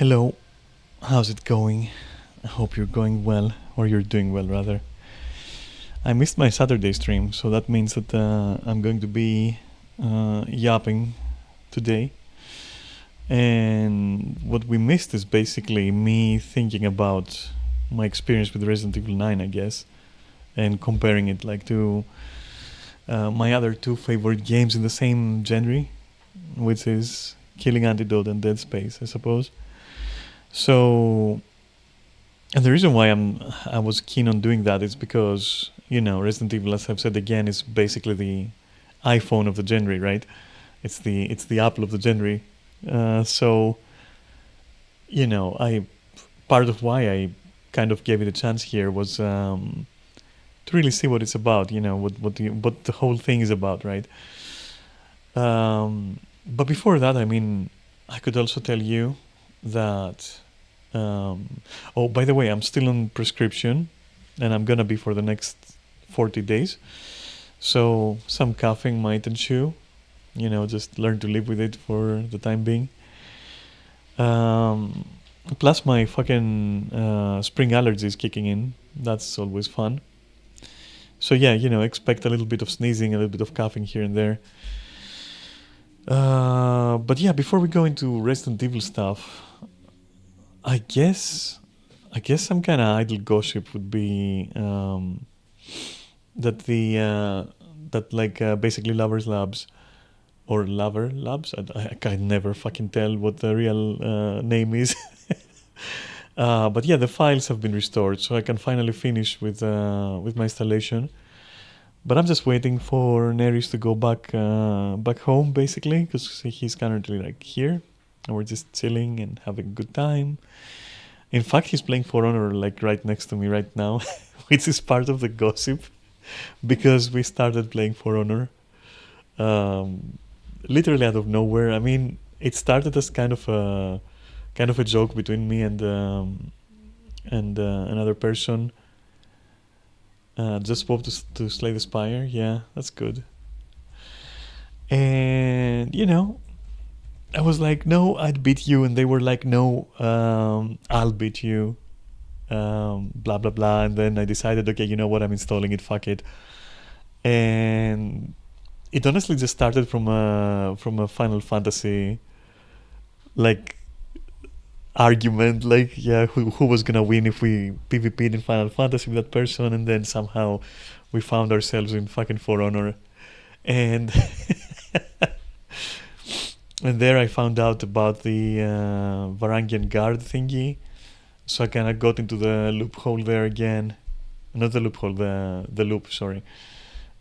Hello, how's it going? I hope you're going well, or you're doing well rather. I missed my Saturday stream, so that means that I'm going to be yapping today. And what we missed is basically me thinking about my experience with Resident Evil 9, I guess, and comparing it like to my other two favorite games in the same genre, which is Killing Antidote and Dead Space, I suppose. So, and the reason why I was keen on doing that is because Resident Evil, as I've said again, is basically the iPhone of the genre, right? It's the Apple of the genre. So I part of why I kind of gave it a chance here was to really see what it's about. What the whole thing is about, right? But before that, I mean, I could also tell you that. Oh, by the way, I'm still on prescription, and I'm gonna be for the next 40 days. So some coughing might ensue. Just learn to live with it for the time being. Um, Plus, my fucking spring allergy is kicking in. That's always fun. So yeah, expect a little bit of sneezing, a little bit of coughing here and there. But yeah, before we go into Resident Evil stuff, I guess some kind of idle gossip would be that the that like basically Lovers Labs or Lover Labs. I can never fucking tell what the real name is. But yeah, the files have been restored, so I can finally finish with my installation. But I'm just waiting for Neris to go back home, basically, because he's currently like here, and we're just chilling and having a good time. In fact, he's playing For Honor like right next to me right now, which is part of the gossip, because we started playing For Honor, literally out of nowhere. I mean, it started as kind of a joke between me and another person. Just spoke to Slay the Spire. Yeah, that's good. And I was like, no, I'd beat you, and they were like, no, I'll beat you. Blah blah blah. And then I decided, okay, you know what? I'm installing it. Fuck it. And it honestly just started from a Final Fantasy like argument, like yeah, who was gonna win if we PvP'd in Final Fantasy with that person, and then somehow we found ourselves in fucking For Honor, and and there I found out about the Varangian guard thingy, so I kind of got into the loophole there again, not the loophole, the loop, sorry,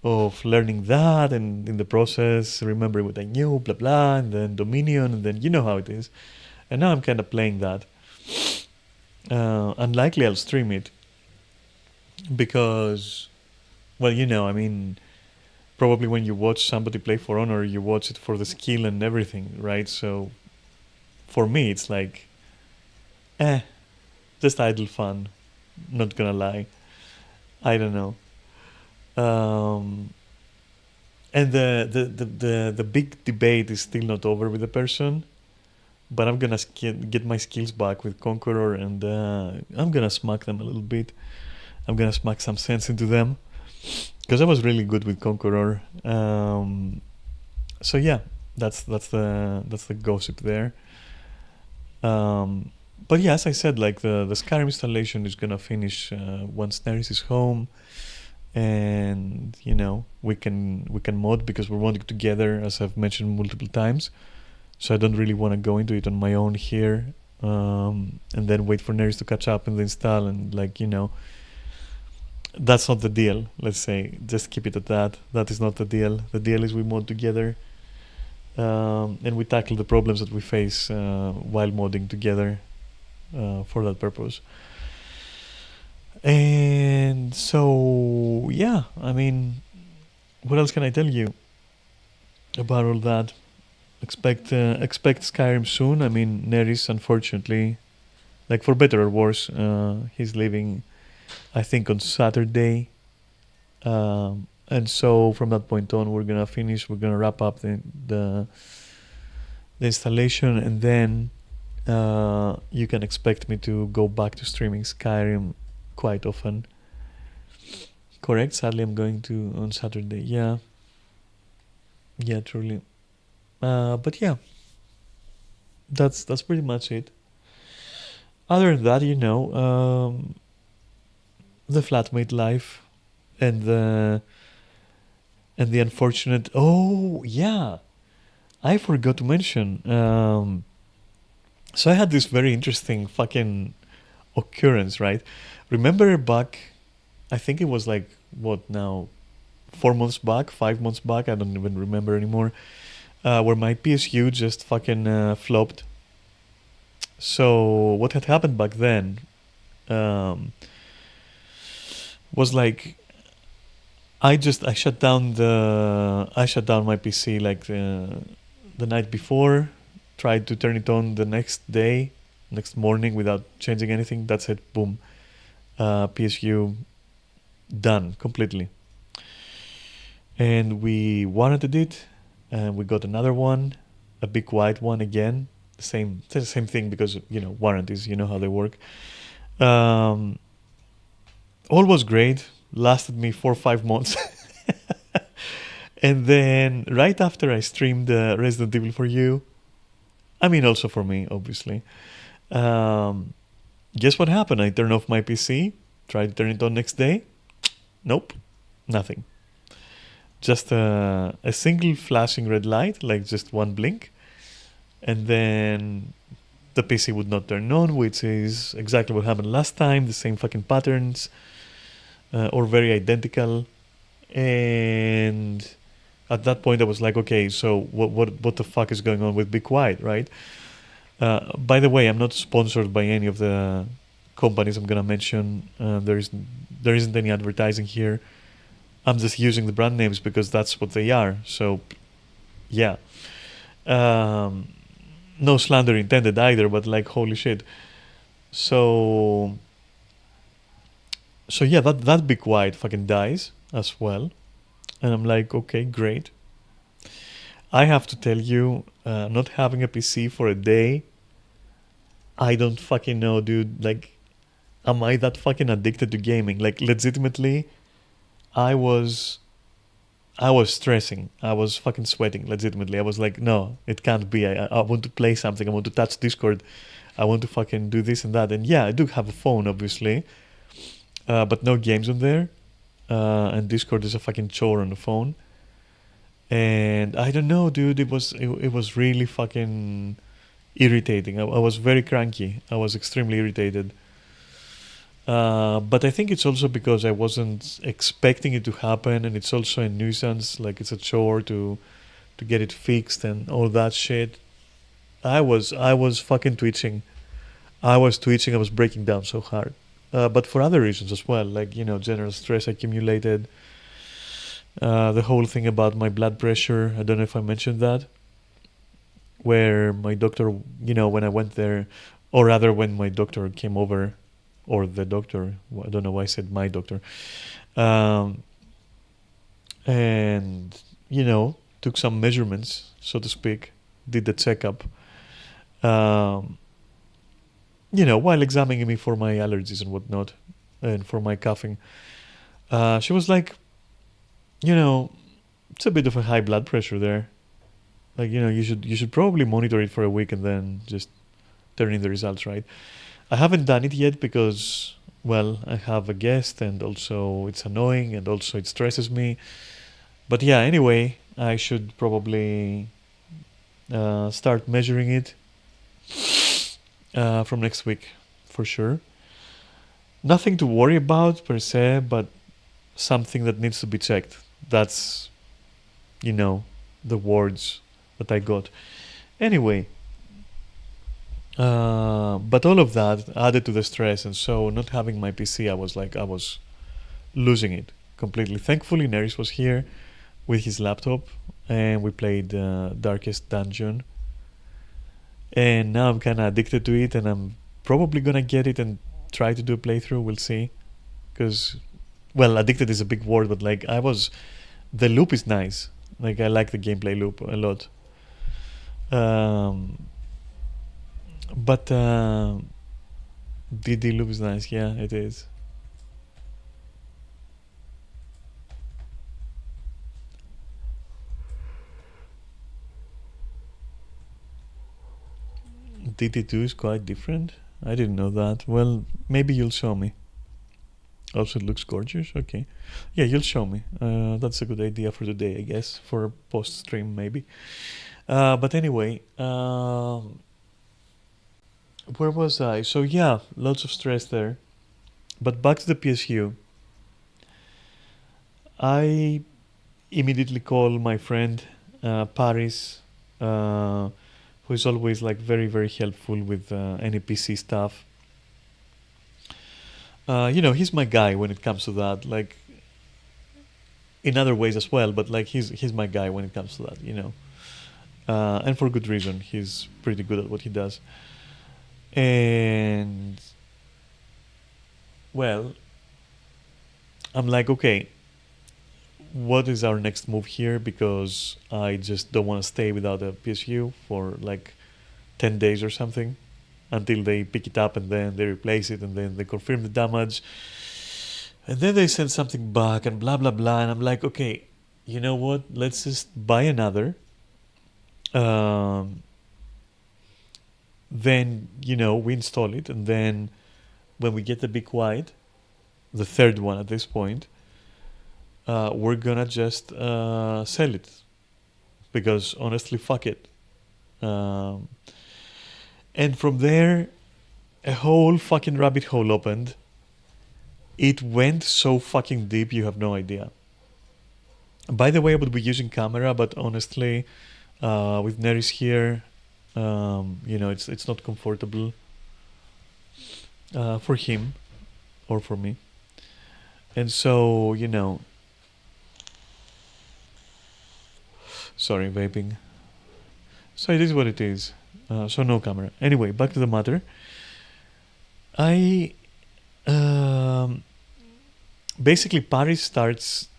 of learning that, and in the process remembering what I knew, blah blah, and then Dominion, and then you know how it is. And now I'm kind of playing that. Unlikely I'll stream it because, well, I mean, probably when you watch somebody play For Honor, you watch it for the skill and everything, right? So for me, it's like, just idle fun. Not gonna lie. I don't know. Um, and the big debate is still not over with the person, but I'm gonna get my skills back with Conqueror, and I'm gonna smack them a little bit. I'm gonna smack some sense into them because I was really good with Conqueror. So yeah, that's the gossip there. But yeah, as I said, like the Skyrim installation is gonna finish once Neris is home, and we can mod because we're modding together, as I've mentioned multiple times. So I don't really want to go into it on my own here, and then wait for Neris to catch up and install, and that's not the deal. Let's say, just keep it at that. That is not the deal. The deal is we mod together, and we tackle the problems that we face while modding together for that purpose. And so, yeah, I mean, what else can I tell you about all that? Expect Skyrim soon. I mean, Neris, unfortunately, like for better or worse, he's leaving, I think, on Saturday. And so from that point on, we're gonna finish. We're gonna wrap up the installation, and then you can expect me to go back to streaming Skyrim quite often. Correct? Sadly, I'm going to on Saturday. Yeah. Yeah, truly. But yeah, that's pretty much it. Other than that, the flatmate life and the unfortunate. Oh yeah, I forgot to mention. So I had this very interesting fucking occurrence, right? Remember back, I think it was like what now, 4 months back, 5 months back. I don't even remember anymore. Where my PSU just fucking flopped. So what had happened back then um, was like I shut down my PC like the night before, tried to turn it on the next morning without changing anything. That's it. Boom. PSU done completely. And we warranted it, and we got another one, a big white one again. The same thing because warranties. You know how they work. Um, all was great. Lasted me 4 or 5 months. And then right after I streamed Resident Evil for you, I mean also for me, obviously. Um, guess what happened? I turned off my PC, tried to turn it on next day. Nope, nothing. Just a single flashing red light, like just one blink, and then the PC would not turn on, which is exactly what happened last time. The same fucking patterns, or very identical. And at that point, I was like, okay, so what the fuck is going on with Be Quiet, right? By the way, I'm not sponsored by any of the companies I'm gonna mention. There isn't any advertising here. I'm just using the brand names because that's what they are. So, yeah. Um, no slander intended either, but like, holy shit. So, so yeah, that Be Quiet fucking dies as well, and I'm like, okay, great. I have to tell you, not having a PC for a day, I don't fucking know, dude. Like, am I that fucking addicted to gaming? Like, legitimately, I was, I was stressing. I was fucking sweating. Legitimately, I was like, no, it can't be. I want to play something. I want to touch Discord. I want to fucking do this and that. And yeah, I do have a phone, obviously, but no games on there. And Discord is a fucking chore on the phone. And I don't know, dude. It was really fucking irritating. I was very cranky. I was extremely irritated. But I think it's also because I wasn't expecting it to happen, and it's also a nuisance. Like it's a chore to get it fixed and all that shit. I was fucking twitching. I was twitching. I was breaking down so hard. But for other reasons as well, like general stress accumulated. The whole thing about my blood pressure. I don't know if I mentioned that. Where my doctor, when I went there, or rather when my doctor came over, or the doctor, I don't know why I said my doctor, um, and, took some measurements, so to speak, did the checkup, um, while examining me for my allergies and whatnot, and for my coughing. She was like, you know, it's a bit of a high blood pressure there. Like, you should probably monitor it for a week and then just turn in the results, right? I haven't done it yet because, well, I have a guest and also it's annoying and also it stresses me. But yeah, anyway, I should probably start measuring it from next week for sure. Nothing to worry about per se, but something that needs to be checked. That's, the words that I got. Anyway, but all of that added to the stress, and so not having my PC, I was losing it completely. Thankfully, Neris was here with his laptop, and we played Darkest Dungeon. And now I'm kind of addicted to it, and I'm probably gonna get it and try to do a playthrough. We'll see, because, well, addicted is a big word, but like the loop is nice. Like I like the gameplay loop a lot. Um, But DD loop is nice. Yeah, it is. DD2 is quite different. I didn't know that. Well, maybe you'll show me. Also, it looks gorgeous. Okay. Yeah, you'll show me. That's a good idea for today, I guess. For a post stream, maybe. But anyway, where was I? So, yeah, lots of stress there. But back to the PSU. I immediately call my friend Paris, who is always like very, very helpful with any PC stuff. He's my guy when it comes to that. Like, in other ways as well, but like he's my guy when it comes to that, and for good reason. He's pretty good at what he does. And well, I'm like, okay, what is our next move here? Because I just don't want to stay without a PSU for like 10 days or something until they pick it up and then they replace it and then they confirm the damage. And then they send something back and blah, blah, blah. And I'm like, okay, you know what? Let's just buy another. Then, we install it. And then when we get the big white, the third one at this point, we're going to just sell it. Because honestly, fuck it. And from there, a whole fucking rabbit hole opened. It went so fucking deep, you have no idea. By the way, I would be using camera, but honestly, with Neris here, it's not comfortable for him or for me. And so, sorry, vaping. So it is what it is. So no camera. Anyway, back to the matter. Basically, Paris starts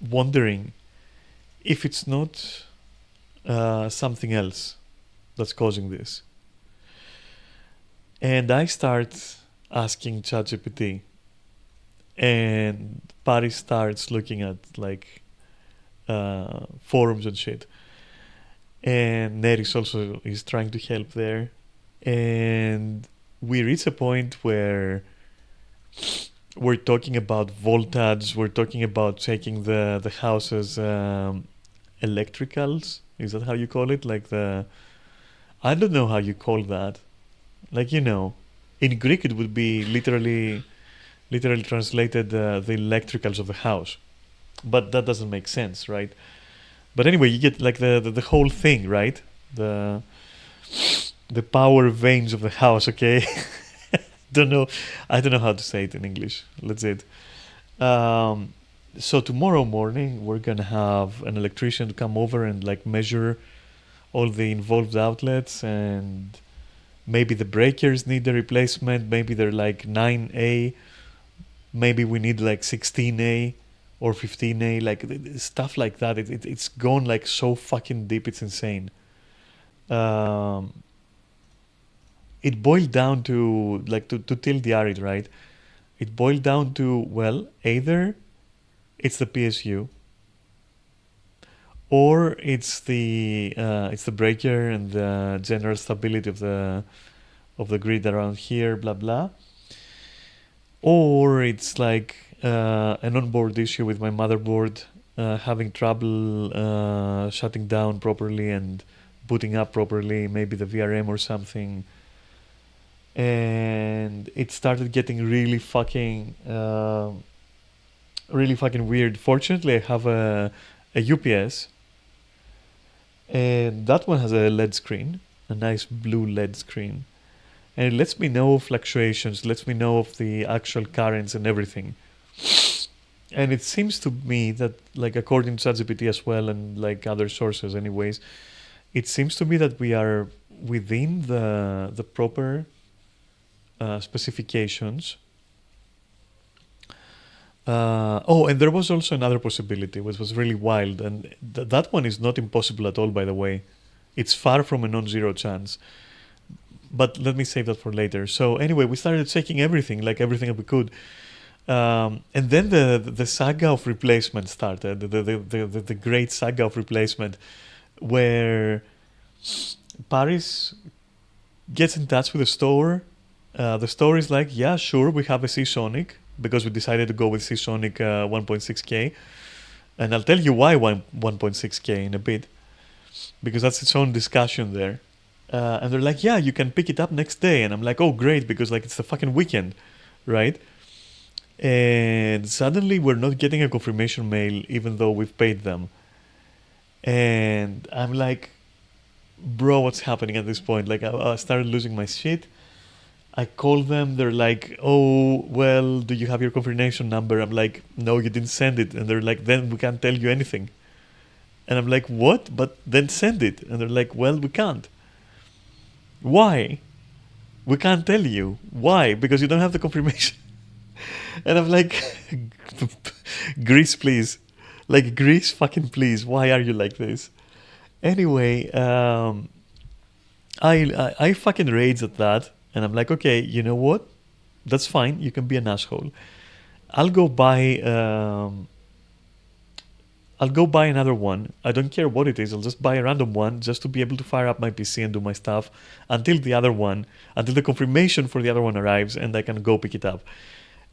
wondering if it's not something else that's causing this. And I start asking ChatGPT, and Paris starts looking at like forums and shit. And Neris also is trying to help there. And we reach a point where we're talking about voltage, we're talking about checking the house's electricals. Is that how you call it? Like I don't know how you call that. Like, in Greek it would be literally translated the electricals of the house. But that doesn't make sense, right? But anyway, you get like the whole thing, right? The power veins of the house, okay? I don't know how to say it in English. Let's say it. So tomorrow morning we're gonna have an electrician to come over and like measure all the involved outlets, and maybe the breakers need a replacement. Maybe they're like 9A. Maybe we need like 16A or 15A. Like stuff like that. It's gone like so fucking deep. It's insane. It boiled down to like to till the arid, right? It boiled down to, well, either it's the PSU or it's the breaker and the general stability of the grid around here, blah blah, or it's like an onboard issue with my motherboard having trouble shutting down properly and booting up properly, maybe the VRM or something. And it started getting really fucking weird. Fortunately, I have a UPS, and that one has a LED screen, a nice blue LED screen, and it lets me know fluctuations, lets me know of the actual currents and everything. And it seems to me that, like, according to ChatGPT as well, and like other sources anyways, it seems to me that we are within the proper specifications. And there was also another possibility, which was really wild, and that one is not impossible at all, by the way. It's far from a non-zero chance. But let me save that for later. So anyway, we started checking everything, like everything that we could. And then the saga of replacement started, the great saga of replacement, where Paris gets in touch with the store. The store is like, yeah, sure, we have a Seasonic, because we decided to go with Seasonic 1.6K. And I'll tell you why 1.6K in a bit, because that's its own discussion there. And they're like, yeah, you can pick it up next day. And I'm like, oh, great, because like it's the fucking weekend, right? And suddenly we're not getting a confirmation mail even though we've paid them. And I'm like, bro, what's happening at this point? Like, I started losing my shit. I call them. They're like, oh, well, do you have your confirmation number? I'm like, no, you didn't send it. And they're like, then we can't tell you anything. And I'm like, what? But then send it. And they're like, well, we can't. Why? We can't tell you. Why? Because you don't have the confirmation. And I'm like, Greece, please. Like, Greece, fucking please. Why are you like this? Anyway, I fucking rage at that. And I'm like, okay, you know what? That's fine. You can be an asshole. I'll go buy. I'll go buy another one. I don't care what it is. I'll just buy a random one just to be able to fire up my PC and do my stuff until the confirmation for the other one arrives and I can go pick it up.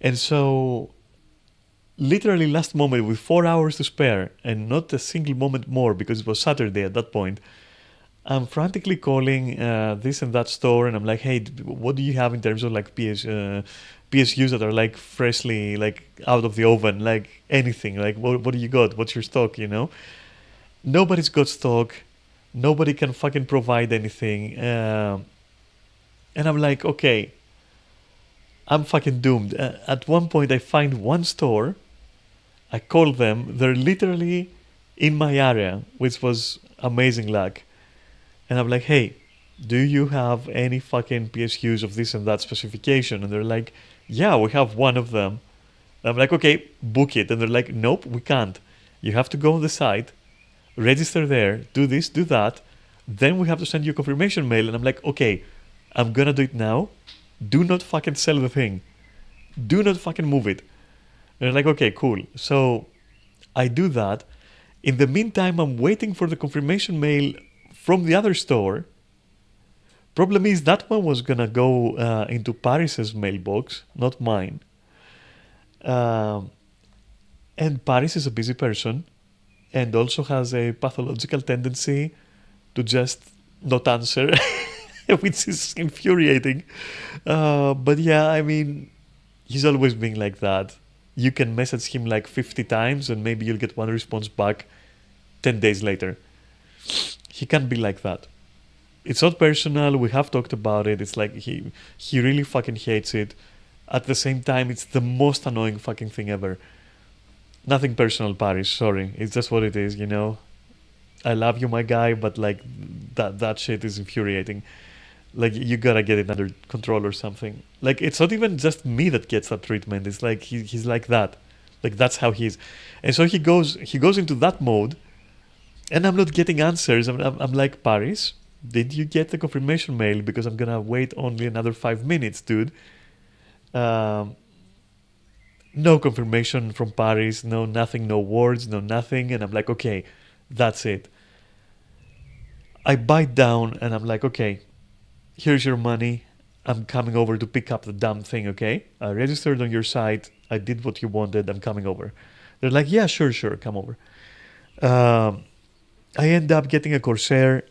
And so, literally last moment with 4 hours to spare and not a single moment more because it was Saturday at that point, I'm frantically calling this and that store, and I'm like, hey, what do you have in terms of like PSUs that are like freshly like out of the oven, like anything, like what do you got? What's your stock? You know, nobody's got stock. Nobody can fucking provide anything. And I'm like, okay, I'm fucking doomed. At one point, I find one store. I call them. They're literally in my area, which was amazing luck. And I'm like, hey, do you have any fucking PSUs of this and that specification? And they're like, yeah, we have one of them. And I'm like, okay, book it. And they're like, nope, we can't. You have to go on the site, register there, do this, do that. Then we have to send you a confirmation mail. And I'm like, okay, I'm gonna do it now. Do not fucking sell the thing. Do not fucking move it. And they're like, okay, cool. So I do that. In the meantime, I'm waiting for the confirmation mail from the other store. Problem is that one was gonna go into Paris's mailbox, not mine. And Paris is a busy person and also has a pathological tendency to just not answer, which is infuriating. But yeah, I mean, he's always being like that. You can message him like 50 times and maybe you'll get one response back 10 days later. He can't be like that. It's not personal. We have talked about it. It's like he really fucking hates it. At the same time, it's the most annoying fucking thing ever. Nothing personal, Paris. Sorry, it's just what it is. You know, I love you, my guy, but like that shit is infuriating. Like you gotta get it under control or something. Like it's not even just me that gets that treatment. It's like he's like that. Like that's how he is. And so he goes into that mode, and I'm not getting answers. I'm like, Paris, did you get the confirmation mail? Because I'm gonna wait only another 5 minutes, dude. Um, no confirmation from Paris, no nothing, no words, no nothing. And I'm like, okay, that's it. I bite down and I'm like, okay, here's your money. I'm coming over to pick up the damn thing, okay? I registered on your site. I did what you wanted. I'm coming over. They're like, yeah, sure, come over. Um, I end up getting a Corsair,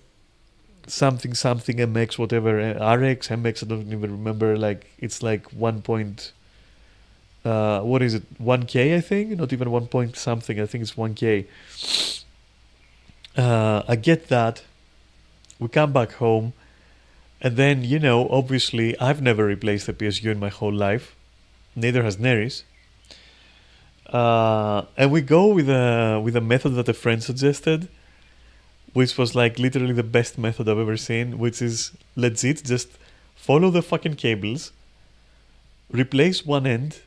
something MX, whatever, RX, MX, I don't even remember. Like, it's like 1 point, what is it, 1K, I think? Not even 1 point something, I think it's 1K. I get that. We come back home. And then, you know, obviously, I've never replaced a PSU in my whole life. Neither has Neris. And we go with a method that a friend suggested, which was like literally the best method I've ever seen, which is legit just follow the fucking cables, replace one end,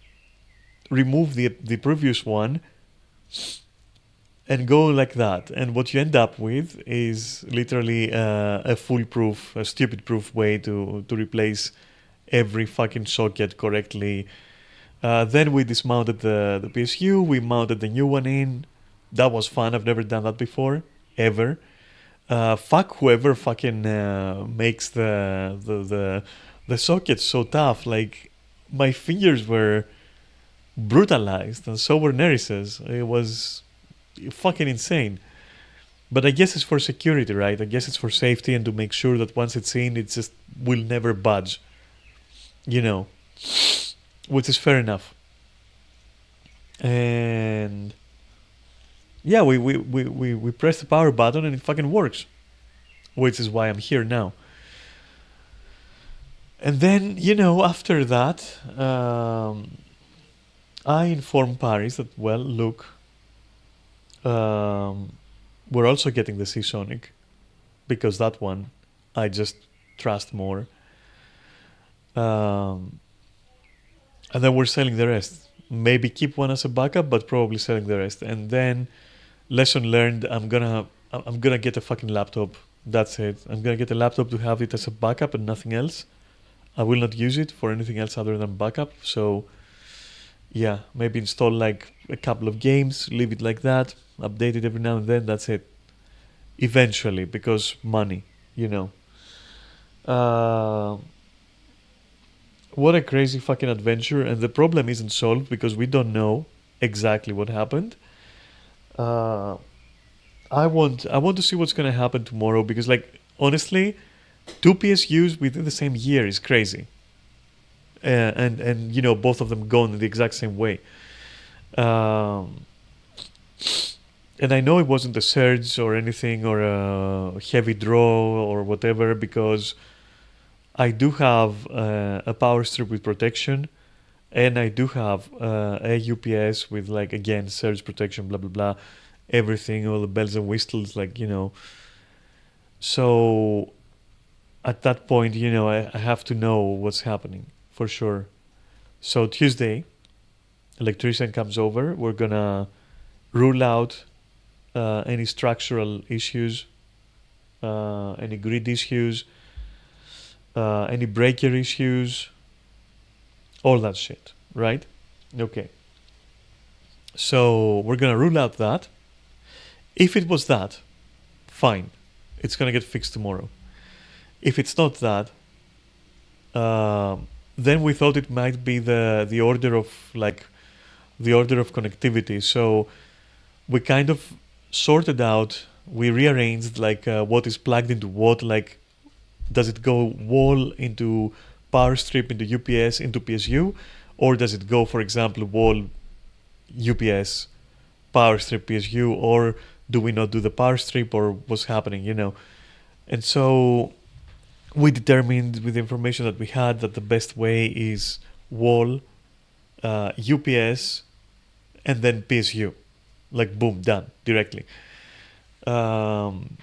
remove the previous one, and go like that. And what you end up with is literally a foolproof, a stupid-proof way to replace every fucking socket correctly. Then we dismounted the PSU, we mounted the new one in. That was fun. I've never done that before, ever. Fuck whoever fucking makes the sockets so tough. Like, my fingers were brutalized, and so were Neris's. It was fucking insane. But I guess it's for security, right? I guess it's for safety and to make sure that once it's in, it just will never budge. You know, which is fair enough. And yeah, we press the power button and it fucking works, which is why I'm here now. And then, after that, I informed Paris that, well, look, we're also getting the Seasonic because that one I just trust more. Um, and then we're selling the rest. Maybe keep one as a backup, but probably selling the rest. And then, lesson learned. I'm gonna get a fucking laptop. That's it. I'm gonna get a laptop to have it as a backup and nothing else. I will not use it for anything else other than backup. So yeah, maybe install like a couple of games, leave it like that, update it every now and then. That's it. Eventually, because money, you know. Uh, what a crazy fucking adventure, and the problem isn't solved because we don't know exactly what happened. Uh, I want to see what's gonna happen tomorrow because, like, honestly, two PSUs within the same year is crazy, and both of them gone in the exact same way. Um, and I know it wasn't a surge or anything or a heavy draw or whatever because I do have a power strip with protection, and I do have a UPS with, like, again, surge protection, blah blah blah, everything, all the bells and whistles, like, So at that point, I have to know what's happening for sure. So Tuesday, electrician comes over. We're gonna rule out any structural issues, any grid issues, any breaker issues, all that shit, right? Okay. So we're gonna rule out that. If it was that, fine. It's gonna get fixed tomorrow. If it's not that, then we thought it might be the order of, like, the order of connectivity. So we kind of sorted out. We rearranged, like, what is plugged into what. Like, does it go wall into power strip into UPS into PSU, or does it go, for example, wall UPS power strip PSU, or do we not do the power strip, or what's happening? And so we determined with the information that we had that the best way is wall, UPS, and then PSU. Like, boom, done directly. Um,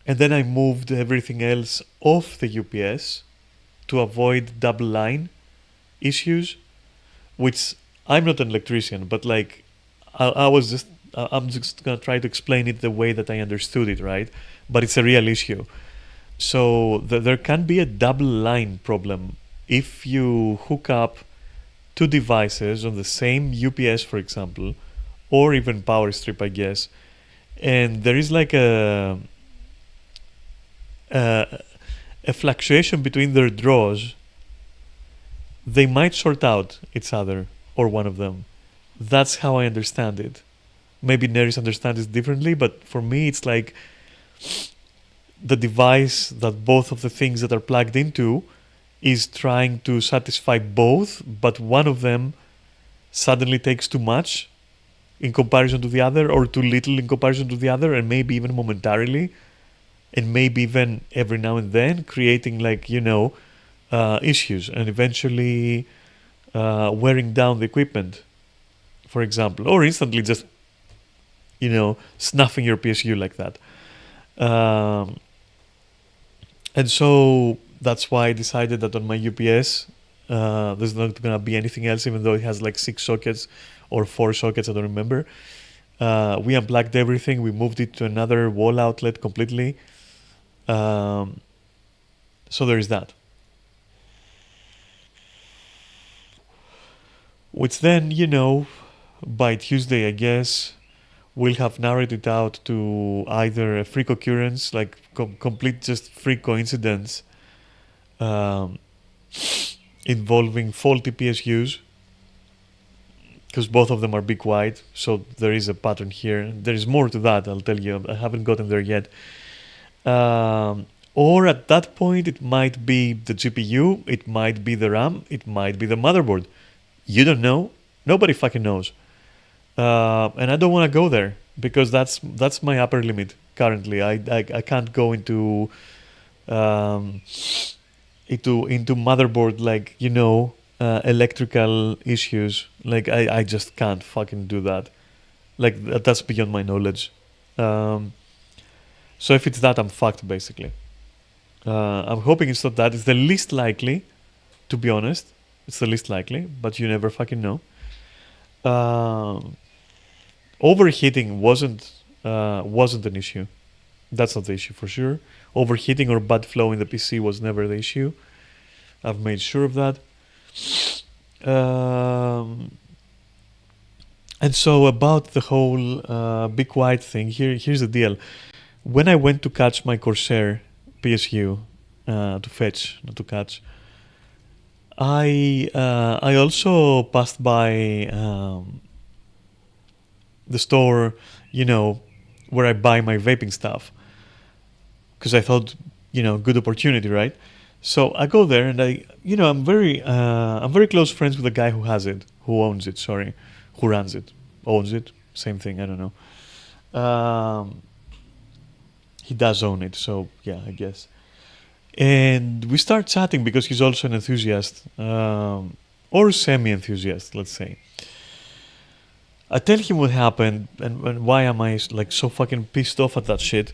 and then I moved everything else off the UPS to avoid double line issues, which I'm not an electrician, but, like, I'm just gonna try to explain it the way that I understood it, right? But it's a real issue. So there can be a double line problem if you hook up two devices on the same UPS, for example, or even power strip, I guess, and there is like a, a fluctuation between their draws. They might short out each other or one of them. That's how I understand it. Maybe Neris understands it differently, but for me, it's like the device that both of the things that are plugged into is trying to satisfy both, but one of them suddenly takes too much in comparison to the other, or too little in comparison to the other, and maybe even momentarily, and maybe even every now and then, creating, like, issues, and eventually wearing down the equipment, for example, or instantly just snuffing your PSU like that. And so that's why I decided that on my UPS, there's not gonna be anything else, even though it has like 6 sockets or 4 sockets, I don't remember. We unplugged everything. We moved it to another wall outlet completely. Um, so there is that. Which then, by Tuesday, I guess, we'll have narrowed it out to either a freak occurrence, like complete just freak coincidence, um, involving faulty PSUs, because both of them are big wide. So there is a pattern here. There is more to that, I'll tell you. I haven't gotten there yet. Or at that point, it might be the GPU, it might be the RAM, it might be the motherboard. You don't know. Nobody fucking knows. And I don't want to go there because that's my upper limit currently. I can't go um, into motherboard, like, electrical issues. Like I just can't fucking do that. Like that's beyond my knowledge. Um, so if it's that, I'm fucked basically. I'm hoping it's not that. It's the least likely, to be honest. It's the least likely, but you never fucking know. Um, Overheating wasn't an issue. That's not the issue for sure. Overheating or bad flow in the PC was never the issue. I've made sure of that. Um, and so about the whole Be Quiet thing, here's the deal. When I went to catch my Corsair PSU, to fetch, not to catch, I also passed by the store, where I buy my vaping stuff, because I thought, good opportunity, right? So I go there and I'm very close friends with the guy who owns it, sorry, who runs it, owns it, same thing, I don't know. He does own it, so yeah, I guess. And we start chatting because he's also an enthusiast, or semi-enthusiast, let's say. I tell him what happened and why am I like so fucking pissed off at that shit.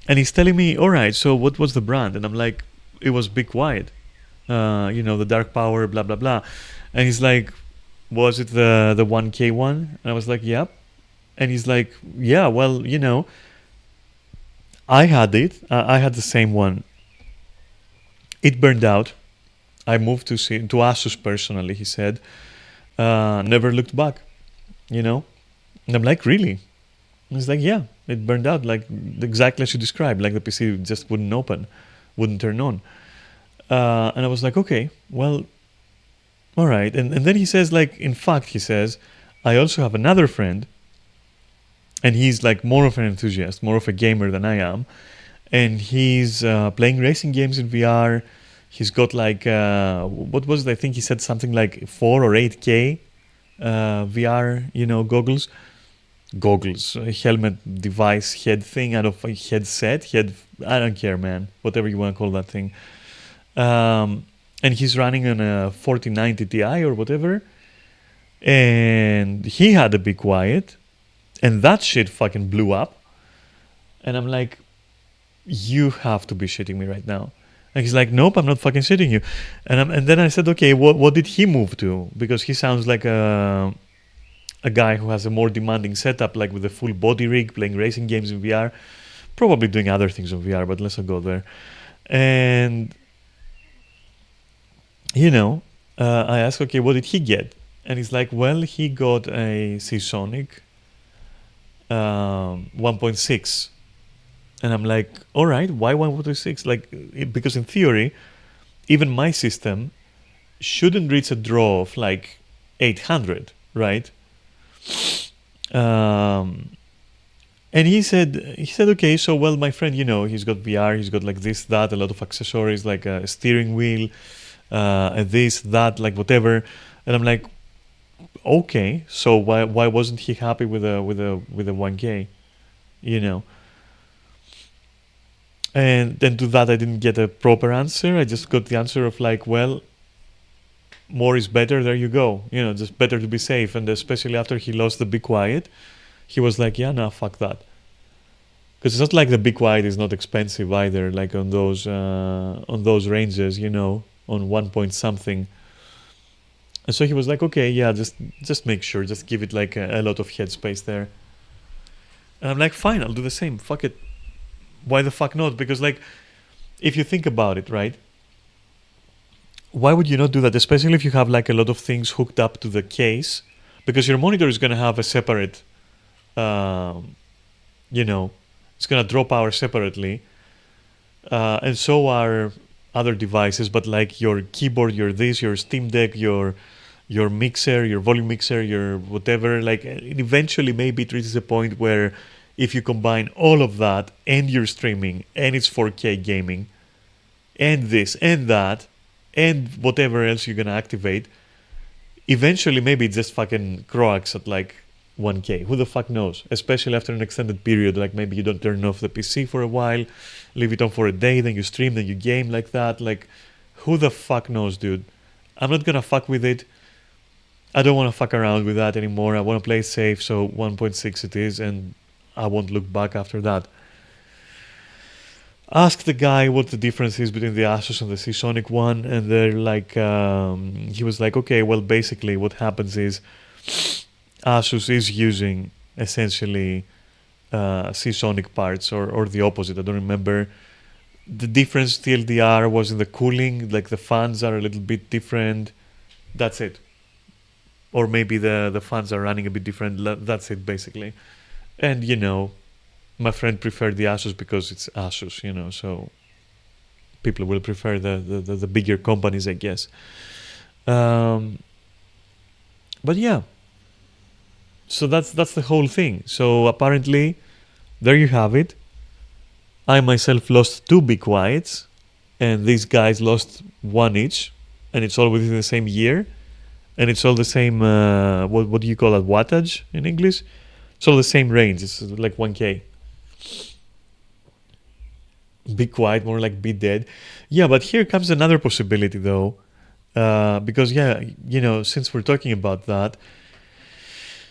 And he's telling me, all right, so what was the brand? And I'm like, it was Big Quiet, the Dark Power, blah blah blah. And he's like, was it the 1K one? And I was like, yep. And he's like, yeah, well, I had it. I had the same one. It burned out. I moved to Asus personally. He said, never looked back. And I'm like, really? And he's like, yeah, it burned out like exactly as you described. Like the PC just wouldn't open, wouldn't turn on. And I was like, okay, well, all right. And then he says, like, in fact, he says, I also have another friend, and he's like more of an enthusiast, more of a gamer than I am. And he's playing racing games in VR. He's got like, what was it? I think he said something like 4 or 8K VR, goggles, helmet, device, head thing, out of a headset, I don't care, man, whatever you want to call that thing. And he's running on a 4090 Ti or whatever. And he had a Be Quiet, and that shit fucking blew up. And I'm like, you have to be shitting me right now. And he's like, nope, I'm not fucking shitting you. And then I said, okay, what did he move to? Because he sounds like a guy who has a more demanding setup, like with a full body rig, playing racing games in VR, probably doing other things in VR, but let's not go there. And, I asked, okay, what did he get? And he's like, well, he got a Seasonic 1.6. And I'm like, all right, why 1.6? Like, because in theory, even my system shouldn't reach a draw of like 800, right? And he said, okay, so well, my friend, he's got VR, he's got like this, that, a lot of accessories, like a steering wheel, and this, that, like whatever. And I'm like, okay, so why wasn't he happy with a 1K, And then to that, I didn't get a proper answer. I just got the answer of like, well, more is better. There you go. Just better to be safe. And especially after he lost the Be Quiet, he was like, yeah, nah, fuck that. Because it's not like the Be Quiet is not expensive either. Like on those ranges, on 1 point something. And so he was like, okay, yeah, just make sure, just give it like a lot of headspace there. And I'm like, fine, I'll do the same. Fuck it. Why the fuck not? Because like, if you think about it, right? Why would you not do that? Especially if you have like a lot of things hooked up to the case, because your monitor is gonna have a separate, um, you know, it's gonna draw power separately, and so are other devices. But like your keyboard, your this, your Steam Deck, your mixer, your volume mixer, your whatever. Like eventually, maybe it reaches a point where if you combine all of that and you're streaming and it's 4K gaming and this and that and whatever else you're gonna activate, eventually maybe it just fucking cracks at like 1K. Who the fuck knows? Especially after an extended period, like maybe you don't turn off the PC for a while, leave it on for a day, then you stream, then you game like that. Like, who the fuck knows, dude? I'm not gonna fuck with it. I don't want to fuck around with that anymore. I want to play it safe, so 1.6 it is, and I won't look back after that. Ask the guy what the difference is between the Asus and the Seasonic one, and they're like, he was like, okay, well, basically what happens is Asus is using essentially Seasonic parts, or the opposite. I don't remember. The difference TLDR was in the cooling, like the fans are a little bit different. That's it. Or maybe the fans are running a bit different. That's it, basically. And, my friend preferred the Asus because it's Asus, so people will prefer the bigger companies, I guess. But yeah. So that's the whole thing. So apparently, there you have it. I myself lost 2 Be Quiets, and these guys lost 1 each, and it's all within the same year, and it's all the same. What do you call it? Wattage in English? It's all the same range. It's like 1K. Be quiet, more like be dead. Yeah, but here comes another possibility though, because since we're talking about that,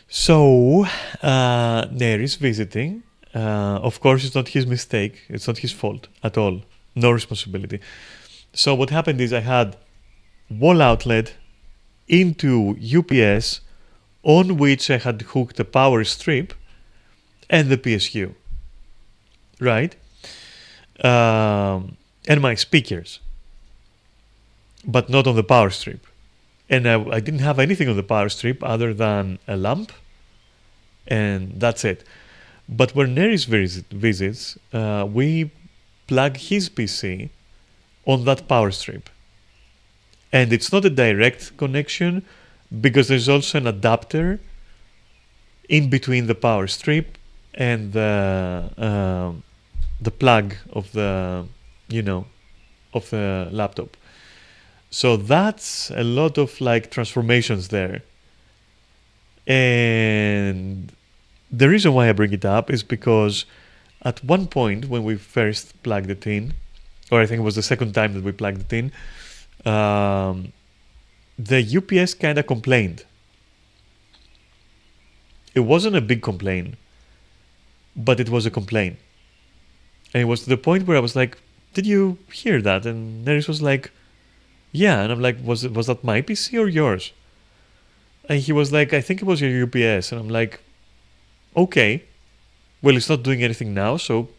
so Nair is visiting. Of course, it's not his mistake. It's not his fault at all. No responsibility. So what happened is I had wall outlet into UPS on which I had hooked a power strip and the PSU. Right? And my speakers. But not on the power strip. And I didn't have anything on the power strip other than a lamp. And that's it. But when Neris visits, we plug his PC on that power strip. And it's not a direct connection because there's also an adapter in between the power strip and the plug of the laptop. So that's a lot of like transformations there. And the reason why I bring it up is because at one point when we first plugged it in, or I think it was the second time that we plugged it in, the UPS kind of complained. It wasn't a big complaint, but it was a complaint. And it was to the point where I was like, did you hear that? And Neris was like, yeah. And I'm like, was that my PC or yours? And he was like, I think it was your UPS. And I'm like, okay. Well, it's not doing anything now, so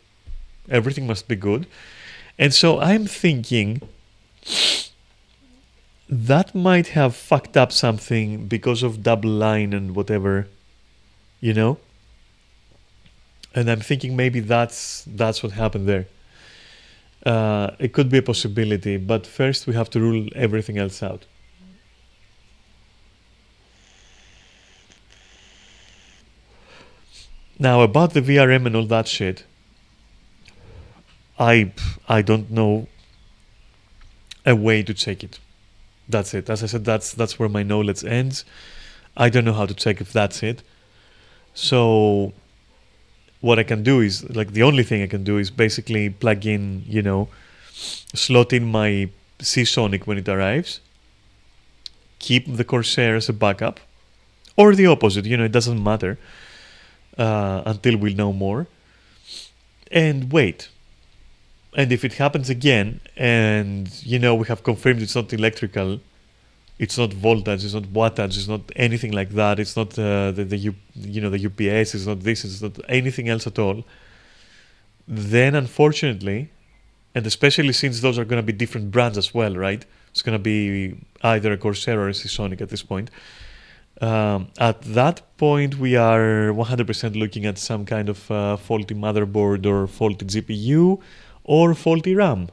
everything must be good. And so I'm thinking that might have fucked up something because of double line and whatever, And I'm thinking maybe that's what happened there. It could be a possibility, but first we have to rule everything else out. Now about the VRM and all that shit, I don't know a way to check it. That's it. As I said, that's where my knowledge ends. I don't know how to check if that's it. So what I can do is, like, the only thing I can do is basically plug in, slot in my Seasonic when it arrives, keep the Corsair as a backup, or the opposite, it doesn't matter until we know more, and wait. And if it happens again, and, we have confirmed it's not electrical, It's not voltage, it's not wattage, it's not anything like that. It's not the UPS, it's not this, it's not anything else at all. Then unfortunately, and especially since those are going to be different brands as well, right? It's going to be either a Corsair or a Seasonic at this point. At that point, we are 100% looking at some kind of faulty motherboard or faulty GPU or faulty RAM.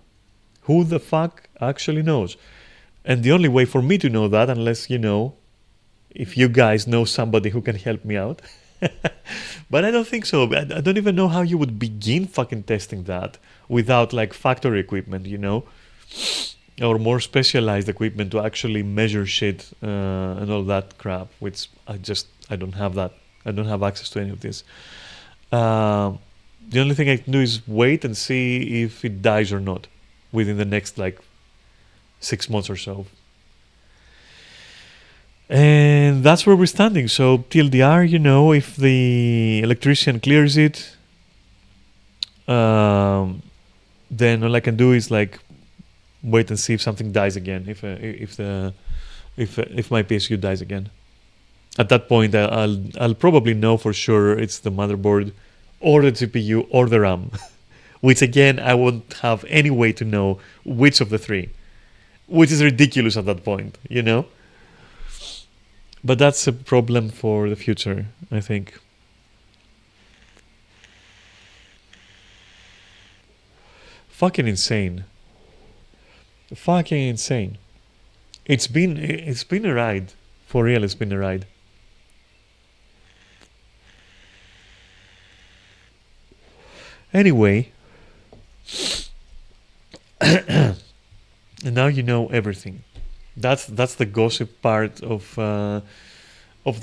Who the fuck actually knows? And the only way for me to know that, unless, if you guys know somebody who can help me out. But I don't think so. I don't even know how you would begin fucking testing that without like factory equipment, or more specialized equipment to actually measure shit and all that crap, which I don't have that. I don't have access to any of this. The only thing I can do is wait and see if it dies or not within the next like 6 months or so. And that's where we're standing. So TLDR, if the electrician clears it, then all I can do is like wait and see if something dies again. If my PSU dies again, at that point I'll probably know for sure it's the motherboard, or the GPU, or the RAM. Which again I won't have any way to know which of the three, which is ridiculous at that point, But that's a problem for the future, I think. Fucking insane. Fucking insane. It's been a ride. For real, it's been a ride. Anyway. And now you know everything. That's the gossip part of the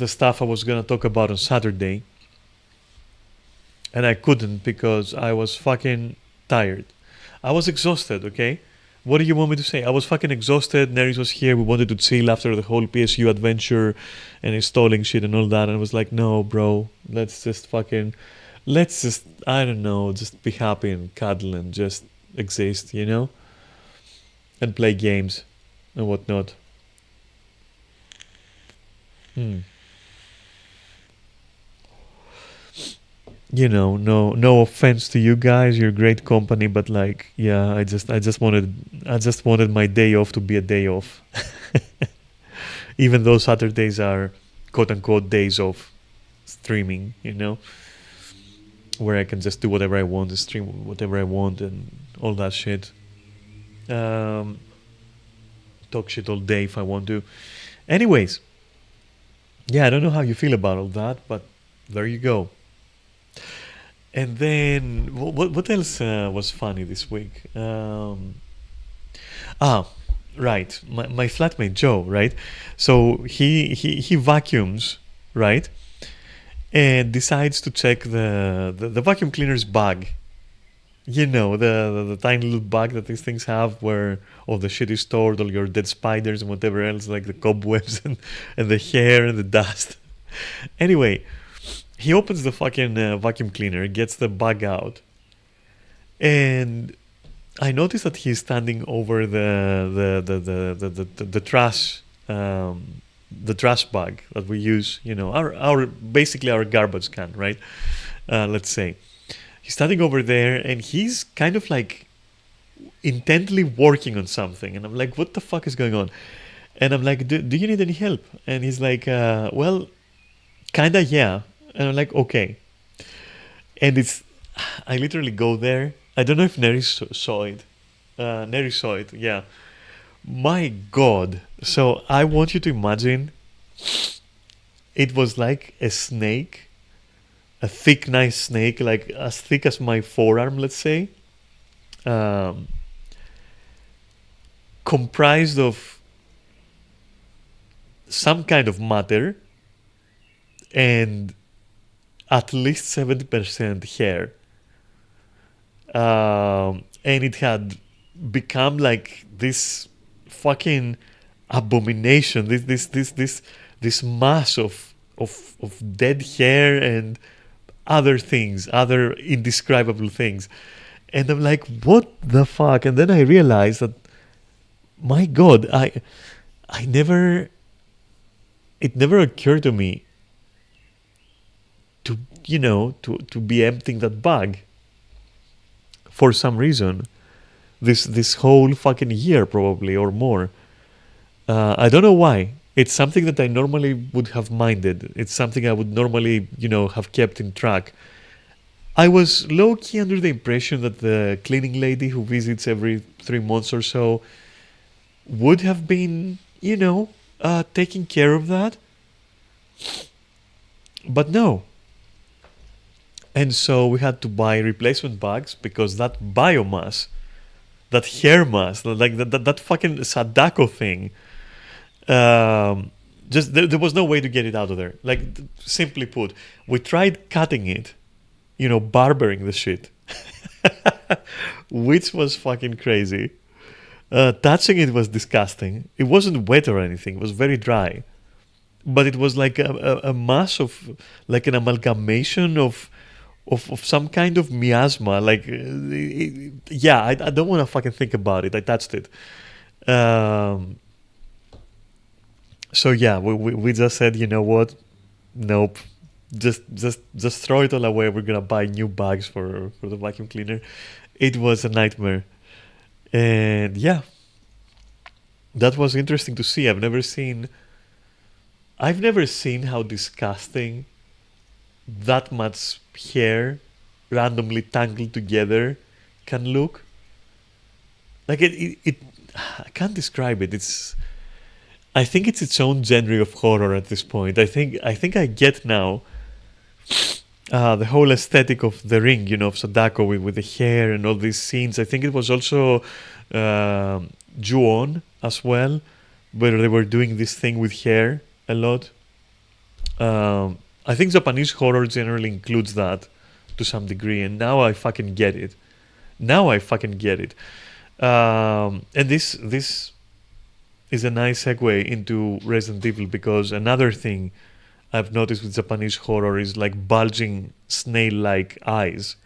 stuff I was gonna talk about on Saturday, and I couldn't because I was fucking tired. I was exhausted. Okay, what do you want me to say? I was fucking exhausted. Neris was here. We wanted to chill after the whole PSU adventure and installing shit and all that. And I was like, no, bro, let's just I don't know, just be happy and cuddle and just exist, and play games and whatnot. No offense to you guys, you're great company, but like, yeah, I just wanted my day off to be a day off. Even though Saturdays are quote unquote days of streaming, where I can just do whatever I want and stream whatever I want and all that shit. Talk shit all day if I want to. Anyways, yeah, I don't know how you feel about all that, but there you go. And then what else was funny this week? Right, my flatmate Joe, right? So he vacuums, right, and decides to check the vacuum cleaner's bag. The tiny little bag that these things have where all the shit is stored, all your dead spiders and whatever else, like the cobwebs and the hair and the dust. Anyway, he opens the fucking vacuum cleaner, gets the bag out, and I noticed that he's standing over the trash, the trash bag that we use. Our basically our garbage can, right? Let's say. He's standing over there and he's kind of like intently working on something. And I'm like, what the fuck is going on? And I'm like, do you need any help? And he's like, well, kinda, yeah. And I'm like, okay. And I literally go there. I don't know if Neri saw it. Neri saw it, yeah. My God. So I want you to imagine it was like a snake. A thick, nice snake, like as thick as my forearm, let's say, comprised of some kind of matter and at least 70% hair. And it had become like this fucking abomination, this mass of dead hair and other things, other indescribable things. And I'm like, what the fuck? And then I realized that, my God, I never, it never occurred to me to, to be emptying that bag for some reason. This whole fucking year, probably, or more. I don't know why. It's something that I normally would have minded. It's something I would normally, have kept in track. I was low key under the impression that the cleaning lady who visits every 3 months or so would have been, taking care of that. But no. And so we had to buy replacement bags because that biomass, that hair mass, like that fucking Sadako thing, just there was no way to get it out of there. Like, simply put, we tried cutting it, barbering the shit, which was fucking crazy. Touching it was disgusting. It wasn't wet or anything. It was very dry, but it was like a mass of, like, an amalgamation of some kind of miasma. Like, yeah, I don't want to fucking think about it. I touched it. So yeah, we just said, you know what? Nope. Just throw it all away. We're gonna buy new bags for the vacuum cleaner. It was a nightmare. And yeah, that was interesting to see. I've never seen how disgusting that much hair randomly tangled together can look. Like, it I can't describe it. I think it's its own genre of horror at this point. I think I get now the whole aesthetic of The Ring, of Sadako with the hair and all these scenes. I think it was also Ju-on as well, where they were doing this thing with hair a lot. I think Japanese horror generally includes that to some degree, and now I fucking get it. Now I fucking get it. And this is a nice segue into Resident Evil, because another thing I've noticed with Japanese horror is like bulging snail-like eyes,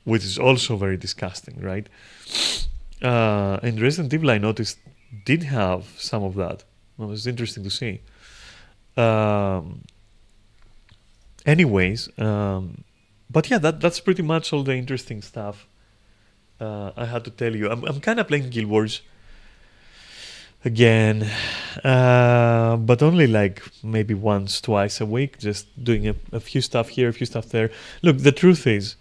which is also very disgusting, right? And Resident Evil, I noticed, did have some of that. Well, it was interesting to see. Um, anyways, but yeah, that's pretty much all the interesting stuff I had to tell you. I'm kind of playing Guild Wars again, but only like maybe once, twice a week, just doing a few stuff here, a few stuff there. Look, the truth is,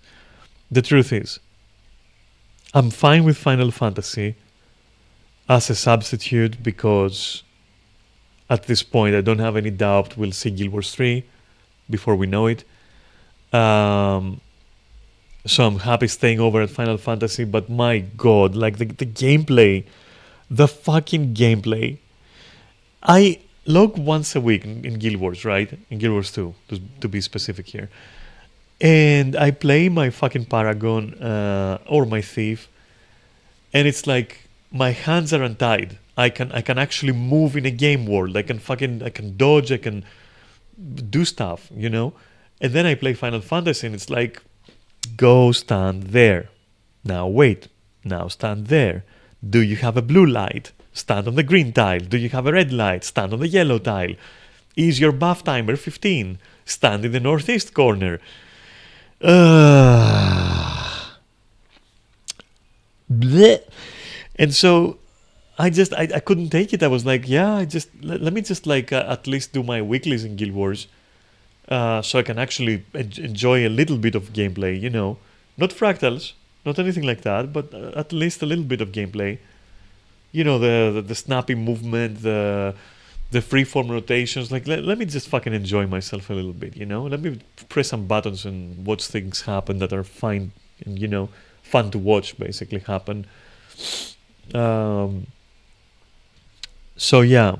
I'm fine with Final Fantasy as a substitute, because at this point I don't have any doubt we'll see Guild Wars 3 before we know it. Um, so I'm happy staying over at Final Fantasy, but my god, like the gameplay, the fucking gameplay. I log once a week in Guild Wars, right? In Guild Wars 2, to be specific here. And I play my fucking Paragon or my Thief, and it's like my hands are untied. I can actually move in a game world. I can dodge. I can do stuff. And then I play Final Fantasy, and it's like, go stand there. Now wait. Now stand there. Do you have a blue light? Stand on the green tile. Do you have a red light? Stand on the yellow tile. Is your buff timer 15? Stand in the northeast corner. Bleh. And so I couldn't take it. I was like, yeah, let me just like at least do my weeklies in Guild Wars, so I can actually enjoy a little bit of gameplay. Not fractals, not anything like that, but at least a little bit of gameplay. The snappy movement, the freeform rotations. Like, let me just fucking enjoy myself a little bit. Let me press some buttons and watch things happen that are fine and fun to watch, basically, happen. Um, so yeah,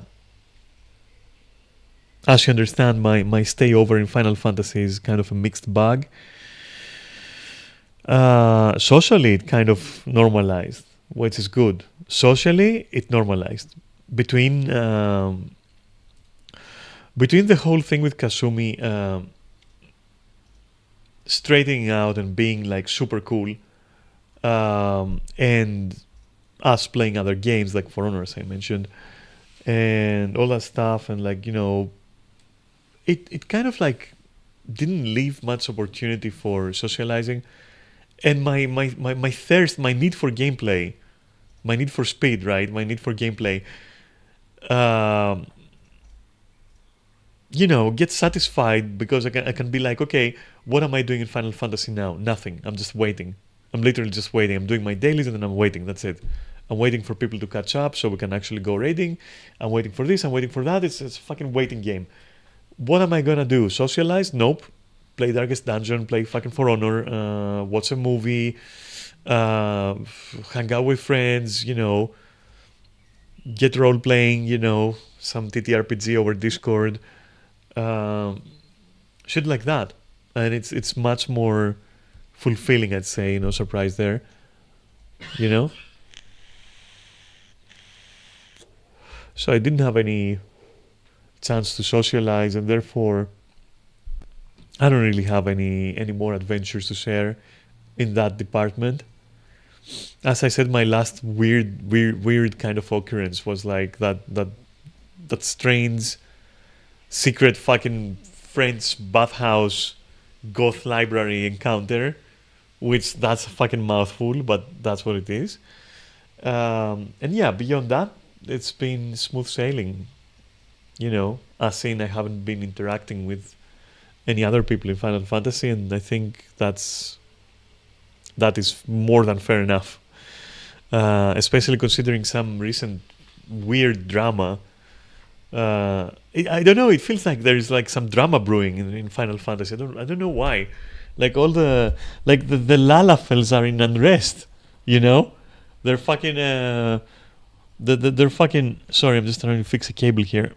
as you understand, my stay over in Final Fantasy is kind of a mixed bag. Socially, it kind of normalized, which is good. Socially, it normalized between between the whole thing with Kasumi straightening out and being like super cool, and us playing other games like For Honor, as I mentioned. and all that stuff, and like, it kind of like didn't leave much opportunity for socializing. And my thirst, my need for gameplay, my need for speed, right? My need for gameplay, um, get satisfied because I can be like, okay, what am I doing in Final Fantasy now? Nothing. I'm just waiting. I'm literally just waiting. I'm doing my dailies and then I'm waiting. That's it. I'm waiting for people to catch up so we can actually go raiding. I'm waiting for this. I'm waiting for that. It's a fucking waiting game. What am I gonna do? Socialize? Nope. Play Darkest Dungeon. Play fucking For Honor. Watch a movie. Hang out with friends. Get role playing. Some TTRPG over Discord, um, shit like that, and it's much more fulfilling, I'd say. No surprise there, you know. So I didn't have any chance to socialize, and therefore I don't really have any more adventures to share in that department. As I said, my last weird kind of occurrence was like that strange secret fucking French bathhouse goth library encounter, which that's a fucking mouthful, but that's what it is. And yeah, beyond that, it's been smooth sailing. As in, I haven't been interacting with any other people in Final Fantasy, and I think that is more than fair enough. Especially considering some recent weird drama. I don't know. It feels like there is like some drama brewing in Final Fantasy. I don't know why. Like all the Lalafels are in unrest. You know, they're fucking they're fucking. Sorry, I'm just trying to fix a cable here,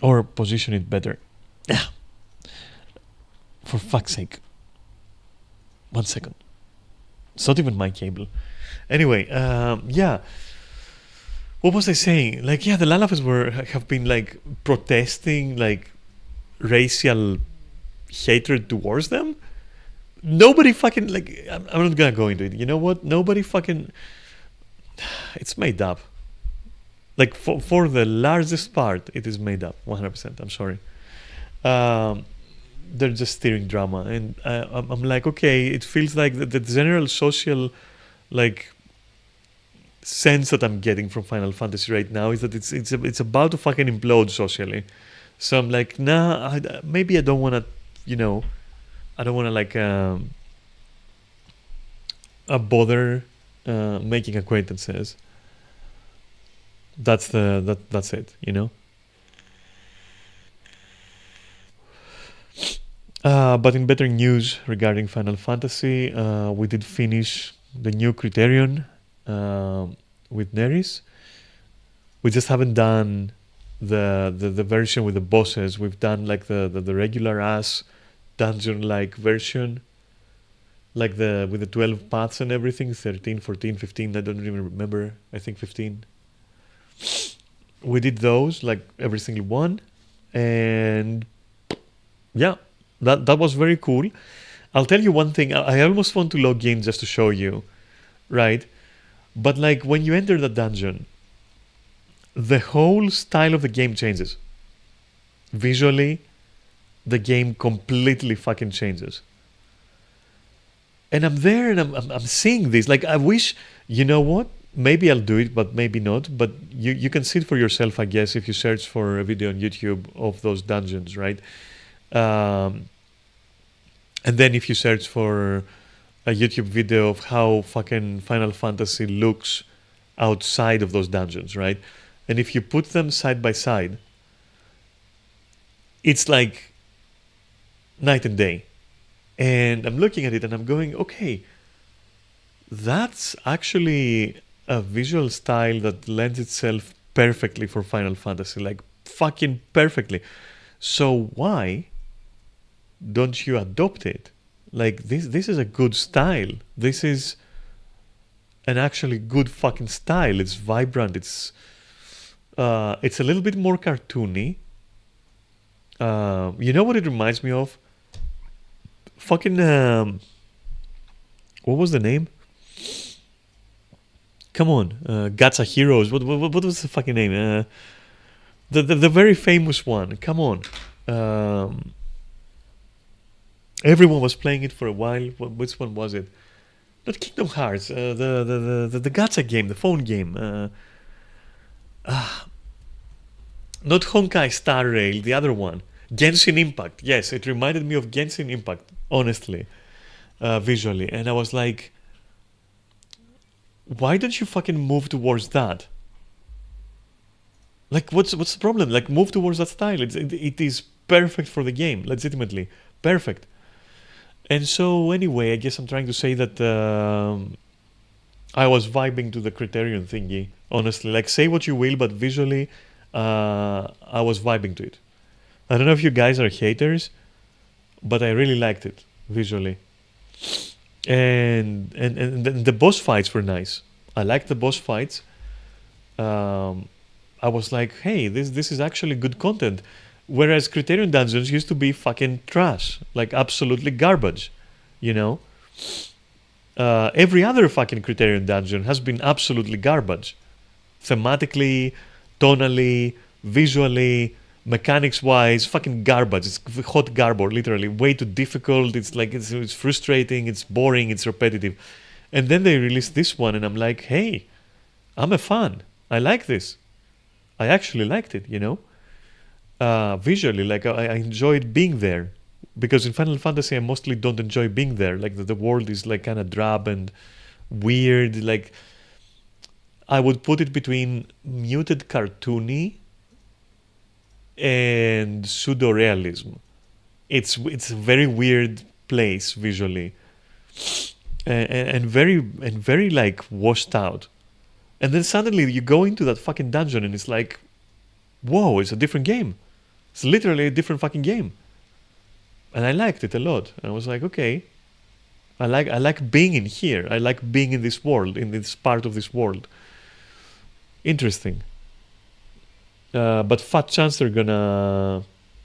or position it better. For fuck's sake. 1 second. It's not even my cable. Anyway, yeah. What was I saying? Like, yeah, the Lalafels have been like protesting like racial hatred towards them. Nobody fucking like. I'm not gonna go into it. You know what? Nobody fucking. It's made up. Like for the largest part, it is made up. 100%. I'm sorry. Um, they're just steering drama, and I'm like, okay, it feels like the general social like sense that I'm getting from Final Fantasy right now is that it's about to fucking implode socially. So I'm like, nah, maybe I don't want to, I don't want to like bother making acquaintances. That's it. But in better news regarding Final Fantasy, we did finish the new Criterion with Neris. We just haven't done the version with the bosses. We've done like the regular ass dungeon like version, like the with the 12 paths and everything, 13, 14, 15. I don't even remember. I think 15. We did those like every single one, and yeah, that was very cool. I'll tell you one thing. I almost want to log in just to show you, right? But like when you enter the dungeon, the whole style of the game changes. Visually, the game completely fucking changes. And I'm there and I'm seeing this. Like I wish, you know what? Maybe I'll do it, but maybe not. But you can see it for yourself, I guess, if you search for a video on YouTube of those dungeons, right? Um, and then if you search for a YouTube video of how fucking Final Fantasy looks outside of those dungeons, right? And if you put them side by side, it's like night and day. And I'm looking at it and I'm going, okay, that's actually a visual style that lends itself perfectly for Final Fantasy, like fucking perfectly. So why don't you adopt it? Like this is a good style. This is an actually good fucking style. It's vibrant. It's a little bit more cartoony. You know what it reminds me of? Fucking what was the name? Come on, Gacha Heroes. What was the fucking name? The very famous one. Come on. Um, Everyone was playing it for a while. Which one was it? Not Kingdom Hearts. The gacha game, the phone game. Not Honkai Star Rail. The other one. Genshin Impact. Yes, it reminded me of Genshin Impact. Honestly, visually, and I was like, why don't you fucking move towards that? Like, what's the problem? Like, move towards that style. It is perfect for the game. Legitimately perfect. And so anyway, I guess I'm trying to say that I was vibing to the Criterion thingy. Honestly, like say what you will, but visually, I was vibing to it. I don't know if you guys are haters, but I really liked it visually. And the boss fights were nice. I liked the boss fights. Um, I was like, hey, this is actually good content. Whereas Criterion Dungeons used to be fucking trash, like absolutely garbage, you know. Every other fucking Criterion Dungeon has been absolutely garbage, thematically, tonally, visually, mechanics wise, fucking garbage. It's hot garbage, literally, way too difficult. It's like it's frustrating, it's boring, it's repetitive. And then they released this one, and I'm like, hey, I'm a fan. I like this. I actually liked it, you know. Visually, like I enjoyed being there, because in Final Fantasy I mostly don't enjoy being there. Like the world is like kind of drab and weird. Like I would put it between muted cartoony and pseudo realism. It's a very weird place visually, and very like washed out. And then suddenly you go into that fucking dungeon and it's like, whoa, it's a different game. It's literally a different fucking game. And I liked it a lot. I was like, okay, I like being in here. I like being in this world, in this part of this world. Interesting. But fat chance they're gonna,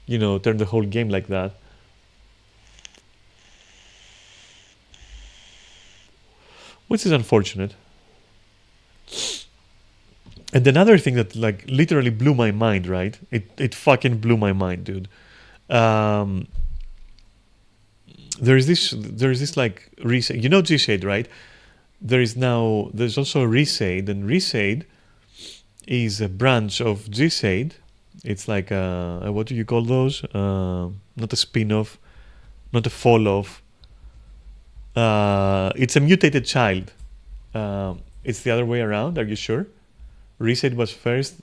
turn the whole game like that. Which is unfortunate. And another thing that like literally blew my mind, right? It fucking blew my mind, dude. Um, there's this like Resade. You know G-Shade, right? There's also Resade, and Resade is a branch of G-Shade. It's like what do you call those? Not a spin-off, not a fall-off. It's a mutated child. It's the other way around. Are you sure? Resade was first.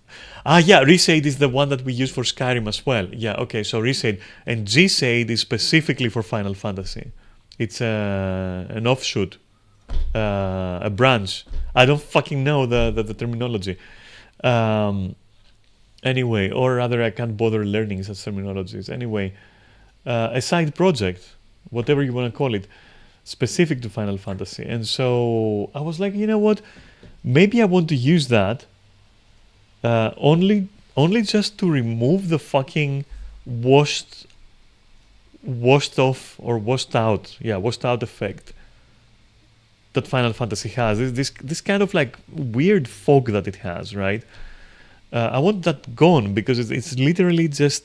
Yeah, Resade is the one that we use for Skyrim as well. Yeah, okay, so Resade. And G-Shade is specifically for Final Fantasy. It's an offshoot, a branch. I don't fucking know the terminology. Um, anyway, or rather, I can't bother learning such terminologies. Anyway, a side project, whatever you want to call it, specific to Final Fantasy. And so I was like, you know what? Maybe I want to use that only just to remove the fucking washed off or washed out effect that Final Fantasy has. This kind of like weird fog that it has, right? I want that gone because it's literally just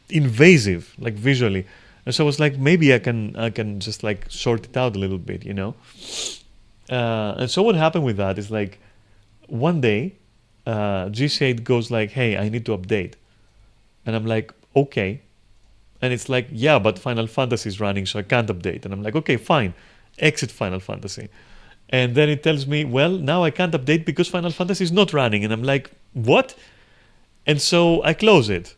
invasive, like visually. And so I was like, maybe I can just like sort it out a little bit, you know. And so what happened with that is like one day, G-Shade goes like, "Hey, I need to update," and I'm like, "Okay," and it's like, "Yeah, but Final Fantasy is running, so I can't update," and I'm like, "Okay, fine, exit Final Fantasy," and then it tells me, "Well, now I can't update because Final Fantasy is not running," and I'm like, "What?" And so I close it,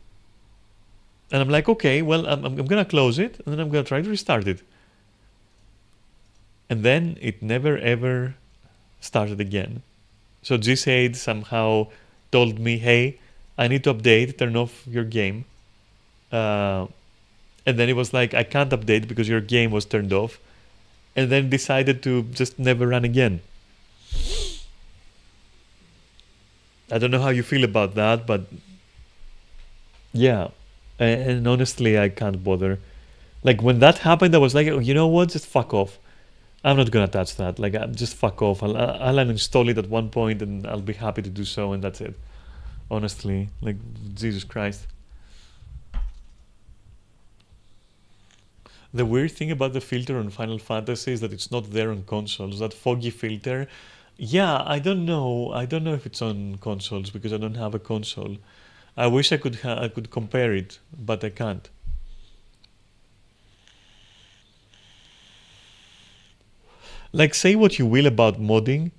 and I'm like, "Okay, well, I'm gonna close it, and then I'm gonna try to restart it," and then it never ever started again. So G-Shade somehow told me, "Hey, I need to update. Turn off your game." Uh, and then it was like, "I can't update because your game was turned off." And then decided to just never run again. I don't know how you feel about that, but yeah. And honestly, I can't bother. Like when that happened, I was like, "Oh, you know what? Just fuck off. I'm not gonna touch that. Like, just fuck off. I'll uninstall it at one point, and I'll be happy to do so, and that's it." Honestly, like, Jesus Christ. The weird thing about the filter on Final Fantasy is that it's not there on consoles. That foggy filter, yeah, I don't know. I don't know if it's on consoles because I don't have a console. I wish I could compare it, but I can't. Like, say what you will about modding,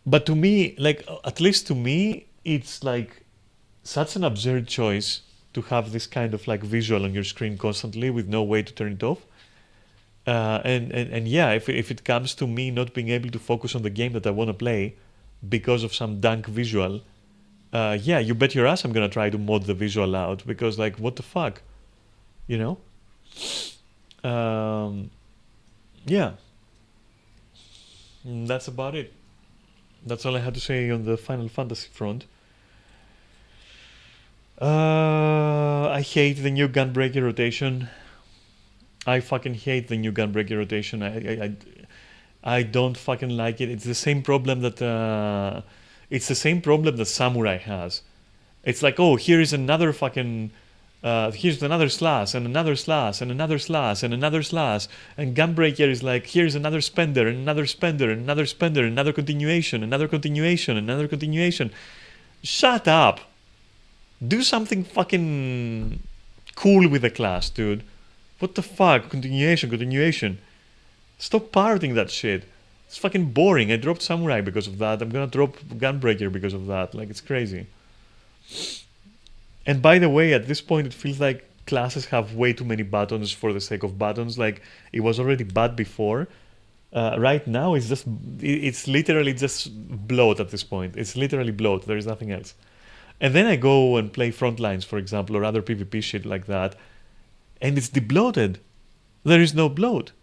but to me, like, at least to me, it's like such an absurd choice to have this kind of like visual on your screen constantly with no way to turn it off. And yeah, if it comes to me not being able to focus on the game that I want to play because of some dank visual, yeah, you bet your ass I'm gonna try to mod the visual out because like what the fuck, you know? Yeah, that's about it. That's all I had to say on the Final Fantasy front. I hate the new Gunbreaker rotation. I fucking hate the new Gunbreaker rotation. I don't fucking like it. It's the same problem that Samurai has. It's like, oh, here is another fucking here's another slash and another slash and another slash and another slash, and Gunbreaker is like, here's another spender and another spender and another spender, another continuation, another continuation, another continuation. Shut up. Do something fucking cool with the class, dude. What the fuck? Continuation, continuation. Stop parroting that shit. It's fucking boring. I dropped Samurai because of that. I'm gonna drop Gunbreaker because of that. Like, it's crazy. And by the way, at this point, it feels like classes have way too many buttons for the sake of buttons. Like, it was already bad before. Right now, it's literally just bloat at this point. It's literally bloat. There is nothing else. And then I go and play Frontlines, for example, or other PvP shit like that, and it's debloated. There is no bloat.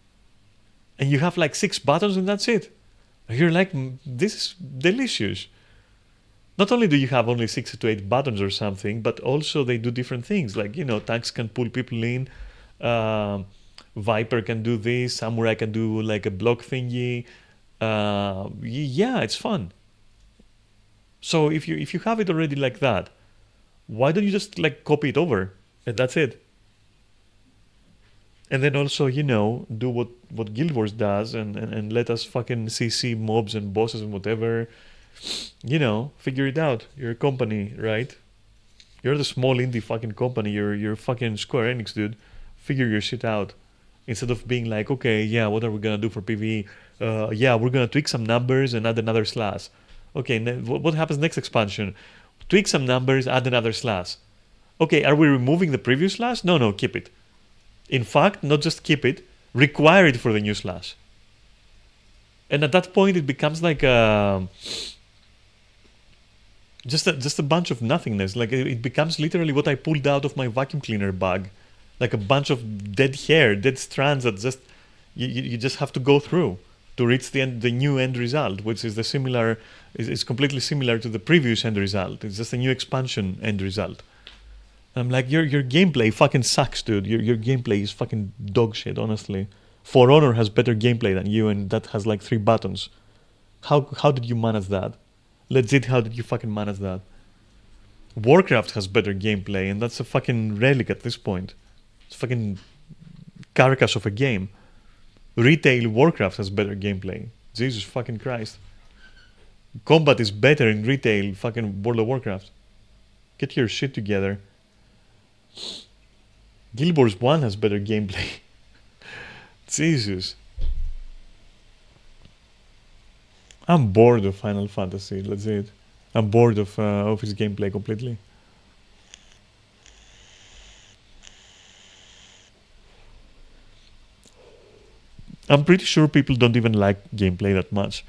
And you have like 6 buttons and that's it. You're like, this is delicious. Not only do you have only 6 to 8 buttons or something, but also they do different things. Like, tanks can pull people in, Viper can do this, Samurai can do like a block thingy. Yeah, it's fun. So if you have it already like that, why don't you just like copy it over and that's it? And then also, do what Guild Wars does and let us fucking CC mobs and bosses and whatever. Figure it out. You're a company, right? You're the small indie fucking company. You're fucking Square Enix, dude. Figure your shit out. Instead of being like, okay, yeah, what are we gonna do for PvE? Yeah, we're gonna tweak some numbers and add another slash. Okay, what happens next expansion? Tweak some numbers, add another slash. Okay, are we removing the previous slash? No, keep it. In fact, not just keep it, require it for the new slash. And at that point, it becomes like just a bunch of nothingness. Like, it becomes literally what I pulled out of my vacuum cleaner bag, like a bunch of dead hair, dead strands that just you just have to go through to reach the new end result, which is is completely similar to the previous end result. It's just a new expansion end result. I'm like, your gameplay fucking sucks, dude. Your gameplay is fucking dog shit, honestly. For Honor has better gameplay than you, and that has like 3 buttons. How did you manage that? Legit, how did you fucking manage that? Warcraft has better gameplay, and that's a fucking relic at this point. It's a fucking carcass of a game. Retail Warcraft has better gameplay. Jesus fucking Christ. Combat is better in retail fucking World of Warcraft. Get your shit together. Guild Wars 1 has better gameplay. Jesus. I'm bored of Final Fantasy, legit. I'm bored of his gameplay completely. I'm pretty sure people don't even like gameplay that much.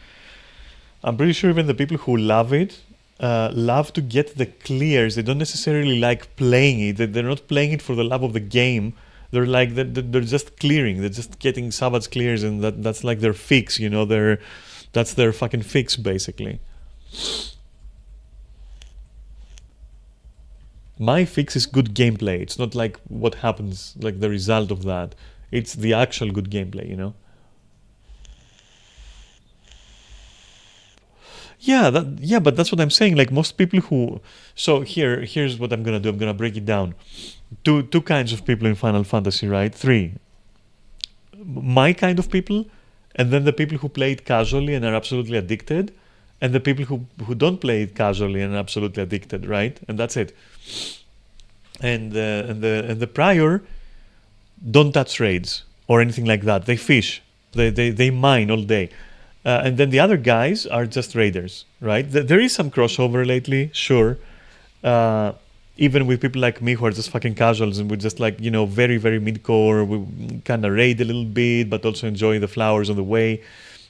I'm pretty sure even the people who love it love to get the clears. They don't necessarily like playing it. They're not playing it for the love of the game. They're like they're just clearing. They're just getting savage clears, and that's like their fix. That's their fucking fix basically. My fix is good gameplay. It's not like what happens, like the result of that. It's the actual good gameplay. Yeah, but that's what I'm saying. Like most people who, so here's what I'm gonna do. I'm gonna break it down. Two kinds of people in Final Fantasy, right? Three. My kind of people, and then the people who play it casually and are absolutely addicted, and the people who don't play it casually and are absolutely addicted, right? And that's it. And the prior don't touch raids or anything like that. They fish. They mine all day. And then the other guys are just raiders, right? There is some crossover lately, sure. Uh, Even with people like me who are just fucking casuals and we're just like, very, very mid-core. We kind of raid a little bit, but also enjoy the flowers on the way,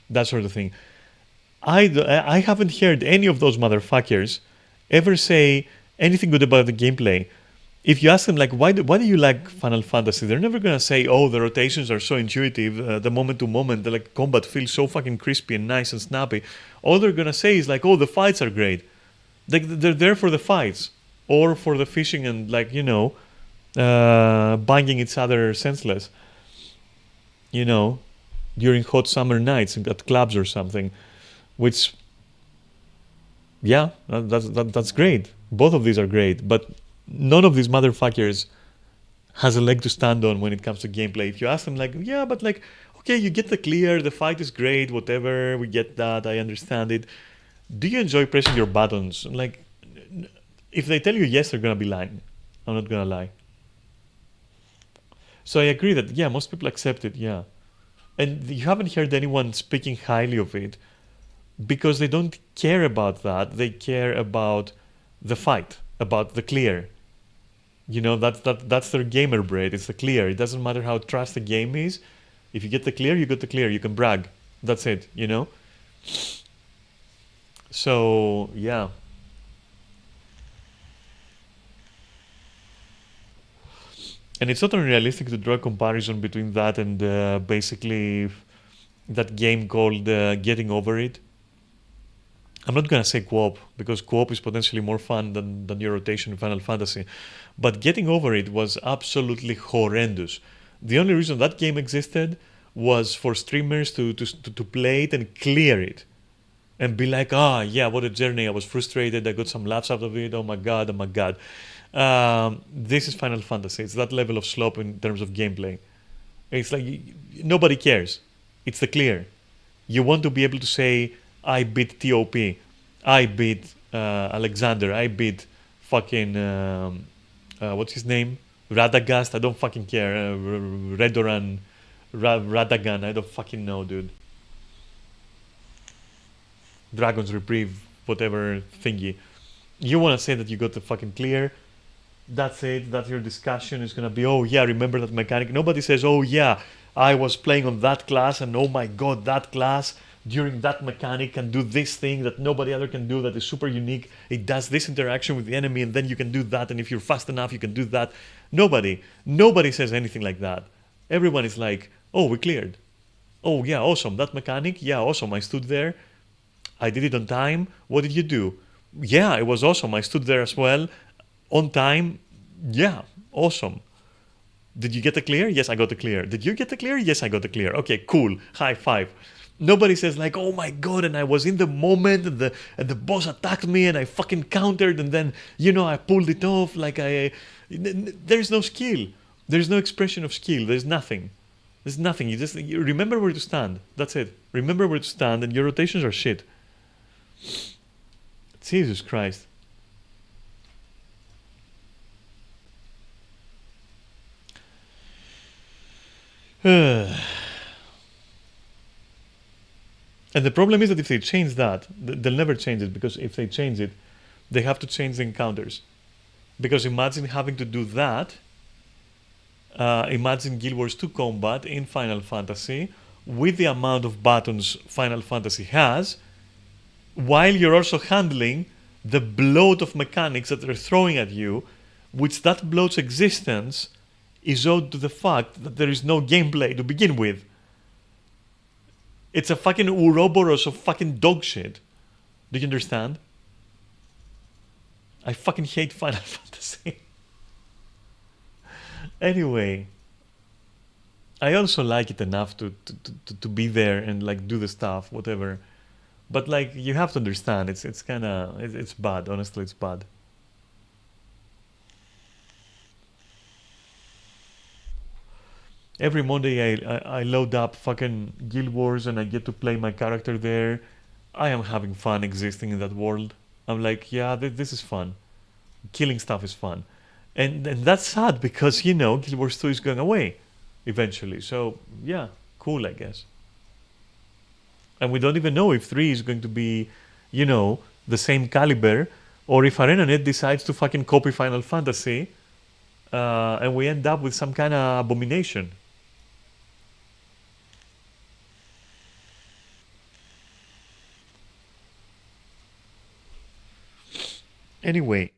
that sort of thing. I haven't heard any of those motherfuckers ever say anything good about the gameplay. If you ask them like why do you like Final Fantasy, they're never gonna say, oh, the rotations are so intuitive, the moment to moment, the like combat feels so fucking crispy and nice and snappy. All they're gonna say is like, oh, the fights are great. They're there for the fights or for the fishing and like banging each other senseless. You know, during hot summer nights at clubs or something, which yeah, that's great. Both of these are great, but none of these motherfuckers has a leg to stand on when it comes to gameplay. If you ask them, like, yeah, but like, okay, you get the clear, the fight is great, whatever, we get that, I understand it. Do you enjoy pressing your buttons? Like, if they tell you yes, they're gonna be lying. I'm not gonna lie. So I agree that yeah, most people accept it, yeah, and you haven't heard anyone speaking highly of it because they don't care about that. They care about the fight, about the clear. That's their gamer brain. It's the clear. It doesn't matter how trash the game is. If you get the clear, you get the clear. You can brag. That's it. So yeah. And it's not unrealistic to draw a comparison between that and basically that game called Getting Over It. I'm not gonna say co-op because co-op is potentially more fun than your rotation in Final Fantasy, but Getting Over It was absolutely horrendous. The only reason that game existed was for streamers to play it and clear it and be like, ah, yeah, what a journey. I was frustrated. I got some laughs out of it. Oh my god, oh my god. This is Final Fantasy. It's that level of slope in terms of gameplay. It's like nobody cares. It's the clear. You want to be able to say, I beat TOP, I beat Alexander, I beat fucking what's his name, Radagast. I don't fucking care. Redoran, Radagan. I don't fucking know, dude. Dragon's Reprieve, whatever thingy. You want to say that you got the fucking clear. That's it. That's your discussion. Is gonna be, oh yeah, remember that mechanic. Nobody says, oh yeah, I was playing on that class, and oh my god, that class during that mechanic can do this thing that nobody other can do that is super unique. It does this interaction with the enemy, and then you can do that, and if you're fast enough, you can do that. Nobody says anything like that. Everyone is like, oh, we cleared. Oh yeah, awesome. That mechanic, yeah, awesome. I stood there. I did it on time. What did you do? Yeah, it was awesome. I stood there as well. On time. Yeah, awesome. Did you get the clear? Yes, I got the clear. Did you get the clear? Yes, I got the clear. Okay, cool. High five. Nobody says like, oh my god, and I was in the moment, and the boss attacked me, and I fucking countered, and then I pulled it off. Like there's no skill. There's no expression of skill. There's nothing. There's nothing. You remember where to stand. That's it. Remember where to stand, and your rotations are shit. Jesus Christ. And the problem is that if they change that, they'll never change it, because if they change it, they have to change the encounters. Because imagine having to do that. Imagine Guild Wars 2 combat in Final Fantasy with the amount of buttons Final Fantasy has, while you're also handling the bloat of mechanics that they're throwing at you, which that bloat's existence is owed to the fact that there is no gameplay to begin with. It's a fucking Ouroboros of fucking dog shit. Do you understand? I fucking hate Final Fantasy. Anyway, I also like it enough to be there and like do the stuff, whatever. But like you have to understand, it's kind of it's bad. Honestly, it's bad. Every Monday I load up fucking Guild Wars and I get to play my character there. I am having fun existing in that world. I'm like, yeah, this is fun. Killing stuff is fun, and that's sad because Guild Wars 2 is going away eventually. So yeah, cool, I guess. And we don't even know if 3 is going to be, the same caliber, or if ArenaNet decides to fucking copy Final Fantasy, and we end up with some kind of abomination. Anyway,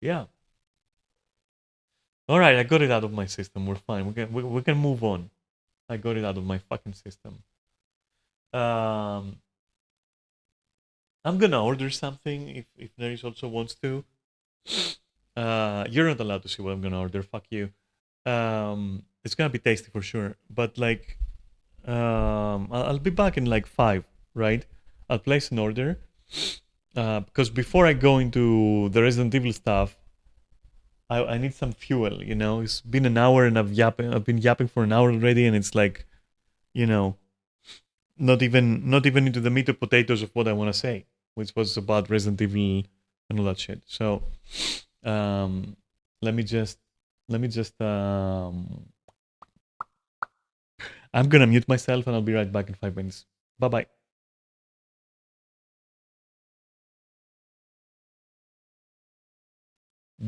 yeah. All right, I got it out of my system. We're fine. We can move on. I got it out of my fucking system. Um, I'm gonna order something if Neris also wants to. You're not allowed to see what I'm gonna order. Fuck you. It's gonna be tasty for sure. But like, I'll be back in like 5, right? I'll place an order. Because before I go into the Resident Evil stuff, I need some fuel. It's been an hour and I've been yapping for an hour already, and it's like, you know, not even into the meat or potatoes of what I want to say, which was about Resident Evil and all that shit. So, um, let me just I'm gonna mute myself and I'll be right back in 5 minutes. Bye bye.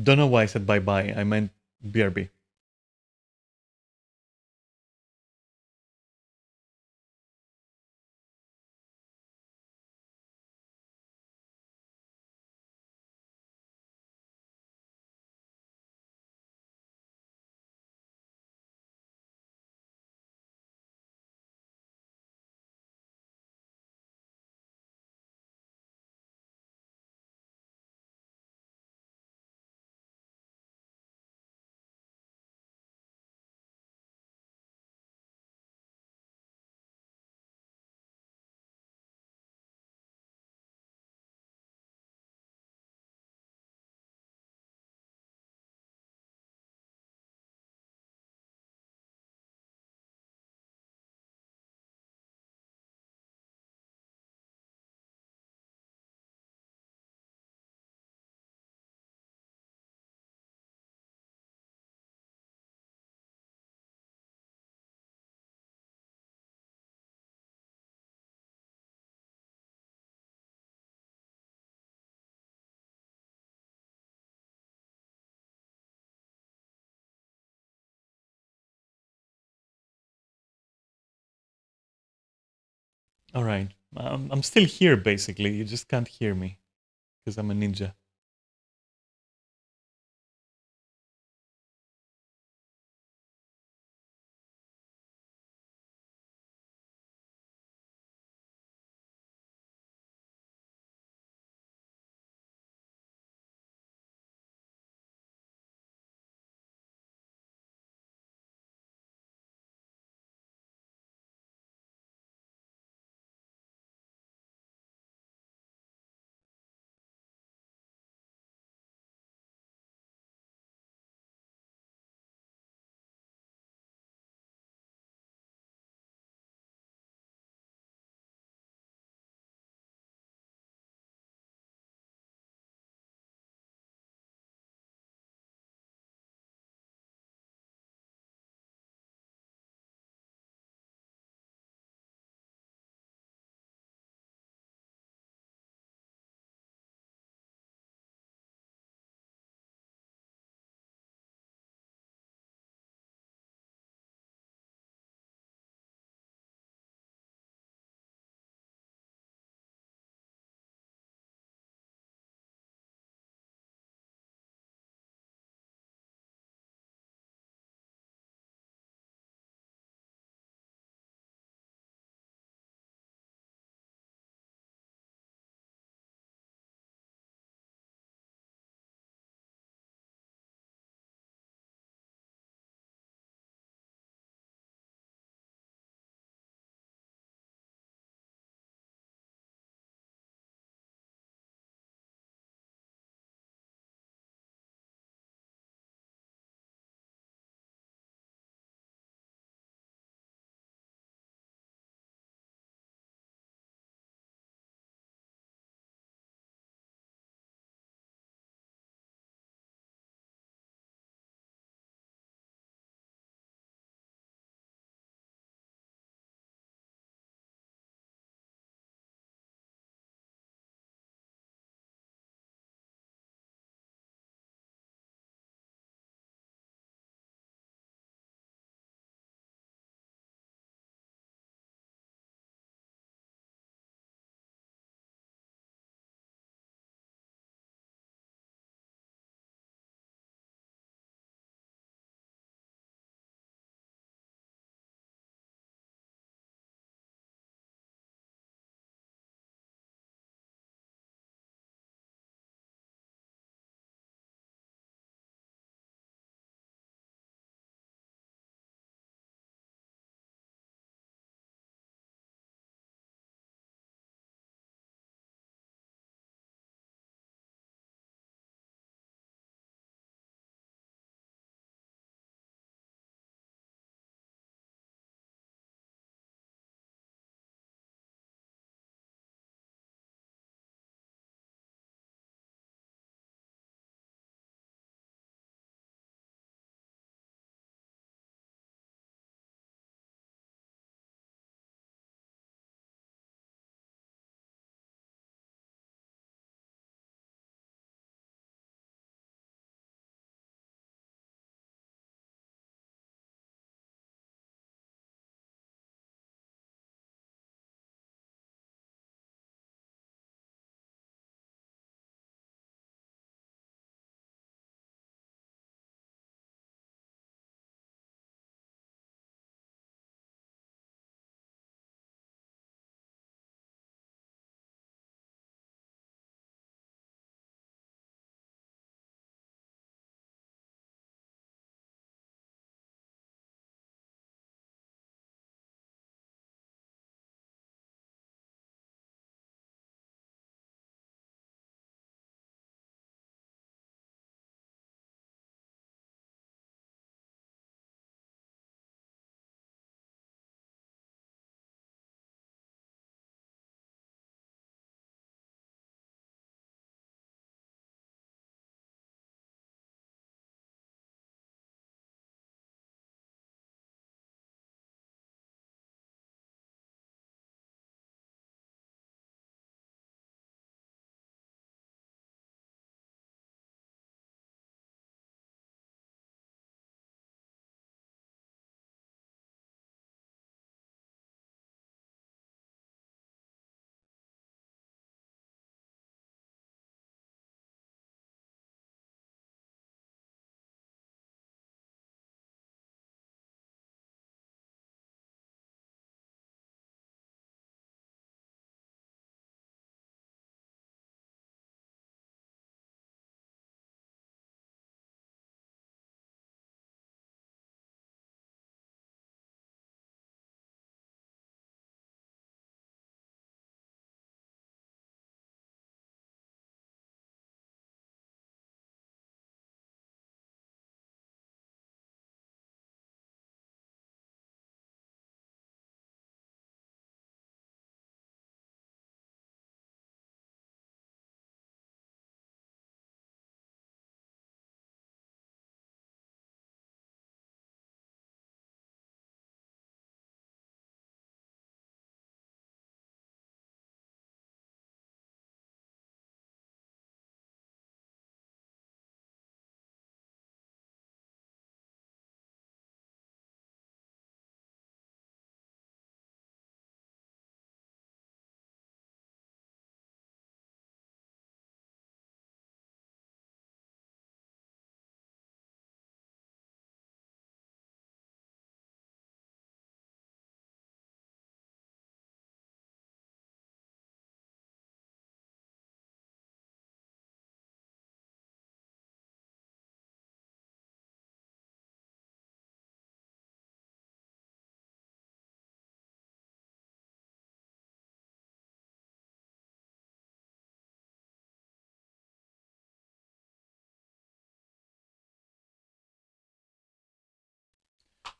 Don't know why I said bye bye. I meant BRB. All right. I'm still here basically. You just can't hear me because I'm a ninja.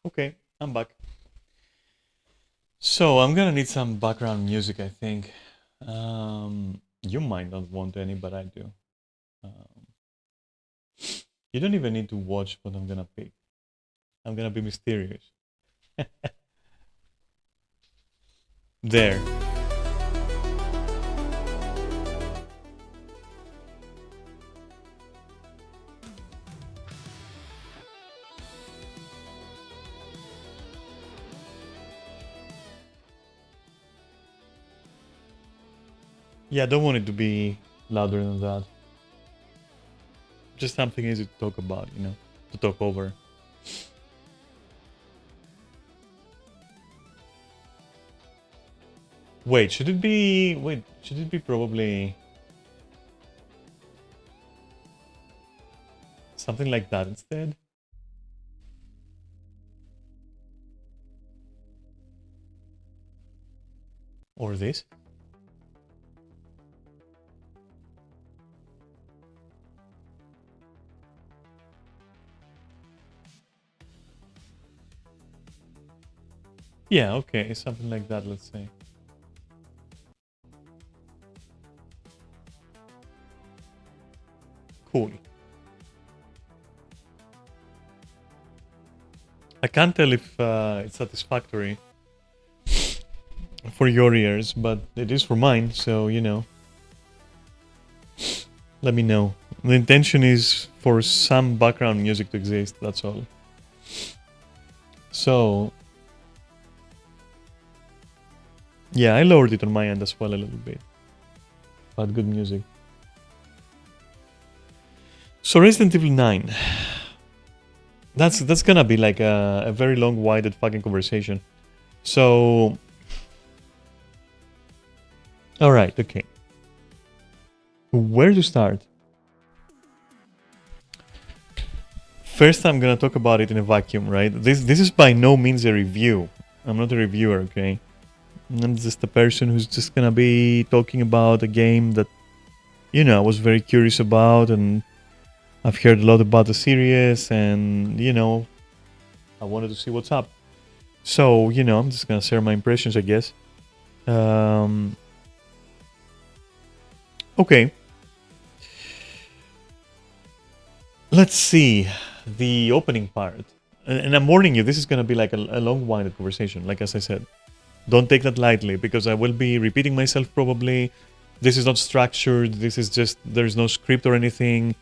Okay, I'm back. So I'm gonna need some background music, I think. You might not want any, but I do. Um, you don't even need to watch what I'm gonna pick. I'm gonna be mysterious. There. Yeah, I don't want it to be louder than that. Just something easy to talk about, to talk over. Wait, should it be... Wait, should it be probably... something like that instead? Or this? Yeah, okay, something like that, let's say. Cool. I can't tell if it's satisfactory for your ears, but it is for mine, so, let me know. The intention is for some background music to exist, that's all. So, yeah, I lowered it on my end as well a little bit. But good music. So Resident Evil 9. That's gonna be like a very long-winded fucking conversation. So... Alright, okay. Where to start? First, I'm gonna talk about it in a vacuum, right? This is by no means a review. I'm not a reviewer, okay? I'm just a person who's just gonna be talking about a game that, I was very curious about, and I've heard a lot about the series, and, I wanted to see what's up. So, I'm just gonna share my impressions, I guess. Okay. Let's see. The opening part. And I'm warning you, this is gonna be like a long-winded conversation, like as I said. Don't take that lightly, because I will be repeating myself probably. This is not structured, this is just, there's no script or anything.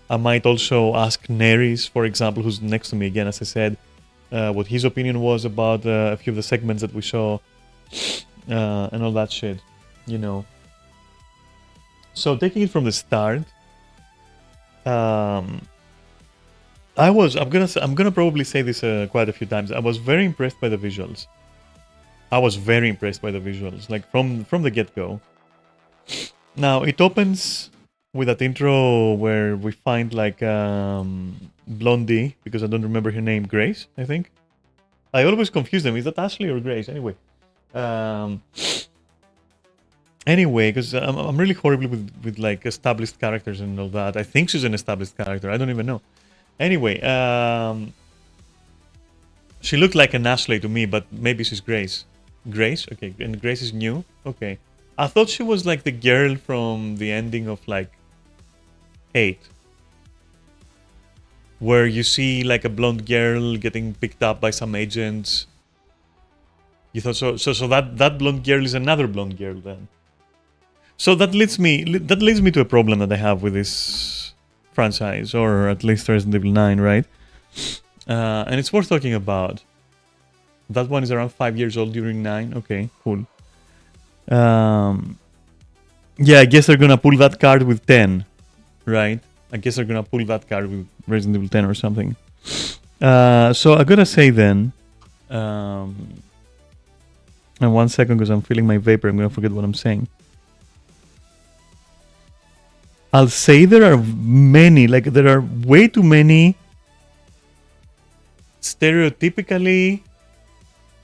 I might also ask Neris, for example, who's next to me again, as I said, what his opinion was about a few of the segments that we saw, and all that shit, So taking it from the start, I'm gonna probably say this quite a few times. I was very impressed by the visuals. Like from the get-go. Now it opens with that intro where we find like Blondie, because I don't remember her name, Grace, I think. I always confuse them. Is that Ashley or Grace? Anyway, because I'm really horrible with like established characters and all that. I think she's an established character. I don't even know. Anyway, she looked like an Ashley to me, but maybe she's Grace. Grace? Okay, and Grace is new? Okay. I thought she was like the girl from the ending of like 8. Where you see like a blonde girl getting picked up by some agents. You thought so that blonde girl is another blonde girl then. So that leads me to a problem that I have with this franchise, or at least Resident Evil 9, right? And it's worth talking about. That one is around 5 years old during 9. Okay, cool. Yeah, I guess they're gonna pull that card with 10, right? I guess they're gonna pull that card with Resident Evil 10 or something. So I gotta say then, and 1 second because I'm feeling my vapor, I'm gonna forget what I'm saying. I'll say there are way too many stereotypically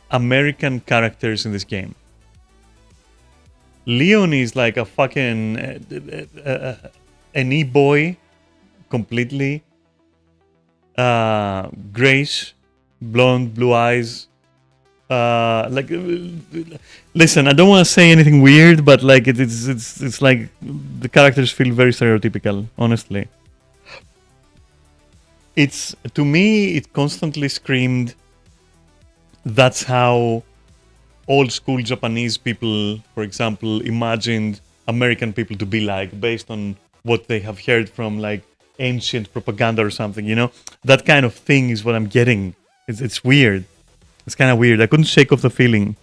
American characters in this game. Leon is like a fucking an e-boy completely. Grace blonde, blue eyes. Like, listen, I don't want to say anything weird, but like it's like the characters feel very stereotypical. Honestly, it's to me it constantly screamed. That's how old school Japanese people, for example, imagined American people to be like, based on what they have heard from like ancient propaganda or something. You know, that kind of thing is what I'm getting. It's weird. It's kind of weird. I couldn't shake off the feeling.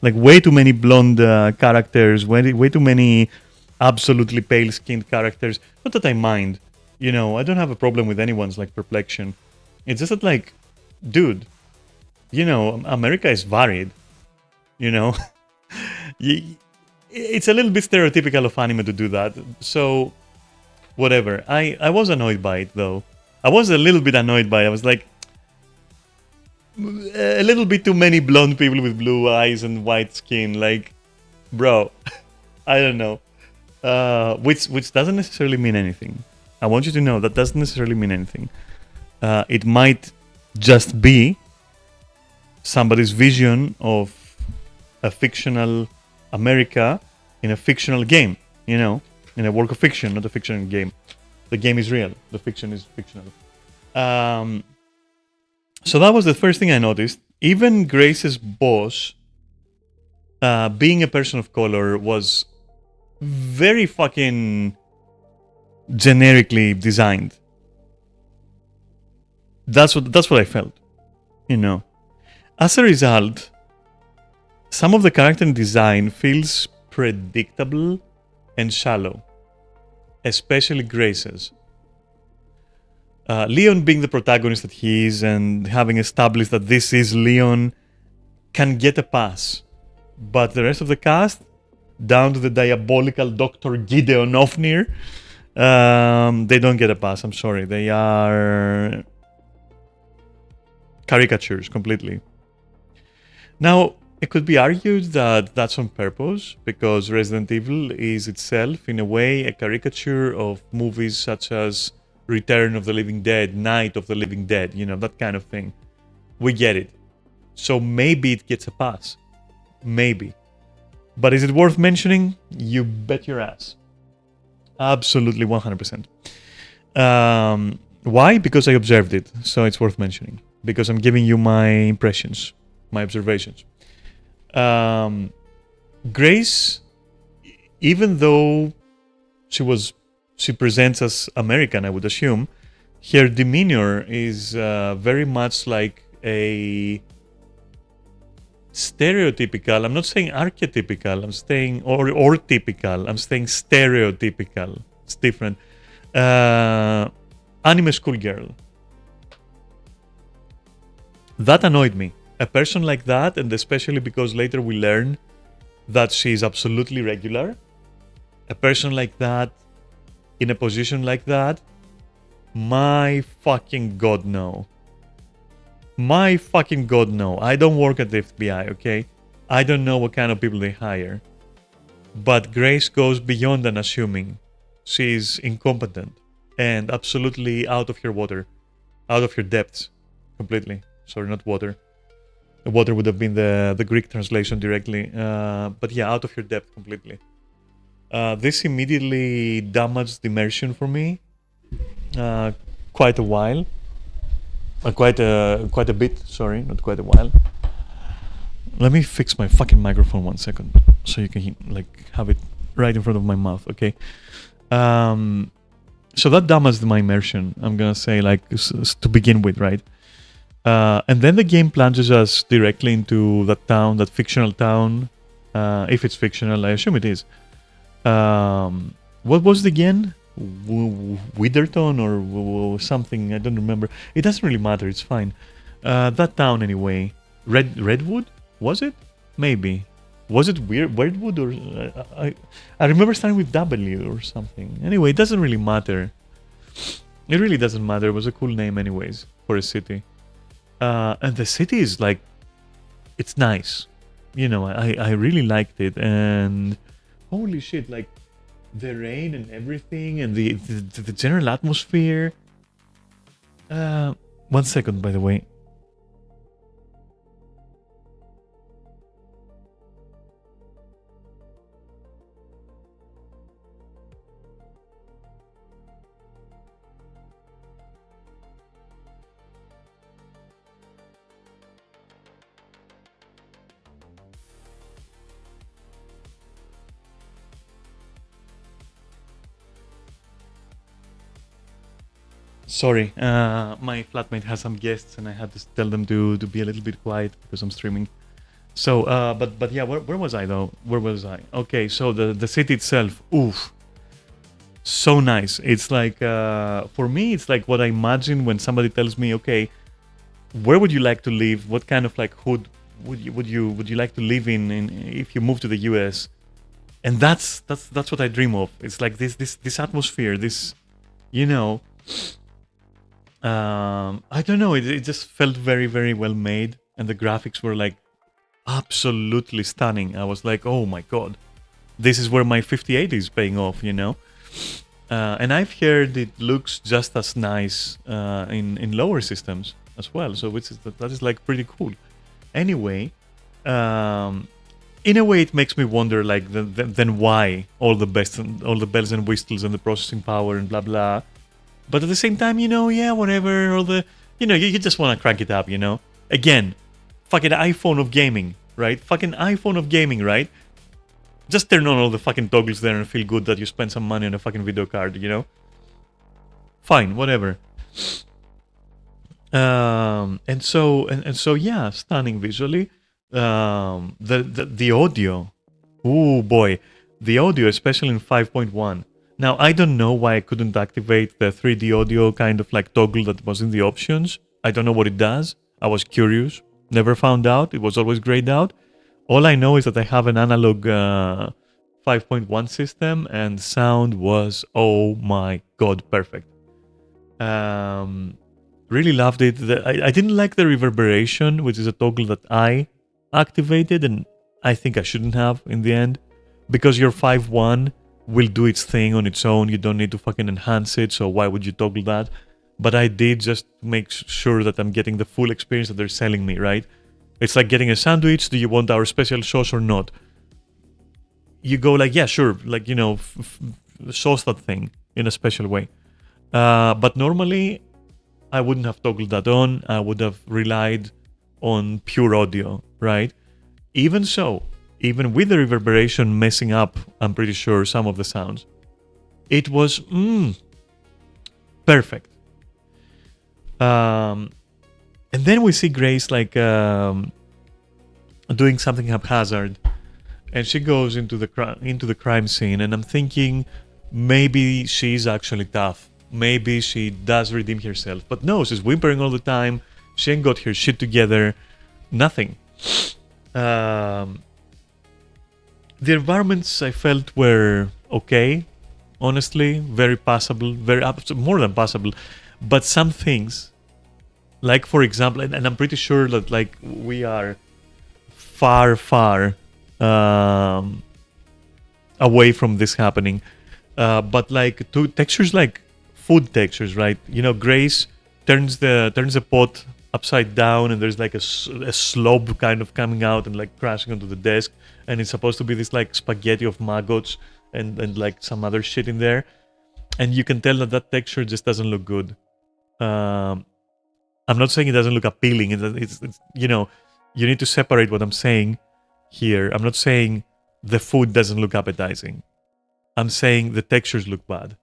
Like way too many blonde characters, way too many absolutely pale-skinned characters. Not that I mind, you know. I don't have a problem with anyone's like perplexion. It's just that like, dude, you know, America is varied. You know, it's a little bit stereotypical of anime to do that. So whatever. I was annoyed by it though. I was a little bit annoyed by it. I was like, a little bit too many blonde people with blue eyes and white skin. Like, bro, I don't know. Which doesn't necessarily mean anything. I want you to know that doesn't necessarily mean anything. It might just be somebody's vision of a fictional America in a fictional game. You know, in a work of fiction, not a fictional game. The game is real. The fiction is fictional. So that was the first thing I noticed. Even Grace's boss, being a person of color, was very fucking generically designed. That's what I felt, you know. As a result, some of the character design feels predictable and shallow, especially Grace's. Leon being the protagonist that he is and having established that this is Leon can get a pass. But the rest of the cast, down to the diabolical Dr. Gideon Ofnir, they don't get a pass. I'm sorry. They are caricatures completely. Now, it could be argued that that's on purpose because Resident Evil is itself, in a way, a caricature of movies such as Return of the Living Dead, Night of the Living Dead, you know, that kind of thing. We get it. So maybe it gets a pass. Maybe. But is it worth mentioning? You bet your ass. Absolutely 100%. Why? Because I observed it. So it's worth mentioning. Because I'm giving you my impressions, my observations. Grace, even though she presents as American, I would assume, her demeanor is very much like a stereotypical, I'm not saying archetypical, I'm saying, or typical, I'm saying stereotypical, it's different, anime schoolgirl. That annoyed me. A person like that, and especially because later we learn that she is absolutely regular, a person like that, in a position like that, my fucking god no. My fucking god no. I don't work at the FBI, okay? I don't know what kind of people they hire. But Grace goes beyond than assuming. She's incompetent and absolutely out of her water. Out of her depths. Completely. Sorry, not water. Water would have been the Greek translation directly. But yeah, out of her depth completely. This immediately damaged the immersion for me. Quite a while. Quite a bit, sorry, not quite a while. Let me fix my fucking microphone 1 second, so you can like have it right in front of my mouth, okay? So that damaged my immersion, I'm gonna say, like, to begin with, right? And then the game plunges us directly into that town, that fictional town. If it's fictional, I assume it is. What was it again? Witherton or something, I don't remember. It doesn't really matter, it's fine. That town anyway. Redwood? Was it? Maybe. Was it Weirdwood or... I remember starting with W or something. Anyway, it doesn't really matter. It really doesn't matter. It was a cool name anyways for a city. And the city is like... It's nice. You know, I really liked it. And... Holy shit, like... The rain and everything and the general atmosphere. 1 second, by the way. Sorry, my flatmate has some guests, and I had to tell them to be a little bit quiet because I'm streaming. So, but yeah, where was I though? Where was I? Okay, so the city itself, oof, so nice. It's like for me, it's like what I imagine when somebody tells me, okay, where would you like to live? What kind of like hood would you like to live in if you move to the US? And that's what I dream of. It's like this atmosphere, this you know I don't know. It just felt very, very well made, and the graphics were like absolutely stunning. I was like, oh my god, this is where my 5080 is paying off, you know. And I've heard it looks just as nice in lower systems as well. So that is like pretty cool. Anyway, in a way, it makes me wonder, like, then why all the best and all the bells and whistles and the processing power and blah blah. But at the same time, yeah, whatever. All the, you just want to crank it up, Again, fucking iPhone of gaming, right? Fucking iPhone of gaming, right? Just turn on all the fucking toggles there and feel good that you spent some money on a fucking video card, Fine, whatever. And so yeah, stunning visually. The audio, oh boy, the audio, especially in 5.1. Now, I don't know why I couldn't activate the 3D audio kind of like toggle that was in the options. I don't know what it does. I was curious. Never found out. It was always grayed out. All I know is that I have an analog 5.1 system, and sound was, oh my god, perfect. Really loved it. I didn't like the reverberation, which is a toggle that I activated, and I think I shouldn't have in the end, because your 5.1 will do its thing on its own. You don't need to fucking enhance it, so why would you toggle that? But I did, just to make sure that I'm getting the full experience that they're selling me, right? It's like getting a sandwich. Do you want our special sauce or not? You go like, yeah, sure, like, sauce that thing in a special way. But normally, I wouldn't have toggled that on. I would have relied on pure audio, right? Even so, even with the reverberation messing up, I'm pretty sure, some of the sounds, it was perfect. And then we see Grace like doing something haphazard, and she goes into the crime scene, and I'm thinking maybe she's actually tough. Maybe she does redeem herself, but no, she's whimpering all the time. She ain't got her shit together. Nothing. The environments I felt were okay, honestly, very passable, more than passable. But some things, like for example, and I'm pretty sure that like we are far, far away from this happening. But like textures, like food textures, right? Grace turns the pot upside down, and there's like a slob kind of coming out and like crashing onto the desk, and it's supposed to be this like spaghetti of maggots and like some other shit in there, and you can tell that texture just doesn't look good. I'm not saying it doesn't look appealing. It's you need to separate what I'm saying here. I'm not saying the food doesn't look appetizing. I'm saying the textures look bad.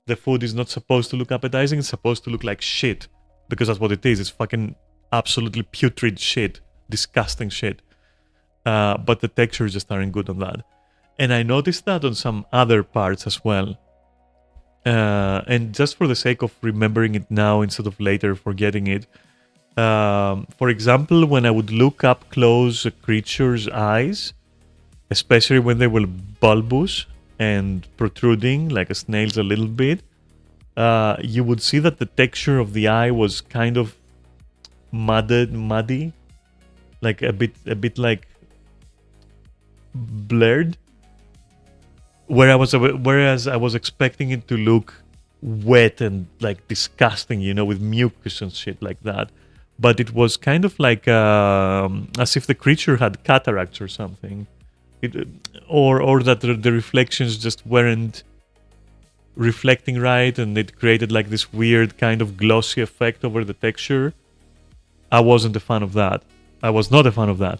The food is not supposed to look appetizing. It's supposed to look like shit, because that's what it is. It's fucking absolutely putrid shit, disgusting shit. But the textures just aren't good on that. And I noticed that on some other parts as well. And just for the sake of remembering it now instead of later forgetting it, for example, when I would look up close a creature's eyes, especially when they were bulbous and protruding like a snail's a little bit, you would see that the texture of the eye was kind of muddy, like a bit like blurred. Whereas I was expecting it to look wet and like disgusting, with mucus and shit like that. But it was kind of like as if the creature had cataracts or something. Or that the reflections just weren't reflecting right, and it created like this weird kind of glossy effect over the texture. I wasn't a fan of that. I was not a fan of that.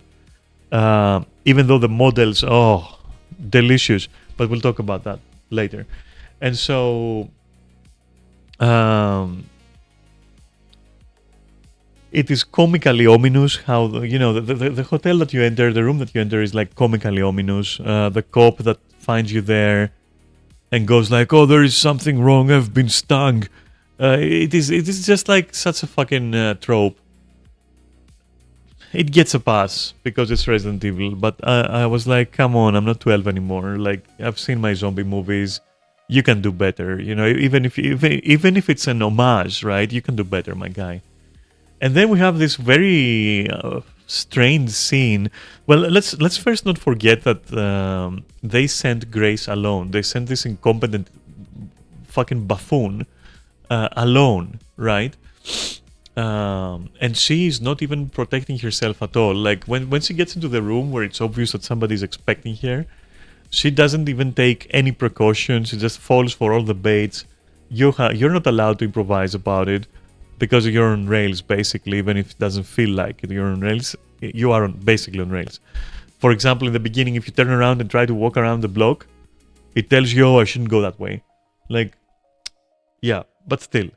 Even though the models, delicious. But we'll talk about that later. And so Um, it is comically ominous how the hotel that you enter, the room that you enter is like comically ominous. The cop that finds you there and goes like, "Oh, there is something wrong. I've been stung." It is just like such a fucking trope. It gets a pass because it's Resident Evil, but I was like, come on, I'm not 12 anymore. Like, I've seen my zombie movies. You can do better, even if it's an homage, right? You can do better, my guy. And then we have this very strange scene. Well, let's first not forget that they sent Grace alone. They sent this incompetent fucking buffoon alone, right? And she is not even protecting herself at all. Like when she gets into the room where it's obvious that somebody's expecting her, she doesn't even take any precautions. She just falls for all the baits. You're not allowed to improvise about it because you're on rails, basically. Even if it doesn't feel like it, you're on rails. You are basically on rails. For example, in the beginning, if you turn around and try to walk around the block, it tells you, "Oh, I shouldn't go that way." Like, yeah, but still.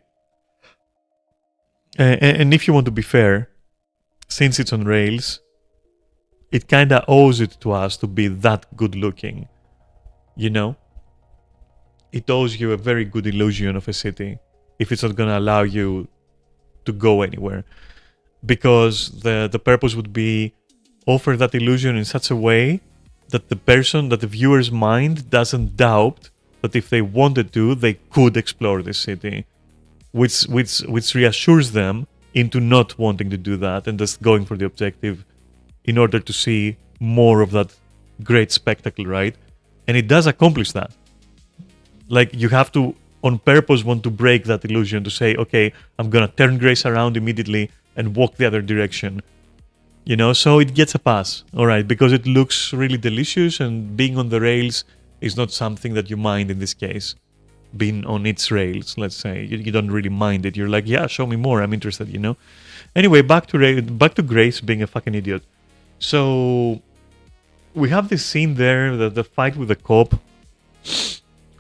And if you want to be fair, since it's on rails, it kinda owes it to us to be that good looking. You know? It owes you a very good illusion of a city if it's not gonna allow you to go anywhere. Because the purpose would be offer that illusion in such a way that the viewer's mind doesn't doubt that if they wanted to, they could explore this city. Which reassures them into not wanting to do that and just going for the objective in order to see more of that great spectacle, right? And it does accomplish that. Like, you have to on purpose want to break that illusion to say, okay, I'm gonna turn Grace around immediately and walk the other direction. So it gets a pass, alright, because it looks really delicious and being on the rails is not something that you mind in this case. Being on its rails, let's say, you don't really mind it. You're like, yeah, show me more. I'm interested. Anyway, back to Grace being a fucking idiot. So we have this scene there, the fight with the cop,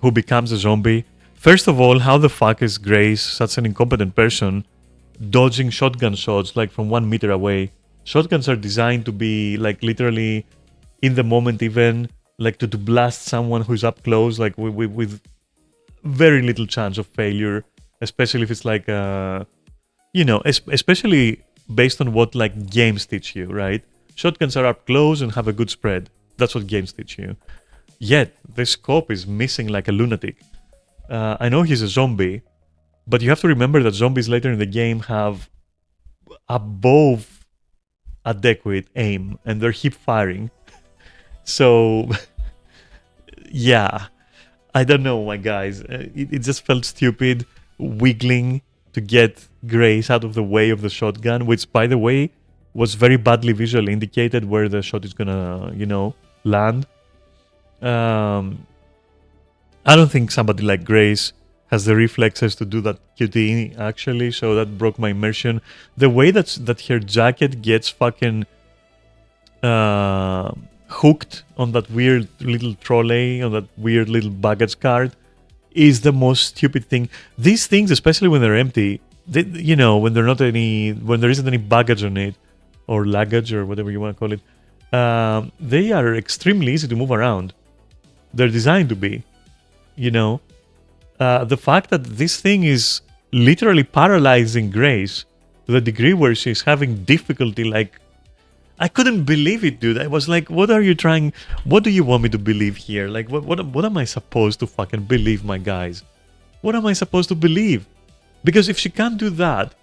who becomes a zombie. First of all, how the fuck is Grace, such an incompetent person, dodging shotgun shots like from 1 meter away? Shotguns are designed to be like literally in the moment, even like to blast someone who's up close, like with very little chance of failure, especially if it's like especially based on what like games teach you, right? Shotguns are up close and have a good spread. That's what games teach you. Yet this cop is missing like a lunatic. I know he's a zombie, but you have to remember that zombies later in the game have above adequate aim and they're hip firing. So yeah, I don't know, my guys. It just felt stupid wiggling to get Grace out of the way of the shotgun, which, by the way, was very badly visually indicated where the shot is gonna, land. I don't think somebody like Grace has the reflexes to do that QTE, actually, so that broke my immersion. The way that her jacket gets fucking hooked on that weird little trolley, on that weird little baggage cart, is the most stupid thing. These things, especially when they're empty, when there isn't any baggage on it, or luggage, or whatever you want to call it, they are extremely easy to move around. They're designed to be, the fact that this thing is literally paralyzing Grace to the degree where she's having difficulty, like, I couldn't believe it, dude. I was like, what do you want me to believe here? Like, what am I supposed to fucking believe, my guys? What am I supposed to believe? Because if she can't do that,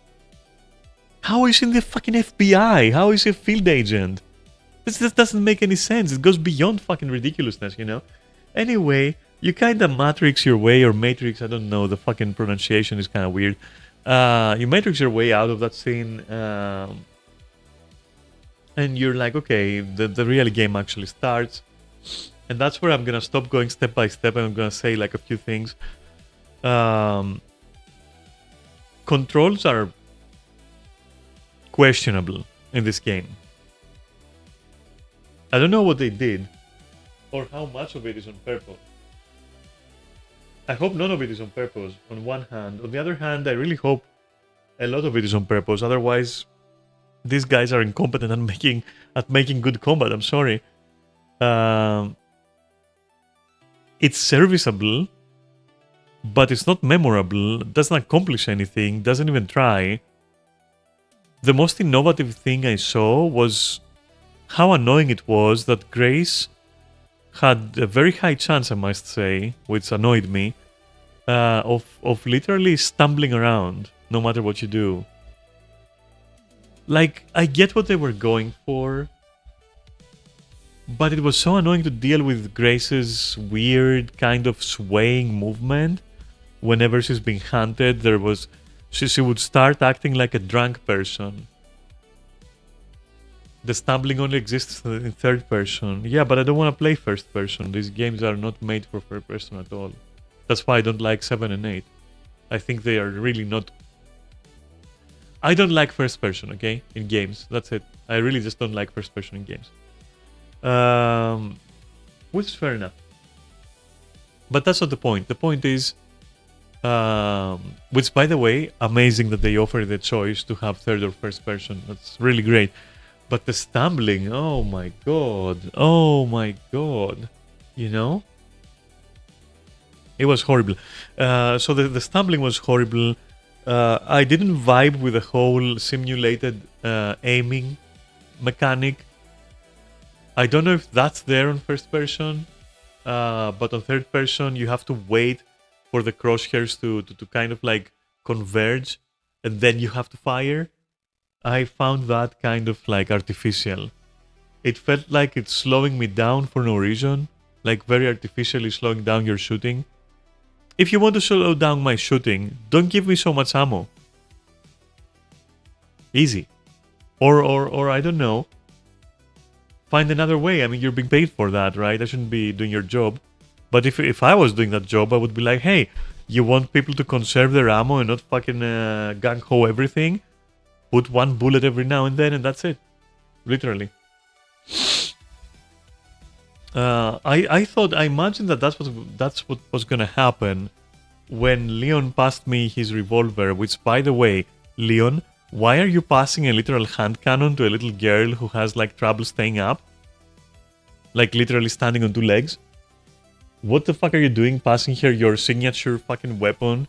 how is she in the fucking FBI? How is she a field agent? This doesn't make any sense. It goes beyond fucking ridiculousness, Anyway, you kind of matrix your way, or matrix, I don't know, the fucking pronunciation is kind of weird. You matrix your way out of that scene, and you're like, okay, the real game actually starts. And that's where I'm gonna stop going step by step, and I'm gonna say like a few things. Controls are questionable in this game. I don't know what they did, or how much of it is on purpose. I hope none of it is on purpose, on one hand. On the other hand, I really hope a lot of it is on purpose. Otherwise, these guys are incompetent at making good combat. I'm sorry. It's serviceable, but it's not memorable. Doesn't accomplish anything. Doesn't even try. The most innovative thing I saw was how annoying it was that Grace had a very high chance, I must say, which annoyed me, of literally stumbling around no matter what you do. Like, I get what they were going for, but it was so annoying to deal with Grace's weird kind of swaying movement. Whenever she's being hunted, she would start acting like a drunk person. The stumbling only exists in third person. Yeah, but I don't want to play first person. These games are not made for first person at all. That's why I don't like 7 and 8. I think they are really not... I don't like first person, okay? In games. That's it. I really just don't like first person in games. Which is fair enough. But that's not the point. The point is... which, by the way, amazing that they offer the choice to have third or first person. That's really great. But the stumbling, oh my god. Oh my god. You know? It was horrible. So the stumbling was horrible. I didn't vibe with the whole simulated aiming mechanic. I don't know if that's there on first person. But on third person, you have to wait for the crosshairs to kind of like converge. And then you have to fire. I found that kind of like artificial. It felt like it's slowing me down for no reason. Like very artificially slowing down your shooting. If you want to slow down my shooting, don't give me so much ammo. Easy. Or I don't know. Find another way. I mean, you're being paid for that, right? I shouldn't be doing your job. But if I was doing that job, I would be like, hey, you want people to conserve their ammo and not fucking gung-ho everything? Put one bullet every now and then, and that's it. Literally. I imagined that that's what was gonna happen when Leon passed me his revolver. Which, by the way, Leon, why are you passing a literal hand cannon to a little girl who has like trouble staying up? Like literally standing on two legs? What the fuck are you doing passing her your signature fucking weapon?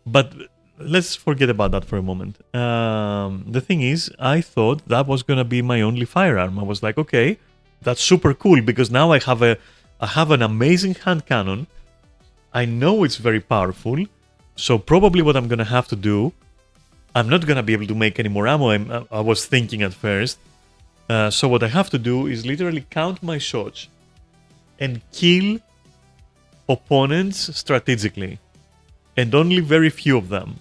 But let's forget about that for a moment. The thing is, I thought that was gonna be my only firearm. I was like, okay, that's super cool because now I have an amazing hand cannon. I know it's very powerful, so probably what I'm gonna have to do, I'm not gonna be able to make any more ammo. I was thinking at first. So what I have to do is literally count my shots and kill opponents strategically, and only very few of them.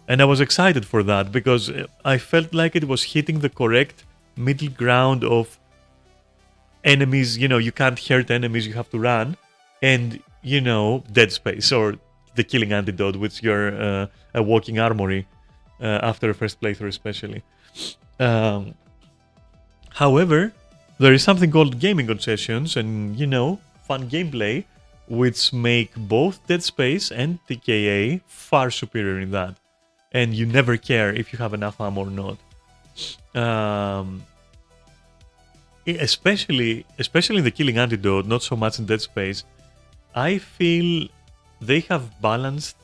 And I was excited for that because I felt like it was hitting the correct middle ground of enemies. You know, you can't hurt enemies, you have to run. And, you know, Dead Space or the Killing Antidote, which you're a walking armory after a first playthrough especially. However, there is something called gaming concessions and, you know, fun gameplay, which make both Dead Space and TKA far superior in that. And you never care if you have enough ammo or not. Especially in the Killing Antidote, not so much in Dead Space, I feel they have balanced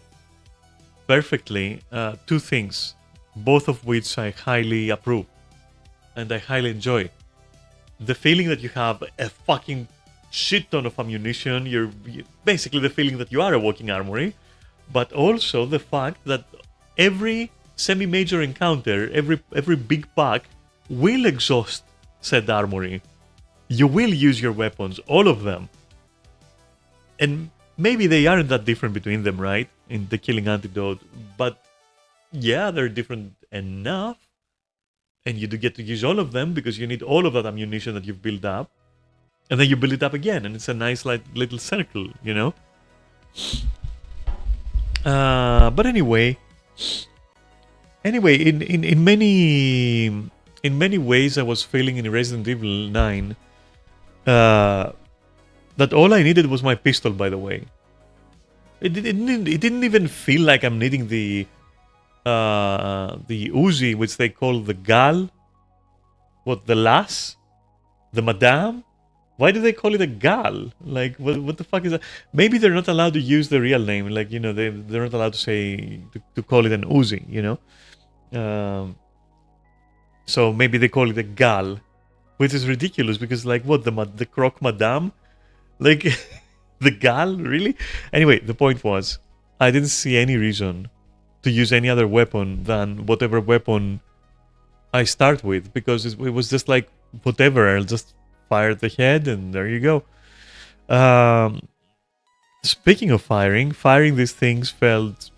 perfectly two things, both of which I highly approve and I highly enjoy. The feeling that you have a fucking shit ton of ammunition, you're basically the feeling that you are a walking armory, but also the fact that every semi-major encounter, every big pack will exhaust said armory. You will use your weapons, all of them. And maybe they aren't that different between them, right? In the Killing Antidote. But yeah, they're different enough. And you do get to use all of them because you need all of that ammunition that you've built up. And then you build it up again. And it's a nice like little circle, you know? But anyway, in many ways I was feeling in Resident Evil 9 that all I needed was my pistol, by the way. It didn't even feel like I'm needing the Uzi, which they call the Gal. What, the Lass? The Madame? Why do they call it a Gal? Like, what the fuck is that? Maybe they're not allowed to use the real name. Like, they're not allowed to say, to call it an Uzi, Um, so maybe they call it a Gal, which is ridiculous because, like, what, the Croc Madame? Like, the Gal? Really? Anyway, the point was, I didn't see any reason to use any other weapon than whatever weapon I start with, because it was just like, whatever, I'll just fire at the head and there you go. Um, Speaking of firing these things felt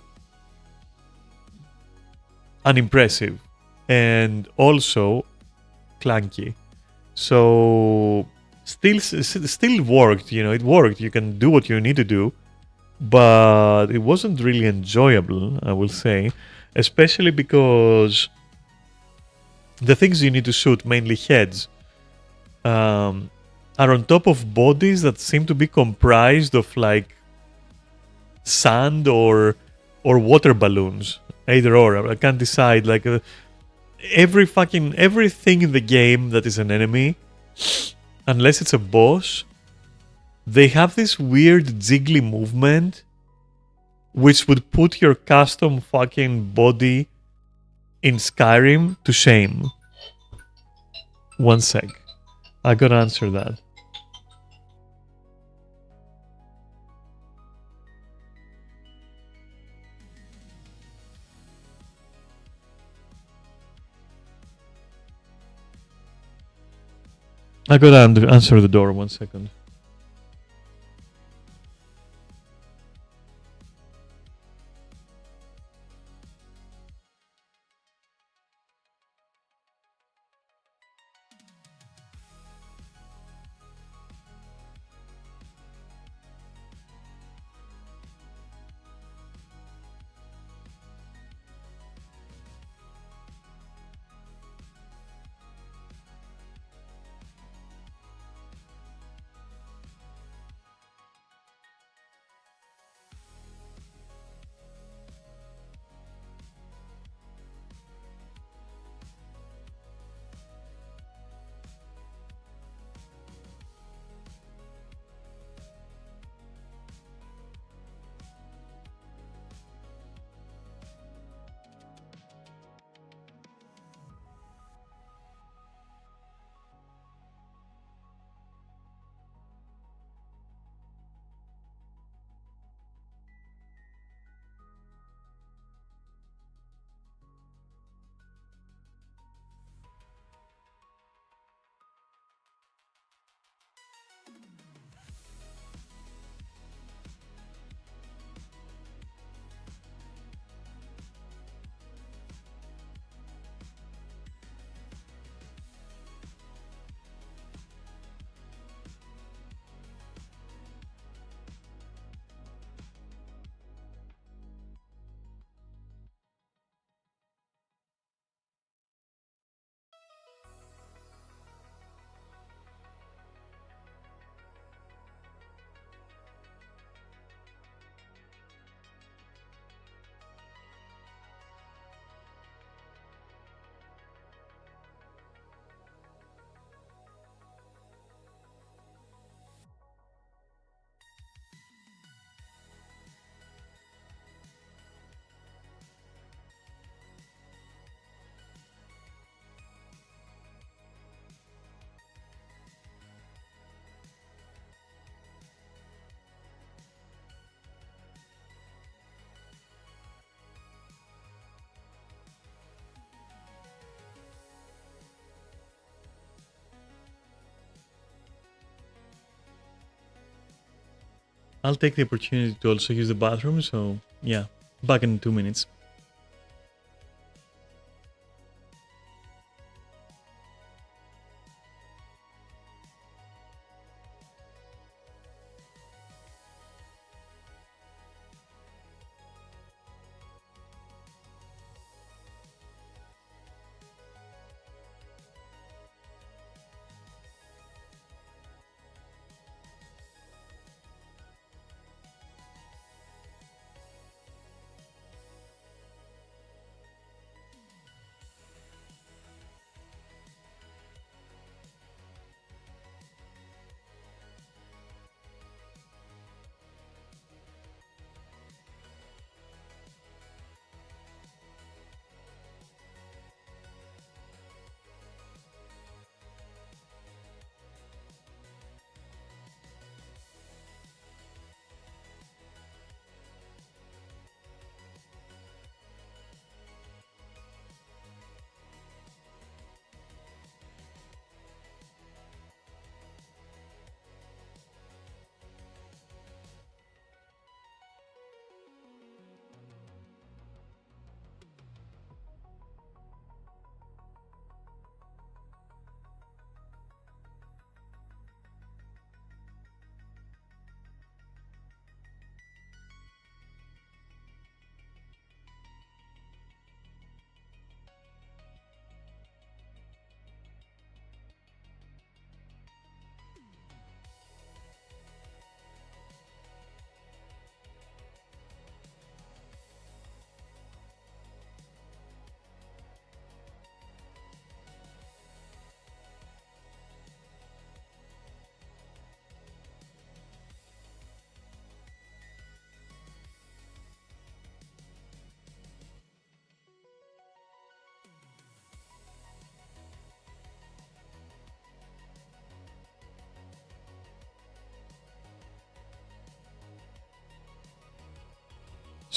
unimpressive and also clunky. So still worked, it worked. You can do what you need to do, but it wasn't really enjoyable, I will say, especially because the things you need to shoot, mainly heads, um, are on top of bodies that seem to be comprised of like sand or water balloons, either or. I can't decide. Like everything in the game that is an enemy, unless it's a boss, they have this weird jiggly movement, which would put your custom fucking body in Skyrim to shame. One sec, I gotta answer that. I gotta answer the door. 1 second. I'll take the opportunity to also use the bathroom, so yeah, back in 2 minutes.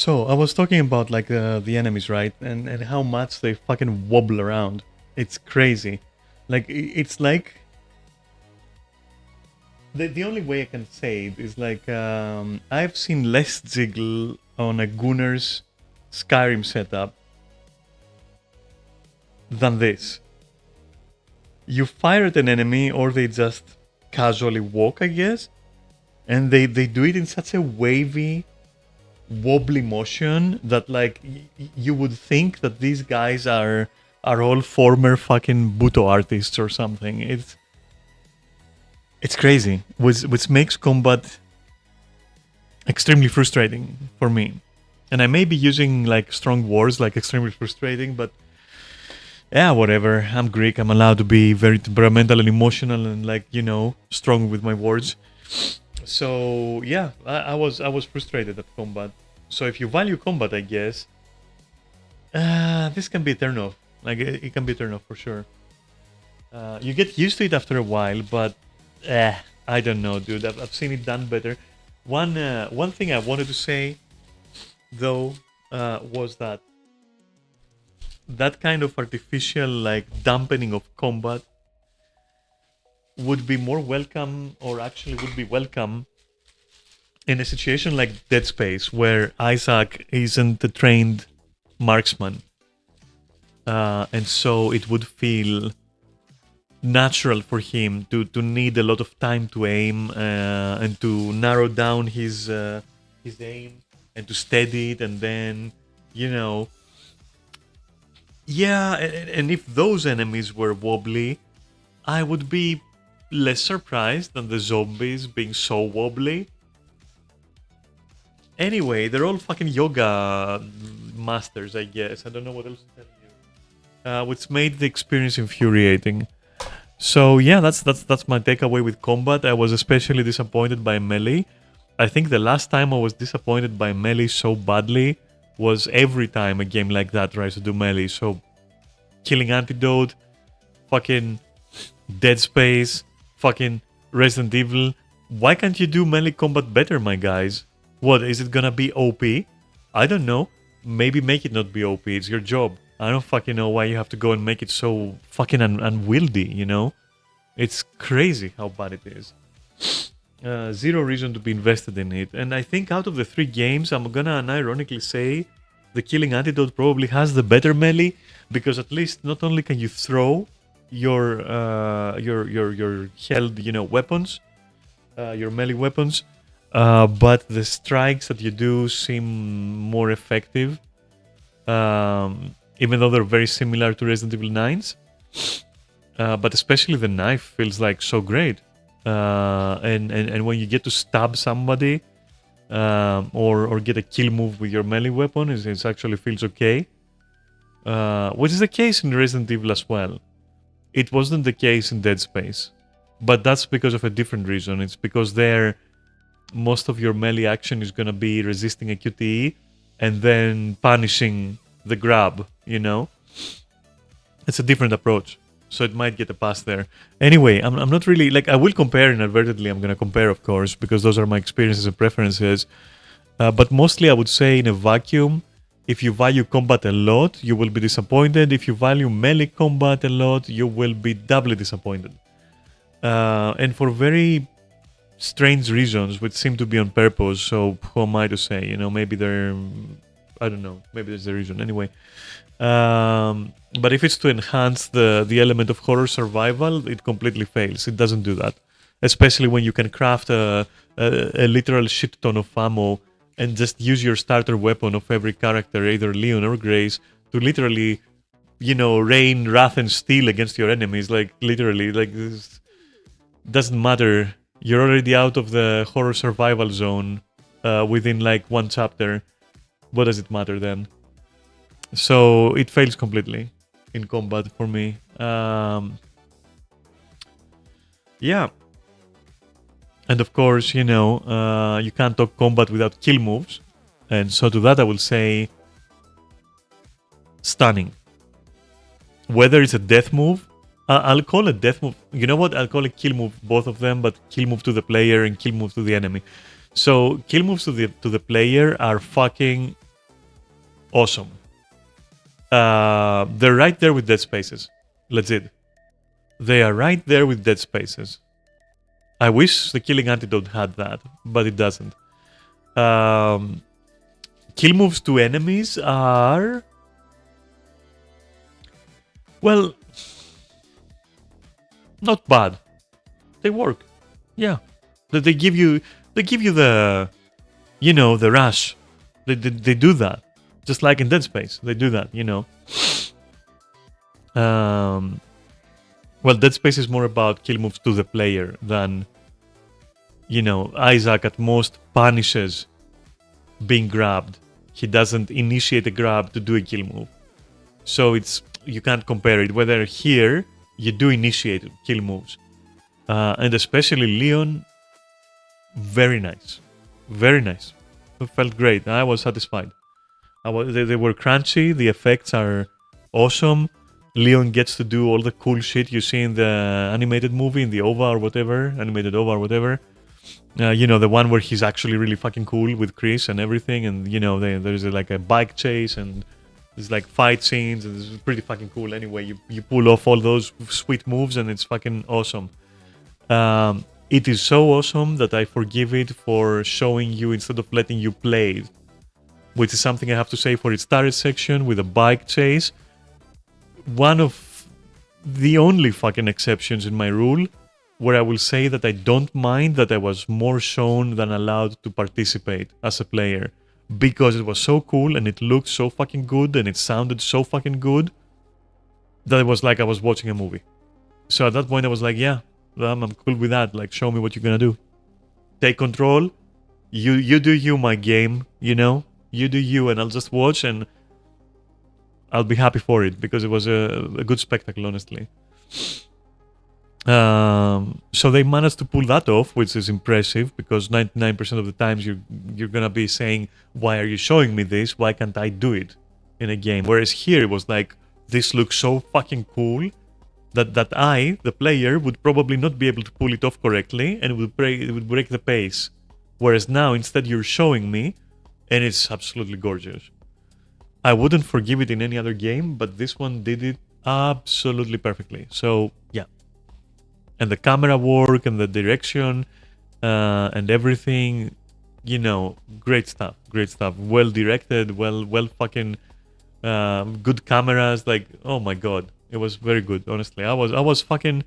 So I was talking about like the enemies, right? And how much they fucking wobble around. It's crazy. Like it's like the only way I can say it is like I've seen less jiggle on a Gunner's Skyrim setup than this. You fire at an enemy or they just casually walk, I guess, and they do it in such a wavy, wobbly motion that like you would think that these guys are all former fucking Buto artists or something. It's crazy, which makes combat extremely frustrating for me. And I may be using like strong words like extremely frustrating, but yeah, whatever. I'm Greek. I'm allowed to be very temperamental and emotional and like, you know, strong with my words. So yeah, I was frustrated at combat. So if you value combat, I guess this can be a turn off. Like it can be a turn off for sure. You get used to it after a while, but I don't know, dude. I've seen it done better. One thing I wanted to say though was that kind of artificial like dampening of combat would be more welcome, or actually would be welcome in a situation like Dead Space, where Isaac isn't a trained marksman, and so it would feel natural for him to need a lot of time to aim and to narrow down his aim and to steady it, and then, you know, yeah, and if those enemies were wobbly, I would be less surprised than the zombies being so wobbly. Anyway, they're all fucking yoga masters, I guess. I don't know what else to tell you. Which made the experience infuriating. So yeah, that's my takeaway with combat. I was especially disappointed by melee. I think the last time I was disappointed by melee so badly was every time a game like that tries to do melee. So Killing Antidote, fucking Dead Space, fucking Resident Evil. Why can't you do melee combat better, my guys? What, is it gonna be OP? I don't know. Maybe make it not be OP. It's your job. I don't fucking know why you have to go and make it so fucking unwieldy, you know? It's crazy how bad it is. Zero reason to be invested in it. And I think out of the 3 games, I'm gonna unironically say the Killing Antidote probably has the better melee, because at least not only can you throw your held, you know, weapons, your melee weapons, but the strikes that you do seem more effective, even though they're very similar to Resident Evil 9's. But especially the knife feels like so great. And when you get to stab somebody or get a kill move with your melee weapon, it actually feels okay. Which is the case in Resident Evil as well. It wasn't the case in Dead Space. But that's because of a different reason. It's because there, most of your melee action is going to be resisting a QTE and then punishing the grab, you know? It's a different approach. So it might get a pass there. Anyway, I'm not really... Like, I will compare inadvertently. I'm going to compare, of course, because those are my experiences and preferences. But mostly, I would say in a vacuum, if you value combat a lot, you will be disappointed. If you value melee combat a lot, you will be doubly disappointed. And for very strange reasons, which seem to be on purpose. So who am I to say? You know, maybe they're... I don't know. Maybe there's the reason. Anyway. But if it's to enhance the element of horror survival, it completely fails. It doesn't do that. Especially when you can craft a literal shit ton of ammo and just use your starter weapon of every character, either Leon or Grace, to literally, you know, rain wrath and steel against your enemies. Like, literally, like, this doesn't matter. You're already out of the horror survival zone within, like, 1 chapter. What does it matter then? So it fails completely in combat for me. Yeah. And of course, you know, you can't talk combat without kill moves. And so to that I will say stunning. Whether it's a death move, I'll call it death move. You know what? I'll call it kill move, both of them, but kill move to the player and kill move to the enemy. So kill moves to the player are fucking awesome. They're right there with Dead Spaces. Legit. They are right there with Dead Spaces. I wish the Killing Antidote had that, but it doesn't. Kill moves to enemies are... well, not bad. They work. Yeah. They give you the, the rush. They do that. Just like in Dead Space. They do that, Well, Dead Space is more about kill moves to the player than, Isaac at most punishes being grabbed. He doesn't initiate a grab to do a kill move. So you can't compare it. Whether here, you do initiate kill moves. And especially Leon, very nice. Very nice. It felt great. I was satisfied. They were crunchy. The effects are awesome. Leon gets to do all the cool shit you see in the animated movie, in the OVA or whatever, animated OVA or whatever. The one where he's actually really fucking cool with Chris and everything, and there's like a bike chase and there's like fight scenes, and it's pretty fucking cool. Anyway, you pull off all those sweet moves, and it's fucking awesome. It is so awesome that I forgive it for showing you instead of letting you play it, which is something I have to say for its turret section with a bike chase. One of the only fucking exceptions in my rule where I will say that I don't mind that I was more shown than allowed to participate as a player, because it was so cool and it looked so fucking good and it sounded so fucking good that it was like I was watching a movie. So at that point I was like, yeah, I'm cool with that. Like, show me what you're gonna do. Take control. You do you, my game, You do you, and I'll just watch, and I'll be happy for it, because it was a good spectacle, honestly. So they managed to pull that off, which is impressive, because 99% of the times you're gonna be saying, why are you showing me this? Why can't I do it in a game? Whereas here it was like, this looks so fucking cool that I, the player, would probably not be able to pull it off correctly, and it would break the pace. Whereas now, instead, you're showing me, and it's absolutely gorgeous. I wouldn't forgive it in any other game, but this one did it absolutely perfectly. So, yeah. And the camera work and the direction and everything, great stuff. Great stuff. Well directed, well fucking good cameras. Like, oh my god, it was very good. Honestly, I was fucking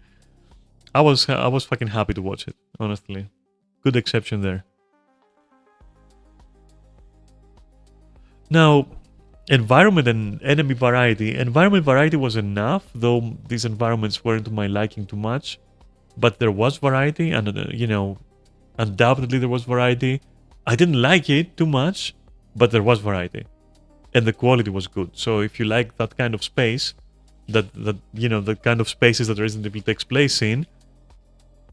happy to watch it. Honestly, good exception there. Now, environment and enemy variety. Environment variety was enough, though these environments weren't to my liking too much. But there was variety, and undoubtedly there was variety. I didn't like it too much, but there was variety, and the quality was good. So if you like that kind of space, the kind of spaces that Resident Evil takes place in,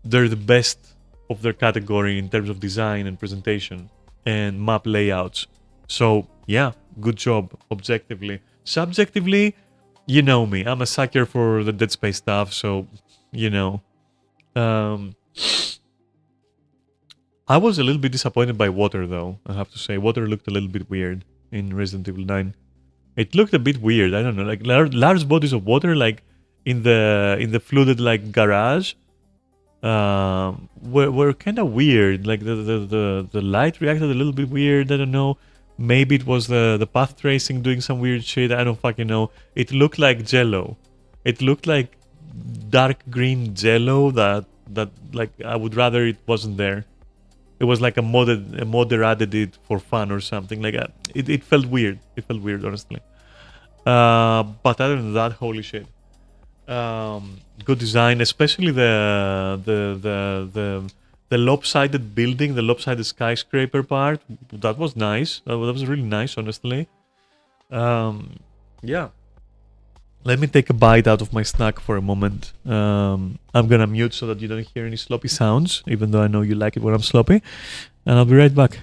they're the best of their category in terms of design and presentation and map layouts. So yeah, good job objectively. Subjectively, you know me, I'm a sucker for the Dead Space stuff, so I was a little bit disappointed by water, though. I have to say, water looked a little bit weird in Resident Evil 9. It looked a bit weird. I don't know, like large bodies of water, like in the flooded like garage, were kind of weird. Like the light reacted a little bit weird. I don't know. Maybe it was the path tracing doing some weird shit. I don't fucking know. It looked like Jello. It looked like dark green Jello that like I would rather it wasn't there. It was like a modder added it for fun or something. Like it felt weird. It felt weird, honestly. But other than that, holy shit. Good design, especially the lopsided building, the lopsided skyscraper part. That was nice. That was really nice, honestly. Yeah. Let me take a bite out of my snack for a moment. I'm gonna mute so that you don't hear any sloppy sounds, even though I know you like it when I'm sloppy. And I'll be right back.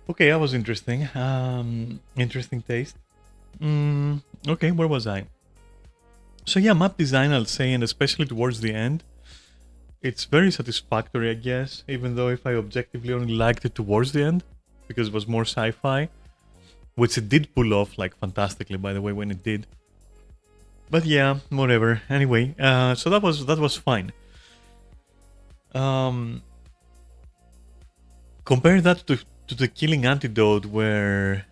Okay, that was interesting. Interesting taste. Okay, where was I? So yeah, map design, I'll say, and especially towards the end, it's very satisfactory, I guess. Even though if I objectively only liked it towards the end, because it was more sci-fi, which it did pull off like fantastically, by the way, when it did. But yeah, whatever. Anyway, so that was fine. Um, compare that to the Killing Antidote, where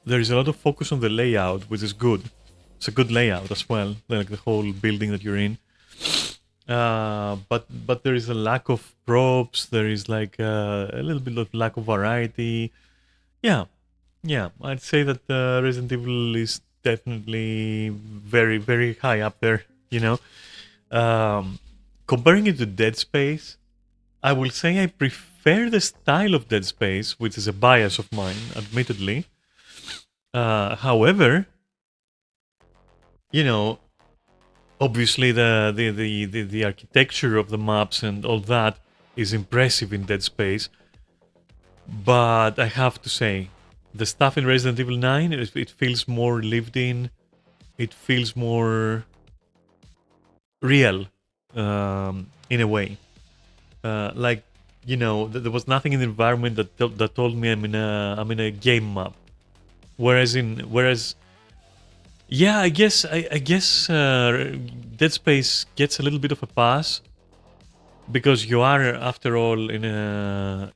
there is a lot of focus on the layout, which is good. It's a good layout as well, like the whole building that you're in. But there is a lack of props. There is like a little bit of lack of variety. Yeah, yeah. I'd say that Resident Evil is definitely very very high up there. You know, comparing it to Dead Space, I will say I prefer the style of Dead Space, which is a bias of mine, admittedly. However, you know, obviously the architecture of the maps and all that is impressive in Dead Space. But I have to say, the stuff in Resident Evil 9, it feels more lived in. It feels more real, in a way. Like, there was nothing in the environment that told me I'm in a game map. Whereas, yeah, I guess Dead Space gets a little bit of a pass because you are, after all, in a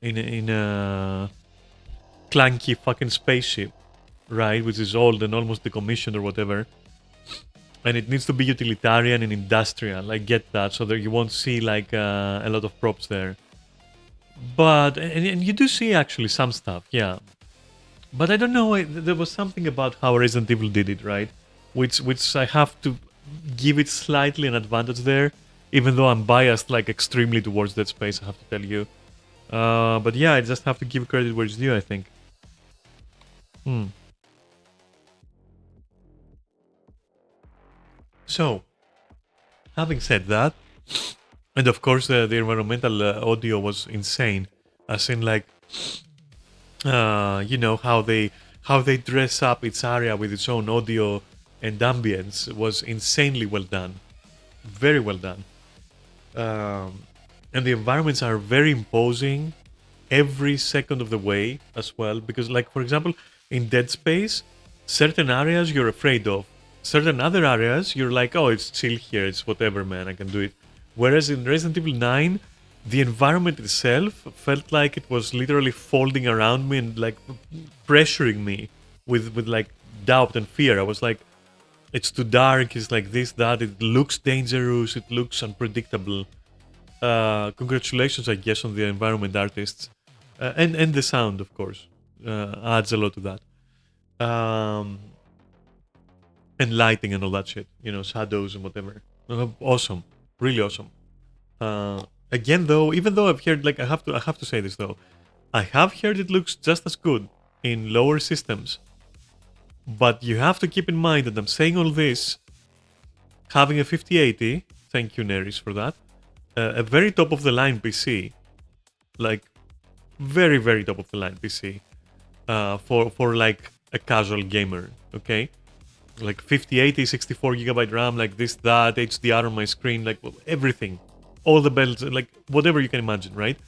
clunky fucking spaceship, right? Which is old and almost decommissioned or whatever. And it needs to be utilitarian and industrial. I get that, so that you won't see like a lot of props there. But and you do see actually some stuff, yeah. But I don't know. There was something about how Resident Evil did it, right? Which I have to give it slightly an advantage there, even though I'm biased like extremely towards Dead Space. I have to tell you. But yeah, I just have to give credit where it's due, I think. Hmm. So, having said that, and of course the environmental audio was insane, as in like, how they dress up its area with its own audio and ambience was insanely well done, very well done. And the environments are very imposing every second of the way as well, because like, for example, in Dead Space, certain areas you're afraid of, certain other areas you're like, oh, it's chill here, it's whatever, man, I can do it. Whereas in Resident Evil 9, the environment itself felt like it was literally folding around me and like pressuring me with like doubt and fear. I was like, it's too dark, it's like this, that, it looks dangerous, it looks unpredictable. Congratulations, I guess, on the environment artists, and the sound, of course, adds a lot to that. Um, and lighting and all that shit, shadows and whatever. Awesome, really awesome. Again, though, even though I've heard, like, I have to say this though, I have heard it looks just as good in lower systems. But you have to keep in mind that I'm saying all this having a 5080. Thank you, Neris, for that. A very top of the line PC, like very very top of the line PC, for like a casual gamer. Okay, like 5080, 64 GB RAM, like this, that, HDR on my screen, like everything, all the bells, like whatever you can imagine, right?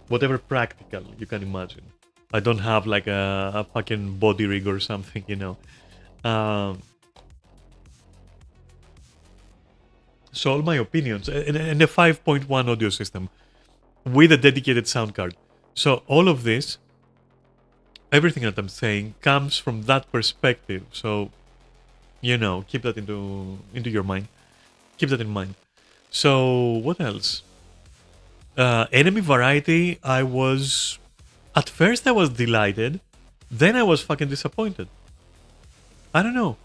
Whatever practical you can imagine. I don't have like a fucking body rig or something, Um, so all my opinions and a 5.1 audio system with a dedicated sound card. So all of this, everything that I'm saying, comes from that perspective. So, keep that into your mind. Keep that in mind. So what else? Enemy variety. At first I was delighted, then I was fucking disappointed. I don't know.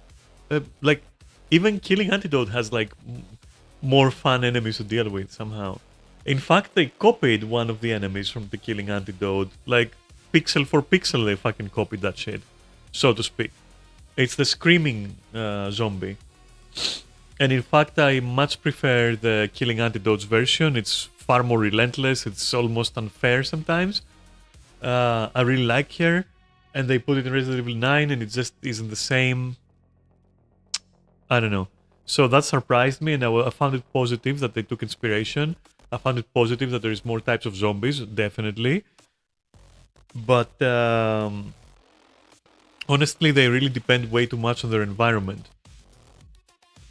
Like, even Killing Antidote has like more fun enemies to deal with somehow. In fact, they copied one of the enemies from the Killing Antidote. Like, pixel for pixel, they fucking copied that shit, so to speak. It's the screaming zombie. And in fact, I much prefer the Killing Antidote's version. It's far more relentless. It's almost unfair sometimes. I really like her, and they put it in Resident Evil 9, and it just isn't the same. I don't know. So that surprised me, and I found it positive that they took inspiration. I found it positive that there is more types of zombies, definitely. But honestly, they really depend way too much on their environment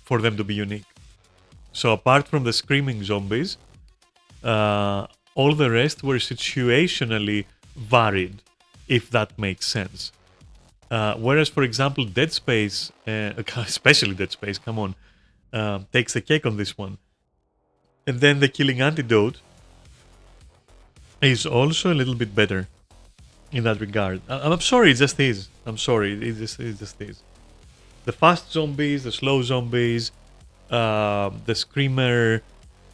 for them to be unique. So apart from the screaming zombies, all the rest were situationally varied, if that makes sense. Whereas, for example, Dead Space, especially Dead Space, come on, takes the cake on this one. And then the Killing Antidote is also a little bit better in that regard. I'm sorry, it just is. I'm sorry, it just is. The fast zombies, the slow zombies, the screamer,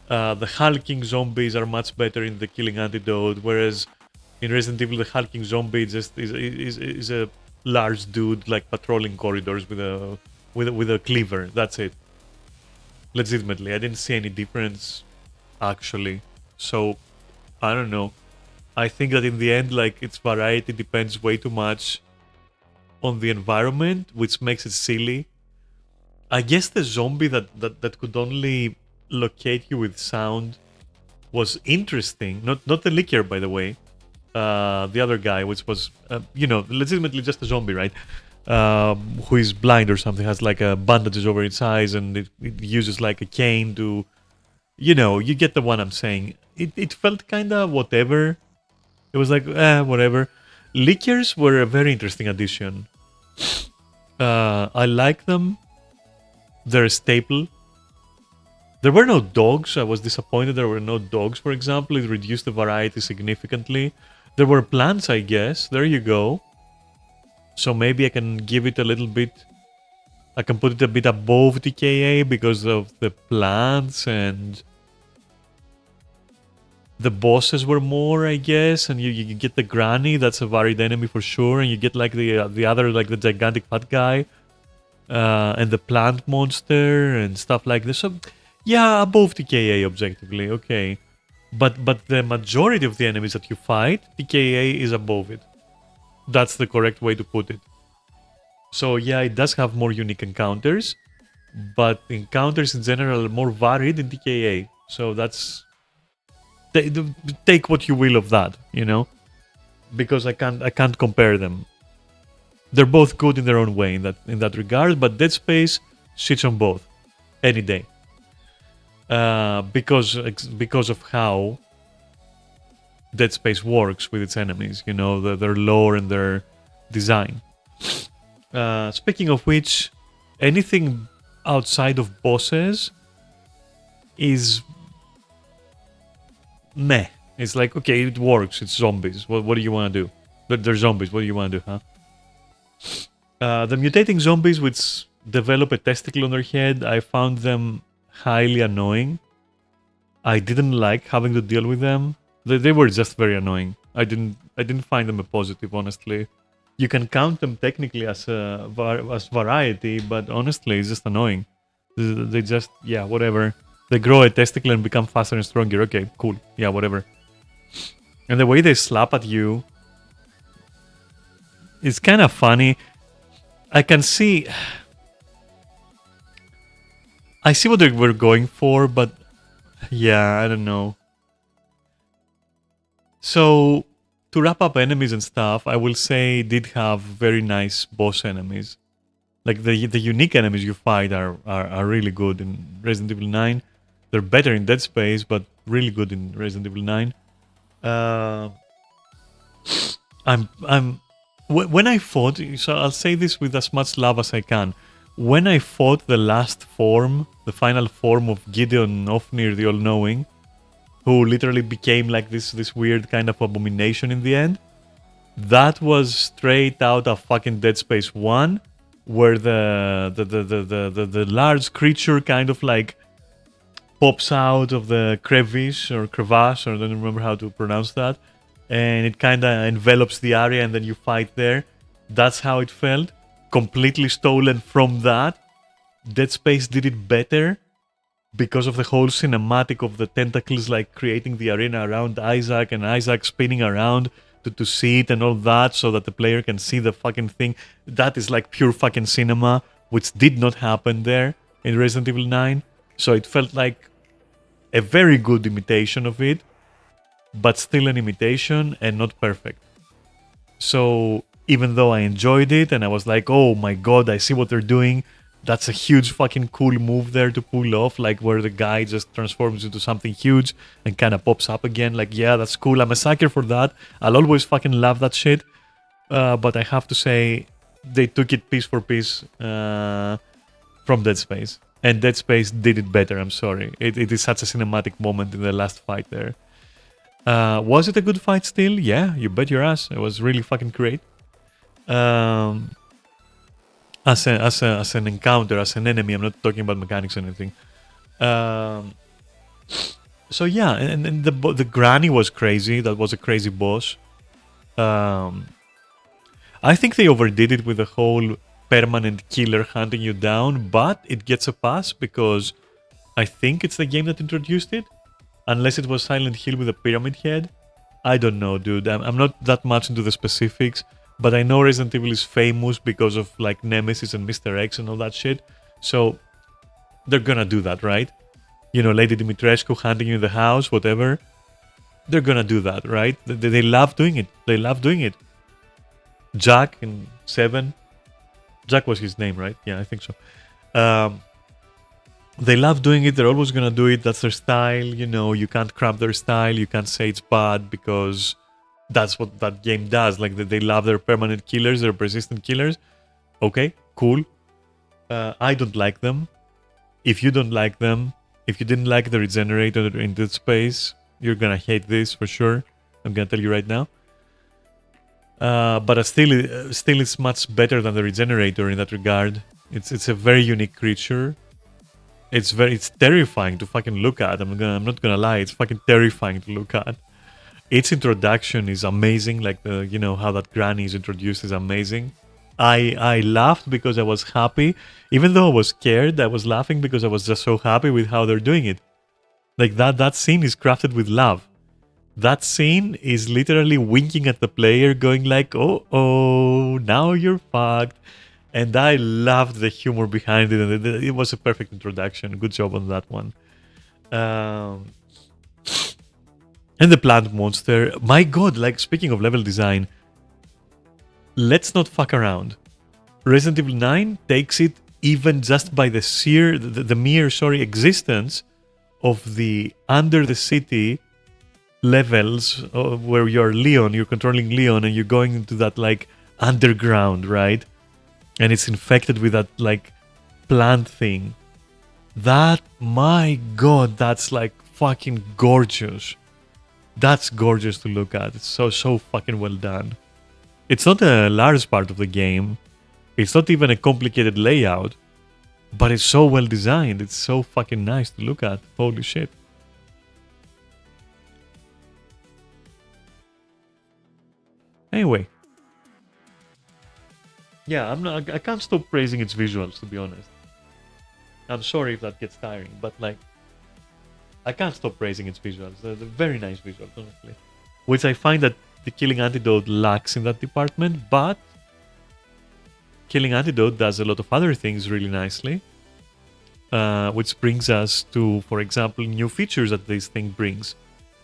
the hulking zombies are much better in the Killing Antidote, whereas in Resident Evil the hulking zombie just is a large dude like patrolling corridors with a cleaver. That's it. Legitimately, I didn't see any difference actually. So I don't know. I think that in the end, like, its variety depends way too much on the environment, which makes it silly. I guess the zombie that could only locate you with sound was interesting. Not the licker, by the way. The other guy, which was, legitimately just a zombie, right? Who is blind or something, has like a bandages over its eyes, and it uses like a cane to, you get the one I'm saying. It felt kind of whatever. It was like, whatever. Lickers were a very interesting addition. I like them. They're a staple. There were no dogs. I was disappointed there were no dogs, for example. It reduced the variety significantly. There were plants, I guess. There you go. So maybe I can give it a little bit... I can put it a bit above TKA because of the plants, and the bosses were more, I guess, and you get the granny, that's a varied enemy for sure, and you get like the other, like the gigantic fat guy, and the plant monster and stuff like this. So yeah, above TKA objectively, okay. But the majority of the enemies that you fight, TKA is above it. That's the correct way to put it. So yeah, it does have more unique encounters, but encounters in general are more varied in TKA. So that's... take what you will of that, because I can't compare them. They're both good in their own way in that regard, but Dead Space sits on both any day. Because of how Dead Space works with its enemies, their lore and their design. Speaking of which, anything outside of bosses is meh. It's like, okay, it works. It's zombies. What do you want to do? They're zombies. What do you want to do, huh? The mutating zombies which develop a testicle on their head, I found them highly annoying. I didn't like having to deal with them. They were just very annoying. I didn't find them a positive, honestly. You can count them technically as variety, but honestly, it's just annoying. They just, yeah, whatever. They grow a testicle and become faster and stronger. Okay, cool. Yeah, whatever. And the way they slap at you, it's kind of funny. I can see... I see what they were going for, but... yeah, I don't know. So, to wrap up enemies and stuff, I will say it did have very nice boss enemies. Like, the unique enemies you fight are really good in Resident Evil 9. They're better in Dead Space, but really good in Resident Evil 9. When I fought, so I'll say this with as much love as I can. When I fought the last form, the final form of Gideon Ofnir the All-Knowing, who literally became like this weird kind of abomination in the end, that was straight out of fucking Dead Space 1, where the large creature kind of like pops out of the crevice or crevasse, or I don't remember how to pronounce that, and it kind of envelops the area and then you fight there. That's how it felt. Completely stolen from that. Dead Space did it better because of the whole cinematic of the tentacles like creating the arena around Isaac and Isaac spinning around, to see it and all that, so that the player can see the fucking thing. That is like pure fucking cinema, which did not happen there in Resident Evil 9. So it felt like a very good imitation of it, but still an imitation and not perfect. So even though I enjoyed it and I was like, oh my god, I see what they're doing, that's a huge fucking cool move there to pull off, like where the guy just transforms into something huge and kind of pops up again. Like, yeah, that's cool. I'm a sucker for that. I'll always fucking love that shit. But I have to say, they took it piece for piece from Dead Space. And Dead Space did it better, I'm sorry. It is such a cinematic moment in the last fight there. Was it a good fight still? Yeah, you bet your ass. It was really fucking great. As an encounter, as an enemy, I'm not talking about mechanics or anything. So yeah, and the granny was crazy. That was a crazy boss. I think they overdid it with the whole permanent killer hunting you down, but it gets a pass because I think it's the game that introduced it. Unless it was Silent Hill with a pyramid head. I don't know, dude. I'm not that much into the specifics, but I know Resident Evil is famous because of like Nemesis and Mr. X and all that shit. So they're gonna do that, right? You know, Lady Dimitrescu hunting you in the house, whatever. They're gonna do that, right? They love doing it. They love doing it. Jack in 7. Jack was his name, right? Yeah, I think so. They love doing it. They're always gonna do it. That's their style. You know, you can't cramp their style. You can't say it's bad because that's what that game does. Like they love their permanent killers, their persistent killers. Okay, cool. I don't like them. If you don't like them, if you didn't like the regenerator in Dead Space, you're gonna hate this for sure. I'm gonna tell you right now. But still, it's much better than the regenerator in that regard. It's a very unique creature. It's terrifying to fucking look at. I'm not gonna lie. It's fucking terrifying to look at. Its introduction is amazing. Like how that granny is introduced is amazing. I laughed because I was happy, even though I was scared. I was laughing because I was just so happy with how they're doing it. Like that scene is crafted with love. That scene is literally winking at the player, going like, "Oh, now you're fucked." And I loved the humor behind it, and it was a perfect introduction. Good job on that one. And the plant monster. My god, like, speaking of level design, let's not fuck around. Resident Evil 9 takes it even just by the mere existence of the under the city levels where you're Leon, you're controlling Leon, and you're going into that, like, underground, right? And it's infected with that, like, plant thing. That, my god, that's, like, fucking gorgeous. That's gorgeous to look at. It's so fucking well done. It's not a large part of the game. It's not even a complicated layout. But it's so well designed. It's so fucking nice to look at. Holy shit. Anyway. Yeah, I can't stop praising its visuals, to be honest. I'm sorry if that gets tiring, but like, I can't stop praising its visuals. They're very nice visuals, honestly. Which I find that the Killing Antidote lacks in that department, but Killing Antidote does a lot of other things really nicely. Which brings us to, for example, new features that this thing brings.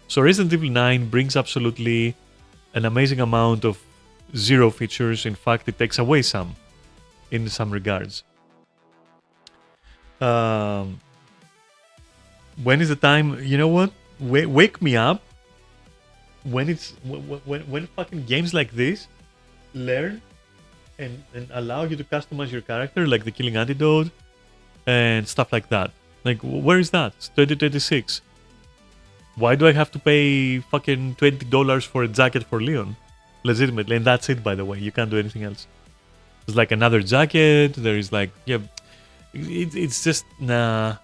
So Resident Evil 9 brings absolutely an amazing amount of zero features. In fact, it takes away some in some regards. When is the time? You know what? Wake me up when fucking games like this learn and allow you to customize your character, like the Killing Antidote and stuff like that. Like, where is that? It's 2026. Why do I have to pay fucking $20 for a jacket for Leon? Legitimately, and that's it, by the way. You can't do anything else. There's like another jacket. There is like, yeah, it's just nah,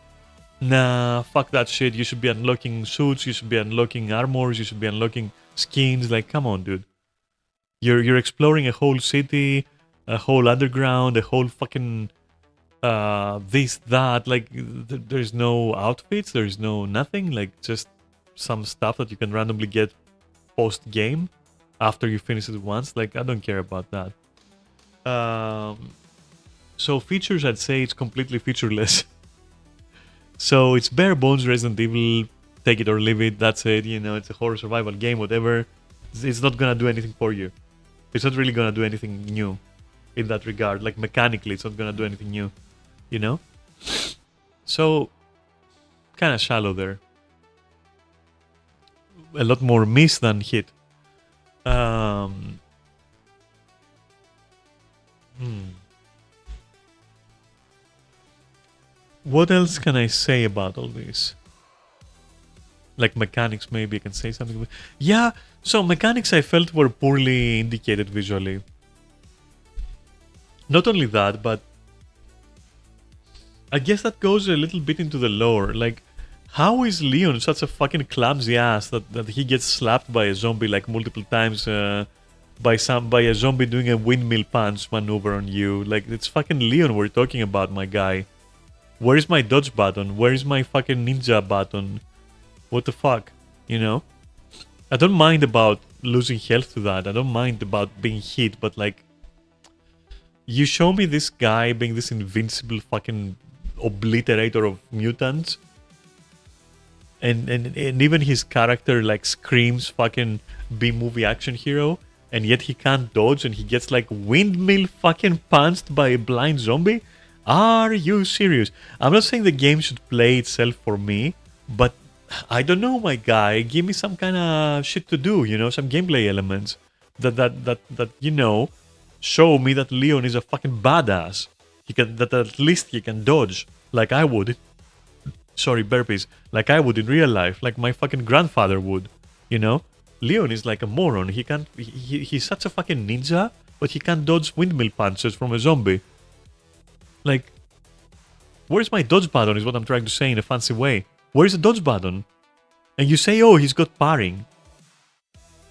fuck that shit. You should be unlocking suits. You should be unlocking armors. You should be unlocking skins. Like, come on, dude. You're exploring a whole city, a whole underground, a whole fucking this, that. Like, there's no outfits. There's no nothing. Like, just some stuff that you can randomly get post game. after you finish it once. Like, I don't care about that. So features, I'd say it's completely featureless. So it's bare bones Resident Evil, take it or leave it, that's it, you know, it's a horror survival game, whatever. It's not gonna do anything for you. It's not really gonna do anything new in that regard. Like, mechanically, it's not gonna do anything new, you know? So, kind of shallow there. A lot more miss than hit. What else can I say about all this? Like mechanics, maybe I can say something. Yeah, so mechanics I felt were poorly indicated visually. Not only that, but I guess that goes a little bit into the lore. Like, how is Leon such a fucking clumsy ass that he gets slapped by a zombie like multiple times by a zombie doing a windmill punch maneuver on you? Like, it's fucking Leon we're talking about, my guy. Where is my dodge button? Where is my fucking ninja button? What the fuck? You know? I don't mind about losing health to that. I don't mind about being hit, but like, you show me this guy being this invincible fucking obliterator of mutants, and even his character like screams fucking B-movie action hero, and yet he can't dodge and he gets like windmill fucking punched by a blind zombie? Are you serious? I'm not saying the game should play itself for me, but I don't know, my guy. Give me some kind of shit to do, you know, some gameplay elements that you know, show me that Leon is a fucking badass. That at least he can dodge like I would. Sorry, burpees. Like I would in real life, like my fucking grandfather would. You know, Leon is like a moron. He can't. He's such a fucking ninja, but he can't dodge windmill punches from a zombie. Like, where's my dodge button? Is what I'm trying to say in a fancy way. Where's the dodge button? And you say, oh, he's got parrying.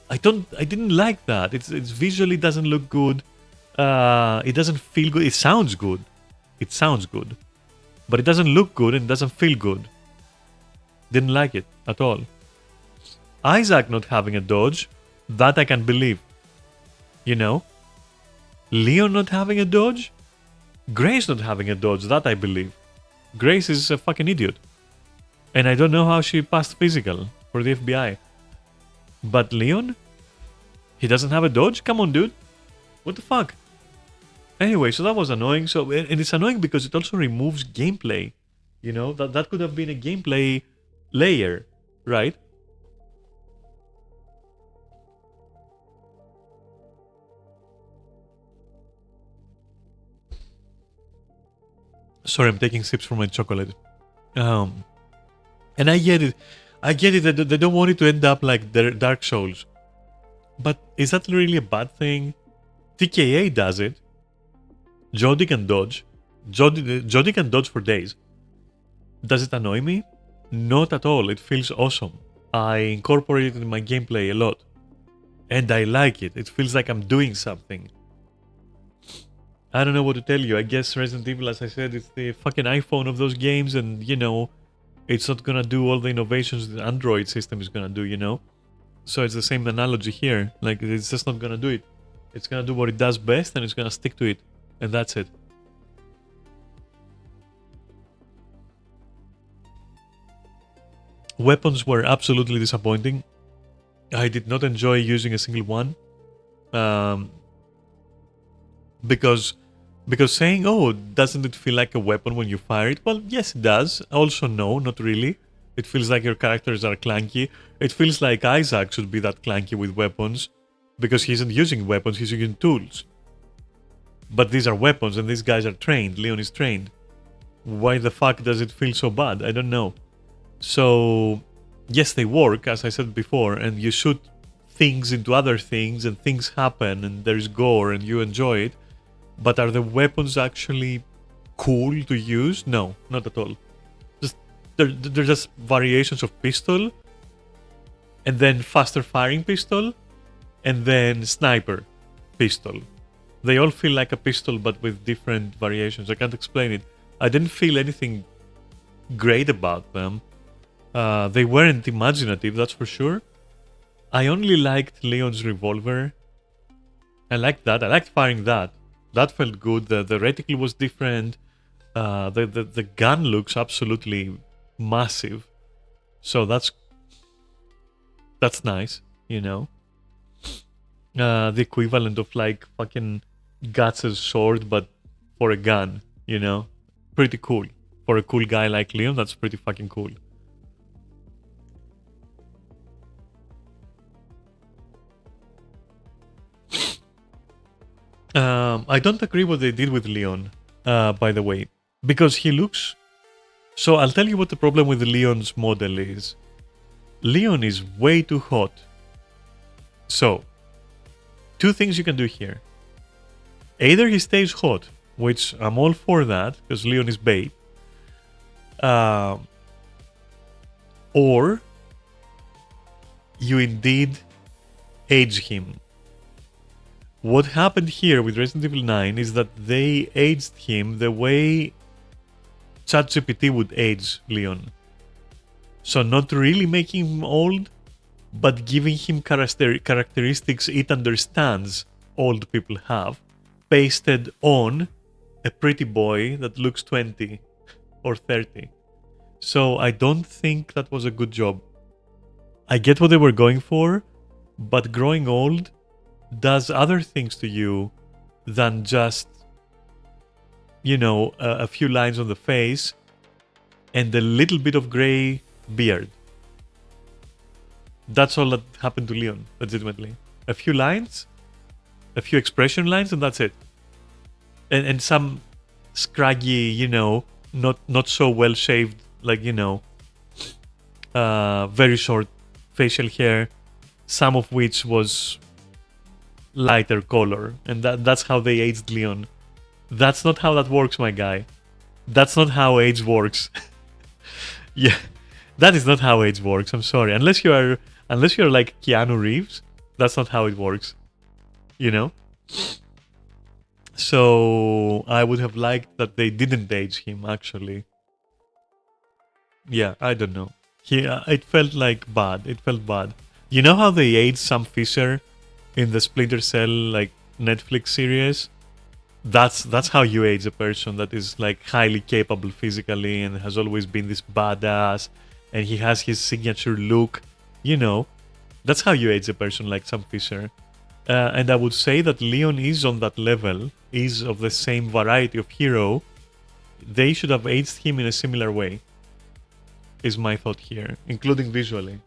I didn't like that. It's visually doesn't look good. It doesn't feel good. It sounds good. It sounds good. But it doesn't look good and doesn't feel good. Didn't like it at all. Isaac not having a dodge, that I can believe. You know? Leon not having a dodge? Grace not having a dodge, that I believe. Grace is a fucking idiot. And I don't know how she passed physical for the FBI. But Leon? He doesn't have a dodge? Come on, dude. What the fuck? Anyway, so that was annoying. So, and it's annoying because it also removes gameplay. You know, that could have been a gameplay layer, right? Sorry, I'm taking sips from my chocolate. And I get it. I get it that they don't want it to end up like Dark Souls. But is that really a bad thing? TKA does it. Jody can dodge. Jody can dodge for days. Does it annoy me? Not at all. It feels awesome. I incorporate it in my gameplay a lot. And I like it. It feels like I'm doing something. I don't know what to tell you. I guess Resident Evil, as I said, it's the fucking iPhone of those games, and you know, it's not gonna do all the innovations the Android system is gonna do, you know? So it's the same analogy here. Like, it's just not gonna do it. It's gonna do what it does best, and it's gonna stick to it. And that's it. Weapons were absolutely disappointing. I did not enjoy using a single one. Because saying, oh, doesn't it feel like a weapon when you fire it? Well, yes, it does. Also, no, not really. It feels like your characters are clunky. It feels like Isaac should be that clunky with weapons. Because he isn't using weapons, he's using tools. But these are weapons and these guys are trained. Leon is trained. Why the fuck does it feel so bad? I don't know. So, yes, they work, as I said before, and you shoot things into other things and things happen and there's gore and you enjoy it. But are the weapons actually cool to use? No, not at all. They're just variations of pistol, and then faster firing pistol, and then sniper pistol. They all feel like a pistol but with different variations. I can't explain it. I didn't feel anything great about them. They weren't imaginative, that's for sure. I only liked Leon's revolver. I liked that. I liked firing that. That felt good. The reticle was different. The gun looks absolutely massive. So that's nice, you know. The equivalent of like fucking Guts' sword, but for a gun, you know. Pretty cool. For a cool guy like Leon, that's pretty fucking cool. I don't agree what they did with Leon, by the way, because he looks. So I'll tell you what the problem with Leon's model is. Leon is way too hot. So, two things you can do here. Either he stays hot, which I'm all for that, because Leon is babe. Or you indeed age him. What happened here with Resident Evil 9 is that they aged him the way ChatGPT would age Leon. So not really making him old, but giving him characteristics it understands old people have, pasted on a pretty boy that looks 20 or 30. So I don't think that was a good job. I get what they were going for, but growing old does other things to you than just, you know, a few lines on the face and a little bit of gray beard. That's all that happened to Leon, legitimately. A few lines, a few expression lines, and that's it. And some scraggy, you know, not so well shaved, like, you know, very short facial hair, some of which was lighter color, and that's how they aged Leon. That's not how that works, my guy. That's not how age works. Yeah, that is not how age works. I'm sorry. Unless you're like Keanu Reeves, that's not how it works. You know? So I would have liked that they didn't age him, actually. Yeah, I don't know. It felt like bad. It felt bad. You know how they aged Sam Fisher in the Splinter Cell like Netflix series? That's how you age a person that is like highly capable physically and has always been this badass, and he has his signature look. You know, that's how you age a person like Sam Fisher. And I would say that Leon is on that level, is of the same variety of hero. They should have aged him in a similar way, is my thought here, including visually.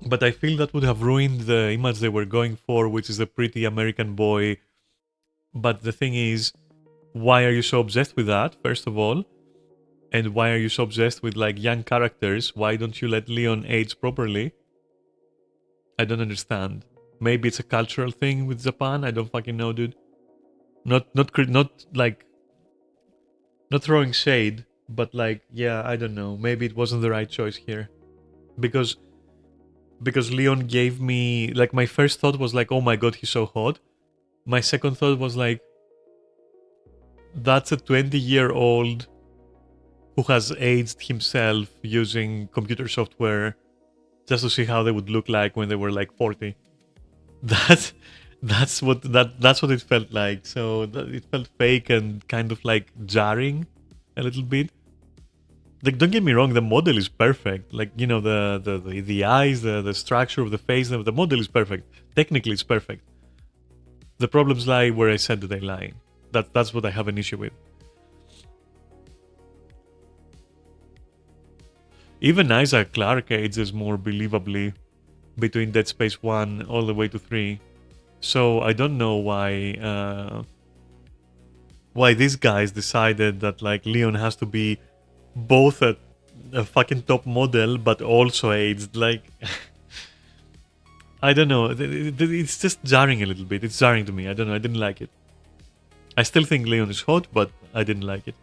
But I feel that would have ruined the image they were going for, which is a pretty American boy. But the thing is, why are you so obsessed with that, first of all? And why are you so obsessed with like young characters? Why don't you let Leon age properly? I don't understand. Maybe it's a cultural thing with Japan. I don't fucking know, dude. Not throwing shade, but like, yeah, I don't know. Maybe it wasn't the right choice here, because Leon gave me like, my first thought was like, oh my god, he's so hot. My second thought was like, that's a 20-year-old who has aged himself using computer software just to see how they would look like when they were like 40. That's what it felt like. So it felt fake and kind of like jarring a little bit. Like, don't get me wrong, the model is perfect. Like, you know, the eyes, the structure of the face, the model is perfect. Technically, it's perfect. The problems lie where I said that they lie. That's what I have an issue with. Even Isaac Clarke ages more believably between Dead Space 1 all the way to 3. So I don't know why these guys decided that like Leon has to be both a fucking top model but also aged. Like, I don't know. It's just jarring a little bit. It's jarring to me. I don't know. I didn't like it. I still think Leon is hot, but I didn't like it.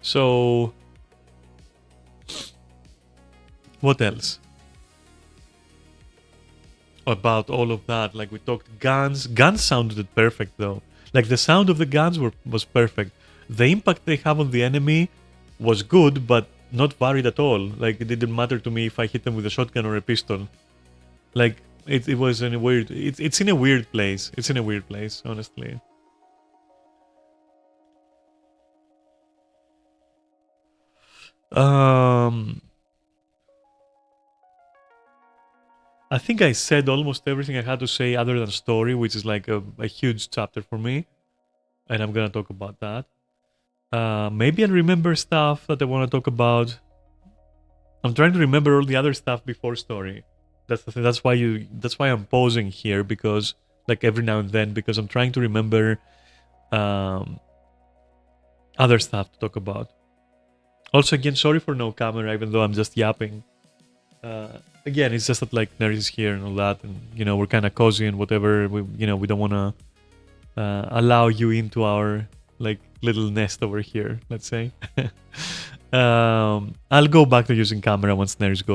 So, what else? About all of that, like we talked guns. Guns sounded perfect though. Like the sound of the guns was perfect. The impact they have on the enemy was good, but not varied at all. Like it didn't matter to me if I hit them with a shotgun or a pistol. Like it was in a weird. It's in a weird place. It's in a weird place, honestly. Um, I think I said almost everything I had to say other than story, which is like a huge chapter for me, and I'm gonna talk about that. Maybe I'll remember stuff that I want to talk about. I'm trying to remember all the other stuff before story. That's the thing. That's why you. That's why I'm pausing here because, like every now and then, because I'm trying to remember um, other stuff to talk about. Also, again, sorry for no camera, even though I'm just yapping. Again, it's just that like Nerd is here and all that, and we're kind of cozy and whatever. We don't want to allow you into our like little nest over here. Let's say. I'll go back to using camera once Neris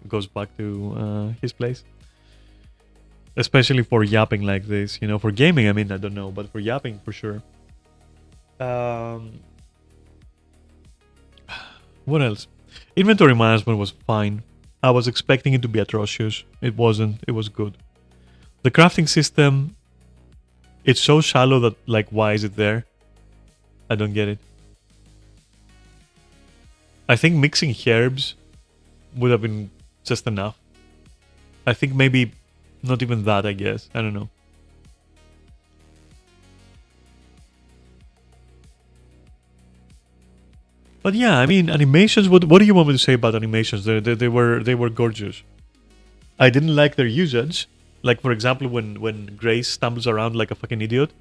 goes back to his place. Especially for yapping like this, for gaming. I mean, I don't know, but for yapping for sure. What else? Inventory management was fine. I was expecting it to be atrocious. It wasn't. It was good. The crafting system, it's so shallow that like, why is it there? I don't get it. I think mixing herbs would have been just enough. I think maybe not even that, I guess. I don't know. But yeah, I mean, animations. What do you want me to say about animations? They were gorgeous. I didn't like their usage. Like for example, when Grace stumbles around like a fucking idiot.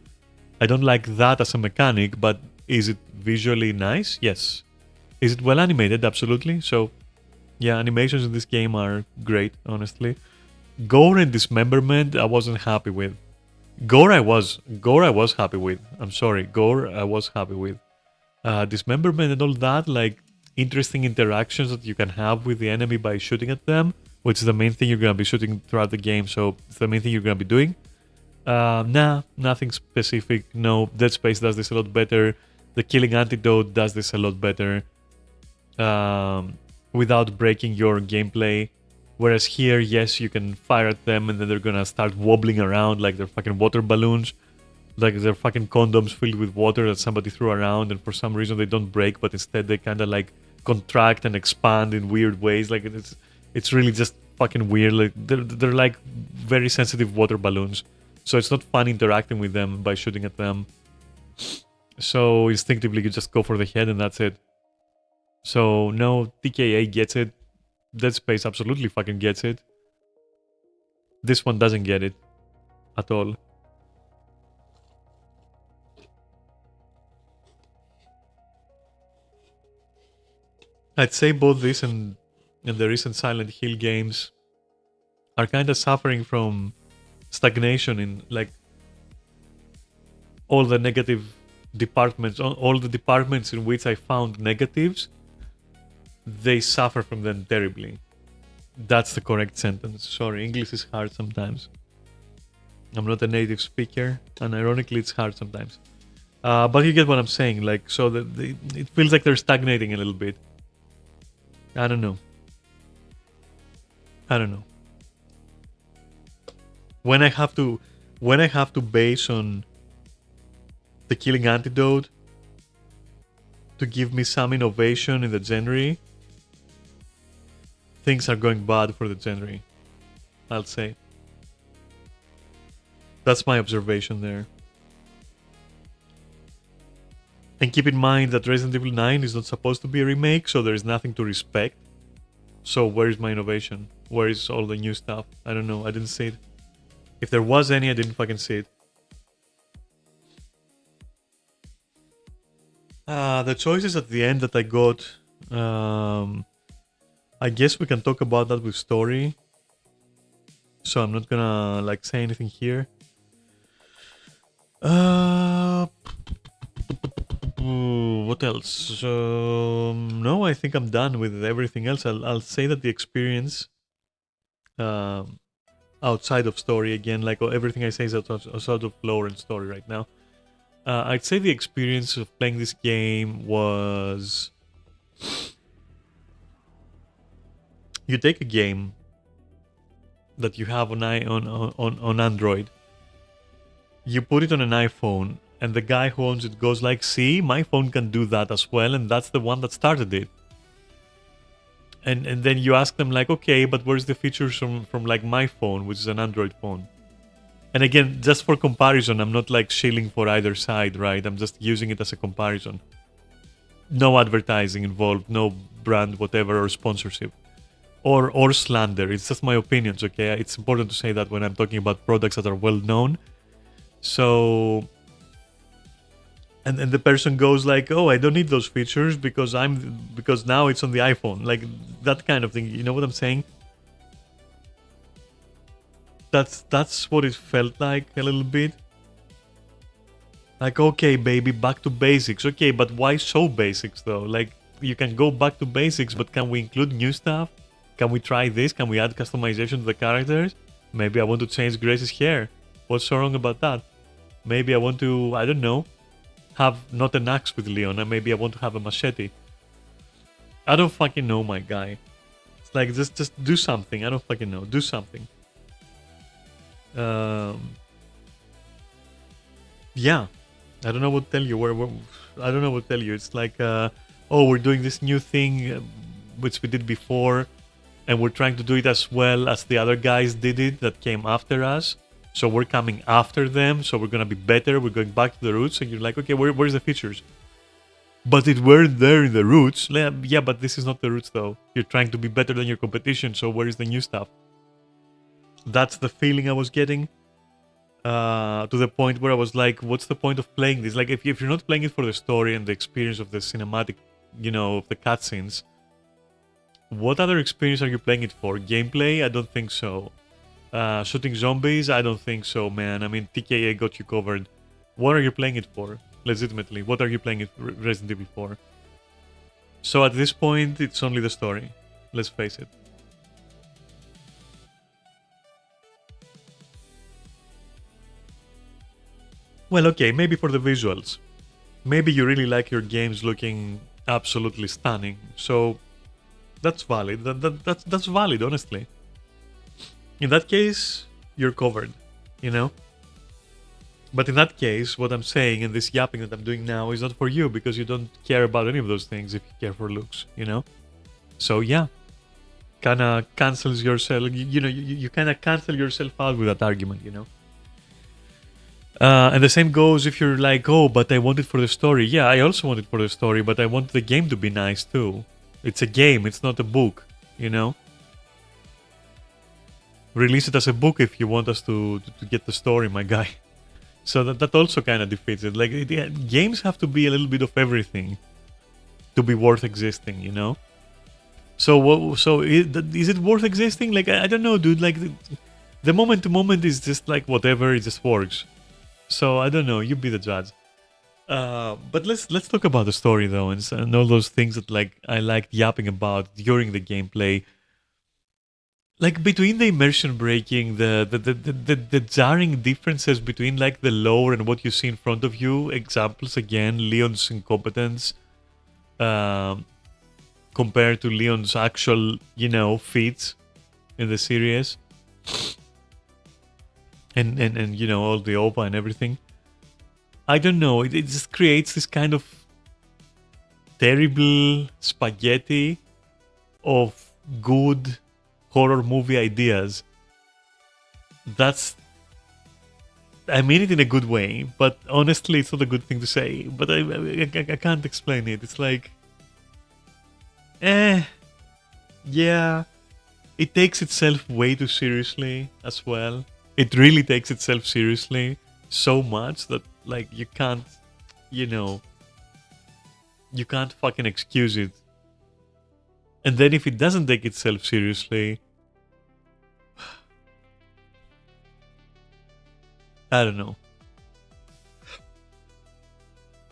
I don't like that as a mechanic. But is it visually nice? Yes. Is it well animated? Absolutely. So yeah, animations in this game are great. Honestly, gore and dismemberment, I wasn't happy with. Gore, I was happy with. I'm sorry, gore, I was happy with. Dismemberment and all that, like interesting interactions that you can have with the enemy by shooting at them, which is the main thing you're gonna be shooting throughout the game. So it's the main thing you're gonna be doing. Nah, nothing specific. No, Dead Space does this a lot better. The Killing Antidote does this a lot better. Without breaking your gameplay. Whereas here, yes, you can fire at them and then they're gonna start wobbling around like they're fucking water balloons. Like they're fucking condoms filled with water that somebody threw around, and for some reason they don't break, but instead they kind of like contract and expand in weird ways. Like it's really just fucking weird. Like they're like very sensitive water balloons, so it's not fun interacting with them by shooting at them. So instinctively you just go for the head and that's it. So no, TKA gets it. Dead Space absolutely fucking gets it. This one doesn't get it at all. I'd say both this and the recent Silent Hill games are kind of suffering from stagnation in like all the negative departments, all the departments in which I found negatives, they suffer from them terribly. That's the correct sentence. Sorry, English is hard sometimes. I'm not a native speaker, and ironically, it's hard sometimes. But you get what I'm saying. Like, so it feels like they're stagnating a little bit. I don't know. When I have to base on the Killing Antidote to give me some innovation in the genre, things are going bad for the genre, I'll say. That's my observation there. And keep in mind that Resident Evil 9 is not supposed to be a remake, so there is nothing to respect. So where is my innovation? Where is all the new stuff? I don't know, I didn't see it. If there was any, I didn't fucking see it. The choices at the end that I got, I guess we can talk about that with story. So I'm not gonna like say anything here. What else? No, I think I'm done with everything else. I'll say that the experience outside of story, again, like everything I say is outside of lore and story right now. I'd say the experience of playing this game was you take a game that you have on Android, you put it on an iPhone, and the guy who owns it goes like, "See, my phone can do that as well, and that's the one that started it." And then you ask them like, "Okay, but where's the features from like my phone, which is an Android phone?" And again, just for comparison, I'm not like shilling for either side, right? I'm just using it as a comparison. No advertising involved, no brand, whatever, or sponsorship. Or slander. It's just my opinions, okay? It's important to say that when I'm talking about products that are well known. So and the person goes like, "Oh, I don't need those features because now it's on the iPhone." Like that kind of thing. You know what I'm saying? That's what it felt like a little bit. Like, okay, baby, back to basics. Okay, but why so basics though? Like, you can go back to basics, but can we include new stuff? Can we try this? Can we add customization to the characters? Maybe I want to change Grace's hair. What's so wrong about that? Maybe I want to, I don't know, have not an axe with Leon, and maybe I want to have a machete. I don't fucking know, my guy. It's like, just do something. I don't fucking know. Do something. Yeah. I don't know what to tell you. I don't know what to tell you. It's like, oh, we're doing this new thing, which we did before, and we're trying to do it as well as the other guys did it that came after us. So we're coming after them, so we're gonna be better. We're going back to the roots, and you're like, okay, where's the features? But it weren't there in the roots. Yeah, but this is not the roots though. You're trying to be better than your competition, so where is the new stuff? That's the feeling I was getting. To the point where I was like, what's the point of playing this? Like, if you're not playing it for the story and the experience of the cinematic, of the cutscenes, what other experience are you playing it for? Gameplay? I don't think so. Shooting zombies? I don't think so, man. I mean, TKA got you covered. What are you playing it for? Legitimately, what are you playing it Resident Evil for? So at this point, it's only the story. Let's face it. Well, okay, maybe for the visuals. Maybe you really like your games looking absolutely stunning. So that's valid. That's valid, honestly. In that case, you're covered, you know? But in that case, what I'm saying and this yapping that I'm doing now is not for you because you don't care about any of those things if you care for looks, you know? So yeah, kinda cancels yourself, you kinda cancel yourself out with that argument, you know? And the same goes if you're like, oh, but I want it for the story. Yeah, I also want it for the story, but I want the game to be nice too. It's a game, it's not a book, you know? Release it as a book if you want us to get the story, my guy. So that also kind of defeats it. Like, games have to be a little bit of everything to be worth existing, you know? So is it worth existing? Like, I don't know, dude. Like, the moment to moment is just like whatever, it just works. So I don't know. You be the judge. But let's talk about the story though, and all those things that like I liked yapping about during the gameplay. Like between the immersion breaking, the jarring differences between like the lore and what you see in front of you. Examples again, Leon's incompetence compared to Leon's actual, feats in the series, and all the OPA and everything. I don't know. It just creates this kind of terrible spaghetti of good horror movie ideas. I mean it in a good way, but honestly, it's not a good thing to say. But I can't explain it. It's like, yeah, it takes itself way too seriously as well. It really takes itself seriously so much that like you can't fucking excuse it. And then if it doesn't take itself seriously, I don't know.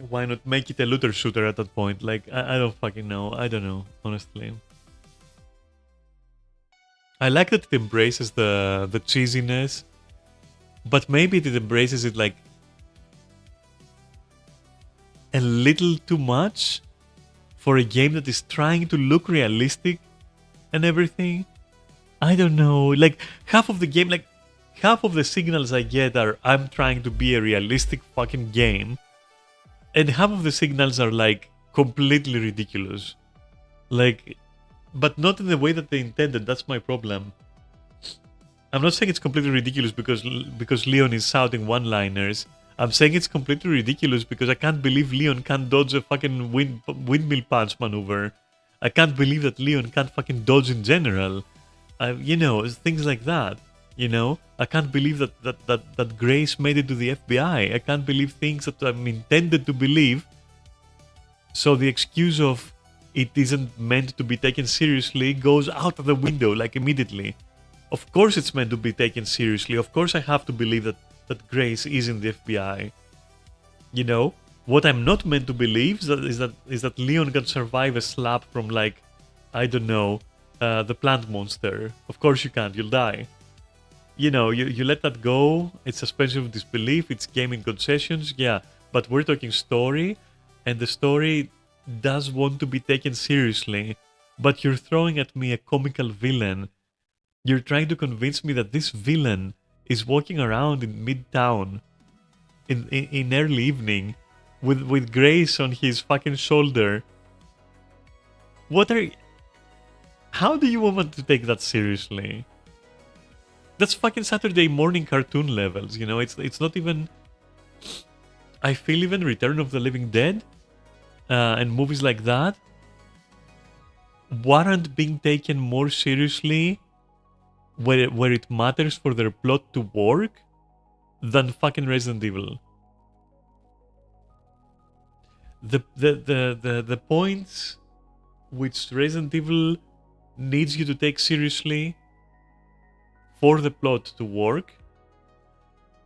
Why not make it a looter shooter at that point? Like, I don't fucking know. I don't know, honestly. I like that it embraces the cheesiness, but maybe it embraces it like a little too much for a game that is trying to look realistic and everything. I don't know. Like half of the game, like half of the signals I get are I'm trying to be a realistic fucking game, and half of the signals are like completely ridiculous. Like, but not in the way that they intended. That's my problem. I'm not saying it's completely ridiculous because Leon is shouting one-liners. I'm saying it's completely ridiculous because I can't believe Leon can't dodge a fucking windmill punch maneuver. I can't believe that Leon can't fucking dodge in general. You know, things like that. You know, I can't believe that Grace made it to the FBI. I can't believe things that I'm intended to believe. So the excuse of it isn't meant to be taken seriously goes out of the window, like immediately. Of course it's meant to be taken seriously. Of course I have to believe that Grace is in the FBI. You know? What I'm not meant to believe is that Leon can survive a slap from, like, I don't know, the plant monster. Of course you can't, you'll die. You know, you let that go, it's suspension of disbelief, it's gaming concessions, yeah. But we're talking story, and the story does want to be taken seriously, but you're throwing at me a comical villain. You're trying to convince me that this villain is walking around in Midtown in early evening with Grace on his fucking shoulder. How do you want me to take that seriously? That's fucking Saturday morning cartoon levels, you know? It's not even... I feel even Return of the Living Dead and movies like that weren't being taken more seriously where it matters for their plot to work than fucking Resident Evil. The points which Resident Evil needs you to take seriously for the plot to work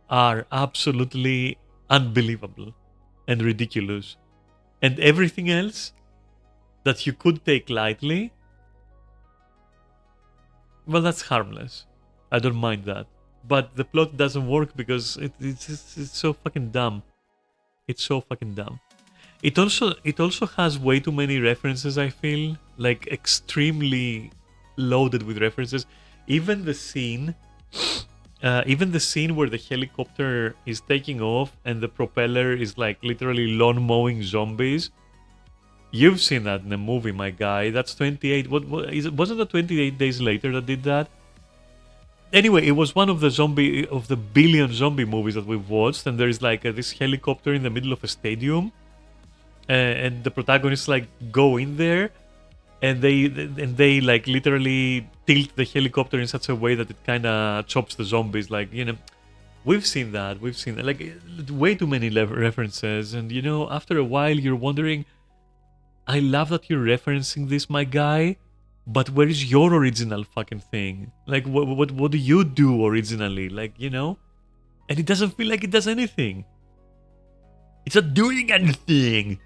are absolutely unbelievable and ridiculous. And everything else that you could take lightly, well, that's harmless. I don't mind that. But the plot doesn't work because it's so fucking dumb. It's so fucking dumb. It also has way too many references, I feel. Like, extremely loaded with references. Even the scene where the helicopter is taking off and the propeller is like literally lawn mowing zombies. You've seen that in the movie, my guy. That's 28. What is it? Wasn't it 28 Days Later that did that? Anyway, it was one of the billion zombie movies that we've watched, and there's like this helicopter in the middle of a stadium, and the protagonists like go in there, and they like literally tilt the helicopter in such a way that it kind of chops the zombies. Like, you know, we've seen that like way too many references, and you know, after a while you're wondering, I love that you're referencing this, my guy, but where is your original fucking thing? Like, what do you do originally? Like, you know, and it doesn't feel like it does anything. It's not doing anything.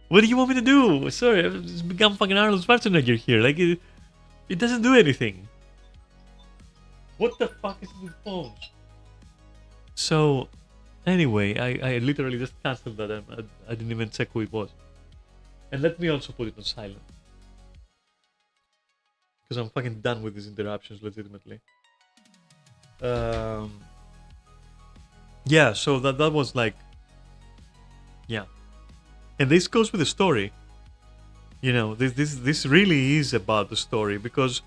What do you want me to do? Sorry, I've just become fucking Arnold Schwarzenegger here. Like, it doesn't do anything. What the fuck is with phones? So, anyway, I literally just cancelled that. I didn't even check who it was. And let me also put it on silent. Because I'm fucking done with these interruptions, legitimately. Yeah, so that was like... Yeah. And this goes with the story. You know, this really is about the story, because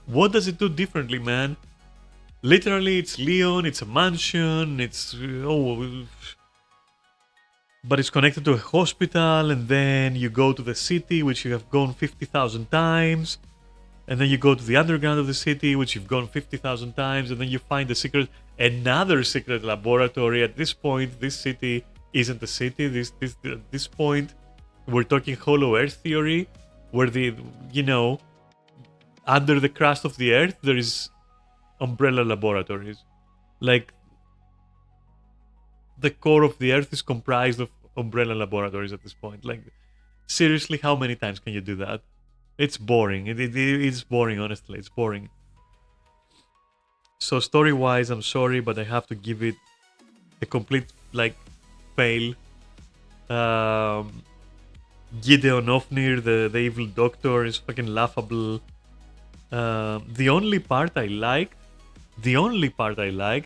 what does it do differently, man? Literally, it's Leon, it's a mansion, but it's connected to a hospital, and then you go to the city, which you have gone 50,000 times, and then you go to the underground of the city, which you've gone 50,000 times, and then you find another secret laboratory. At this point, this city isn't a city. At this point, we're talking Hollow Earth theory, where under the crust of the Earth, there is umbrella laboratories. Like, the core of the Earth is comprised of umbrella laboratories at this point. Like, seriously, how many times can you do that? It's boring. It's boring, honestly. It's boring. So story-wise, I'm sorry, but I have to give it a complete, like, fail. Um, Gideon Ofnir, the evil doctor, is fucking laughable. The only part I liked,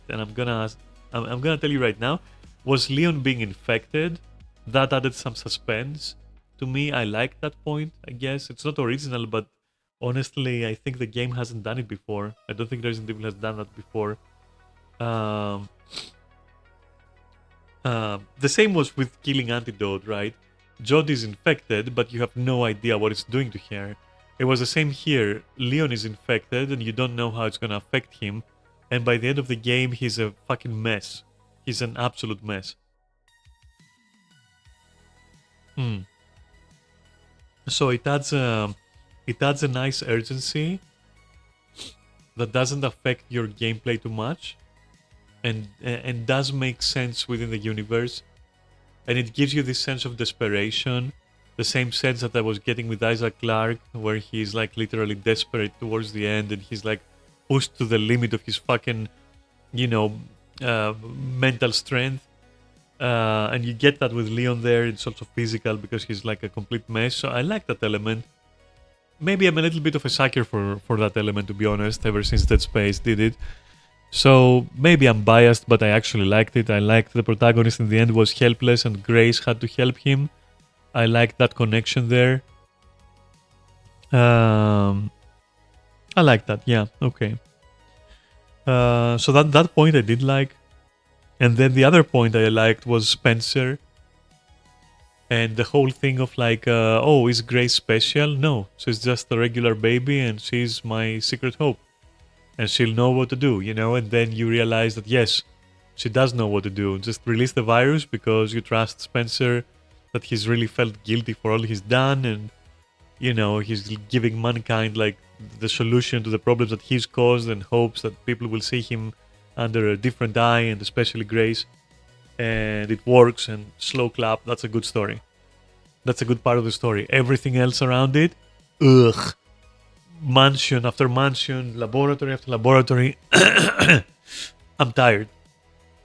and I'm gonna tell you right now, was Leon being infected. That added some suspense to me. I liked that point. I guess it's not original, but honestly, I think the game hasn't done it before. I don't think Resident Evil has done that before. Um, the same was with killing Antidote, right? Jodie is infected, but you have no idea what it's doing to her. It was the same here. Leon is infected, and you don't know how it's gonna affect him. And by the end of the game, he's a fucking mess. He's an absolute mess. Hmm. So it adds a nice urgency that doesn't affect your gameplay too much, and does make sense within the universe. And it gives you this sense of desperation, the same sense that I was getting with Isaac Clarke, where he's like literally desperate towards the end, and he's like pushed to the limit of his fucking, you know, mental strength. And you get that with Leon there. It's also physical because he's like a complete mess. So I like that element. Maybe I'm a little bit of a sucker for that element, to be honest, ever since Dead Space did it. So maybe I'm biased, but I actually liked it. I liked the protagonist in the end was helpless and Grace had to help him. I liked that connection there. I like that, yeah, okay. So that point I did like. And then the other point I liked was Spencer. And the whole thing of like, oh, is Grace special? No, she's just a regular baby and she's my secret hope. And she'll know what to do, you know? And then you realize that, yes, she does know what to do. Just release the virus because you trust Spencer, that he's really felt guilty for all he's done. And, you know, he's giving mankind like the solution to the problems that he's caused and hopes that people will see him under a different eye, and especially Grace. And it works, and slow clap, that's a good story. That's a good part of the story. Everything else around it, ugh. Mansion after mansion, laboratory after laboratory. I'm tired.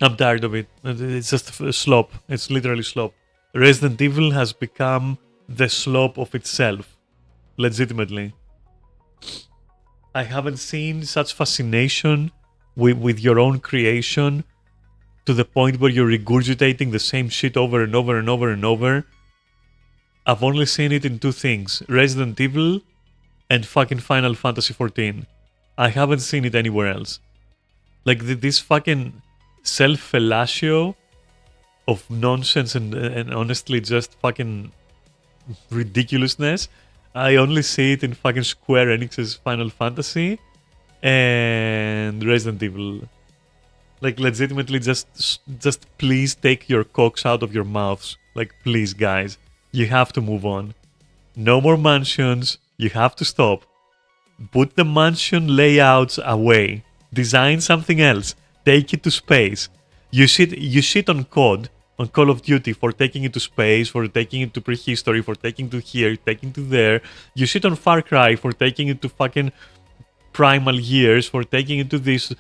I'm tired of it. It's just a slop. It's literally slop. Resident Evil has become the slop of itself. Legitimately. I haven't seen such fascination with your own creation to the point where you're regurgitating the same shit over and over and over and over. I've only seen it in two things. Resident Evil and fucking Final Fantasy XIV. I haven't seen it anywhere else. Like this fucking self-fellatio of nonsense and honestly just fucking ridiculousness. I only see it in fucking Square Enix's Final Fantasy and Resident Evil. Like legitimately just please take your cocks out of your mouths. Like please guys, you have to move on. No more mansions. You have to stop. Put the mansion layouts away. Design something else. Take it to space. You shit on COD, on Call of Duty, for taking it to space, for taking it to prehistory, for taking it to here, taking it to there. You shit on Far Cry for taking it to fucking primal years, for taking it to this.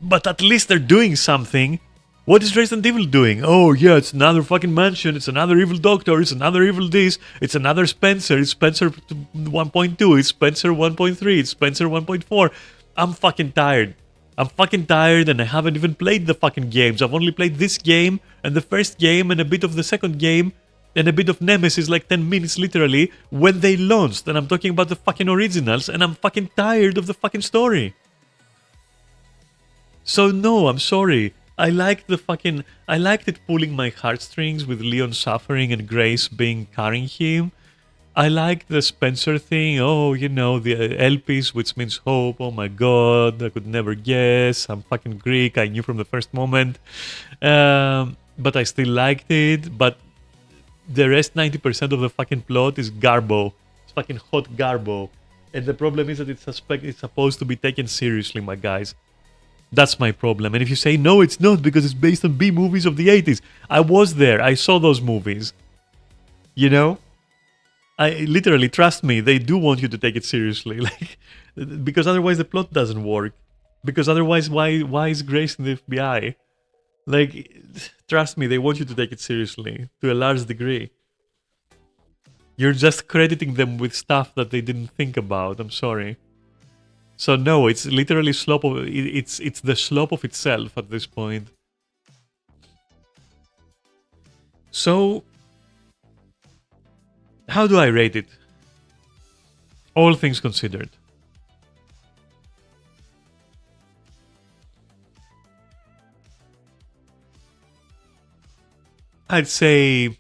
But at least they're doing something. What is Resident Evil doing? Oh yeah, it's another fucking mansion, it's another evil doctor, it's another evil this, it's another Spencer, it's Spencer 1.2, it's Spencer 1.3, it's Spencer 1.4. I'm fucking tired. I'm fucking tired and I haven't even played the fucking games. I've only played this game and the first game and a bit of the second game and a bit of Nemesis, like 10 minutes literally, when they launched. And I'm talking about the fucking originals and I'm fucking tired of the fucking story. So no, I'm sorry. I liked it pulling my heartstrings with Leon suffering and Grace being carrying him. I liked the Spencer thing. Oh, you know, the LPs, which means hope. Oh my god, I could never guess. I'm fucking Greek. I knew from the first moment. But I still liked it. But the rest, 90% of the fucking plot is garbo. It's fucking hot garbo. And the problem is that it's supposed to be taken seriously, my guys. That's my problem. And if you say, no, it's not because it's based on B movies of the 80s. I was there. I saw those movies. You know? I literally, trust me, they do want you to take it seriously. Like, because otherwise the plot doesn't work. Because otherwise, why is Grace in the FBI? Like, trust me, they want you to take it seriously to a large degree. You're just crediting them with stuff that they didn't think about. I'm sorry. So no, it's literally slope of it's the slope of itself at this point. So how do I rate it? All things considered. I'd say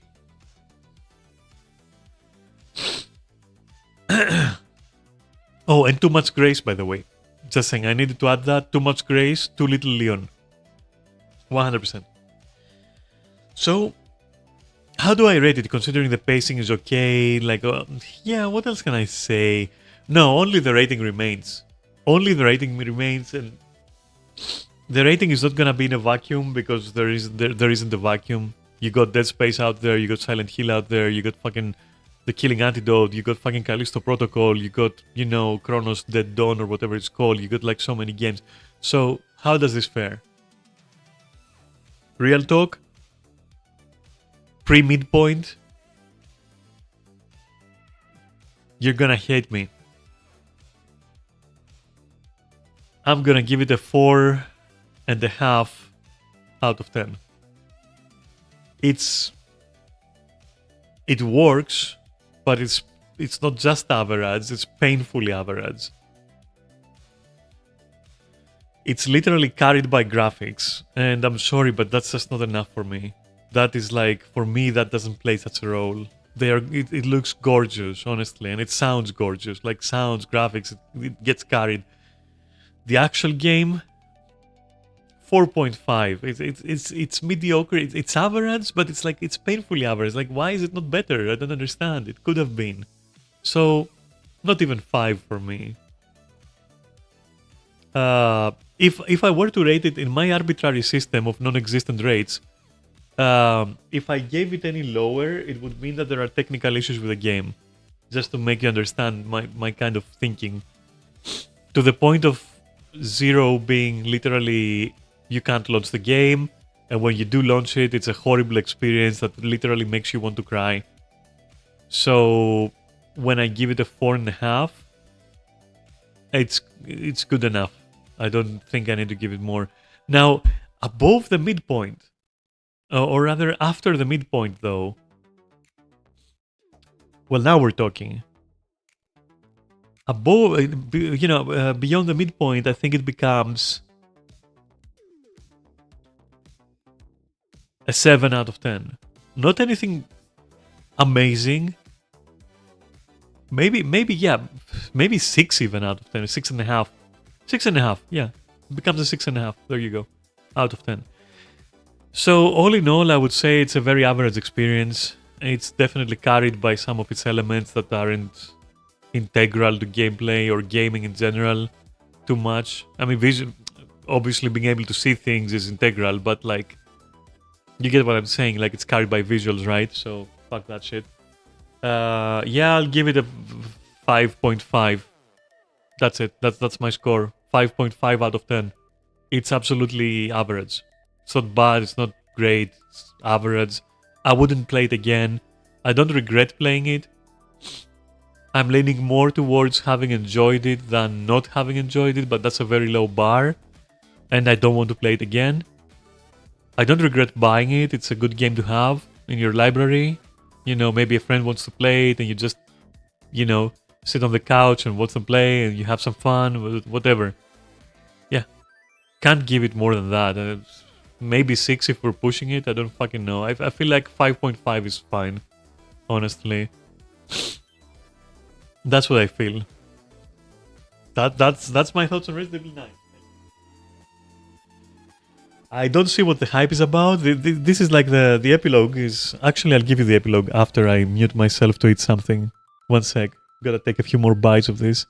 oh, and too much grace, by the way. Just saying, I needed to add that. Too much grace, too little Leon. 100%. So, how do I rate it, considering the pacing is okay? Like, yeah, what else can I say? No, only the rating remains. Only the rating remains, and the rating is not gonna be in a vacuum because there isn't a vacuum. You got Dead Space out there, you got Silent Hill out there, you got fucking The Killing Antidote, you got fucking Callisto Protocol, you got, Chronos Dead Dawn or whatever it's called, you got like so many games. So, how does this fare? Real talk? Pre-midpoint? You're gonna hate me. I'm gonna give it a 4.5 out of 10. It works, but it's not just average, it's painfully average. It's literally carried by graphics, and I'm sorry, but that's just not enough for me. That is like, for me, that doesn't play such a role. It looks gorgeous, honestly, and it sounds gorgeous. Like, sounds, graphics, it gets carried. The actual game, 4.5. It's mediocre. It's average, but it's like, it's painfully average. Like, why is it not better? I don't understand. It could have been. So, not even 5 for me. If I were to rate it in my arbitrary system of non-existent rates, if I gave it any lower, it would mean that there are technical issues with the game. Just to make you understand my kind of thinking. To the point of 0 being literally you can't launch the game, and when you do launch it, it's a horrible experience that literally makes you want to cry. So when I give it a 4.5, it's good enough. I don't think I need to give it more. Now, above the midpoint, or rather after the midpoint though, well, now we're talking. Above, beyond the midpoint, I think it becomes a 7 out of 10. Not anything amazing. Maybe, yeah, maybe 6 even out of 10. 6.5. 6.5, yeah. It becomes a 6.5. There you go. Out of 10. So, all in all, I would say it's a very average experience. It's definitely carried by some of its elements that aren't integral to gameplay or gaming in general too much. I mean, obviously being able to see things is integral, but like, you get what I'm saying, like it's carried by visuals, right? So fuck that shit. Yeah, I'll give it a 5.5. That's it. That's my score. 5.5 out of 10. It's absolutely average. It's not bad, it's not great, it's average. I wouldn't play it again. I don't regret playing it. I'm leaning more towards having enjoyed it than not having enjoyed it, but that's a very low bar, and I don't want to play it again. I don't regret buying it. It's a good game to have in your library. Maybe a friend wants to play it and you just, sit on the couch and watch them play and you have some fun, whatever. Yeah. Can't give it more than that. Maybe 6 if we're pushing it. I don't fucking know. I feel like 5.5 is fine, honestly. That's what I feel. That's my thoughts on Resident Evil 9. I don't see what the hype is about. This is like the epilogue is... Actually, I'll give you the epilogue after I mute myself to eat something. One sec. Gotta take a few more bites of this.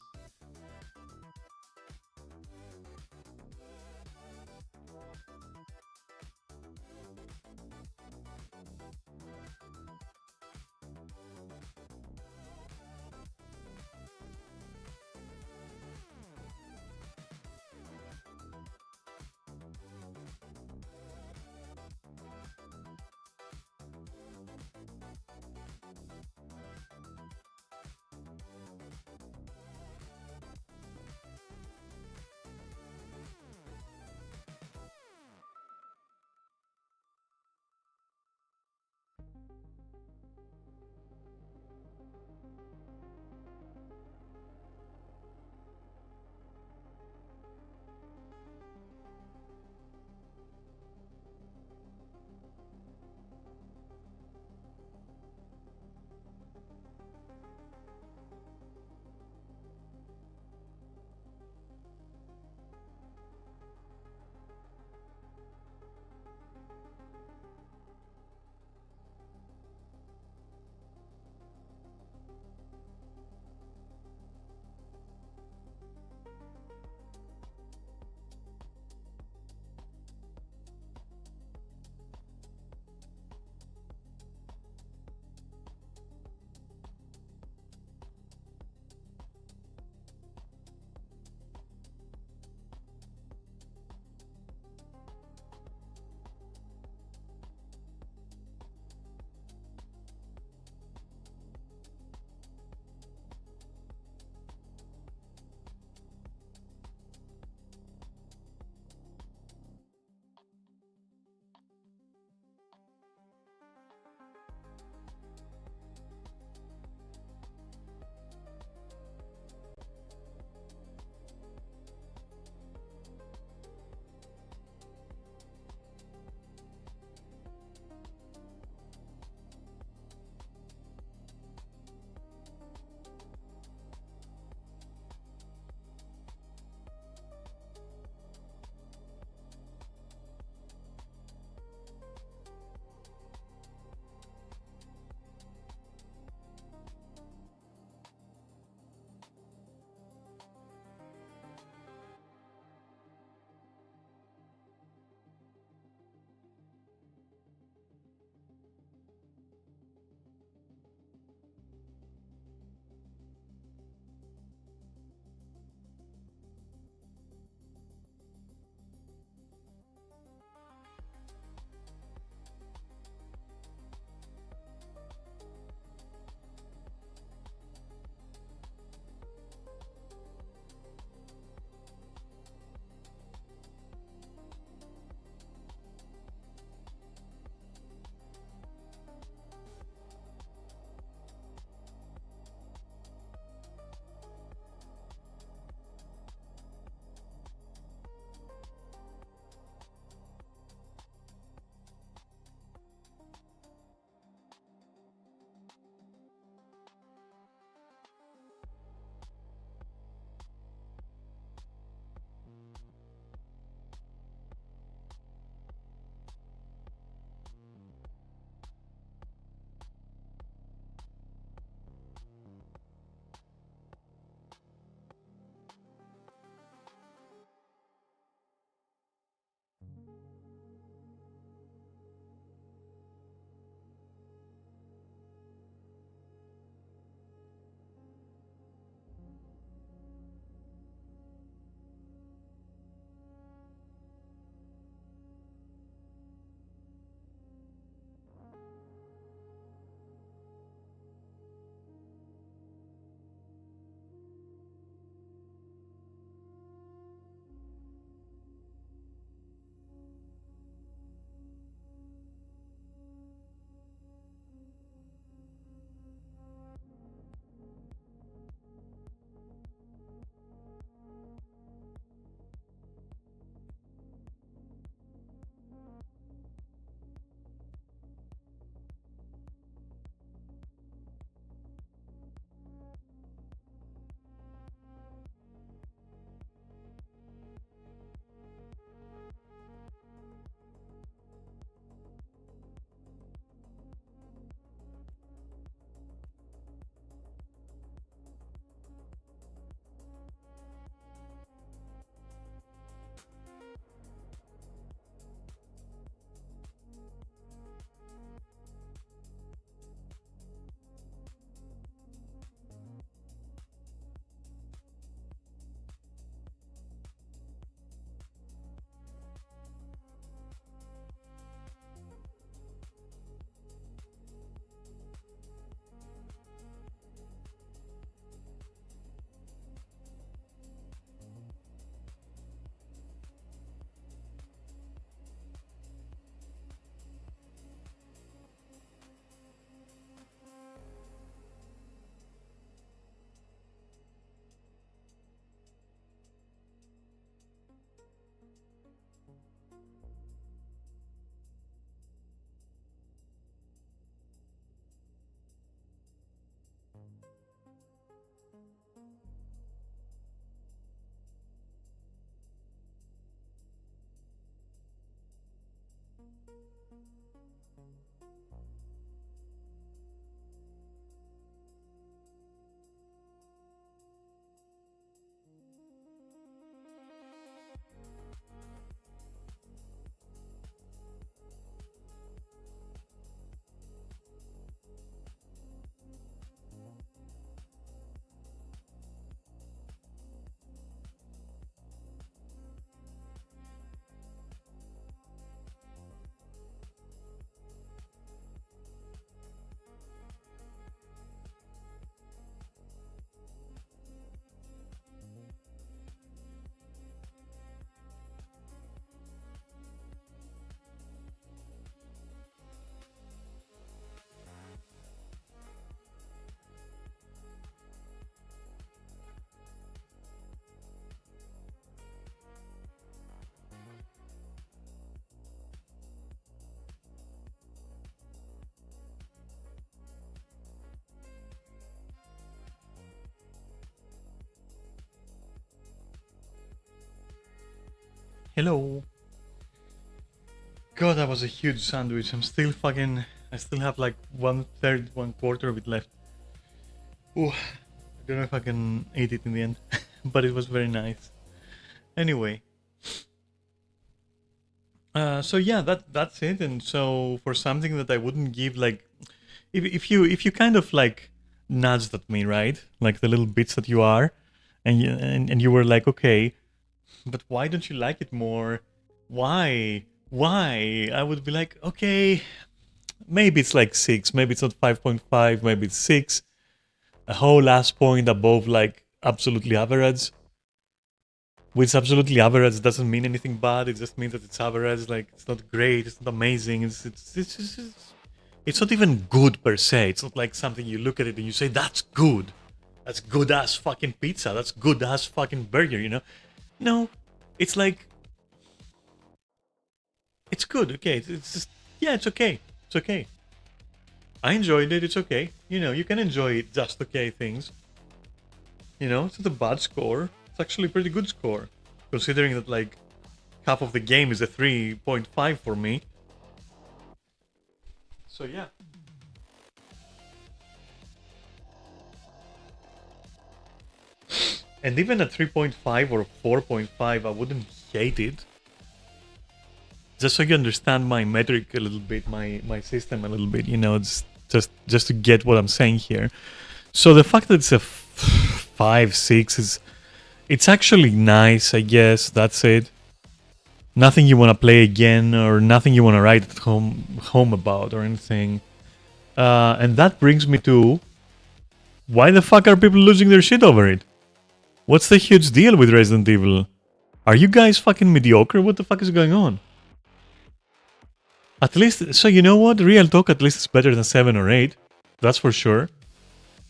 Hello. God, that was a huge sandwich. I still have like 1/3, 1/4 of it left. Ooh, I don't know if I can eat it in the end, but it was very nice. Anyway, so yeah, that's it. And so for something that I wouldn't give, like, if you kind of like nudged at me, right, like the little bits that you are, and you were like, okay, but why don't you like it more? Why? I would be like, okay, maybe it's like 6, maybe it's not 5.5, maybe it's 6, a whole last point above like absolutely average. Which absolutely average doesn't mean anything bad. It just means that it's average. Like, it's not great. It's not amazing. It's not even good per se. It's not like something you look at it and you say that's good. That's good ass fucking pizza. That's good ass fucking burger. You know? No, it's like it's good. Okay, it's just yeah, it's okay. It's okay. I enjoyed it. It's okay. You know, you can enjoy just okay things. You know, it's not a bad score. It's actually a pretty good score, considering that like half of the game is a 3.5 for me. So yeah. And even at 3.5 or 4.5, I wouldn't hate it. Just so you understand my metric a little bit, my system a little bit, you know, it's just to get what I'm saying here. So the fact that it's a 5, 6 is, it's actually nice, I guess. That's it. Nothing you want to play again, or nothing you want to write at home about, or anything. And that brings me to, why the fuck are people losing their shit over it? What's the huge deal with Resident Evil? Are you guys fucking mediocre? What the fuck is going on? At least, so you know what? Real talk, at least it's better than 7 or 8. That's for sure.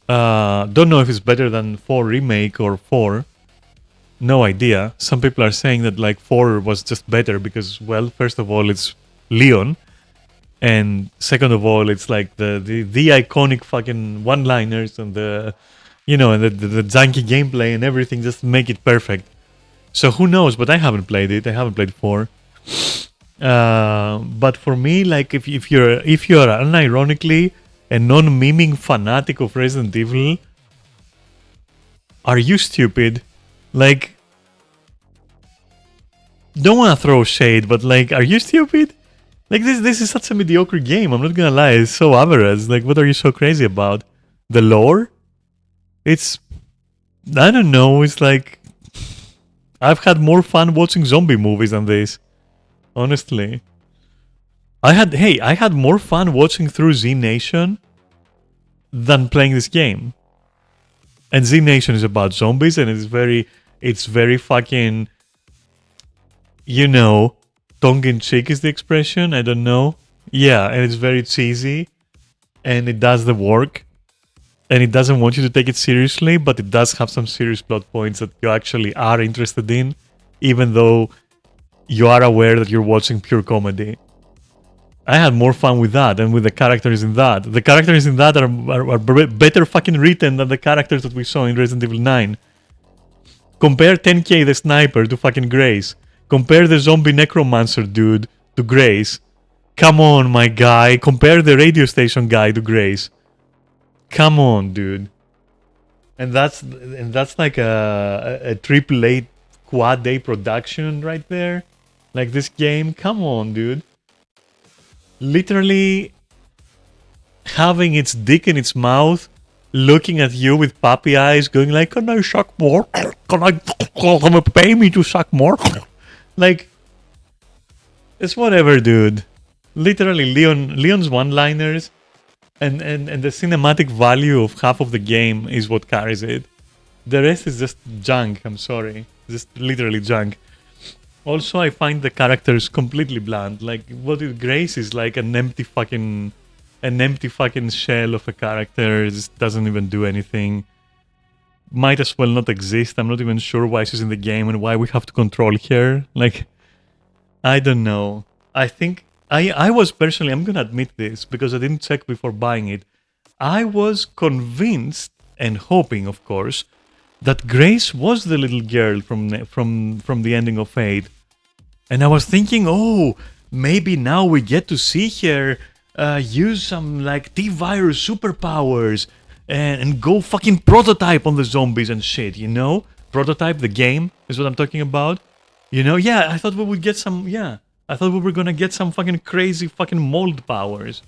Don't know if it's better than 4 Remake or 4. No idea. Some people are saying that like 4 was just better because, well, first of all, it's Leon. And second of all, it's like the iconic fucking one-liners and the, you know, and the janky gameplay and everything just make it perfect. So who knows? But I haven't played it. I haven't played 4. But for me, like if you're unironically a non-memeing fanatic of Resident Evil, are you stupid? Like, don't want to throw shade, but like, are you stupid? Like this is such a mediocre game. I'm not gonna lie, it's so average. Like, what are you so crazy about? The lore? It's, I don't know. It's like I've had more fun watching zombie movies than this. Honestly, I had more fun watching through Z Nation than playing this game. And Z Nation is about zombies, and it's very fucking, you know, tongue-in-cheek is the expression. I don't know. Yeah, and it's very cheesy, and it does the work, and it doesn't want you to take it seriously, but it does have some serious plot points that you actually are interested in, even though you are aware that you're watching pure comedy. I had more fun with that than with the characters in that. The characters in that are better fucking written than the characters that we saw in Resident Evil 9. Compare 10K the sniper to fucking Grace. Compare the zombie necromancer dude to Grace. Come on, my guy. Compare the radio station guy to Grace. Come on, dude. And that's like a triple A quad A production right there. Like this game. Come on, dude. Literally having its dick in its mouth, looking at you with puppy eyes, going like, "Can I suck more? Can I pay me to suck more?" Like, it's whatever, dude. Literally, Leon's one-liners and the cinematic value of half of the game is what carries it. The rest is just junk. I'm sorry, just literally junk. Also, I find the characters completely bland. Like, what is Grace is like an empty fucking shell of a character. It just doesn't even do anything. Might as well not exist. I'm not even sure why she's in the game and why we have to control her. Like, I don't know. I think I was personally, I'm gonna admit this because I didn't check before buying it. I was convinced and hoping, of course, that Grace was the little girl from the ending of 8. And I was thinking, oh, maybe now we get to see her use some like T-virus superpowers and go fucking prototype on the zombies and shit, you know? Prototype the game is what I'm talking about. You know, yeah, I thought we would get some, yeah. I thought we were gonna get some fucking crazy fucking mold powers.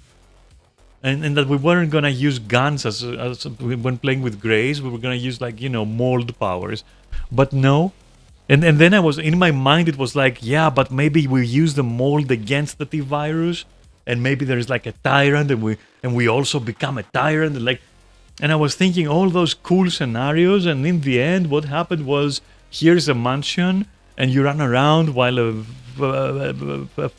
And that we weren't gonna use guns as when playing with Greys, we were gonna use like, you know, mold powers. But no. And then I was, in my mind it was like, yeah, but maybe we use the mold against the T-virus, and maybe there's like a tyrant, and we also become a tyrant, and I was thinking all those cool scenarios, and in the end, what happened was, here's a mansion, and you run around while a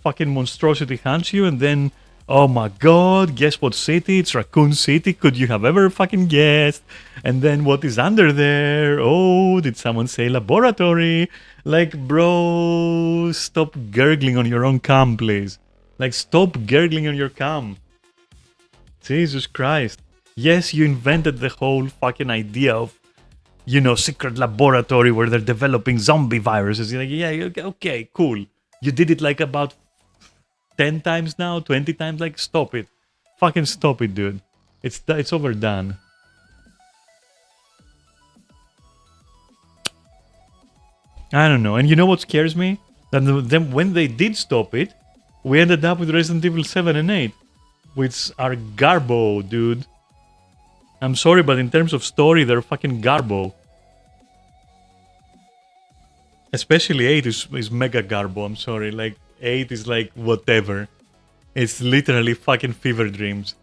fucking monstrosity hunts you, and then, oh my god, guess what city? It's Raccoon City. Could you have ever fucking guessed? And then what is under there? Oh, did someone say laboratory? Like, bro, stop gurgling on your own cum, please. Like, stop gurgling on your cum. Jesus Christ. Yes, you invented the whole fucking idea of, you know, secret laboratory where they're developing zombie viruses. You're like, yeah, okay, cool. You did it like about 10 times now, 20 times. Like, stop it. Fucking stop it, dude. It's overdone. I don't know. And you know what scares me? That then when they did stop it, we ended up with Resident Evil 7 and 8, which are garbo, dude. I'm sorry, but in terms of story, they're fucking garbo. Especially 8 is mega garbo, I'm sorry. Like, 8 is like whatever. It's literally fucking fever dreams.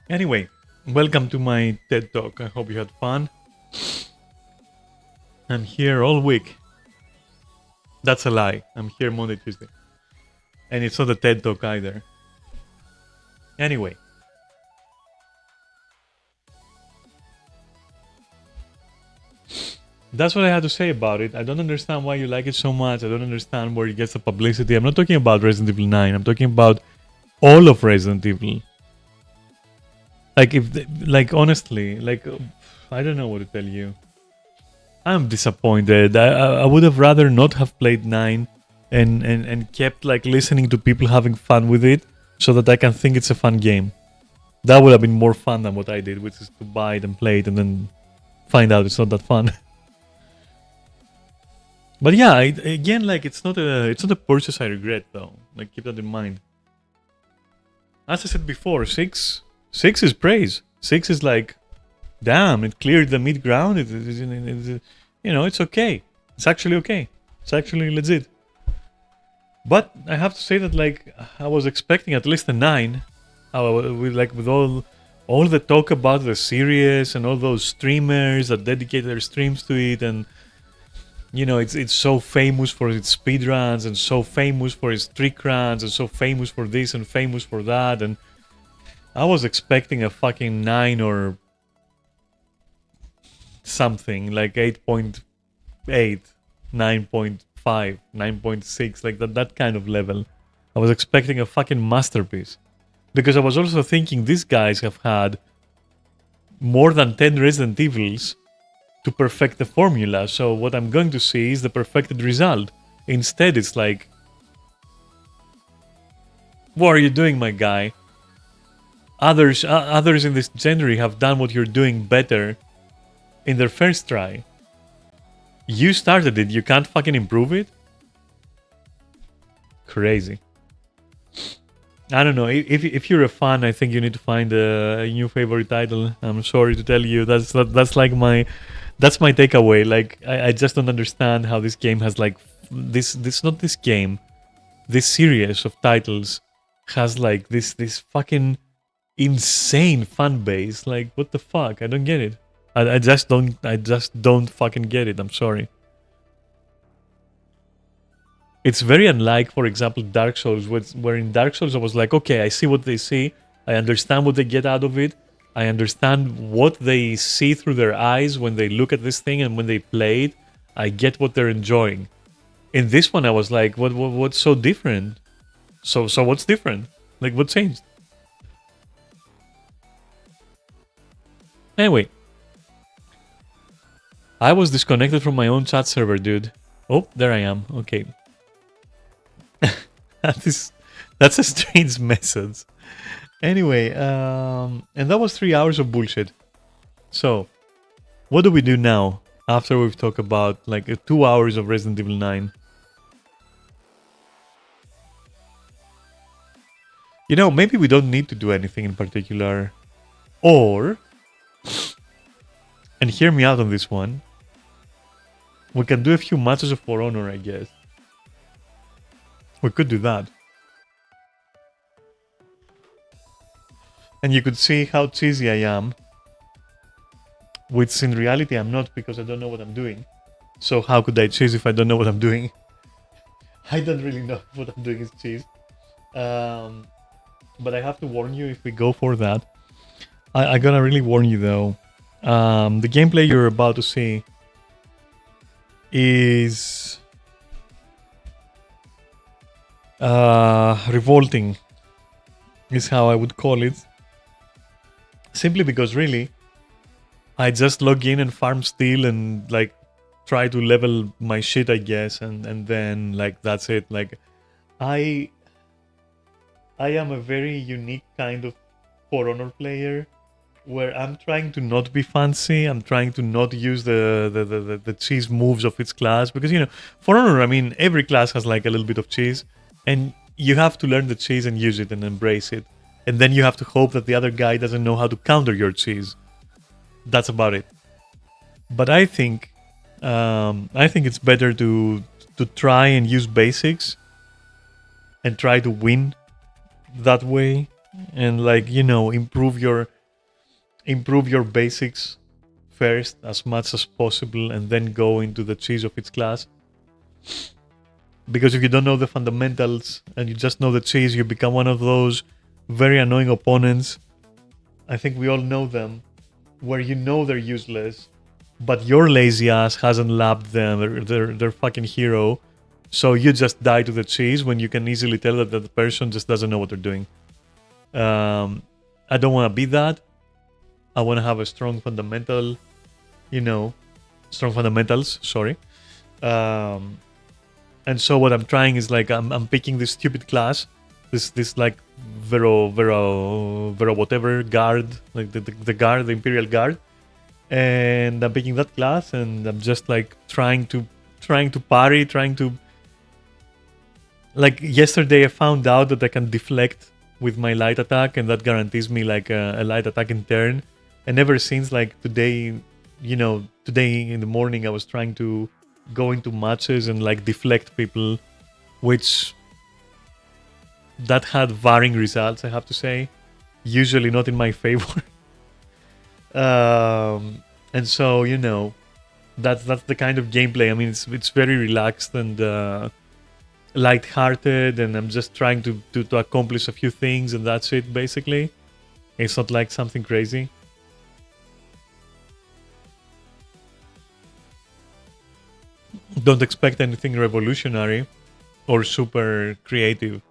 Anyway, welcome to my TED Talk. I hope you had fun. I'm here all week. That's a lie. I'm here Monday, Tuesday. And it's not a TED Talk either. Anyway. That's what I had to say about it. I don't understand why you like it so much. I don't understand where it gets the publicity. I'm not talking about Resident Evil 9. I'm talking about all of Resident Evil. Like, honestly, I don't know what to tell you. I'm disappointed. I would have rather not have played 9 and kept, like, listening to people having fun with it so that I can think it's a fun game. That would have been more fun than what I did, which is to buy it and play it and then find out it's not that fun. But yeah, again, like, it's not a purchase I regret, though. Like, keep that in mind. As I said before, 6 is praise. 6 is like, damn, it cleared the mid ground. You know, it's okay. It's actually okay. It's actually legit. But I have to say that, like, I was expecting at least a 9. With all the talk about the series and all those streamers that dedicate their streams to it, and you know, it's so famous for its speedruns and so famous for its trick runs and so famous for this and famous for that, and I was expecting a fucking 9 or something, like 8.8, 9.5, 9.6, like that kind of level. I was expecting a fucking masterpiece. Because I was also thinking these guys have had more than 10 Resident Evils to perfect the formula, so what I'm going to see is the perfected result. Instead, it's like, what are you doing, my guy? Others in this genre have done what you're doing better in their first try. You started it, you can't fucking improve it? Crazy. I don't know, if you're a fan, I think you need to find a new favorite title. I'm sorry to tell you, that's like my takeaway. Like, I just don't understand how this game has, like, this series of titles has, like, this fucking insane fan base. Like, what the fuck? I don't get it. I just don't fucking get it. I'm sorry. It's very unlike, for example, Dark Souls, where in Dark Souls I was like, okay, I see what they see, I understand what they get out of it, I understand what they see through their eyes when they look at this thing and when they play it, I get what they're enjoying. In this one I was like, what's so different? So what's different? Like, what changed? Anyway, I was disconnected from my own chat server, dude. Oh, there I am. Okay. that is that's a strange message. Anyway, and that was 3 hours of bullshit. So, what do we do now after we've talked about like 2 hours of Resident Evil 9? You know, maybe we don't need to do anything in particular. Or, and hear me out on this one, we can do a few matches of For Honor, I guess. We could do that. And you could see how cheesy I am. Which in reality I'm not, because I don't know what I'm doing. So how could I cheese if I don't know what I'm doing? I don't really know what I'm doing is cheese. But I have to warn you, if we go for that, I gotta really warn you though. The gameplay you're about to see is revolting, is how I would call it. Simply because really, I just log in and farm steel and like try to level my shit, I guess, and then like that's it. Like I am a very unique kind of For Honor player where I'm trying to not be fancy. I'm trying to not use the cheese moves of its class, because you know, For Honor, I mean, every class has like a little bit of cheese, and you have to learn the cheese and use it and embrace it, and then you have to hope that the other guy doesn't know how to counter your cheese. That's about it. But I think it's better to try and use basics and try to win that way, and like, you know, improve your basics first as much as possible, and then go into the cheese of its class. Because if you don't know the fundamentals and you just know the cheese, you become one of those very annoying opponents. I think we all know them, where you know they're useless, but your lazy ass hasn't labbed them, they're fucking hero, so you just die to the cheese when you can easily tell that the person just doesn't know what they're doing. I don't want to be that. I want to have a strong fundamental, you know, strong fundamentals, sorry. And so what I'm trying is like, I'm picking this stupid class, this like Vero whatever guard, like the guard, the Imperial Guard, and I'm picking that class, and I'm just like trying to parry, trying to, like yesterday I found out that I can deflect with my light attack, and that guarantees me like a light attack in turn. And ever since like today, you know, today in the morning I was trying to go into matches and like deflect people, which that had varying results, I have to say. Usually not in my favor. And so, you know, that's the kind of gameplay. I mean, it's very relaxed and light-hearted, and I'm just trying to accomplish a few things, and that's it basically. It's not like something crazy. Don't expect anything revolutionary or super creative.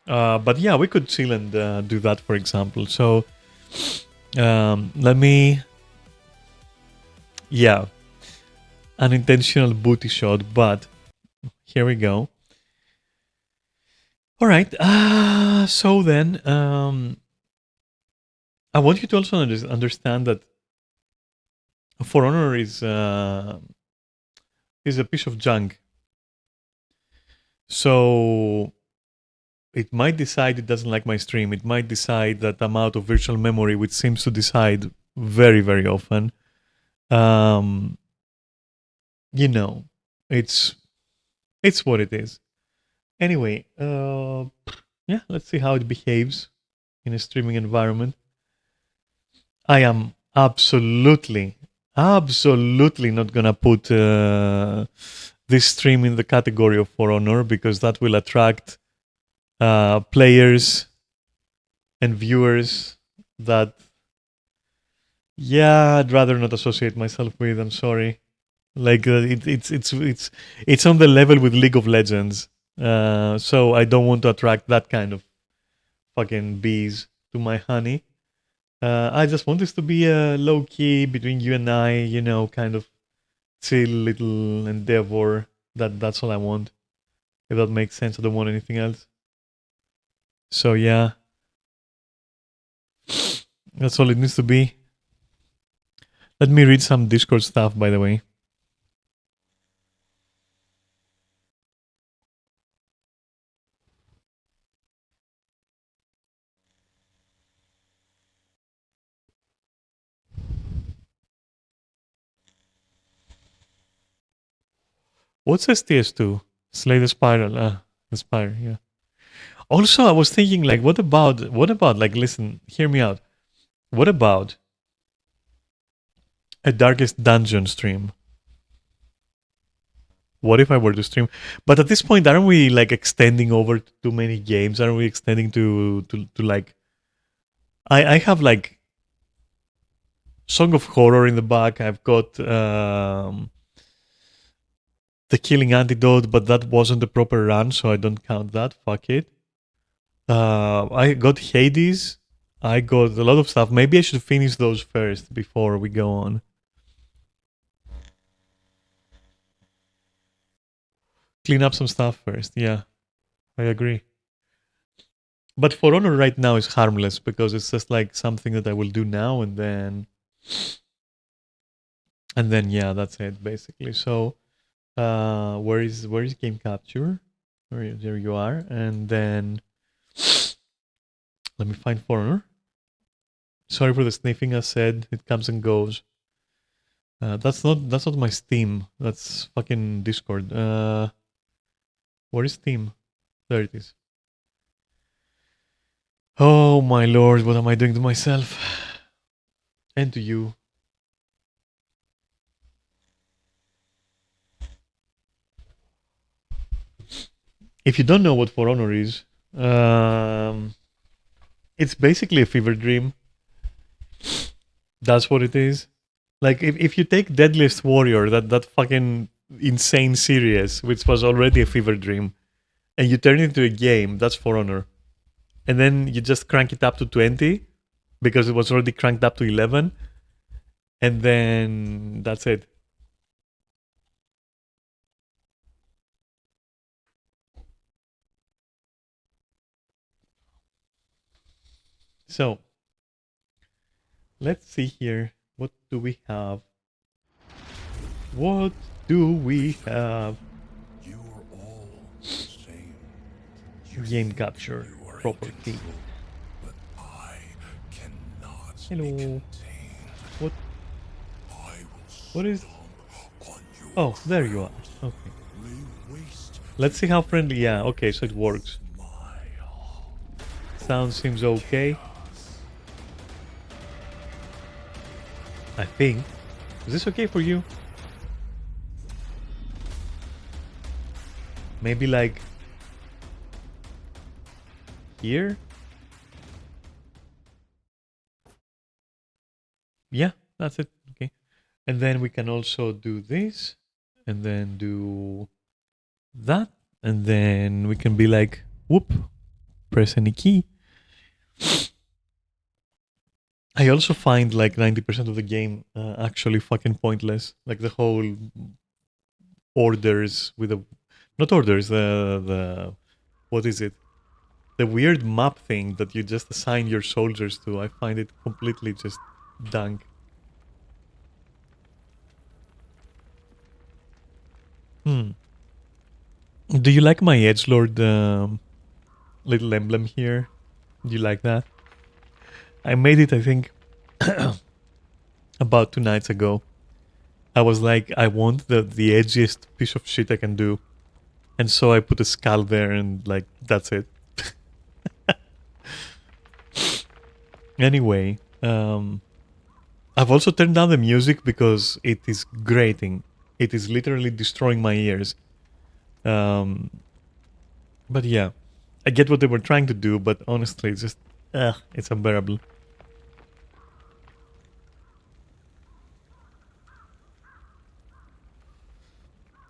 But yeah, we could chill and do that, for example. So let me... Yeah. Unintentional booty shot, but here we go. All right. So then, I want you to also understand that For Honor is a piece of junk. So it might decide it doesn't like my stream. It might decide that I'm out of virtual memory, which seems to decide very, very often. You know, it's what it is. Anyway, yeah, let's see how it behaves in a streaming environment. I am absolutely not gonna put this stream in the category of For Honor, because that will attract players and viewers that, yeah, I'd rather not associate myself with. I'm sorry. Like it's on the level with League of Legends, so I don't want to attract that kind of fucking bees to my honey. I just want this to be a low key between you and I, kind of chill little endeavor. That's all I want. If that makes sense, I don't want anything else. So yeah, that's all it needs to be. Let me read some Discord stuff, by the way. What's STS2? Slay the Spiral. The Spiral, yeah. Also, I was thinking, like, what about, like, listen, hear me out. What about a Darkest Dungeon stream? What if I were to stream? But at this point, aren't we, like, extending over to too many games? Aren't we extending to like... I have, like, Song of Horror in the back. I've got The Killing Antidote, but that wasn't the proper run, so I don't count that. Fuck it. I got Hades. I got a lot of stuff. Maybe I should finish those first before we go on. Clean up some stuff first. Yeah, I agree. But For Honor right now is harmless because it's just like something that I will do now and then yeah, that's it basically. So where is game capture? There you are. And then let me find For Honor. Sorry for the sniffing. I said it comes and goes. That's not my Steam. That's fucking Discord. Where is Steam? There it is. Oh my lord, what am I doing to myself? And to you. If you don't know what For Honor is, it's basically a fever dream. That's what it is. Like if you take Deadliest Warrior, that fucking insane series, which was already a fever dream, and you turn it into a game, that's For Honor. And then you just crank it up to 20 because it was already cranked up to 11, and then that's it. So let's see here. What do we have? What do we have? You are all the same. Game capture property. But I cannot be Hello. contained. What? I will What is? on your Oh, there you are. Okay. lay waste Let's see how friendly. Yeah. Okay. So it works. Sound seems okay. I think. Is this okay for you? Maybe like here? Yeah, that's it. Okay. And then we can also do this and then do that. And then we can be like, whoop, press any key. I also find like 90% of the game actually fucking pointless. Like the whole orders with the, not orders, the, what is it? The weird map thing that you just assign your soldiers to. I find it completely just dunk. Do you like my edgelord little emblem here? Do you like that? I made it, I think, about 2 nights ago. I was like, I want the edgiest piece of shit I can do. And so I put a skull there and like, that's it. Anyway, I've also turned down the music because it is grating. It is literally destroying my ears. But yeah, I get what they were trying to do, but honestly, it's just, it's unbearable.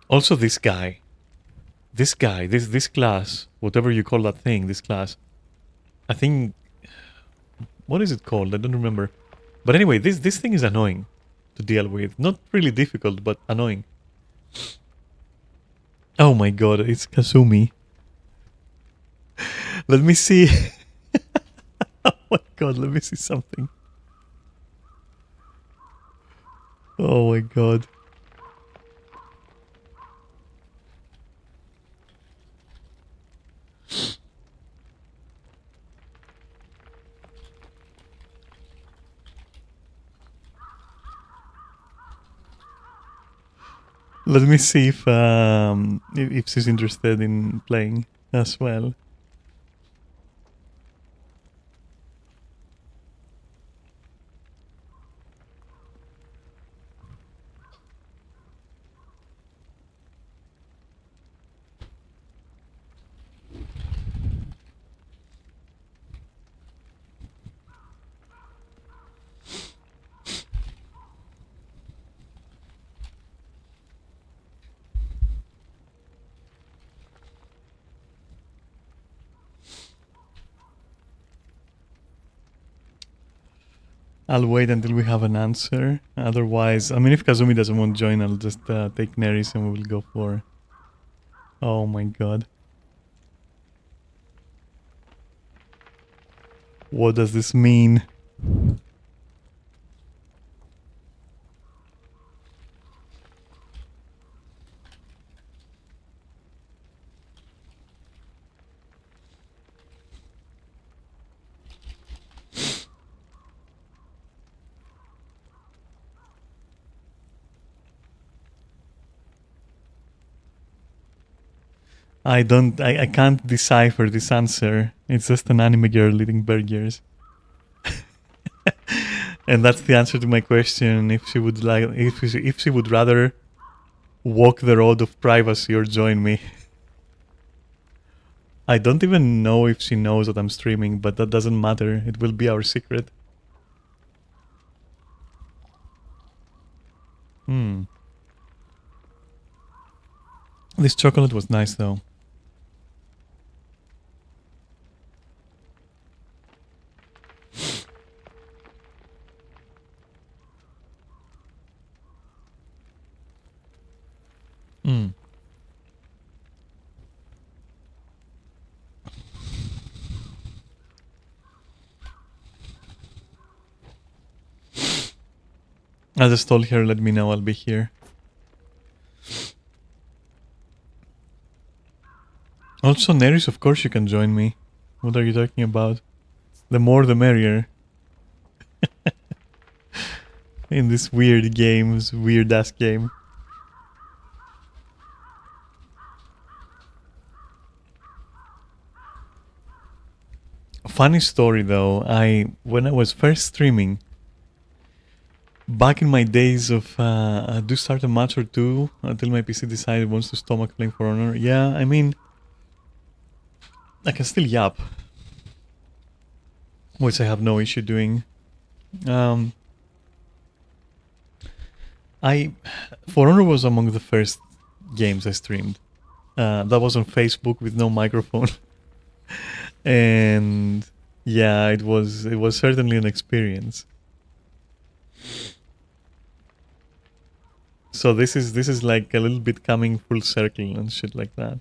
Also, this class, whatever you call that thing, this class, I think What is it called? I don't remember. But anyway, this thing is annoying to deal with. Not really difficult, but annoying. Oh my god, it's Kazumi. Let me see. Oh my god, let me see something. Oh my god. Let me see if she's interested in playing as well. I'll wait until we have an answer. Otherwise, I mean, if Kazumi doesn't want to join, I'll just take Neris and we will go for... Oh my god. What does this mean? I can't decipher this answer. It's just an anime girl eating burgers. And that's the answer to my question. If she would like, if she would rather walk the road of privacy or join me. I don't even know if she knows that I'm streaming, but that doesn't matter. It will be our secret. This chocolate was nice though. I just told her, let me know, I'll be here. Also, Neris, of course you can join me. What are you talking about? The more the merrier. In this weird game, this weird ass game. Funny story though, when I was first streaming, back in my days of I do start a match or two until my PC decided it wants to stomach playing For Honor. Yeah, I mean, I can still yap, which I have no issue doing. For Honor was among the first games I streamed. That was on Facebook with no microphone, and yeah, it was certainly an experience. So this is like a little bit coming full circle and shit like that.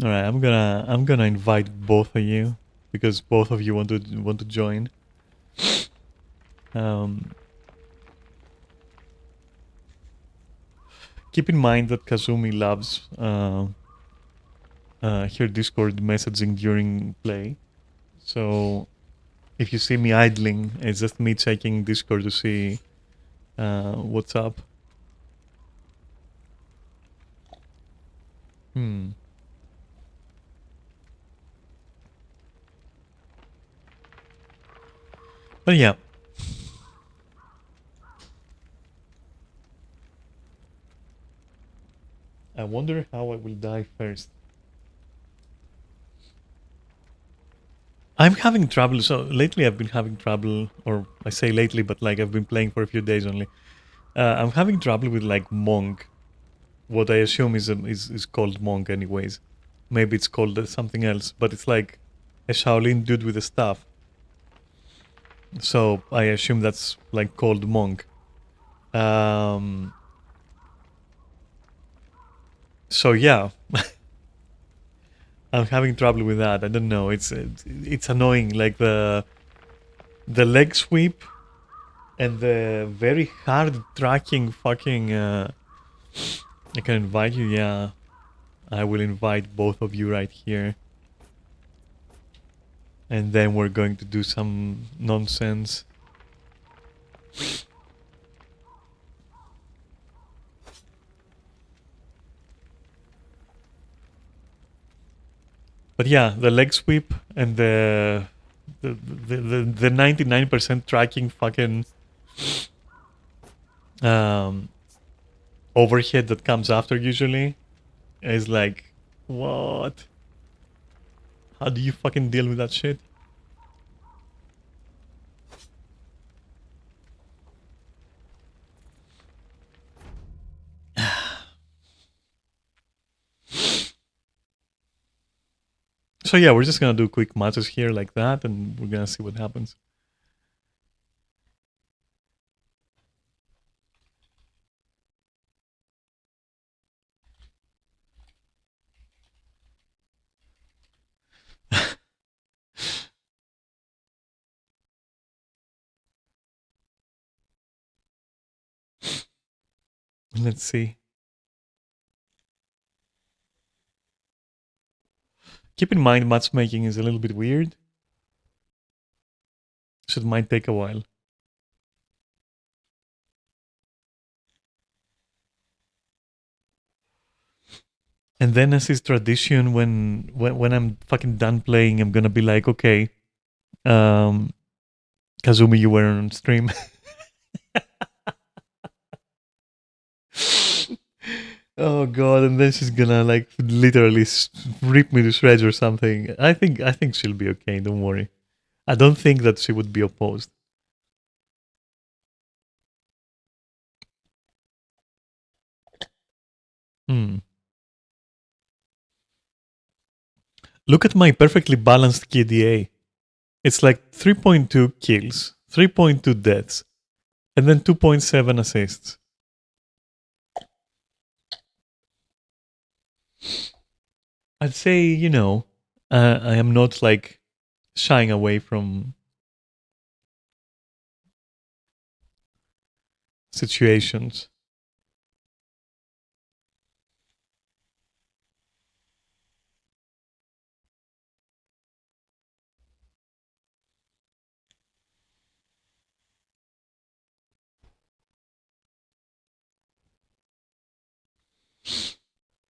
All right, I'm gonna invite both of you because both of you want to join. Keep in mind that Kazumi loves her Discord messaging during play. So if you see me idling, it's just me checking Discord to see what's up. But yeah. I wonder how I will die first. I'm having trouble. So lately I've been having trouble, or I say lately, but like I've been playing for a few days only. I'm having trouble with like Monk. what I assume is called monk, anyways. Maybe it's called something else, but it's like a Shaolin dude with a staff. So I assume that's like called monk. Um, so yeah, I'm having trouble with that. I don't know. It's annoying. Like the leg sweep and the very hard tracking fucking. I can invite you. Yeah, I will invite both of you right here, and then we're going to do some nonsense. But yeah, the leg sweep and the 99% tracking fucking um, overhead that comes after usually is like, what? How do you fucking deal with that shit? So yeah, we're just gonna do quick matches here like that, and we're gonna see what happens. Let's see. Keep in mind, matchmaking is a little bit weird, so it might take a while. And then, as is tradition, when I'm fucking done playing, I'm gonna be like, okay, um, Kazumi, you were on stream. Oh god, and then she's gonna like literally rip me to shreds or something. I think she'll be okay. Don't worry. I don't think that she would be opposed. Hmm. Look at my perfectly balanced KDA. It's like 3.2 kills, 3.2 deaths, and then 2.7 assists. I'd say, I am not like shying away from situations.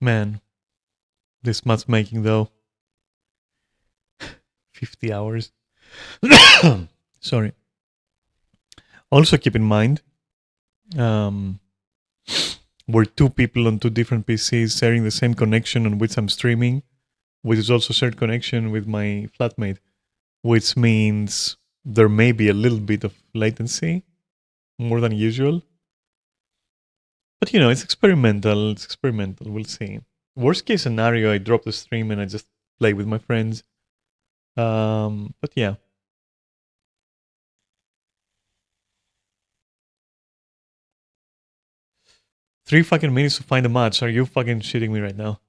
Man, this matchmaking though, 50 hours. Sorry. Also keep in mind, um, we're two people on two different PCs sharing the same connection on which I'm streaming, which is also shared connection with my flatmate, which means there may be a little bit of latency, more than usual. But it's experimental. It's experimental. We'll see. Worst case scenario, I drop the stream and I just play with my friends. But yeah. 3 fucking minutes to find a match. Are you fucking shitting me right now?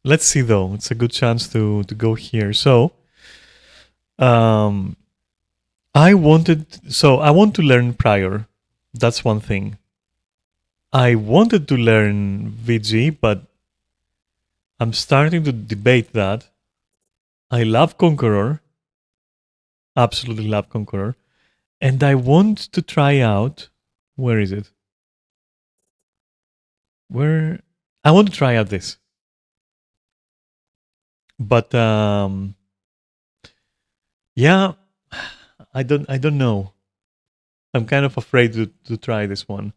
Let's see though. It's a good chance to go here. So, um, I want to learn prior. That's one thing. I wanted to learn VG, but I'm starting to debate that. I love Conqueror. Absolutely love Conqueror. And I want to try out. Where is it? Where I want to try out this. But yeah, I don't know. I'm kind of afraid to try this one.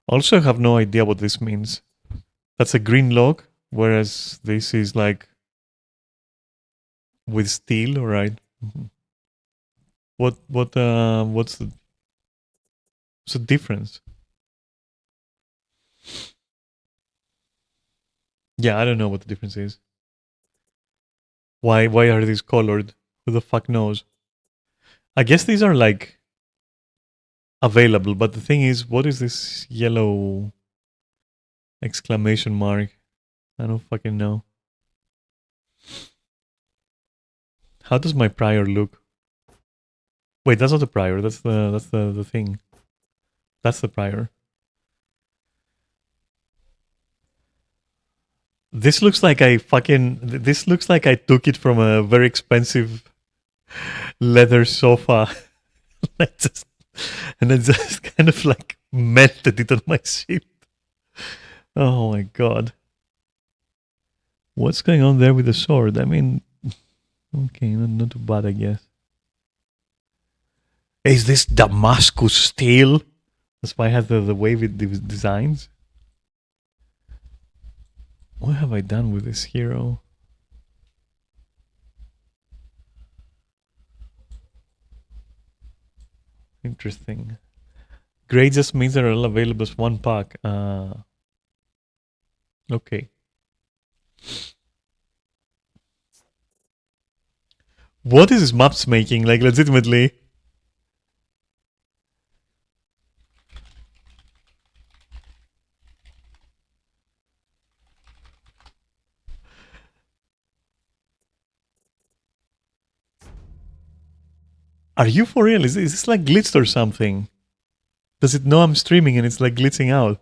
Also, I have no idea what this means. That's a green log, whereas this is like with steel, right? Mhm. What's the difference? Yeah, I don't know what the difference is. Why are these colored? Who the fuck knows? I guess these are like available, but the thing is, what is this yellow exclamation mark? I don't fucking know. How does my prior look? Wait, that's not the prior. That's the thing. That's the prior. This looks like I fucking. This looks like I took it from a very expensive leather sofa. I just, and I just kind of like melted it on my ship. Oh my god. What's going on there with the sword? I mean, okay, not too bad, I guess. Is this Damascus steel? That's why it has the wavy designs. What have I done with this hero? Interesting. Gray just means they're all available as one pack. Okay. What is this maps making? Like, legitimately. Are you for real? Is this like glitched or something? Does it know I'm streaming and it's like glitching out?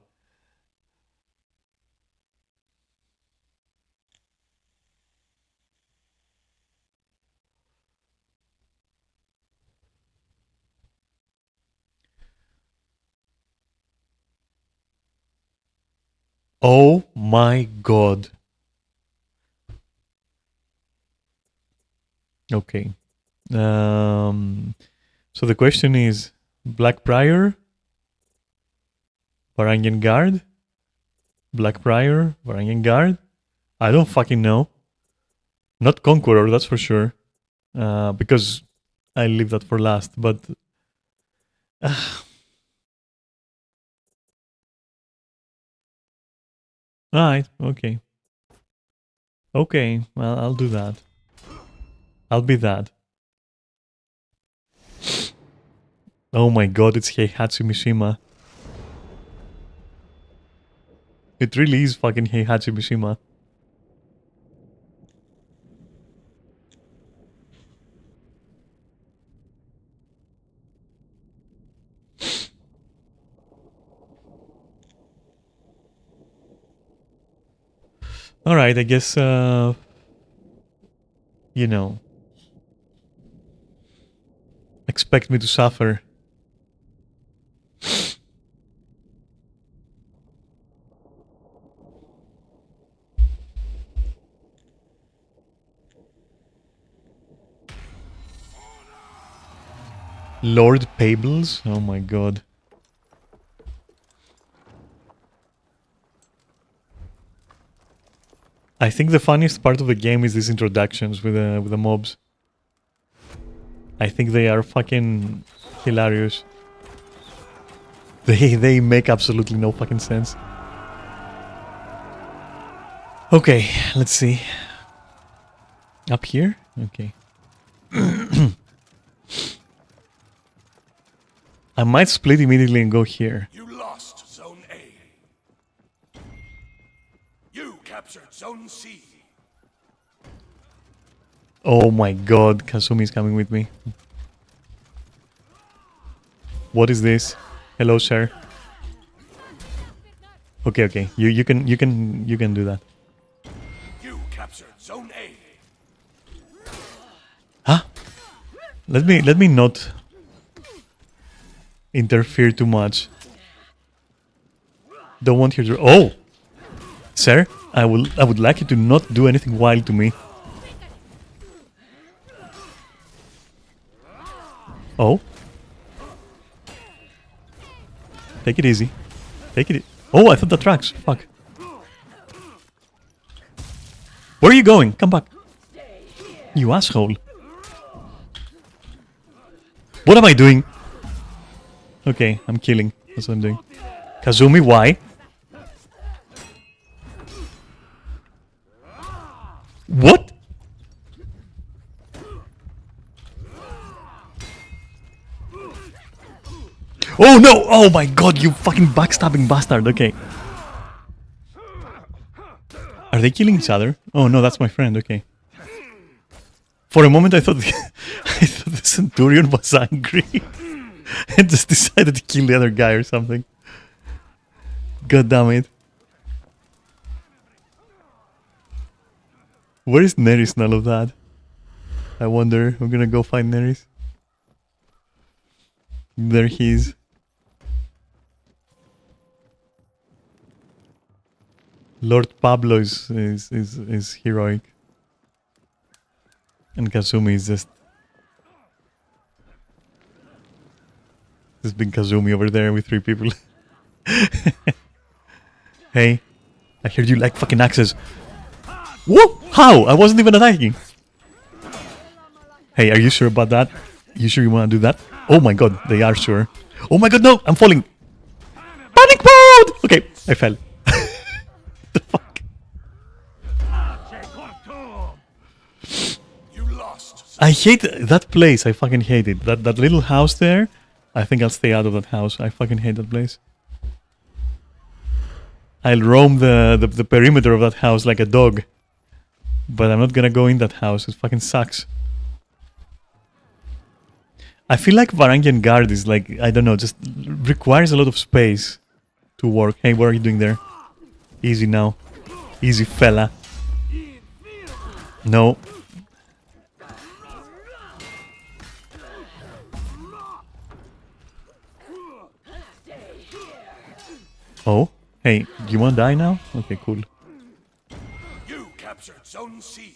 Oh my god. Okay. So the question is Black Prior, Varangian Guard, Black Prior, Varangian Guard. I don't fucking know. Not Conqueror, that's for sure. Because I leave that for last. But alright, okay. Okay, well, I'll do that. I'll be that. Oh my god, it's Heihachi Mishima. It really is fucking Heihachi Mishima. Alright, I guess, you know, expect me to suffer. Lord Pables? Oh my god. I think the funniest part of the game is these introductions with the mobs. I think they are fucking hilarious. They make absolutely no fucking sense. Okay, let's see. Up here? Okay. I might split immediately and go here. You lost Zone A. You captured Zone C. Oh my god, Kasumi is coming with me. What is this? Hello, sir. Okay. You can do that. You captured Zone A. Huh? Let me not interfere too much. Don't want you to. Oh, sir, I would like you to not do anything wild to me. Oh, take it easy. Take it. Oh, I thought that tracks. Fuck. Where are you going? Come back. You asshole. What am I doing? Okay, I'm killing. That's what I'm doing. Kazumi, why? What? Oh no! Oh my god, you fucking backstabbing bastard. Okay. Are they killing each other? Oh no, that's my friend. Okay. For a moment I thought I thought the Centurion was angry and just decided to kill the other guy or something. God damn it. Where is Neris in all of that? I wonder. I'm gonna go find Neris. There he is. Lord Pablo is heroic. And Kazumi is just big Kazumi over there with 3 people. Hey, I heard you like fucking axes. Whoa! How? I wasn't even attacking. Hey, are you sure about that? You sure you want to do that? Oh my god, they are sure. Oh my god, no! I'm falling! Panic mode! Okay, I fell. The fuck? You lost. I hate that place. I fucking hate it. That little house there. I think I'll stay out of that house. I fucking hate that place. I'll roam the perimeter of that house like a dog. But I'm not gonna go in that house. It fucking sucks. I feel like Varangian Guard is like, I don't know, just requires a lot of space to work. Hey, what are you doing there? Easy now. Easy, fella. No. Oh, hey, do you want to die now? Okay, cool. You captured Zone C.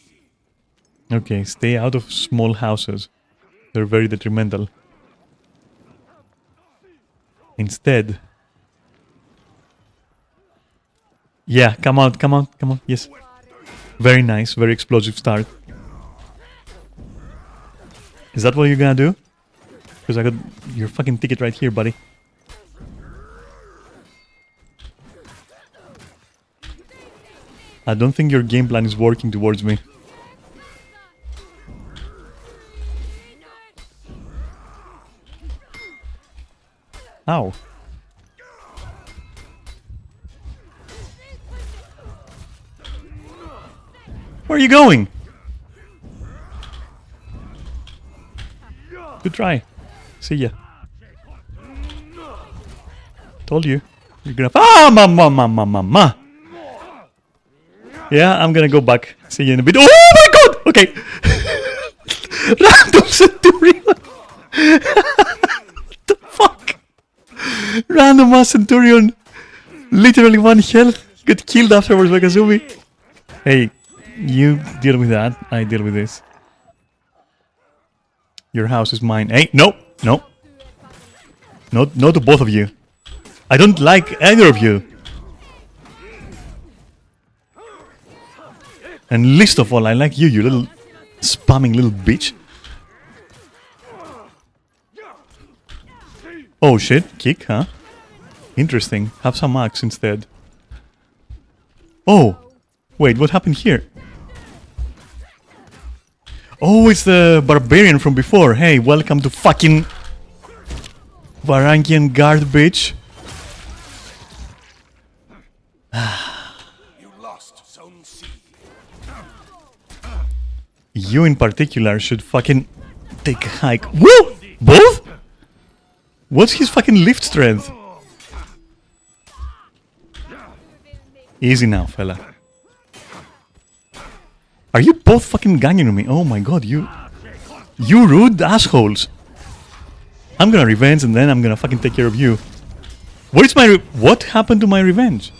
Okay, stay out of small houses. They're very detrimental. Instead... Yeah, come on, come on, come on, yes. Very nice, very explosive start. Is that what you're gonna do? Because I got your fucking ticket right here, buddy. I don't think your game plan is working towards me. Ow. Where are you going? Good try. See ya. Told you. You're gonna... Ah, ma. Yeah, I'm gonna go back. See you in a bit. Oh my god! Okay. Random Centurion. What the fuck? Random ass Centurion. Literally 1 health. Got killed afterwards by Kazumi. Hey, you deal with that. I deal with this. Your house is mine. Hey, no, no. No to both of you. I don't like either of you. And least of all, I like you, you little spamming little bitch. Oh shit, kick, huh? Interesting. Have some axe instead. Oh! Wait, what happened here? Oh, it's the barbarian from before. Hey, welcome to fucking Varangian Guard, bitch. You lost Zone C. You in particular should fucking take a hike. Woo! Both? What's his fucking lift strength? Easy now, fella. Are you both fucking ganging on me? Oh my god, you rude assholes. I'm gonna revenge and then I'm gonna fucking take care of you. Where's my what happened to my revenge?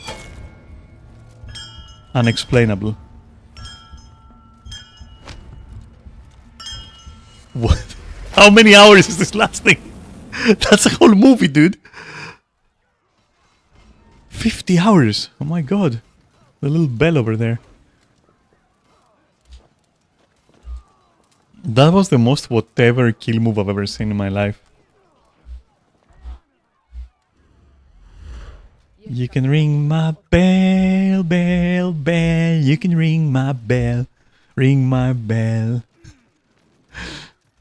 Unexplainable. What? How many hours is this lasting? That's a whole movie, dude. 50 hours! Oh my god. The little bell over there. That was the most whatever kill move I've ever seen in my life. You can ring my bell, bell, bell. You can ring my bell. Ring my bell.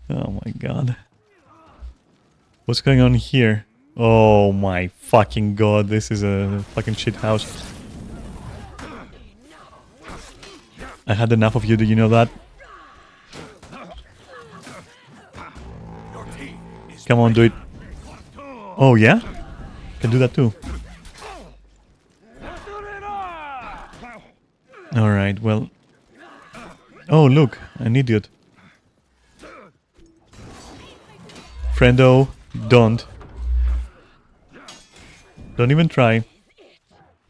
Oh my god. What's going on here? Oh my fucking god, this is a fucking shit house. I had enough of you, do you know that? Come on, do it. Oh yeah? Can do that too. Alright, well... Oh, look, an idiot. Friendo, don't. Don't even try.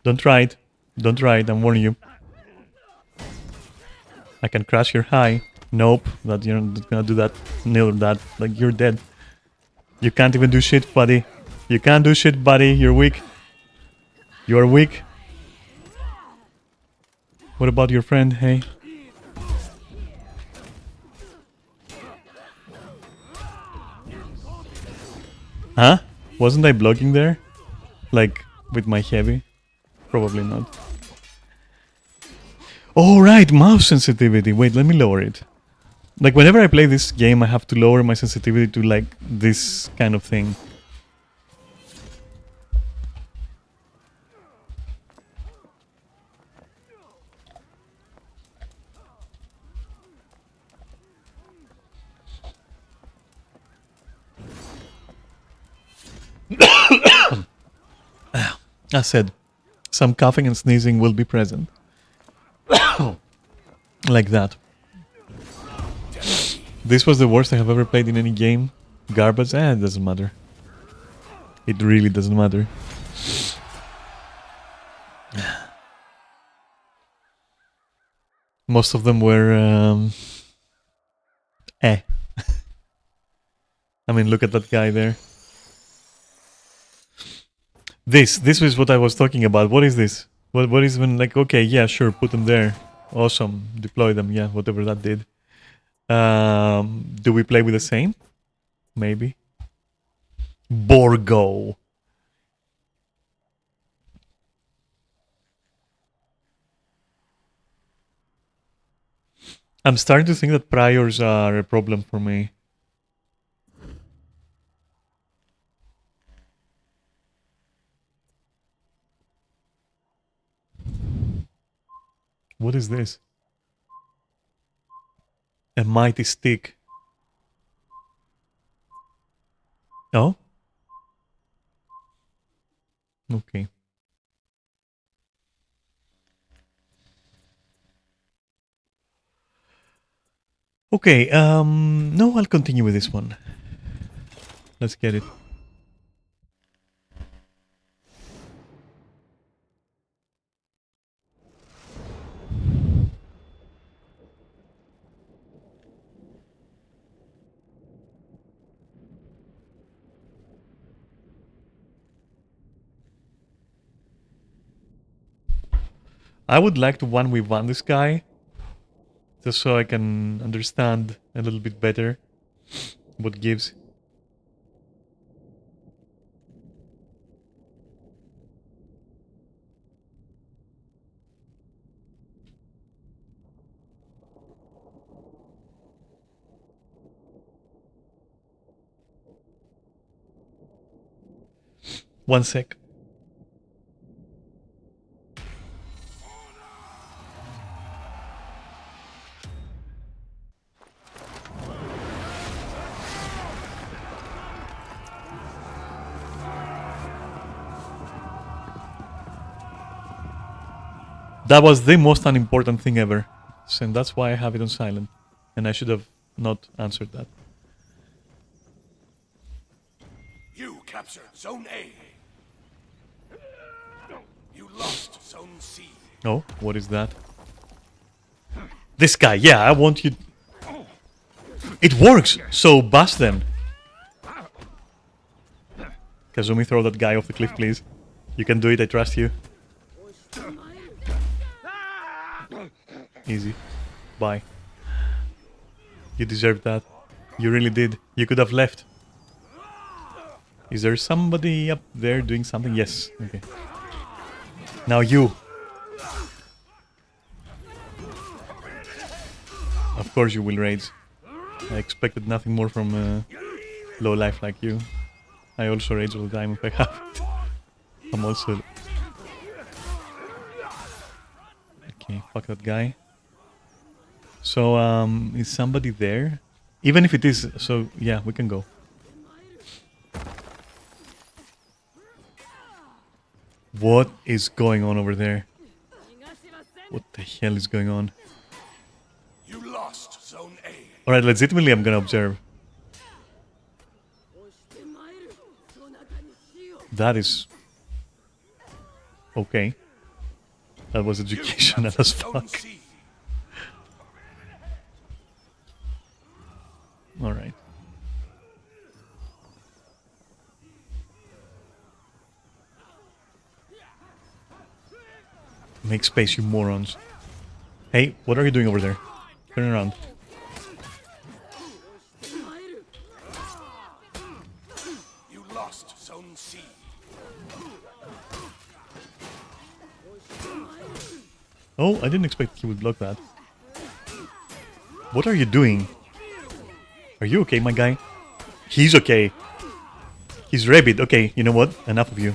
Don't try it. Don't try it, I'm warning you. I can crash your high. Nope, that you're not gonna do that. Nail that. Like, you're dead. You can't even do shit, buddy. You can't do shit, buddy. You're weak. You are weak. What about your friend, hey? Huh? Wasn't I blocking there? Like, with my heavy? Probably not. Oh, right, mouse sensitivity. Wait, let me lower it. Like, whenever I play this game, I have to lower my sensitivity to, like, this kind of thing. As said, some coughing and sneezing will be present. Like that. This was the worst I have ever played in any game. Garbage? It doesn't matter. It really doesn't matter. Most of them were... I mean, look at that guy there. This is what I was talking about. What is this? What is when, like, okay, yeah, sure, put them there. Awesome. Deploy them, yeah, whatever that did. Do we play with the same? Maybe. Borgo. I'm starting to think that priors are a problem for me. What is this? A mighty stick. Oh? Okay. Okay, no, I'll continue with this one. Let's get it. I would like to 1v1 this guy, just so I can understand a little bit better what gives. One sec. That was the most unimportant thing ever. And that's why I have it on silent. And I should have not answered that. You captured Zone A. You lost Zone C. Oh, what is that? This guy, yeah, I want you... It works! So bust them. Kazumi, throw that guy off the cliff, please. You can do it, I trust you. Easy. Bye. You deserved that. You really did. You could have left. Is there somebody up there doing something? Yes. Okay. Now you. Of course you will rage. I expected nothing more from low life like you. I also rage all the time if I have it. I'm also... Okay, fuck that guy. So, is somebody there? Even if it is, so yeah, we can go. What is going on over there? What the hell is going on? You lost Zone A. Alright, legitimately I'm gonna observe. That is... Okay. That was educational as fuck. Alright. Make space, you morons. Hey, what are you doing over there? Turn around. You lost Zone C. Oh, I didn't expect he would block that. What are you doing? Are you okay, my guy? He's okay. He's rabid. Okay, you know what? Enough of you.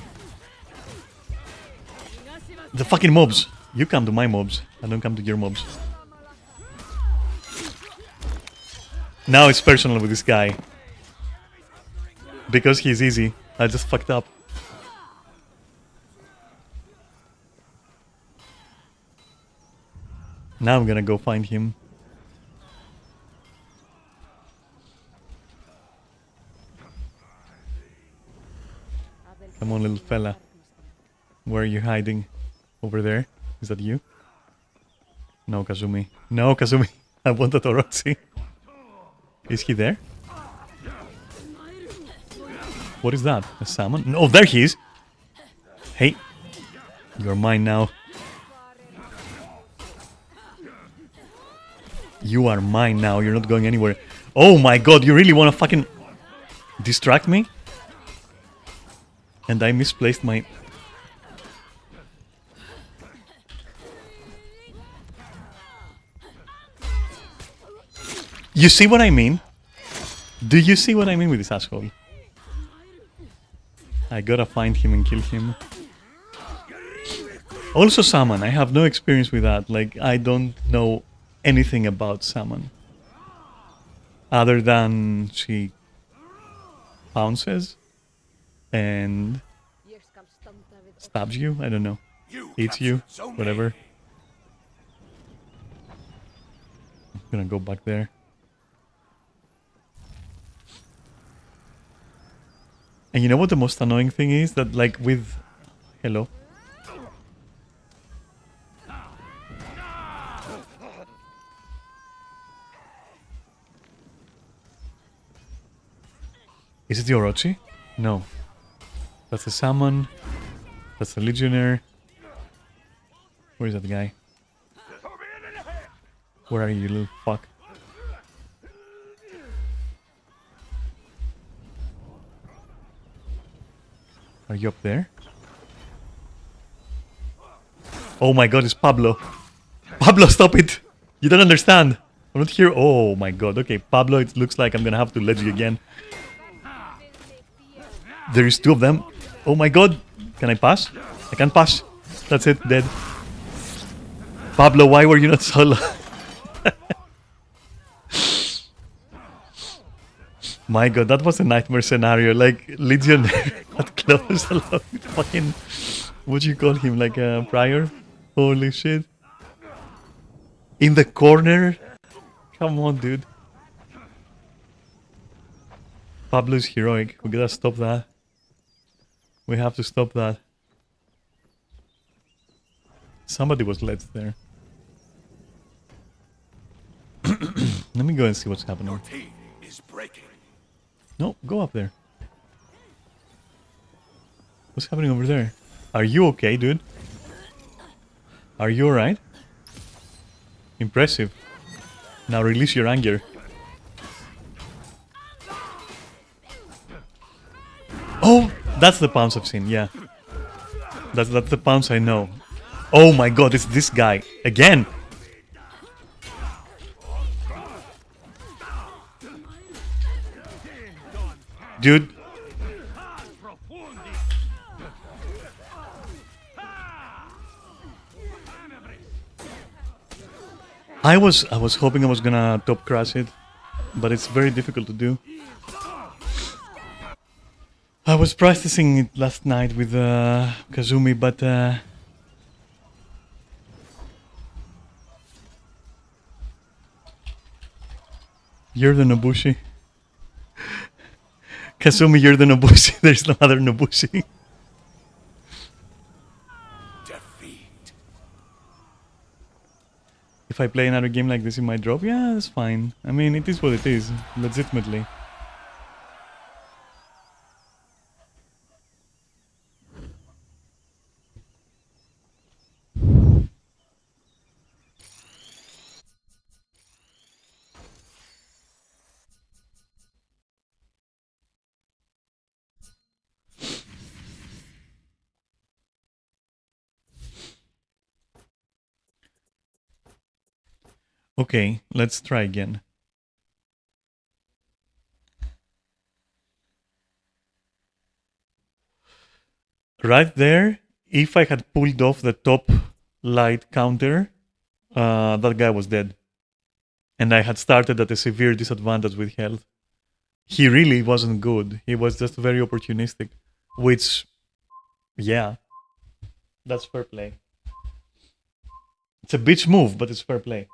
The fucking mobs. You come to my mobs. I don't come to your mobs. Now it's personal with this guy. Because he's easy. I just fucked up. Now I'm gonna go find him. Come on, little fella. Where are you hiding? Over there? Is that you? No, Kazumi. No, Kazumi. I wanted Orochi. Is he there? What is that? A salmon? No, there he is! Hey. You're mine now. You are mine now. You're not going anywhere. Oh my god, you really want to fucking distract me? And I misplaced my... You see what I mean? Do you see what I mean with this asshole? I gotta find him and kill him. Also summon. I have no experience with that. Like, I don't know anything about summon. Other than she pounces and stabs you. I don't know. Eats you. Whatever. I'm gonna go back there. And you know what the most annoying thing is? That like with... Hello? Is it the Orochi? No. That's the Salmon. That's the Legionnaire. Where is that guy? Where are you, you little fuck? Are you up there? Oh my god, it's Pablo. Pablo, stop it! You don't understand. I'm not here. Oh my god. Okay, Pablo, it looks like I'm gonna have to let you again. There is two of them. Oh my god. Can I pass? I can't pass. That's it. Dead. Pablo, why were you not solo? My god, that was a nightmare scenario. Like, Legionnaire got close along with fucking... What do you call him? Like a prior? Holy shit. In the corner? Come on, dude. Pablo's heroic. We gotta stop that. We have to stop that. Somebody was led there. Let me go and see what's happening. Your team is breaking. No, go up there. What's happening over there? Are you okay, dude? Are you alright? Impressive. Now release your anger. Oh, that's the pounce I've seen, yeah. That's the pounce I know. Oh my god, it's this guy. Again! Dude. I was hoping I was gonna top crash it, but it's very difficult to do. I was practicing it last night with Kazumi, but you're the Nobushi. Kazumi, you're the Nobushi. There's no other Nobushi. Defeat. If I play another game like this, it might drop. Yeah, that's fine. I mean, it is what it is, legitimately. Okay, let's try again. Right there, if I had pulled off the top light counter, that guy was dead. And I had started at a severe disadvantage with health. He really wasn't good. He was just very opportunistic. Which, yeah, that's fair play. It's a bitch move, but it's fair play.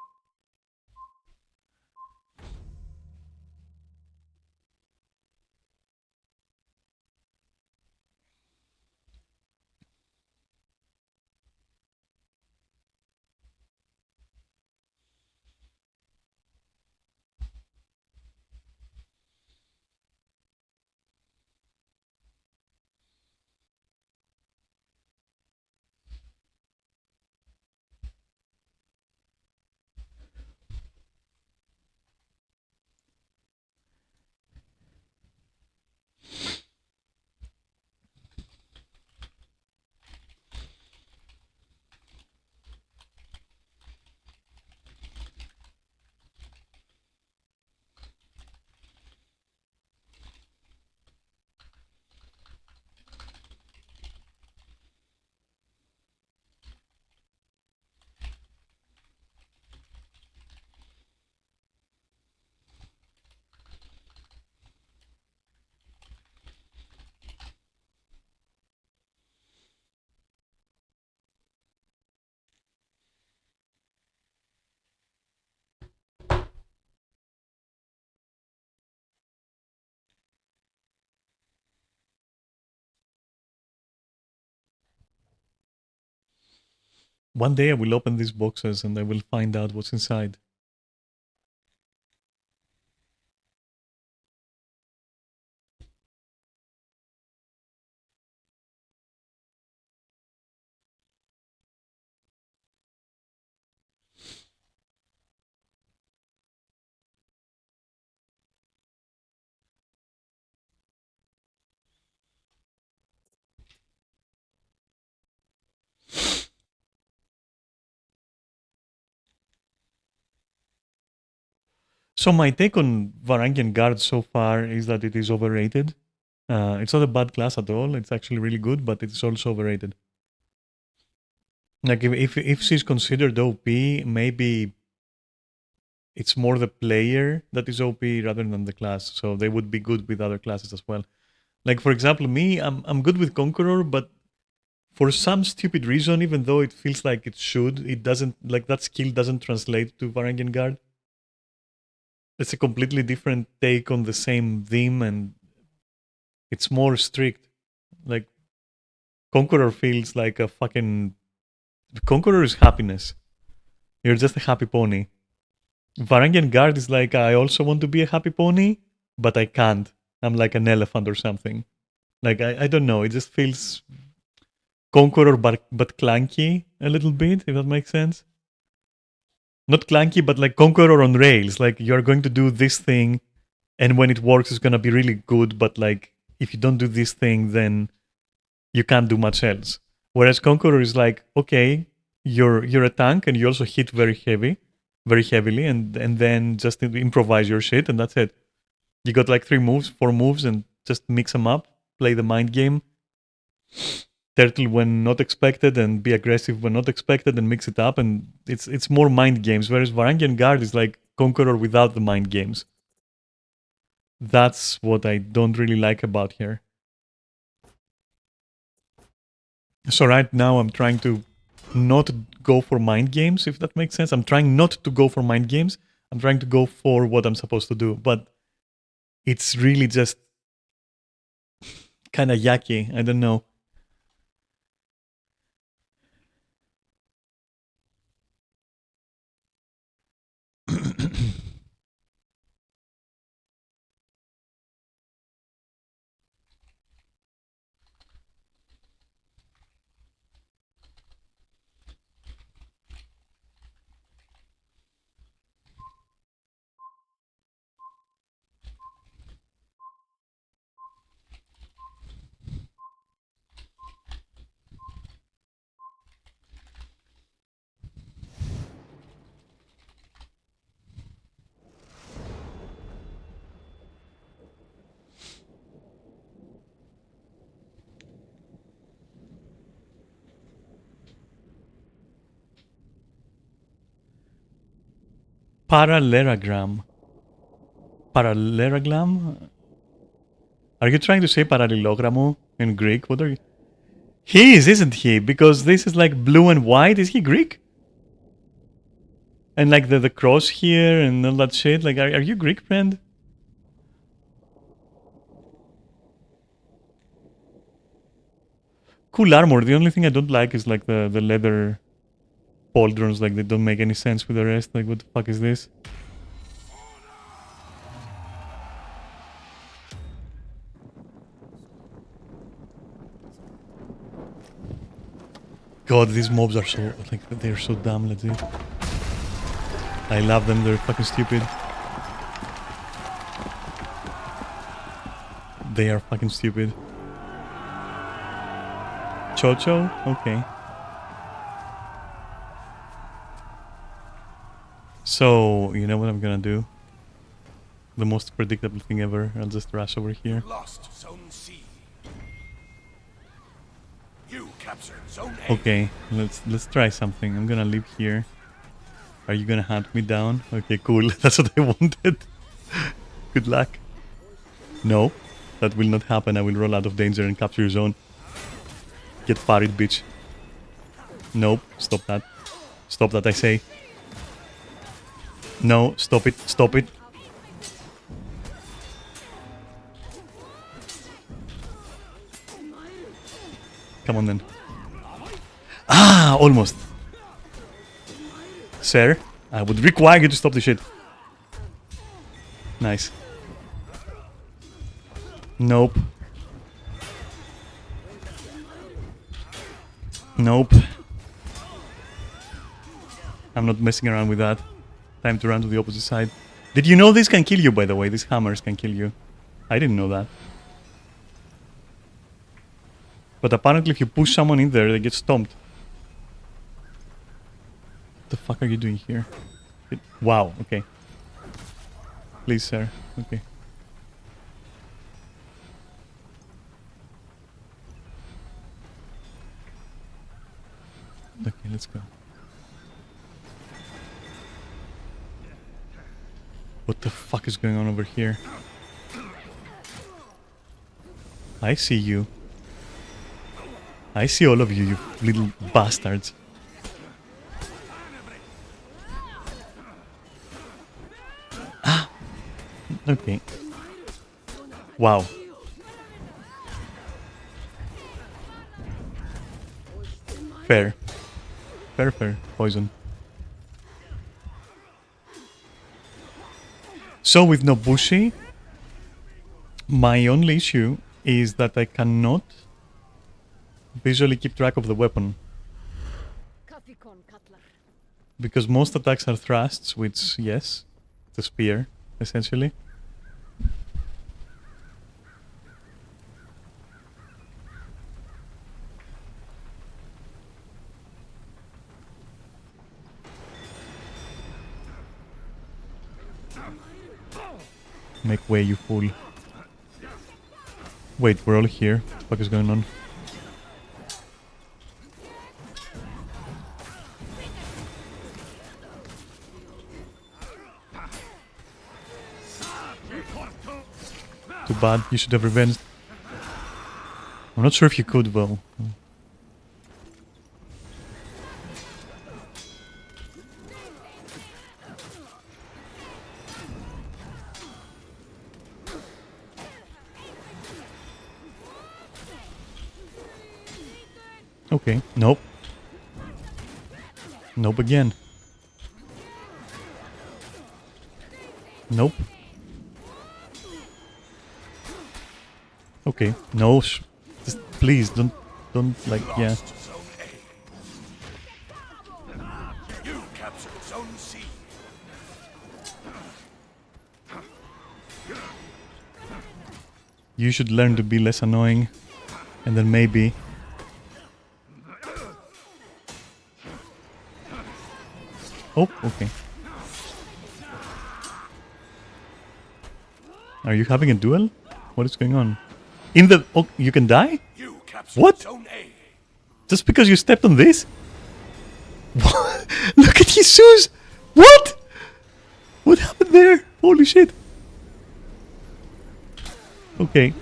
One day I will open these boxes and I will find out what's inside. So my take on Varangian Guard so far is that it is overrated. It's not a bad class at all. It's actually really good, but it's also overrated. Like if she's considered OP, maybe it's more the player that is OP rather than the class. So they would be good with other classes as well. Like for example, me, I'm good with Conqueror, but for some stupid reason, even though it feels like it should, it doesn't. Like that skill doesn't translate to Varangian Guard. It's a completely different take on the same theme, and it's more strict. Like Conqueror feels like a fucking Conqueror is happiness. You're just a happy pony. Varangian Guard is like I also want to be a happy pony, but I can't. I'm like an elephant or something. Like I don't know. It just feels Conqueror, but clunky a little bit, if that makes sense. Not clunky, but like Conqueror on rails. Like you're going to do this thing, and when it works, it's gonna be really good. But like if you don't do this thing, then you can't do much else. Whereas Conqueror is like, okay, you're a tank and you also hit very heavily, and then just improvise your shit, and that's it. You got like 4 moves, and just mix them up, play the mind game, turtle when not expected, and be aggressive when not expected, and mix it up, and it's more mind games. Whereas Varangian Guard is like Conqueror without the mind games. That's what I don't really like about here. So right now I'm trying to not go for mind games, if that makes sense. I'm trying not to go for mind games. I'm trying to go for what I'm supposed to do. But it's really just kind of yucky. I don't know. Parallelogram. Parallelogram? Are you trying to say parallelogramu in Greek? What are you? He is, isn't he? Because this is like blue and white. Is he Greek? And like the cross here and all that shit. Like, are you Greek, friend? Cool armor. The only thing I don't like is like the leather pauldrons. Like they don't make any sense with the rest. Like what the fuck is this? God, these mobs are so like they're so dumb. Legit. I love them. They're fucking stupid. They are fucking stupid. Chocho? Okay. So, you know what I'm gonna do? The most predictable thing ever. I'll just rush over here. Lost Zone C. You captured Zone A. Okay, let's try something. I'm gonna leave here. Are you gonna hunt me down? Okay, cool. That's what I wanted. Good luck. No, that will not happen. I will roll out of danger and capture your zone. Get parried, bitch. Nope, stop that. Stop that, I say. No, stop it, stop it. Come on then. Ah, almost. Sir, I would require you to stop the shit. Nice. Nope. Nope. I'm not messing around with that. Time to run to the opposite side. Did you know this can kill you, by the way? These hammers can kill you. I didn't know that. But apparently if you push someone in there, they get stomped. What the fuck are you doing here? Wow, okay. Please, sir. Okay. Okay, let's go. What the fuck is going on over here? I see you. I see all of you, you little bastards. Ah! Okay. Wow. Fair. Fair. Poison. So with Nobushi, my only issue is that I cannot visually keep track of the weapon. Because most attacks are thrusts, which, yes, the spear, essentially. Make way, you fool. Wait, we're all here. What the fuck is going on? Too bad, you should have revenged. I'm not sure if you could, though. Okay, nope. Nope again. Nope. Okay, no, just please don't like, yeah. Zone A. You captured Zone C. You should learn to be less annoying, and then maybe. Oh, okay. Are you having a duel? What is going on? In the... Oh, you can die? You captured What? Zone A. Just because you stepped on this? What? Look at his shoes! What? What happened there? Holy shit. Okay.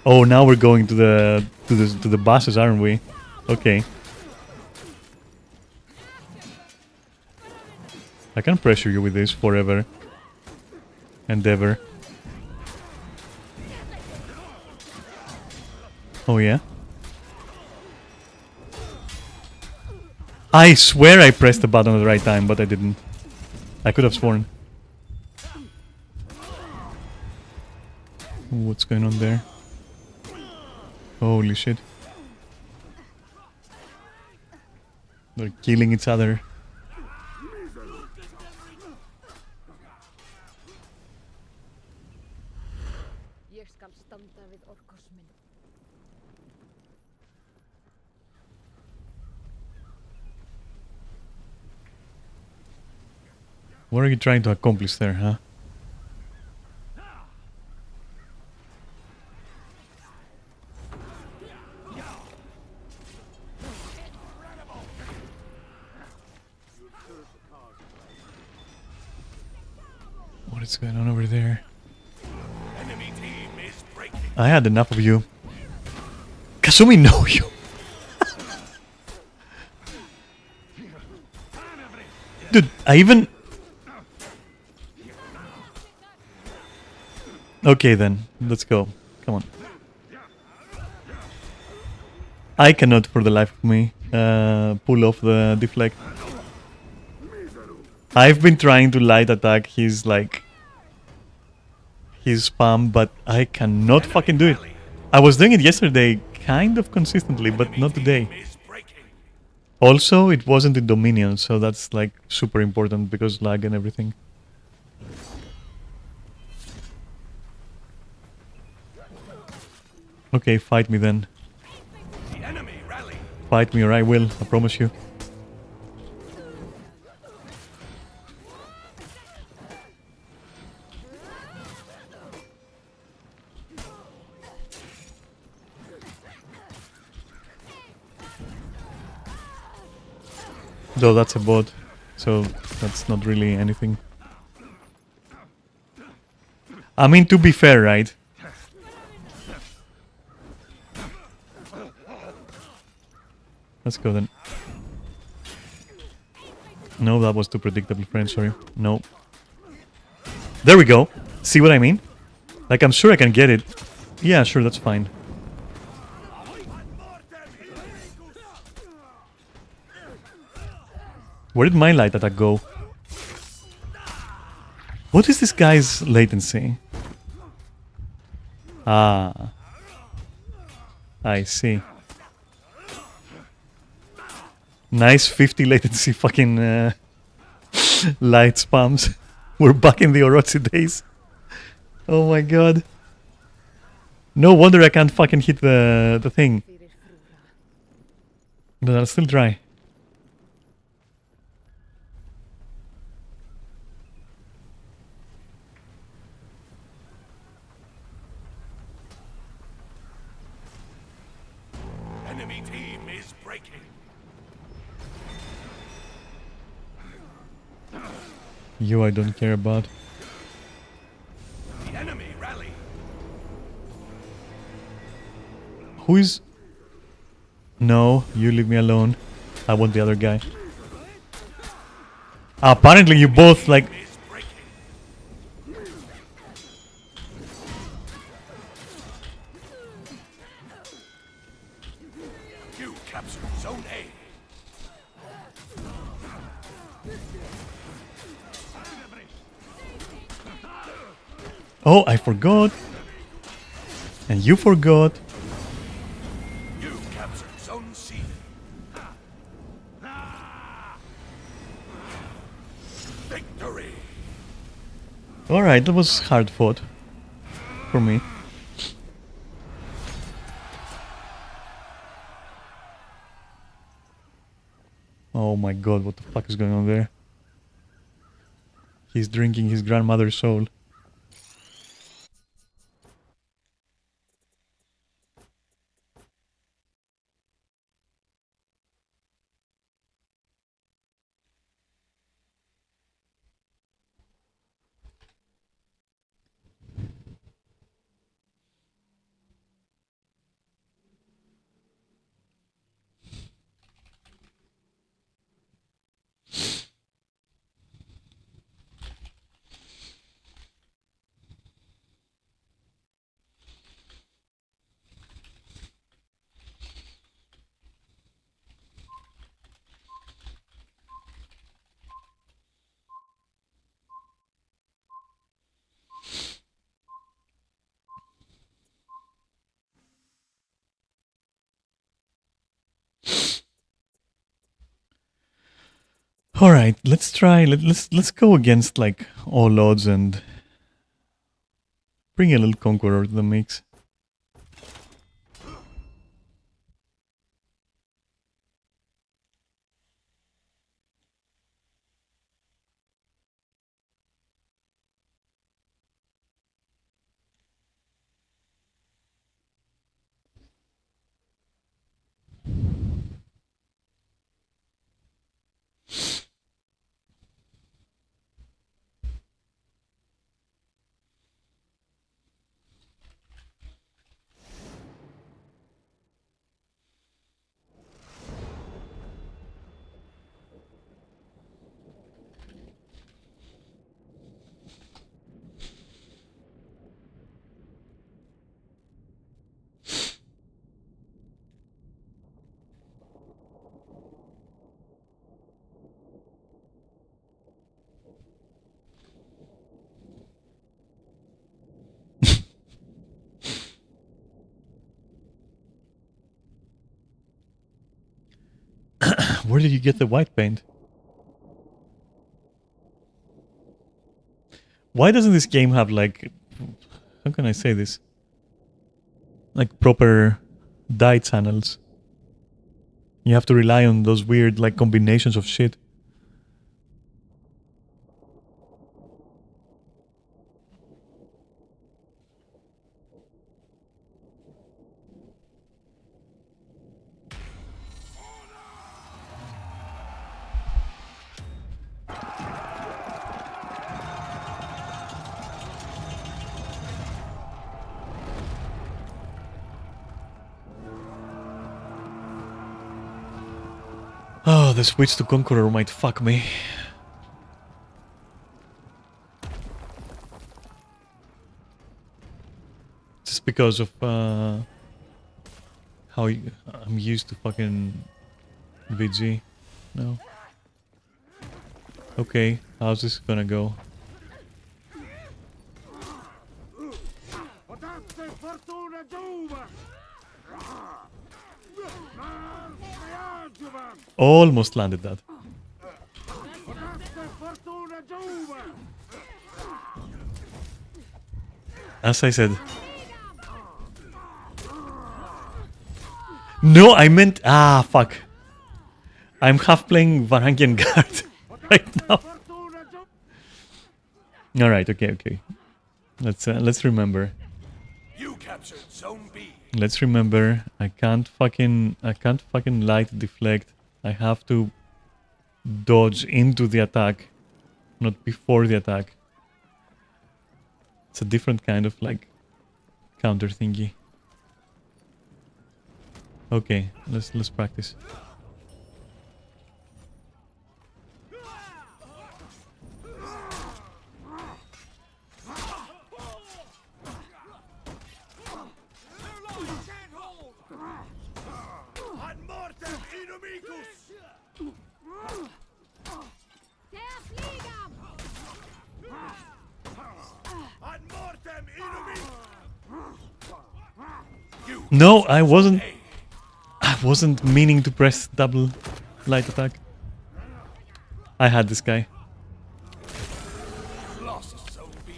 Oh, now we're going to the buses, aren't we? Okay. I can pressure you with this forever. And ever. Oh yeah? I swear I pressed the button at the right time, but I didn't. I could have sworn. What's going on there? Holy shit. They're killing each other. What are you trying to accomplish there, huh? What is going on over there? Enemy team is breaking. I had enough of you. Kasumi, know you. Dude, I even... Okay then, let's go. Come on. I cannot for the life of me pull off the deflect. I've been trying to light attack his like... his spam, but I cannot fucking do it. I was doing it yesterday kind of consistently, but not today. Also, it wasn't in Dominion, so that's like super important because lag and everything. Okay, fight me then. The enemy rally. Fight me or I will, I promise you. Though that's a bot, so that's not really anything. I mean, to be fair, right? Let's go then. No, that was too predictable, friend, sorry. No. There we go. See what I mean? Like, I'm sure I can get it. Yeah, sure, that's fine. Where did my light attack go? What is this guy's latency? Ah. I see. Nice 50 latency fucking light spams. We're back in the Orochi days. Oh my god. No wonder I can't fucking hit the thing. But I'll still try. Enemy team is breaking. You I don't care about. The enemy rally. Who is... No, you leave me alone. I want the other guy. Apparently you both like... Is breaking. You captured Zone A. Oh, I forgot. And you forgot. You captured Zone C. Victory. Alright, that was hard fought. For me. Oh my god, what the fuck is going on there? He's drinking his grandmother's soul. All right, let's try. Let's go against like all odds and bring a little conqueror to the mix. Where did you get the white paint? Why doesn't this game have like, how can I say this? Like proper dye channels. You have to rely on those weird like combinations of shit. Oh, the switch to Conqueror might fuck me. Just because of how I'm used to fucking VG. No. Okay, how's this gonna go? Almost landed that. As I said. No, I meant... Ah, fuck. I'm half playing Varangian Guard right now. Alright, okay. Let's remember. You captured Zone B. Let's remember. I can't fucking light deflect. I have to dodge into the attack, not before the attack. It's a different kind of like counter thingy. Okay, let's practice. No, I wasn't meaning to press double light attack. I had this guy. Lost Zone B.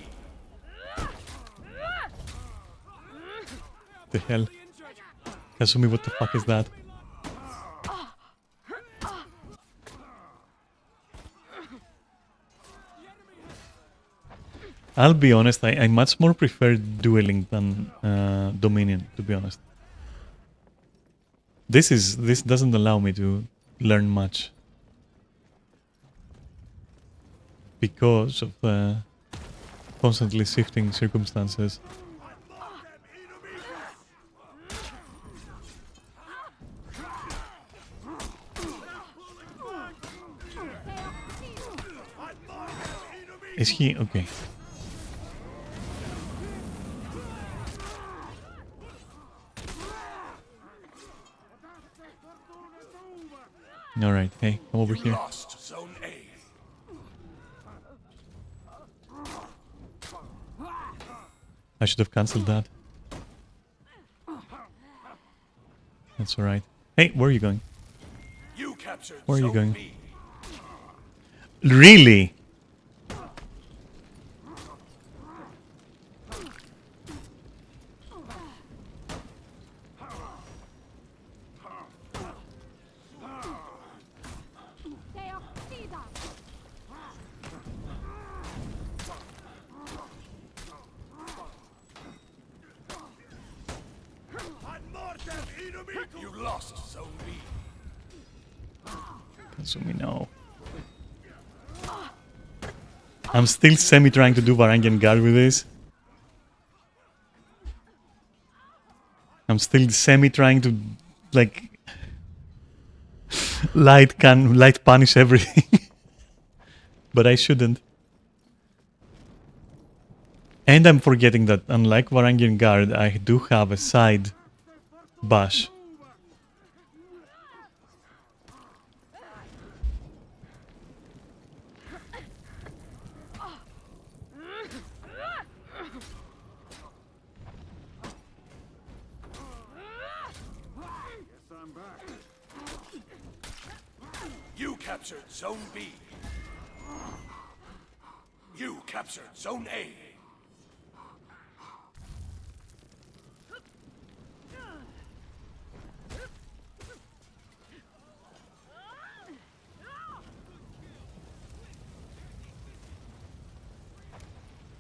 The hell? Kasumi, what the fuck is that? I'll be honest, I much more prefer dueling than Dominion, to be honest. This doesn't allow me to learn much. Because of constantly shifting circumstances. Is he... okay. Alright, hey, come over here. Lost Zone A. I should have cancelled that. That's alright. Hey, where are you going? You captured Where are you Zone going? B. Really? You lost Zone B. Kasumi, no. I'm still semi-trying to do Varangian Guard with this. I'm still semi-trying to, like... light punish everything. But I shouldn't. And I'm forgetting that, unlike Varangian Guard, I do have a side bash. You captured Zone B. You captured Zone A.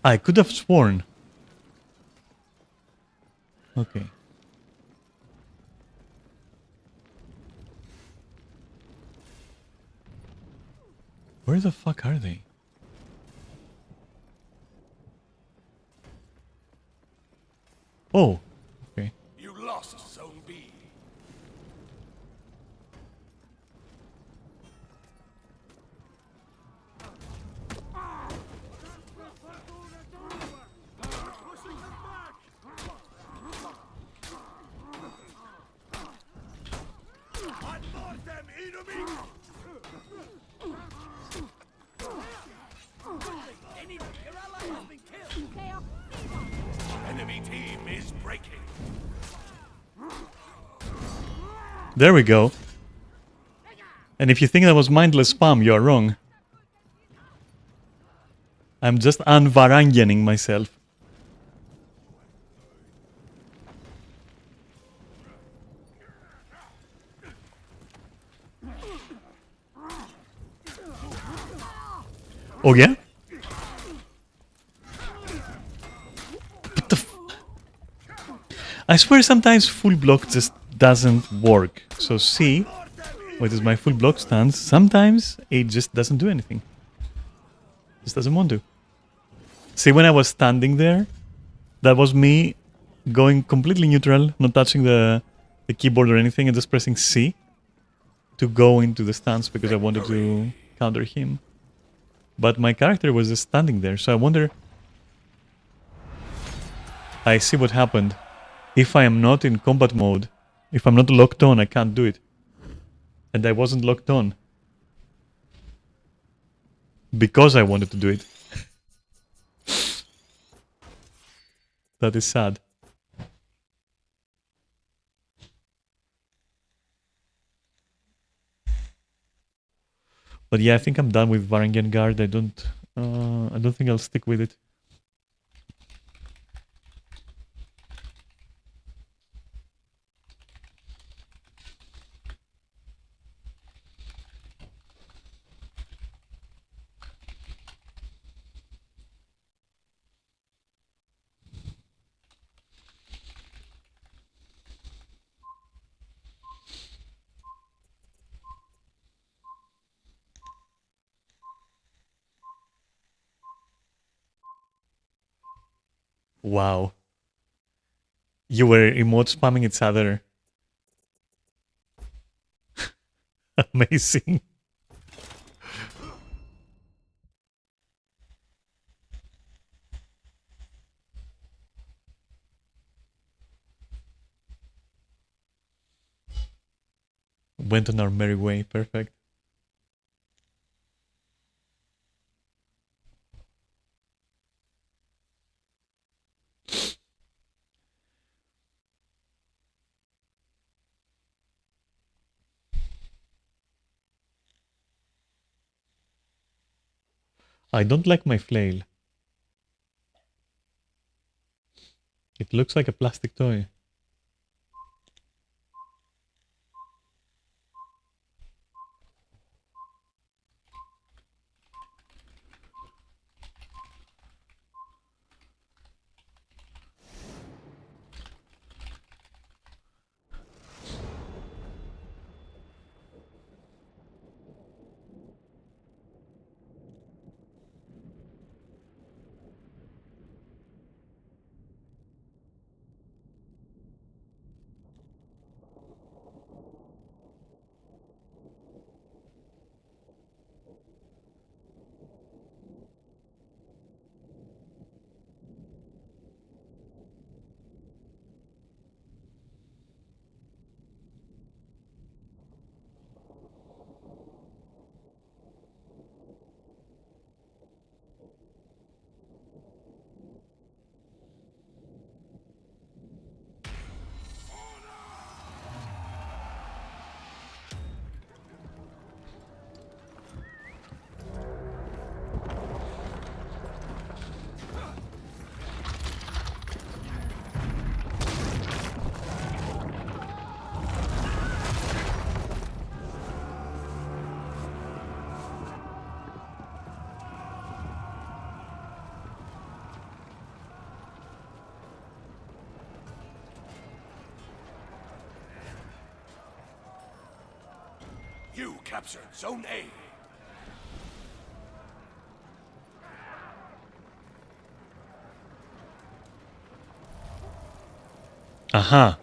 I could have sworn. Okay. Where the fuck are they? Oh, okay. You lost Zone B. Enemy team is breaking. There we go. And if you think that was mindless spam, you are wrong. I'm just unvarangianing myself. Oh yeah? What the I swear sometimes full block just doesn't work. So see, what is my full block stance? Sometimes it just doesn't do anything. Just doesn't want to. See, when I was standing there, that was me going completely neutral, not touching the keyboard or anything, and just pressing C to go into the stance because I wanted to counter him. But my character was just standing there, so I wonder... I see what happened. If I am not in combat mode, if I'm not locked on, I can't do it. And I wasn't locked on. Because I wanted to do it. That is sad. But yeah, I think I'm done with Varangian Guard. I don't think I'll stick with it. Wow. You were emote spamming each other. Amazing. Went on our merry way. Perfect. I don't like my flail. It looks like a plastic toy. You captured Zone A. Aha.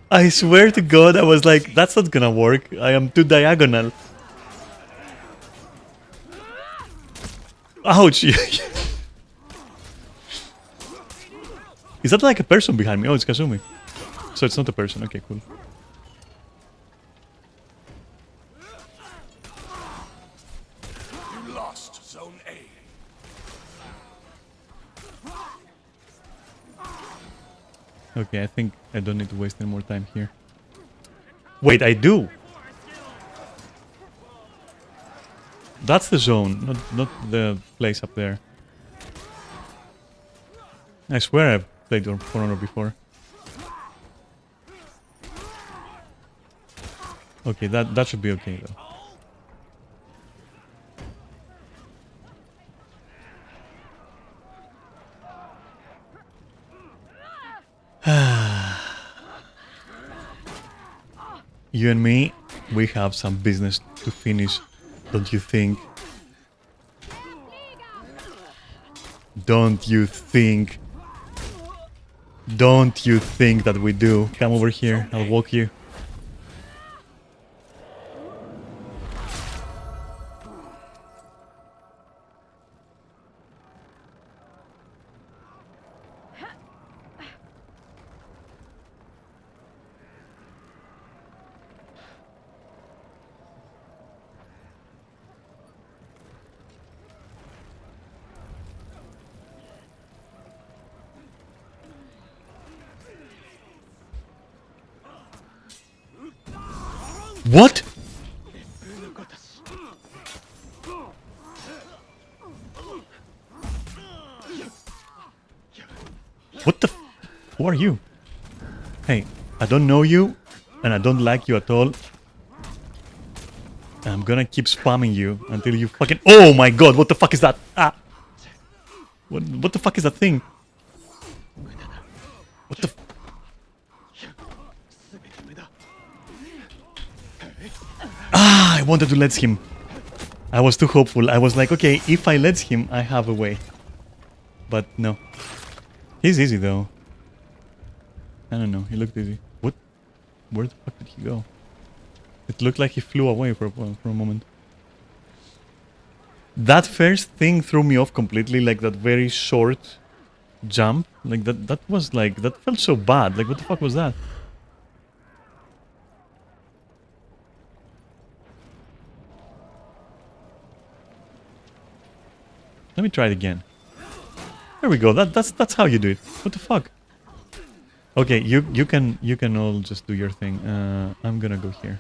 I swear to God, I was like, that's not gonna work. I am too diagonal. Ouch. Is that like a person behind me? Oh, it's Kazumi. So it's not a person. Okay, cool. Okay, I think I don't need to waste any more time here. Wait, I do! That's the zone, not the place up there. I swear I've played For Honor before. Okay, that should be okay though. You and me, we have some business to finish, don't you think? Don't you think? Don't you think that we do? Come over here, I'll walk you. What? What the who are you? Hey, I don't know you, and I don't like you at all. I'm gonna keep spamming you until you fucking... Oh my god, what the fuck is that? Ah! What the fuck is that thing? What the... Ah, I wanted to let him. I was too hopeful. I was like, okay, if I let him, I have a way. But no. He's easy though. I don't know, he looked easy. What? Where the fuck did he go? It looked like he flew away for a moment. That first thing threw me off completely, like that very short jump. Like that was like, that felt so bad. Like what the fuck was that? Let me try it again. There we go. That's how you do it. What the fuck? Okay, you can all just do your thing. I'm gonna go here.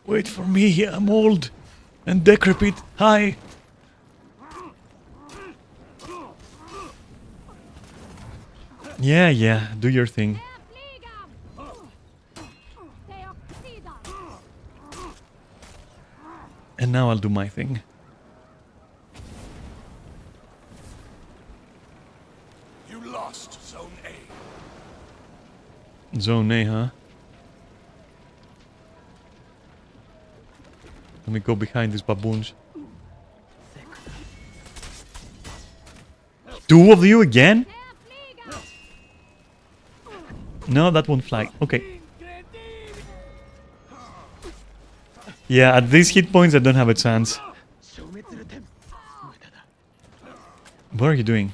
Wait for me. I'm old and decrepit. Hi. Yeah. Do your thing. And now I'll do my thing. You lost Zone A. Zone A, huh? Let me go behind these baboons. Two of you again? No, that won't fly. Okay. Yeah, at these hit points I don't have a chance. What are you doing?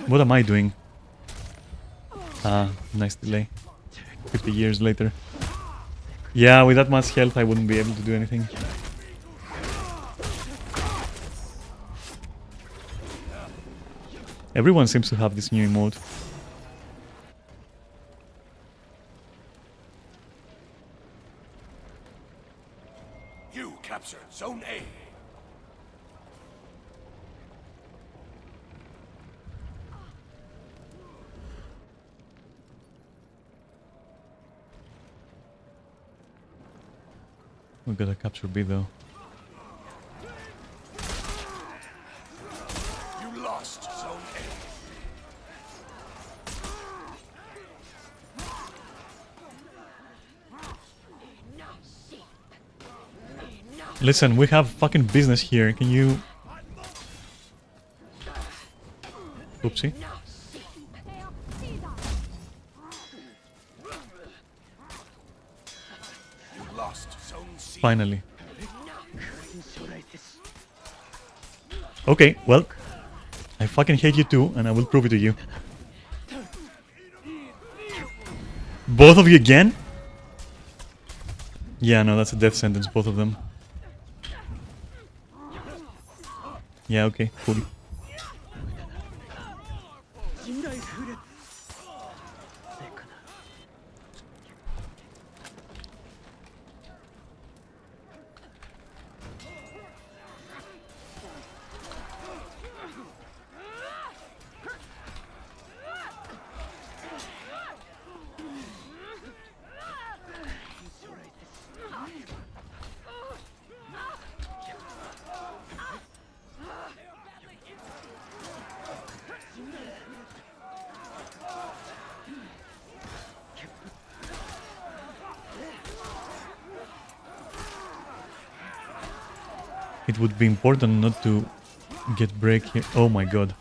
What am I doing? Ah, nice delay. 50 years later. Yeah, with that much health I wouldn't be able to do anything. Everyone seems to have this new emote. You captured Zone A. We gotta capture B though. You lost Zone A. Listen, we have fucking business here. Can you... Oopsie. You lost Zone C. Finally. Okay, well, I fucking hate you too, and I will prove it to you. Both of you again? Yeah, no, that's a death sentence, both of them. Yeah, okay, cool. It would be important not to get break here. Oh my god.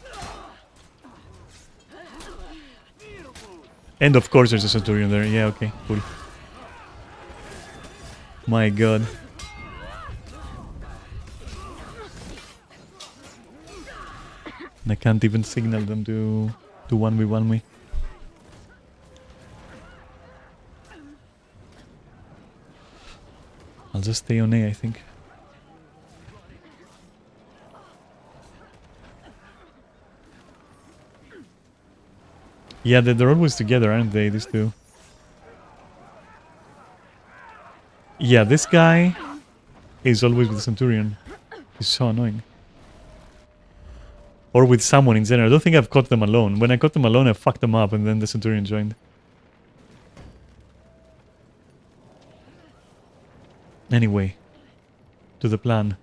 And of course there's a Centurion there. Yeah, okay, cool. My god. I can't even signal them to 1v1 me. I'll just stay on A, I think. Yeah, they're always together, aren't they, these two? Yeah, this guy is always with the Centurion. He's so annoying. Or with someone in general. I don't think I've caught them alone. When I caught them alone, I fucked them up and then the Centurion joined. Anyway, to the plan.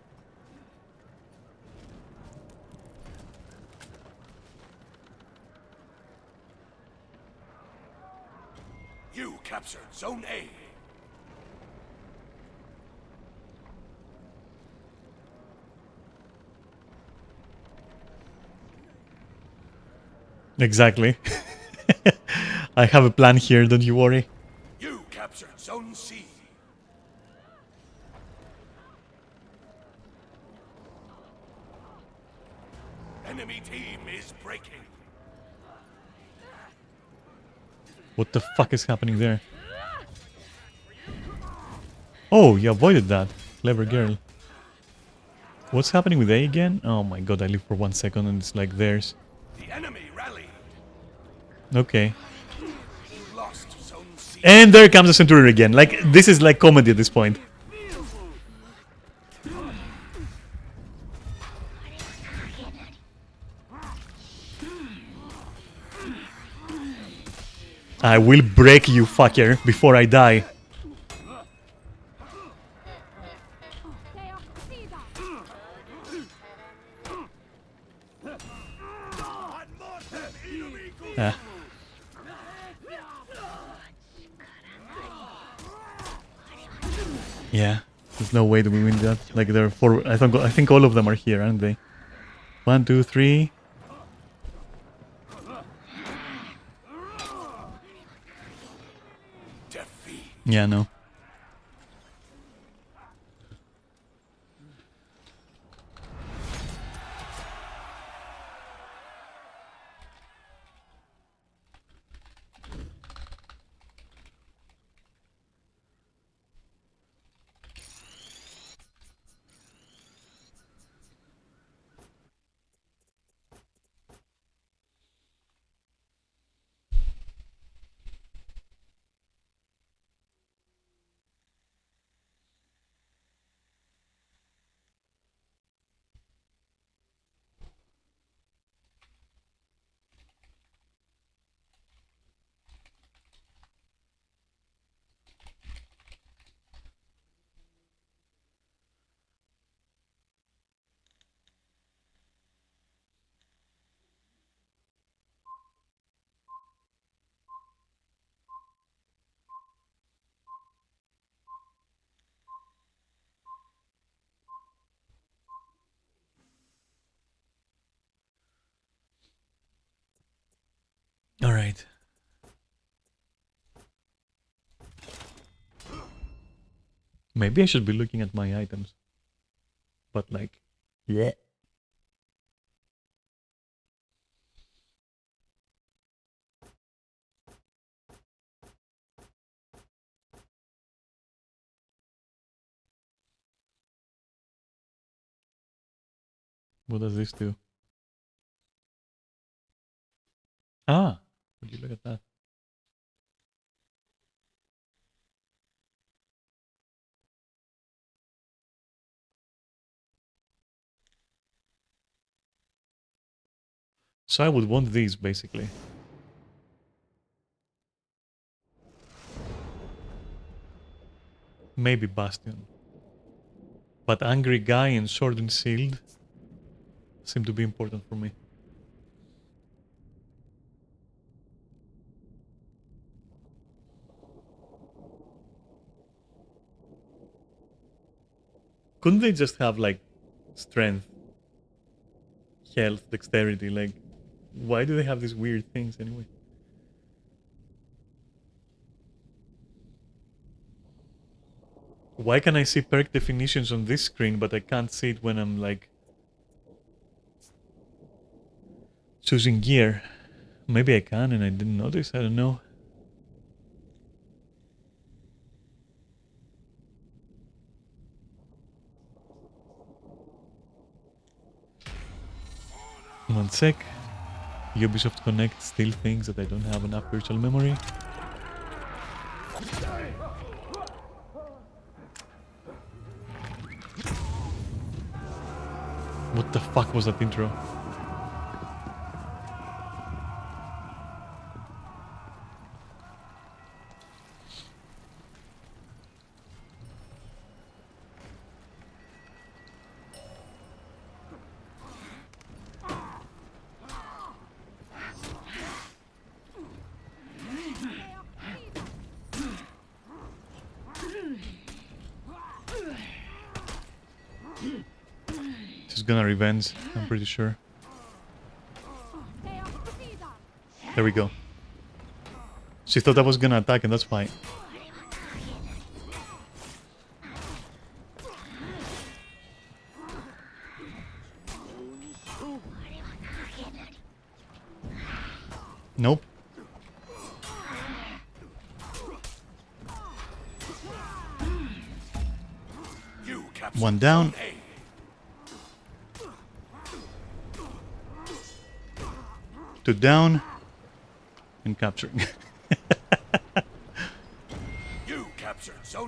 You captured Zone A. Exactly. I have a plan here, don't you worry. You captured Zone C. Enemy team is breaking. What the fuck is happening there? Oh, you avoided that. Clever girl. What's happening with A again? Oh my god, I live for 1 second and it's like theirs. The enemy rallied. Okay. You lost Zone C. And there comes the Centurion again. Like, this is like comedy at this point. I will break you, fucker, before I die. Ah. Yeah, there's no way that we win that. Like, there are 4. I think all of them are here, aren't they? 1, 2, 3. Defeat. Yeah, no. Alright. Maybe I should be looking at my items. But like... Yeah. What does this do? Ah! Would you look at that? So I would want these, basically. Maybe Bastion. But Angry Guy and Sword and Shield seem to be important for me. Couldn't they just have, like, strength, health, dexterity. Like, why do they have these weird things anyway? Why can I see perk definitions on this screen, but I can't see it when I'm like choosing gear? Maybe I can and I didn't notice, I don't know. One sec. Ubisoft Connect still thinks that I don't have enough virtual memory. What the fuck was that intro? She's gonna revenge, I'm pretty sure. There we go. She thought I was gonna attack and that's why. Nope. One down. Two down. And capturing.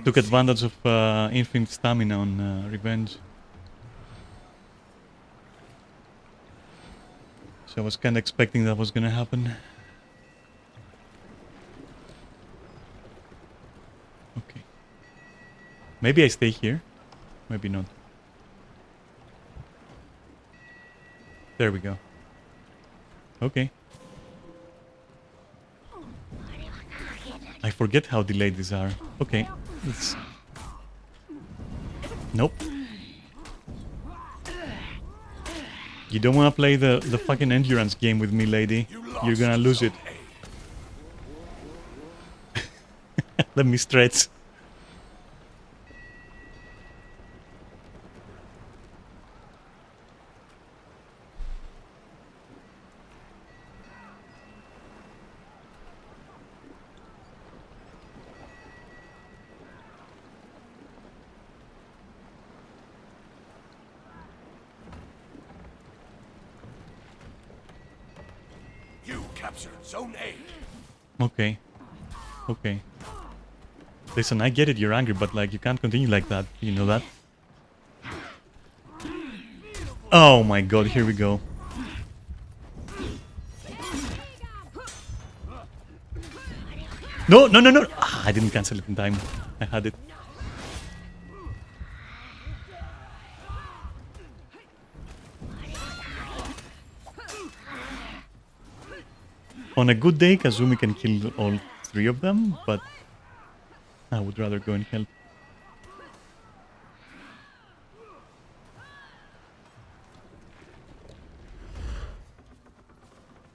Took advantage of infinite stamina on revenge. So I was kinda expecting that was gonna happen. Okay. Maybe I stay here. Maybe not. There we go. Okay. I forget how delayed these are. Okay. Let's... Nope. You don't want to play the fucking endurance game with me, lady. You're gonna lose it. Let me stretch. Zone A. Okay. Okay. Listen, I get it, you're angry, but like you can't continue like that. You know that? Oh my god, here we go. No, no, no, no! Ah, I didn't cancel it in time. I had it. On a good day, Kazumi can kill all three of them, but I would rather go and help.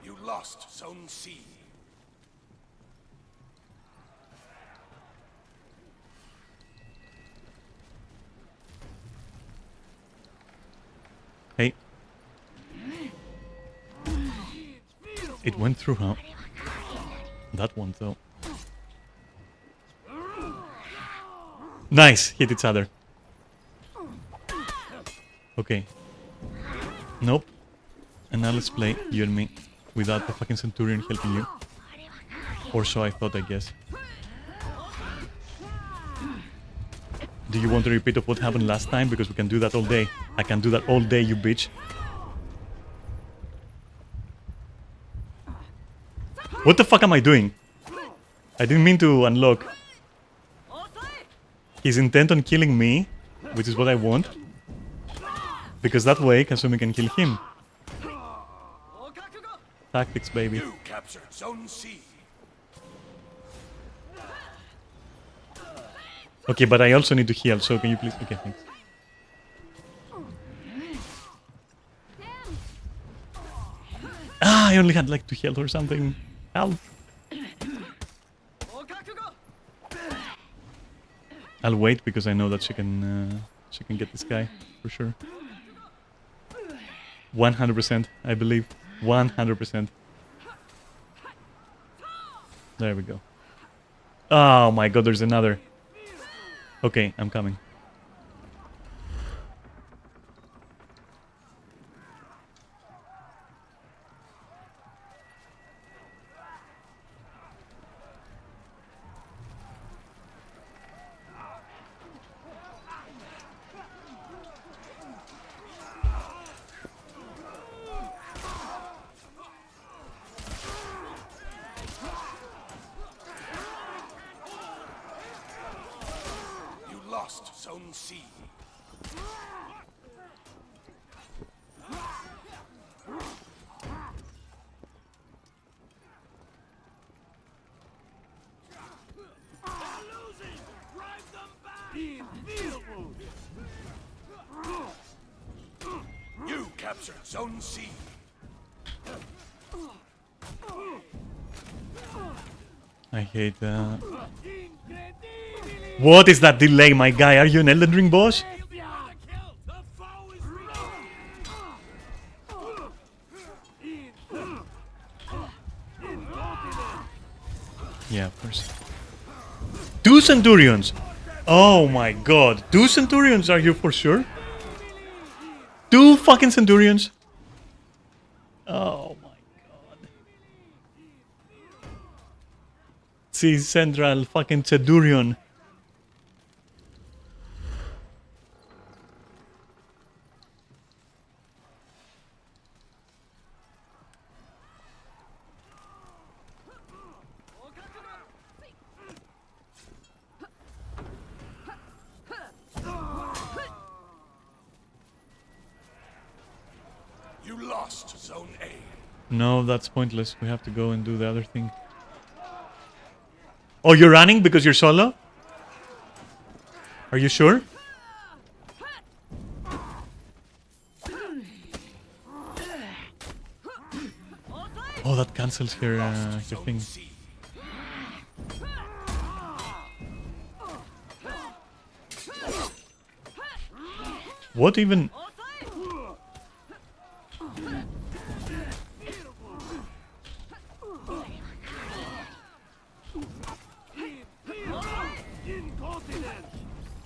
You lost Zone C. Hey. It went through, huh? That one, though. Nice! Hit each other. Okay. Nope. And now let's play, you and me, without the fucking Centurion helping you. Or so I thought, I guess. Do you want a repeat of what happened last time? Because we can do that all day. I can do that all day, you bitch. What the fuck am I doing? I didn't mean to unlock. He's intent on killing me, which is what I want. Because that way, Kasumi can kill him. Tactics, baby. You captured Zone C. Okay, but I also need to heal, so can you please... Okay, thanks. I only had like 2 health or something. Help. I'll wait because I know that she can get this guy for sure. 100%, I believe. 100%. There we go. Oh my god, there's another. Okay, I'm coming. You lost Zone C. You captured Zone C. I hate that. What is that delay, my guy? Are you an Elden Ring boss? Yeah, of course. 2 Centurions! Oh my god. 2 Centurions, are you for sure? 2 fucking Centurions? Oh my god. See, Central fucking Centurion. You lost Zone A. No, that's pointless. We have to go and do the other thing. Oh, you're running because you're solo? Are you sure? Oh, that cancels her, her thing. C. What even?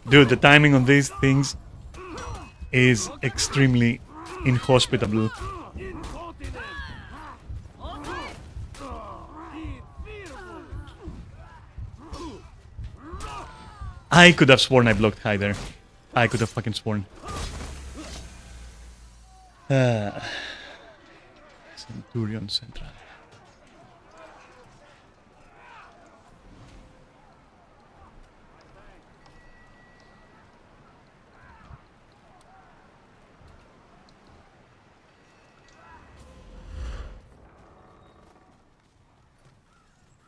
Dude, the timing on these things is extremely inhospitable. I could have sworn I blocked high there. I could have fucking sworn. Centurion Central.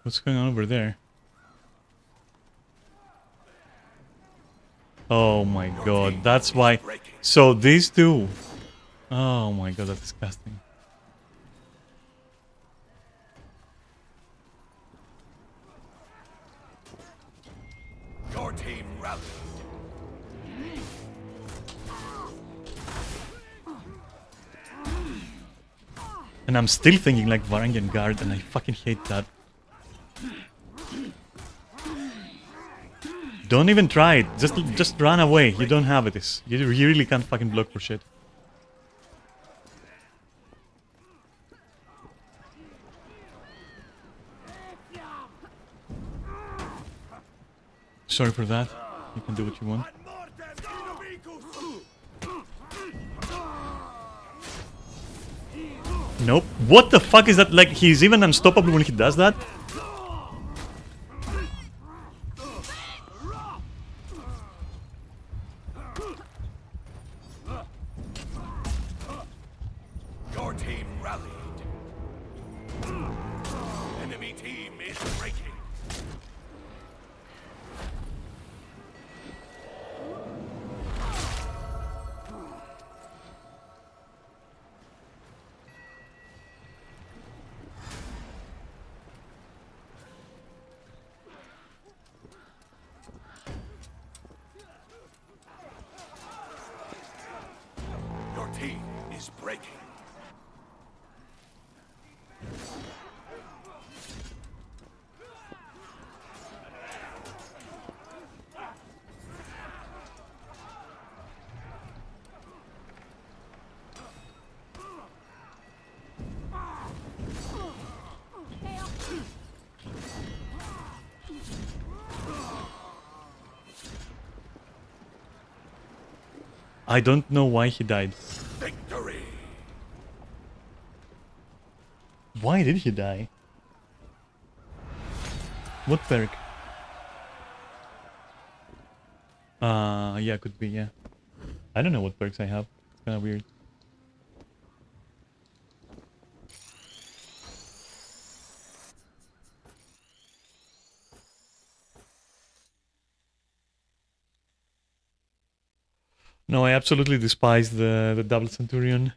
What's going on over there? Oh my god, that's why. So these two. Oh my god, that's disgusting. Your team rallied. And I'm still thinking like Varangian Guard, and I fucking hate that. Don't even try it. Just run away. You don't have it. You really can't fucking block for shit. Sorry for that. You can do what you want. Nope. What the fuck is that? Like, he's even unstoppable when he does that? Your team rallied. Enemy team is breaking. I don't know why he died. Victory! Why did he die? What perk? Yeah, could be, yeah. I don't know what perks I have. It's kinda weird. No, I absolutely despise the double centurion.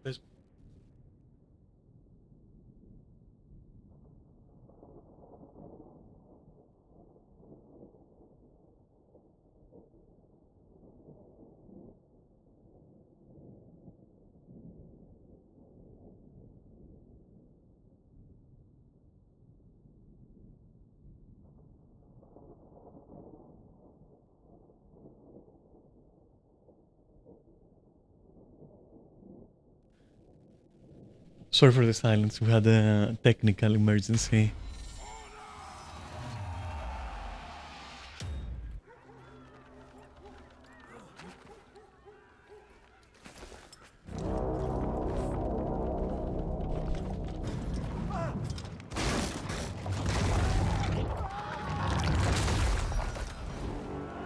There's Sorry for the silence, we had a technical emergency.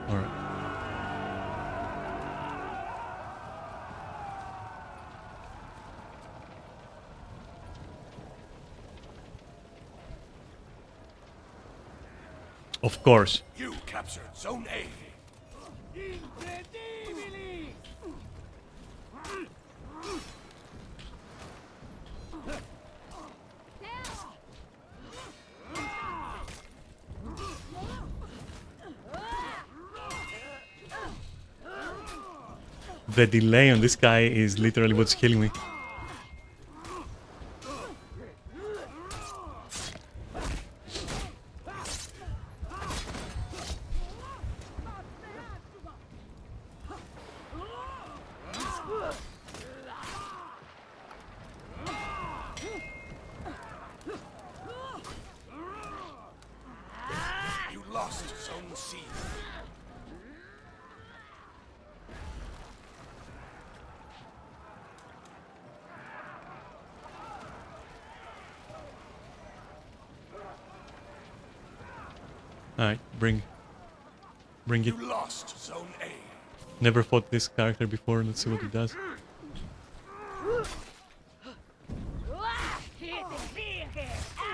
Alright. Of course. You captured Zone A. The delay on this guy is literally what's killing me. You lost Zone C. Alright, bring it. You lost Zone A. Never fought this character before, let's see what he does.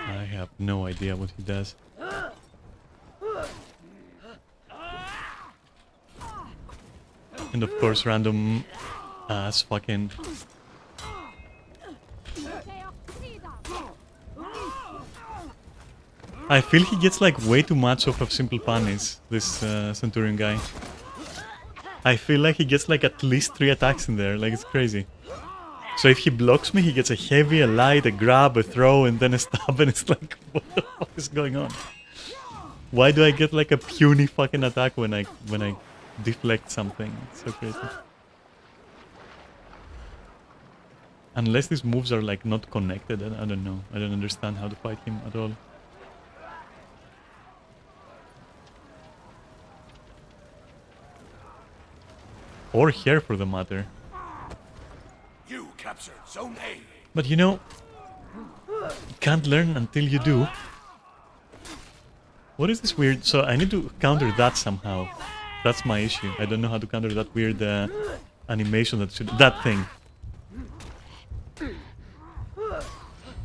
I have no idea what he does. And of course random ass fucking... I feel he gets like way too much off of simple punish, this Centurion guy. I feel like he gets like at least 3 attacks in there, like it's crazy. So if he blocks me, he gets a heavy, a light, a grab, a throw, and then a stab, and it's like, what the fuck is going on? Why do I get like a puny fucking attack when I deflect something? It's so crazy. Unless these moves are like not connected, I don't know. I don't understand how to fight him at all. Or here for the matter. You captured Zone A. But you know, you can't learn until you do. What is this weird? So I need to counter that somehow. That's my issue. I don't know how to counter that weird animation that thing.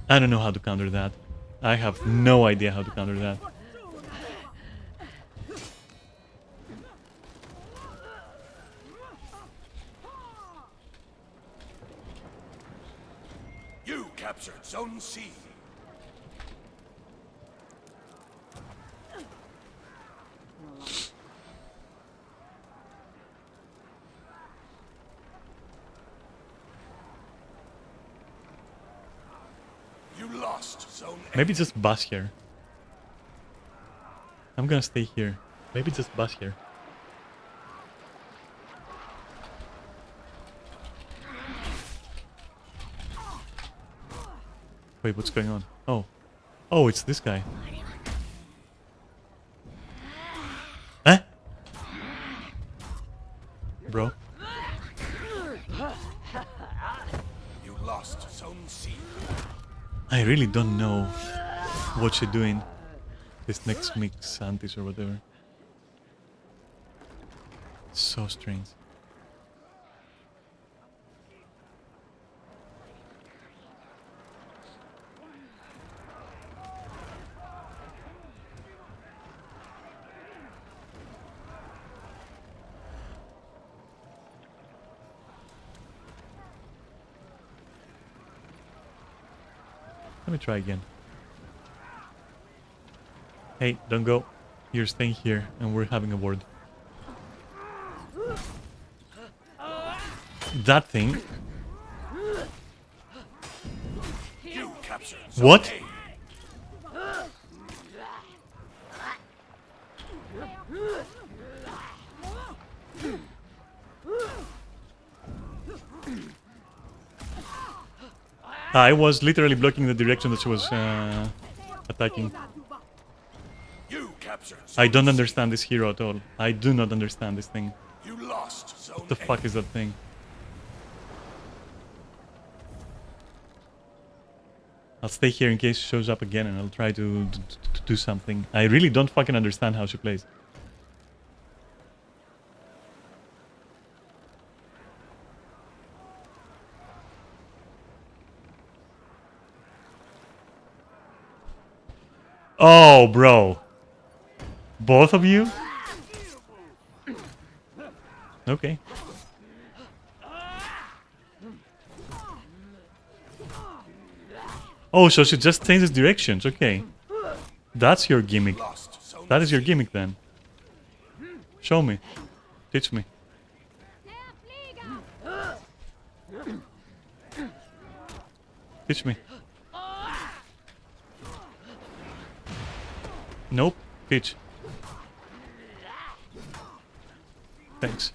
I don't know how to counter that. I have no idea how to counter that. You captured Zone C. You lost Zone A. Maybe just bus here. I'm gonna stay here. Maybe just bus here. Wait, what's going on? Oh. Oh, it's this guy. Eh? Bro. You lost Zone C. I really don't know what she's doing. This next mix antis or whatever. So strange. Let me try again. Hey, don't go. You're staying here and we're having a word. That thing. You captured Zone What? A. I was literally blocking the direction that she was attacking. You captured I Zone don't C. understand this hero at all. I do not understand this thing. You lost Zone What the fuck is that thing? I'll stay here in case she shows up again and I'll try to do something. I really don't fucking understand how she plays. Oh, bro. Both of you? Okay. Oh, so she just changes directions. Okay. That's your gimmick. Lost Zone That is your C. gimmick then. Show me. Teach me. Teach me. Nope. Teach. Thanks.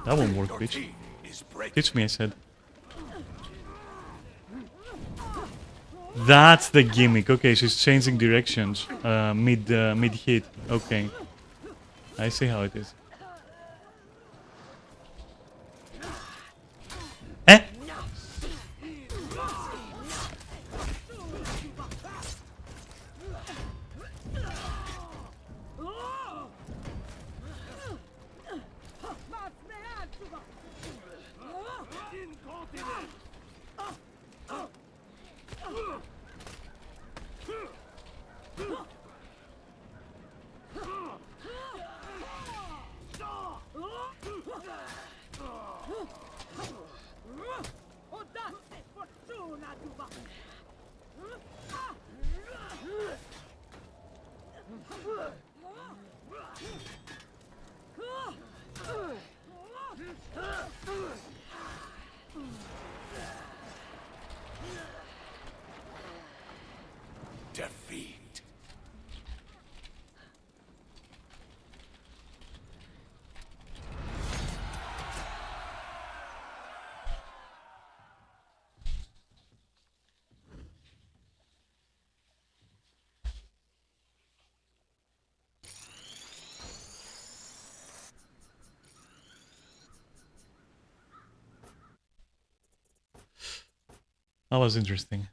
That won't work, Your bitch. team is breaking. Teach me, I said. That's the gimmick. Okay, she's changing directions mid hit. Okay, I see how it is. Eh? That was interesting.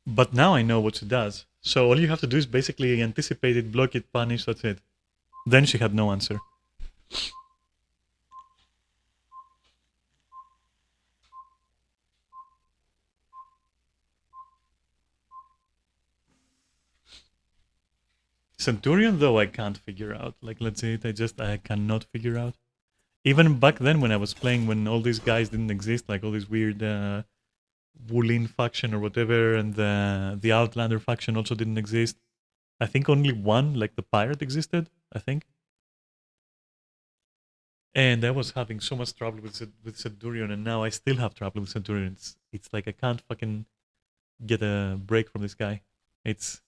But now I know what she does. So all you have to do is basically anticipate it, block it, punish, that's it. Then she had no answer. Centurion, though, I can't figure out. Like, let's say I cannot figure out. Even back then when I was playing, when all these guys didn't exist, like all these weird Wulin faction or whatever, and the Outlander faction also didn't exist. I think only one, like the pirate, existed, I think. And I was having so much trouble with Centurion, and now I still have trouble with Centurion. It's like I can't fucking get a break from this guy. It's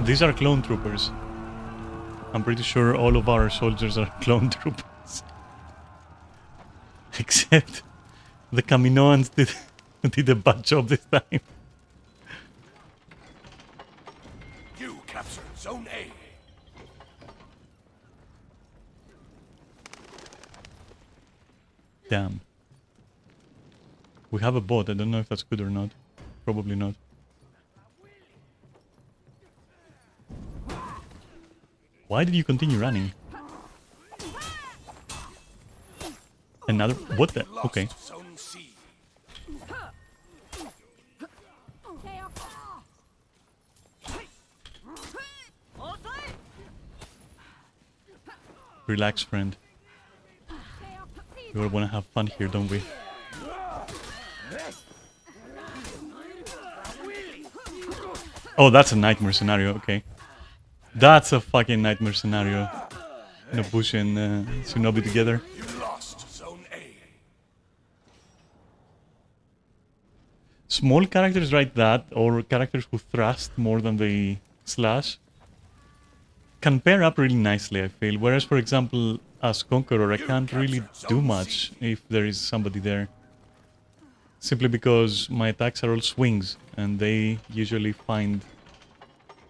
these are clone troopers. I'm pretty sure all of our soldiers are clone troopers. Except the Kaminoans did a bad job this time. You captured Zone A. Damn. We have a bot. I don't know if that's good or not. Probably not. Why did you continue running? Another... What the... Okay. Zone C. Relax, friend. We all want to have fun here, don't we? Oh, that's a nightmare scenario. Okay. That's a fucking nightmare scenario. Nobushi and Shinobi together. You lost Zone A. Small characters like that, or characters who thrust more than they slash, can pair up really nicely, I feel. Whereas, for example, as Conqueror, I can't really do much if there is somebody there. Simply because my attacks are all swings, and they usually find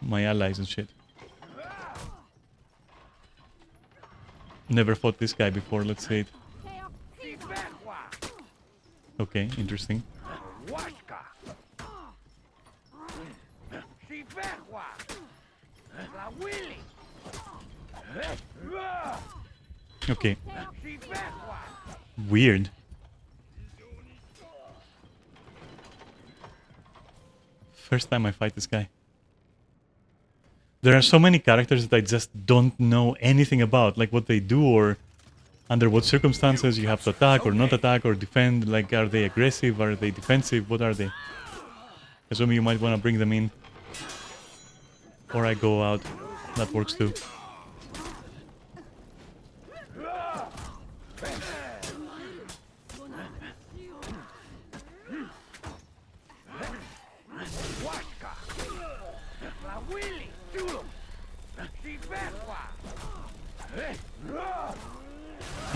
my allies and shit. Never fought this guy before, let's say it. Okay, interesting. Okay. Weird. First time I fight this guy. There are so many characters that I just don't know anything about, like what they do or Under what circumstances you have to attack or not attack or defend. Like, are they aggressive? Are they defensive? What are they? Assuming you might want to bring them in. Or I go out. That works too.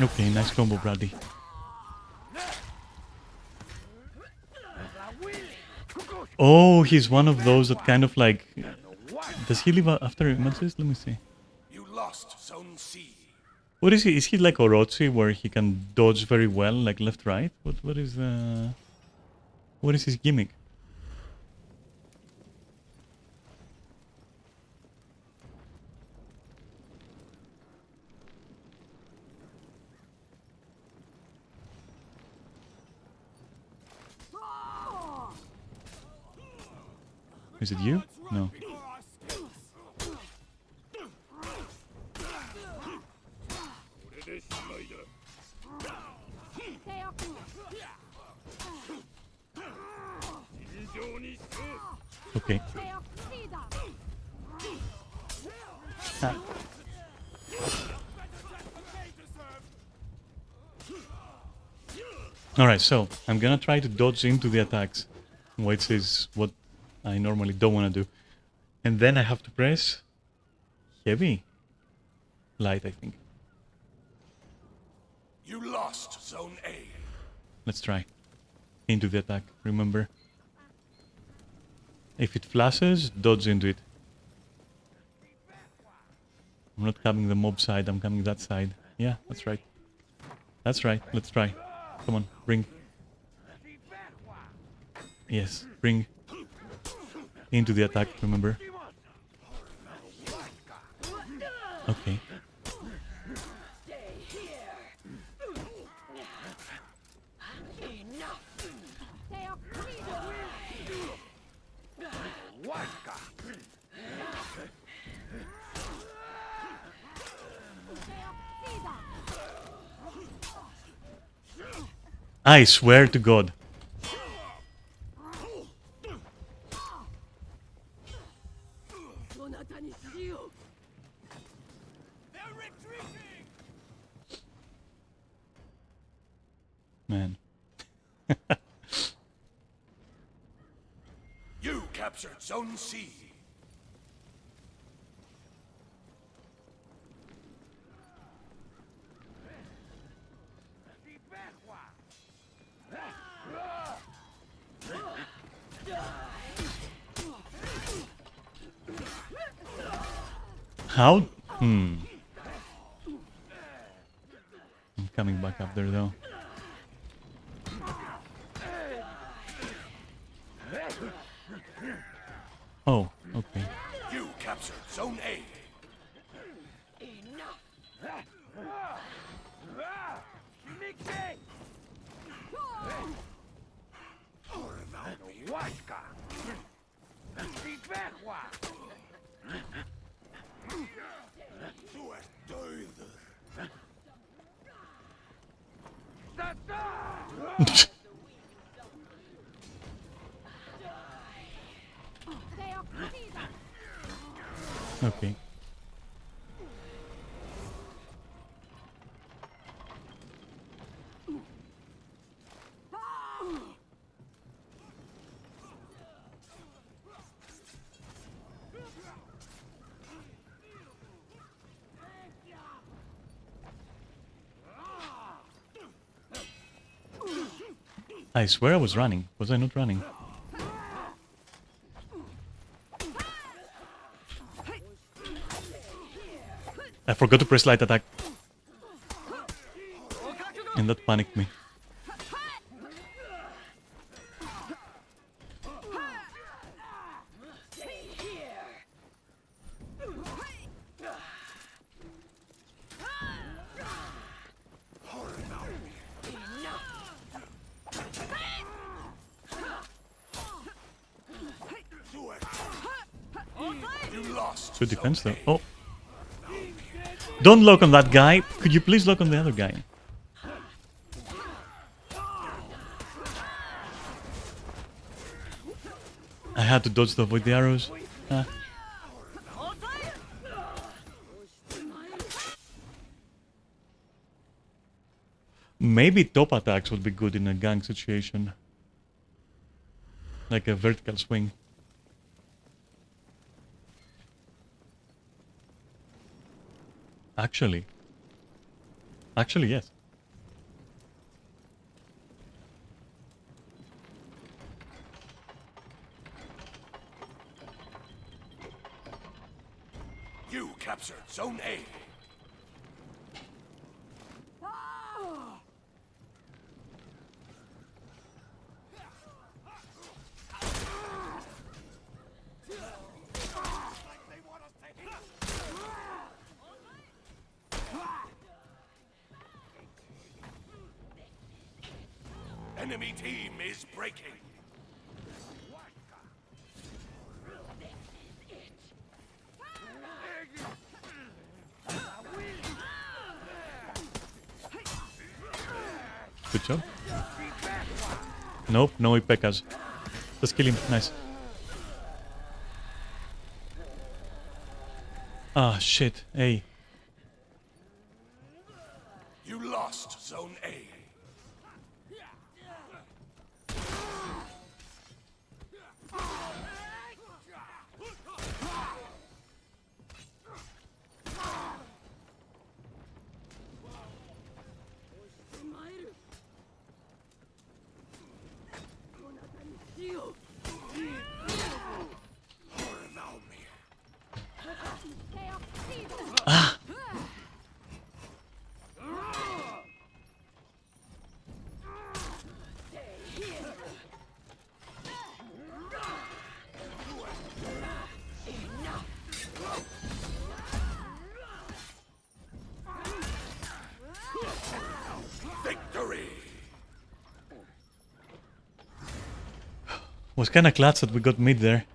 Okay, nice combo, Brady. Oh, he's one of those that kind of like... Does he live after images? Let me see. You lost Zone C. What is he? Is he like Orochi, where he can dodge very well, like left-right? What is the... What is his gimmick? Is it you? No. Okay. Ah. Alright, so I'm gonna try to dodge into the attacks, which is what I normally don't want to do. And then I have to press heavy. Light, I think. You lost Zone A. Let's try. Into the attack, remember. If it flashes, dodge into it. I'm not coming the mob side, I'm coming that side. Yeah, that's right. That's right, let's try. Come on, bring. Yes, bring. Into the attack, remember. Okay. I swear to God. Man. You captured Zone C. How? I'm coming back up there though. Oh, okay. You captured Zone A. Okay. I swear I was running. Was I not running? I forgot to press light attack. And that panicked me. You lost Good defense though. Oh. Don't lock on that guy. Could you please lock on the other guy? I had to dodge to avoid the arrows. Ah. Maybe top attacks would be good in a gang situation. Like a vertical swing. Actually, yes. You captured Zone A. Enemy team is breaking. Good job. Nope, no Ipekas. Just kill him. Nice. Ah, shit. Hey. You lost Zone A. Victory! Was kinda clutch that we got mid there.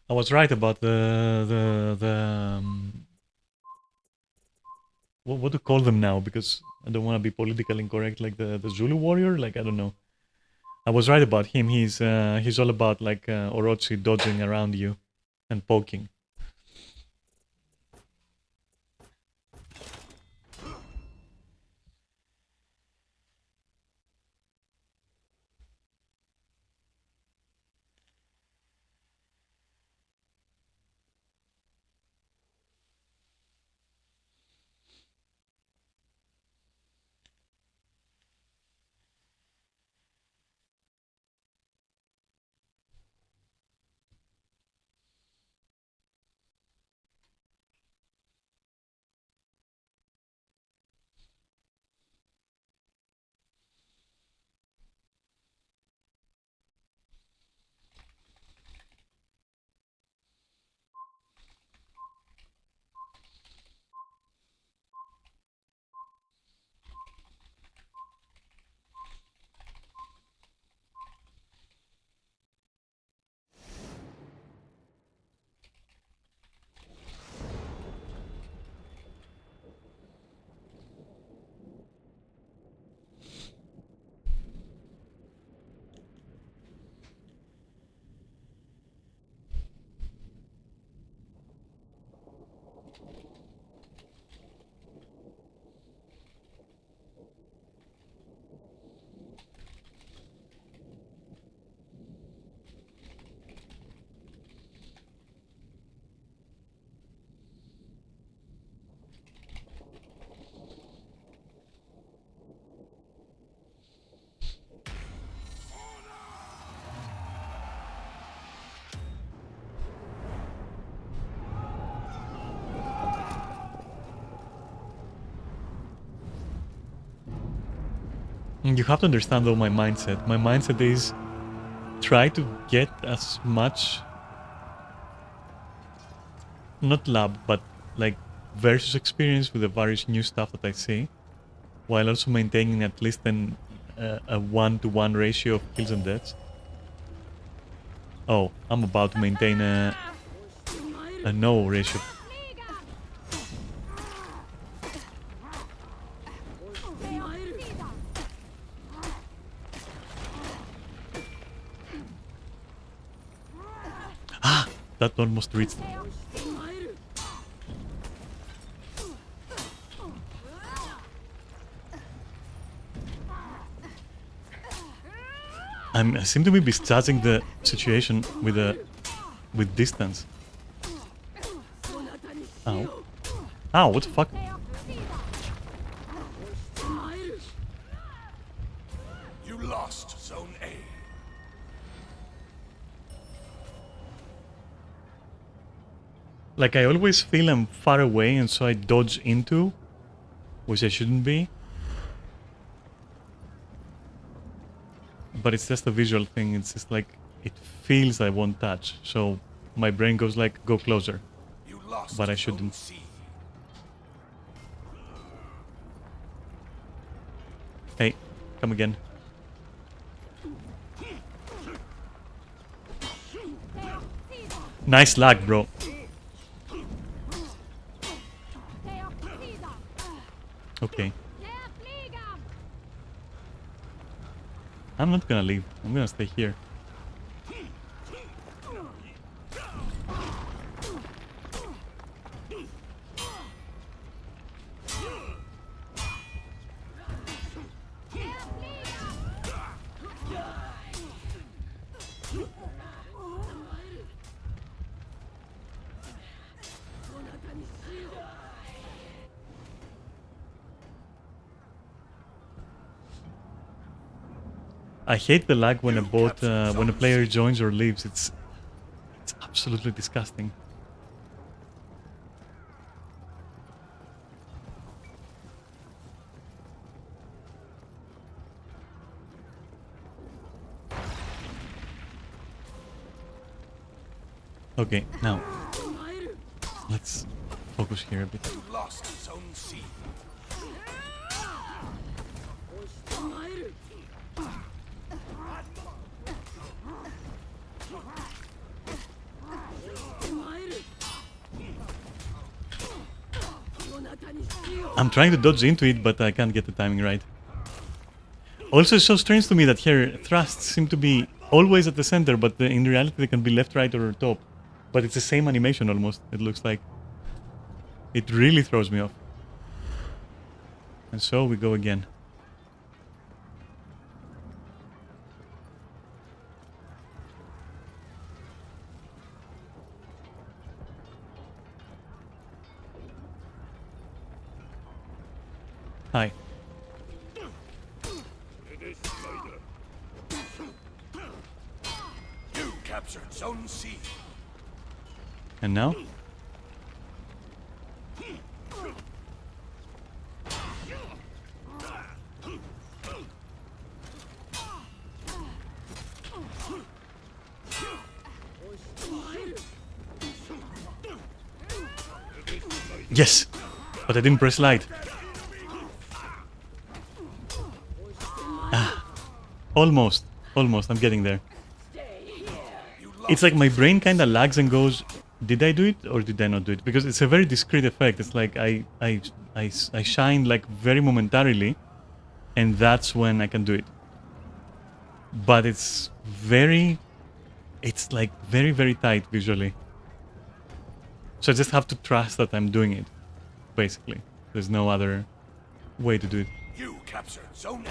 I was right about the what to call them now, because I don't want to be politically incorrect, like the Zulu warrior, like I don't know. I was right about him. He's all about like Orochi dodging around you and poking. You have to understand though my mindset. My mindset is try to get as much, not lab, but like versus experience with the various new stuff that I see, while also maintaining at least a 1-to-1 ratio of kills and deaths. Oh, I'm about to maintain a no ratio. Ah, that almost reached. I seem to be misjudging the situation with distance. Ow. Ow, what the fuck? You lost Zone A. Like I always feel I'm far away and so I dodge into, which I shouldn't be. But it's just a visual thing, it's just like, it feels I won't touch, so my brain goes like, go closer. You lost But I Zone shouldn't. C. Hey, come again. Nice lag, bro. Okay. I'm not gonna leave. I'm gonna stay here. I hate the lag when when a player joins or leaves. It's absolutely disgusting. Okay, now let's focus here a bit. You lost Zone C. I'm trying to dodge into it, but I can't get the timing right. Also, it's so strange to me that here thrusts seem to be always at the center, but in reality they can be left, right, or top. But it's the same animation almost, it looks like. It really throws me off. And so we go again. Hi. You captured Zone C. And now? Yes! But I didn't press light. Ah, almost. Almost. I'm getting there. It's like my brain kind of lags and goes, did I do it or did I not do it? Because it's a very discrete effect. It's like I shine like very momentarily and that's when I can do it. But it's like very, very tight visually. So I just have to trust that I'm doing it, basically. There's no other way to do it. You captured Zone A.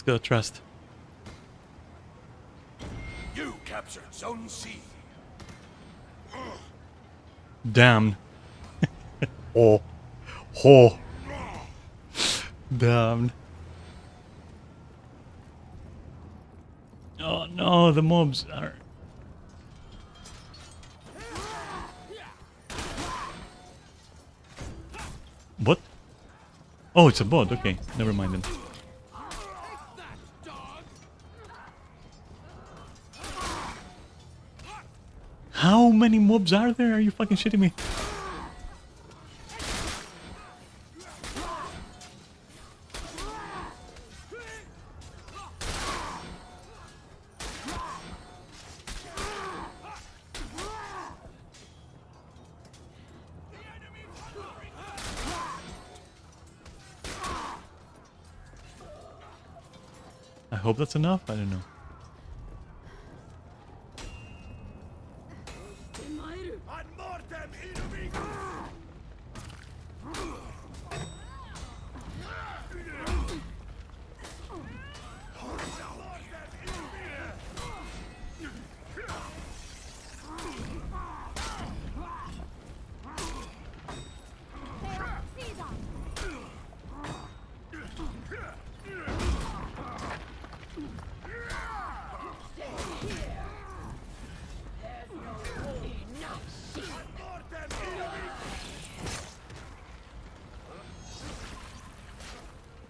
go, trust. You captured Zone C. Damn. Oh. Oh. Damn. Oh no, the mobs are... What? Oh, it's a bot. Okay, never mind then. How many mobs are there? Are you fucking shitting me? I hope that's enough. I don't know.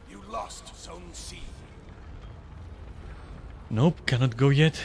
You lost Zone C. Nope, cannot go yet.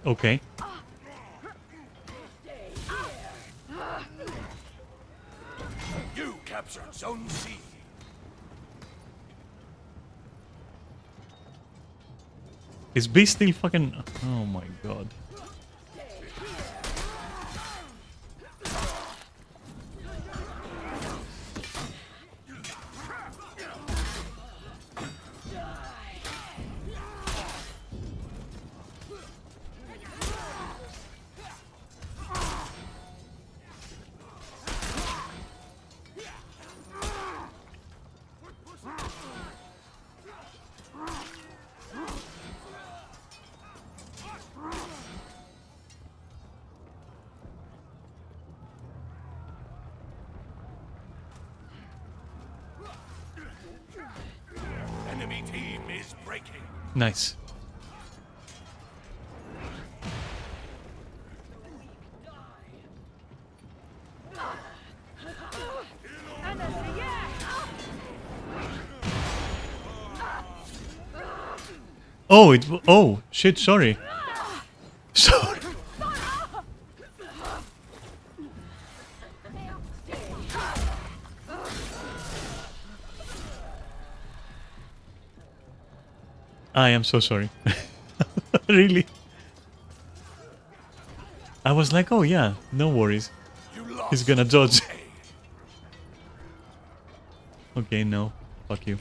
Okay. You captured Zone C. Is B still fucking... Oh my god. Enemy team is breaking. Nice. Oh, oh, shit, sorry. Sorry. I am so sorry. Really? I was like, oh yeah, no worries. You lost He's gonna dodge. Zone A. Okay, no. Fuck you.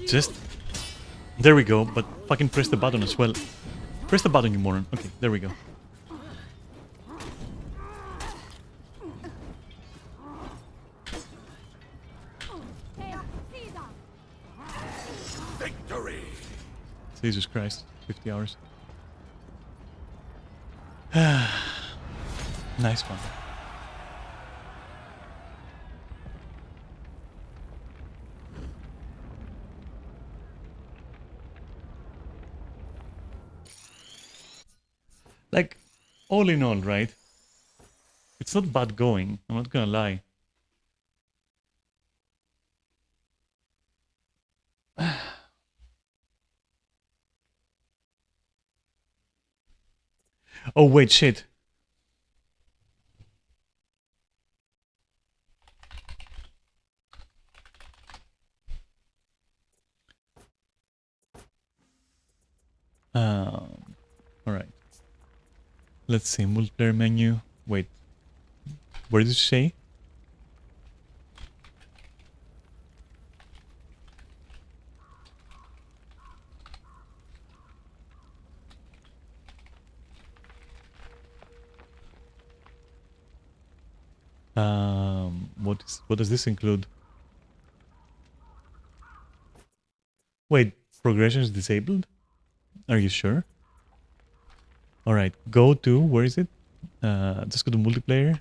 Just... There we go, but fucking press the button as well. Press the button, you moron. Okay, there we go. Victory. Jesus Christ. 50 hours. Nice one. Like, all in all, right? It's not bad going. I'm not gonna lie. Oh wait, shit. All right. Let's see, multiplayer menu. Wait, where did you say? What does this include? Wait, progression is disabled? Are you sure? All right, go to, where is it? Just go to multiplayer.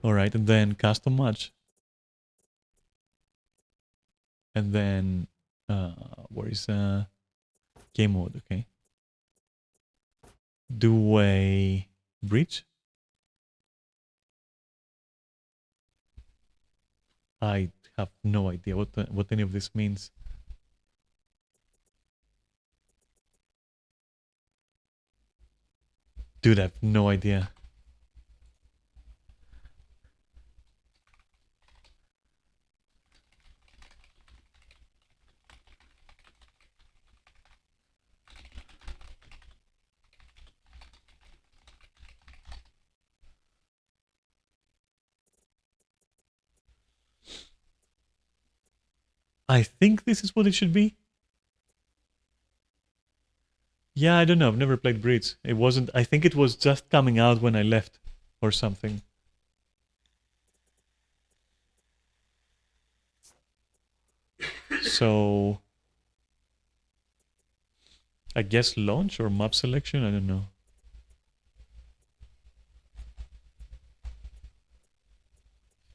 All right, and then custom match. And then, where is game mode? Okay. Do a breach. I have no idea what any of this means. Dude, I have no idea. I think this is what it should be. Yeah, I don't know. I've never played Breach. It wasn't. I think it was just coming out when I left, or something. So, I guess launch or map selection. I don't know.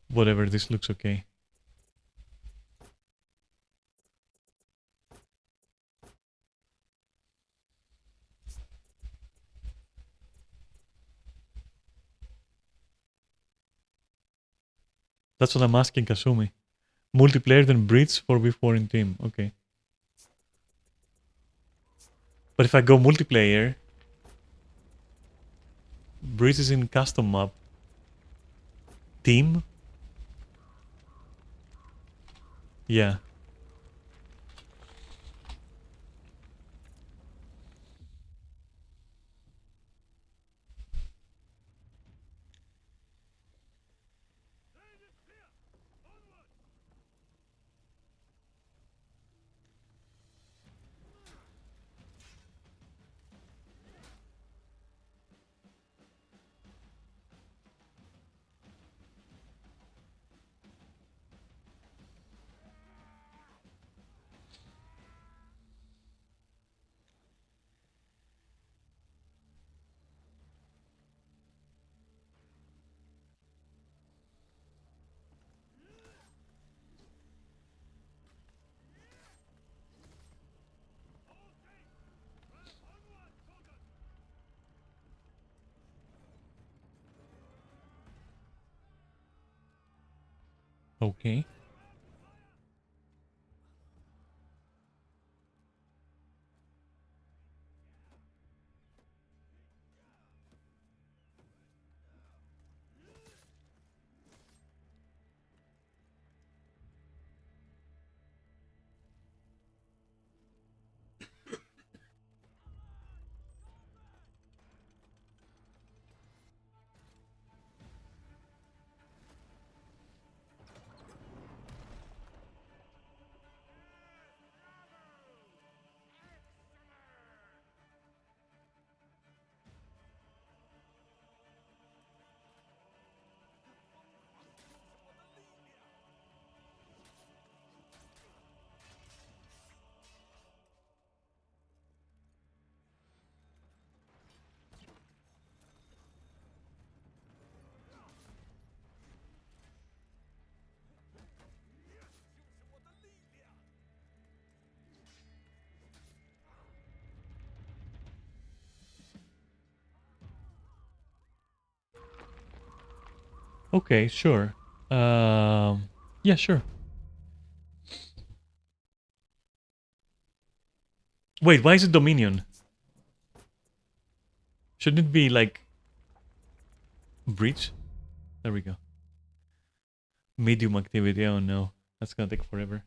Whatever. This looks okay. That's what I'm asking Kasumi. Multiplayer then Breach 4v4 in team. Okay. But if I go multiplayer, Breach is in custom map. Team? Yeah. Okay. Okay, sure. Yeah, sure. Wait, why is it Dominion? Shouldn't it be like breach? There we go. Medium activity. Oh no, that's gonna take forever.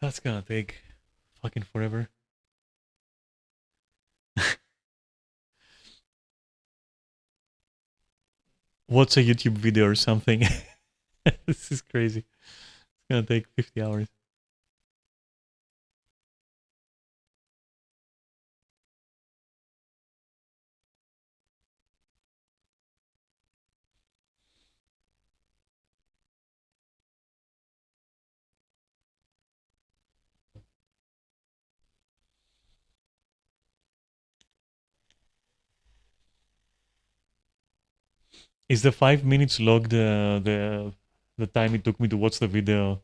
That's gonna take fucking forever. Watch a YouTube video or something. This is crazy. It's gonna take 50 hours. Is the 5 minutes log the time it took me to watch the video?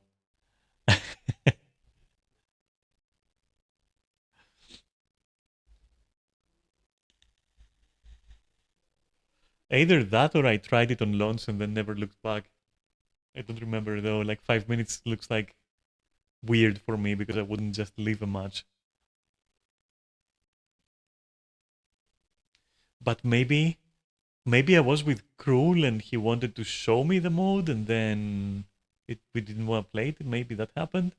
Either that or I tried it on launch and then never looked back. I don't remember though. Like 5 minutes looks like weird for me because I wouldn't just leave a match. But maybe I was with Krul and he wanted to show me the mode and then we didn't want to play it. Maybe that happened.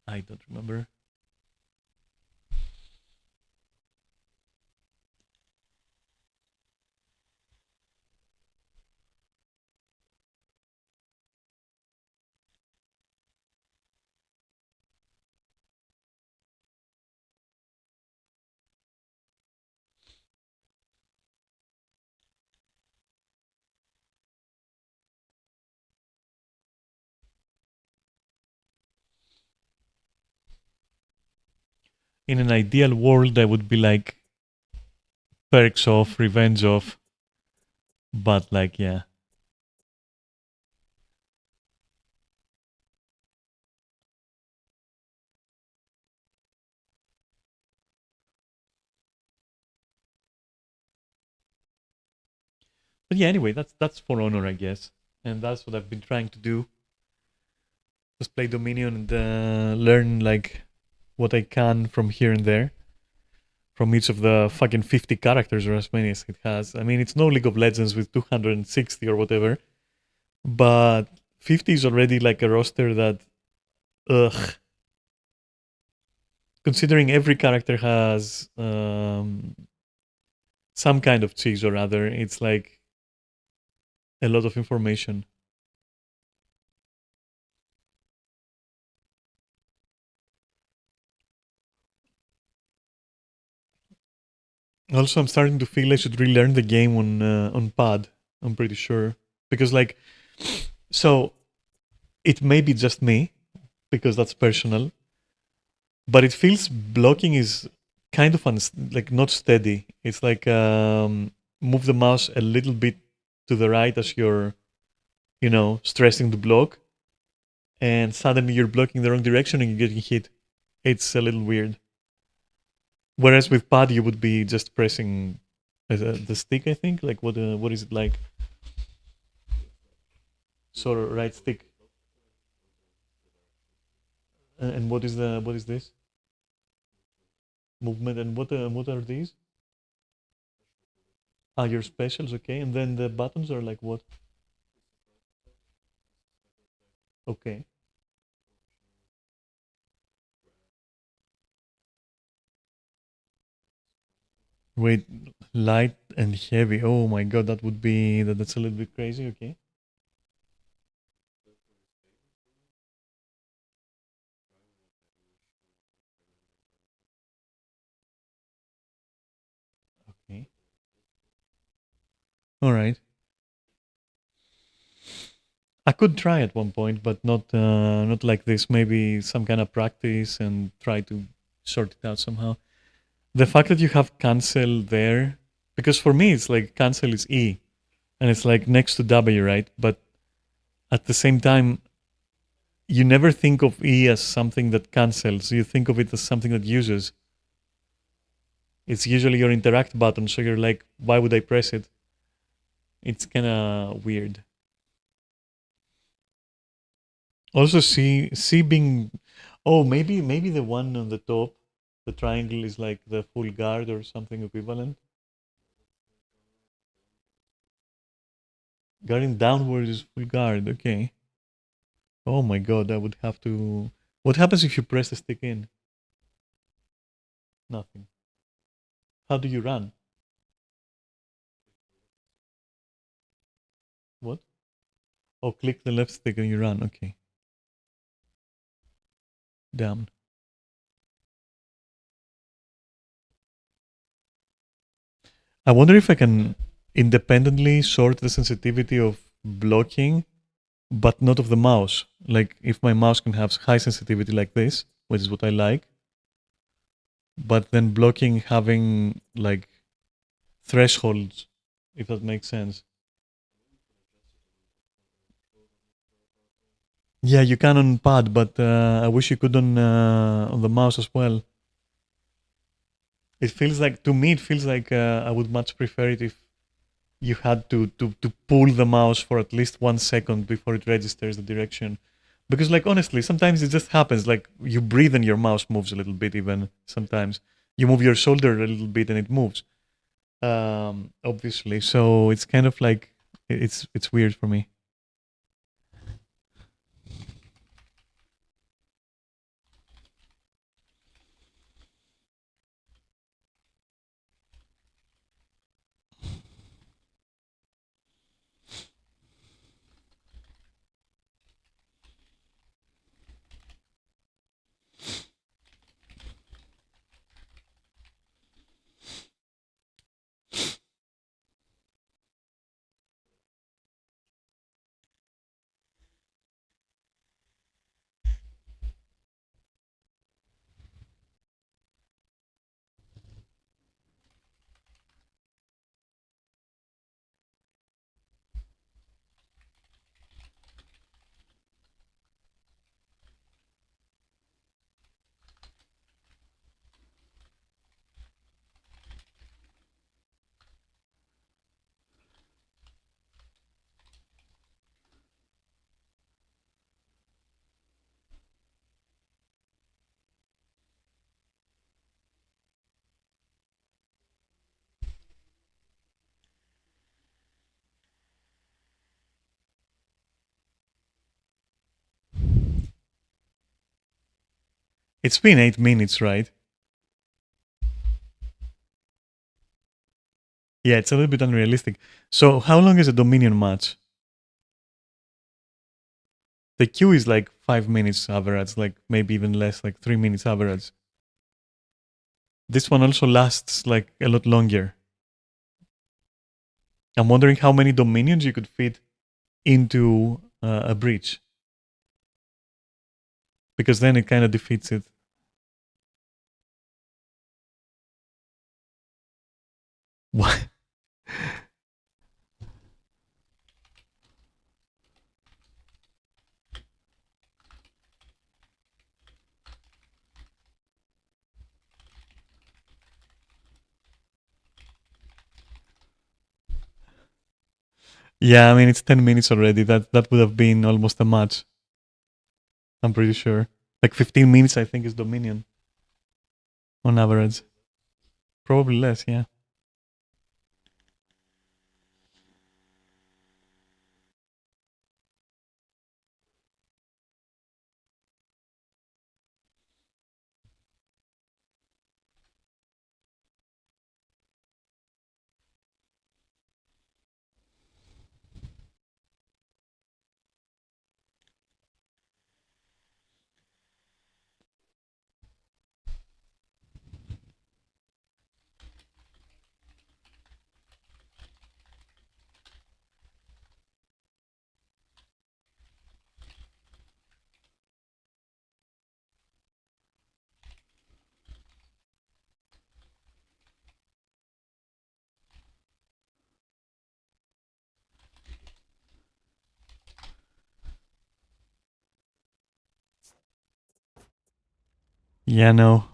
I don't remember. In an ideal world, I would be like perks off, revenge off. But like, yeah. But yeah, anyway, that's For Honor, I guess, and that's what I've been trying to do. Just play Dominion and learn like what I can from here and there, from each of the fucking 50 characters or as many as it has. I mean, it's no League of Legends with 260 or whatever, but 50 is already like a roster that, ugh. Considering every character has some kind of cheese or other, it's like a lot of information. Also, I'm starting to feel I should relearn the game on pad. I'm pretty sure because like, so it may be just me because that's personal, but it feels blocking is kind of like not steady. It's like move the mouse a little bit to the right as you're, stressing the block, and suddenly you're blocking the wrong direction and you're getting hit. It's a little weird. Whereas with pad, you would be just pressing the stick. I think. Like what is it like? Sort of right stick. And what is this movement? And what are these? Ah, your specials, okay. And then the buttons are like what? Okay. Wait, light and heavy. Oh my god, that would be that's a little bit crazy. Okay. Okay. All right. I could try at one point, but not like this. Maybe some kind of practice and try to sort it out somehow. The fact that you have cancel there, because for me it's like cancel is E, and it's like next to W, right? But at the same time, you never think of E as something that cancels. You think of it as something that uses. It's usually your interact button, so you're like, why would I press it? It's kind of weird. Also, C being, oh, maybe the one on the top, the triangle is like the full guard or something equivalent. Guarding downwards is full guard. Okay. Oh my god, I would have to. What happens if you press the stick in? Nothing. How do you run? What? Oh, click the left stick and you run. Okay. Down. I wonder if I can independently sort the sensitivity of blocking, but not of the mouse. Like if my mouse can have high sensitivity like this, which is what I like, but then blocking having like thresholds, if that makes sense. Yeah, you can on pad, but I wish you could on the mouse as well. It feels like to me, it feels like I would much prefer it if you had to pull the mouse for at least 1 second before it registers the direction. Because like honestly, sometimes it just happens. Like you breathe and your mouse moves a little bit. Even sometimes you move your shoulder a little bit and it moves. Obviously, so it's kind of like it's weird for me. It's been 8 minutes, right? Yeah, it's a little bit unrealistic. So how long is a Dominion match? The queue is like 5 minutes average, like maybe even less, like 3 minutes average. This one also lasts like a lot longer. I'm wondering how many Dominions you could fit into a breach, because then it kind of defeats it. What? Yeah, I mean it's 10 minutes already. That would have been almost a match. I'm pretty sure. Like 15 minutes, I think, is Dominion on average. Probably less. Yeah. Yeah, no.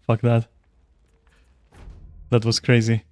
Fuck that. That was crazy.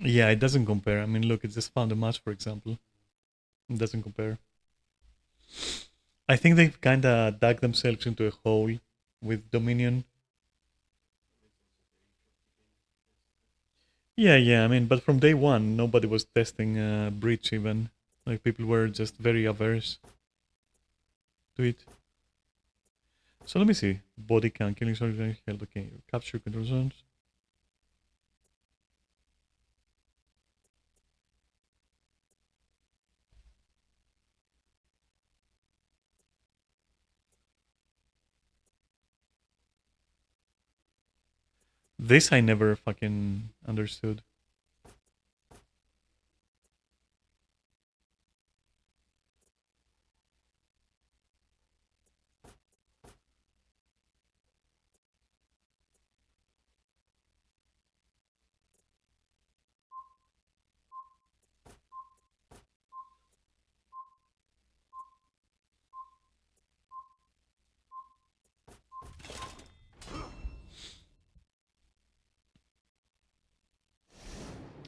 Yeah, it doesn't compare. I mean, look, it just found a match, for example. It doesn't compare. I think they've kind of dug themselves into a hole with Dominion. Yeah, yeah. I mean, but from day one, nobody was testing Breach even. Like, people were just very averse to it. So let me see. Body count, killing soldiers, held. Okay, capture control zones. This I never fucking understood.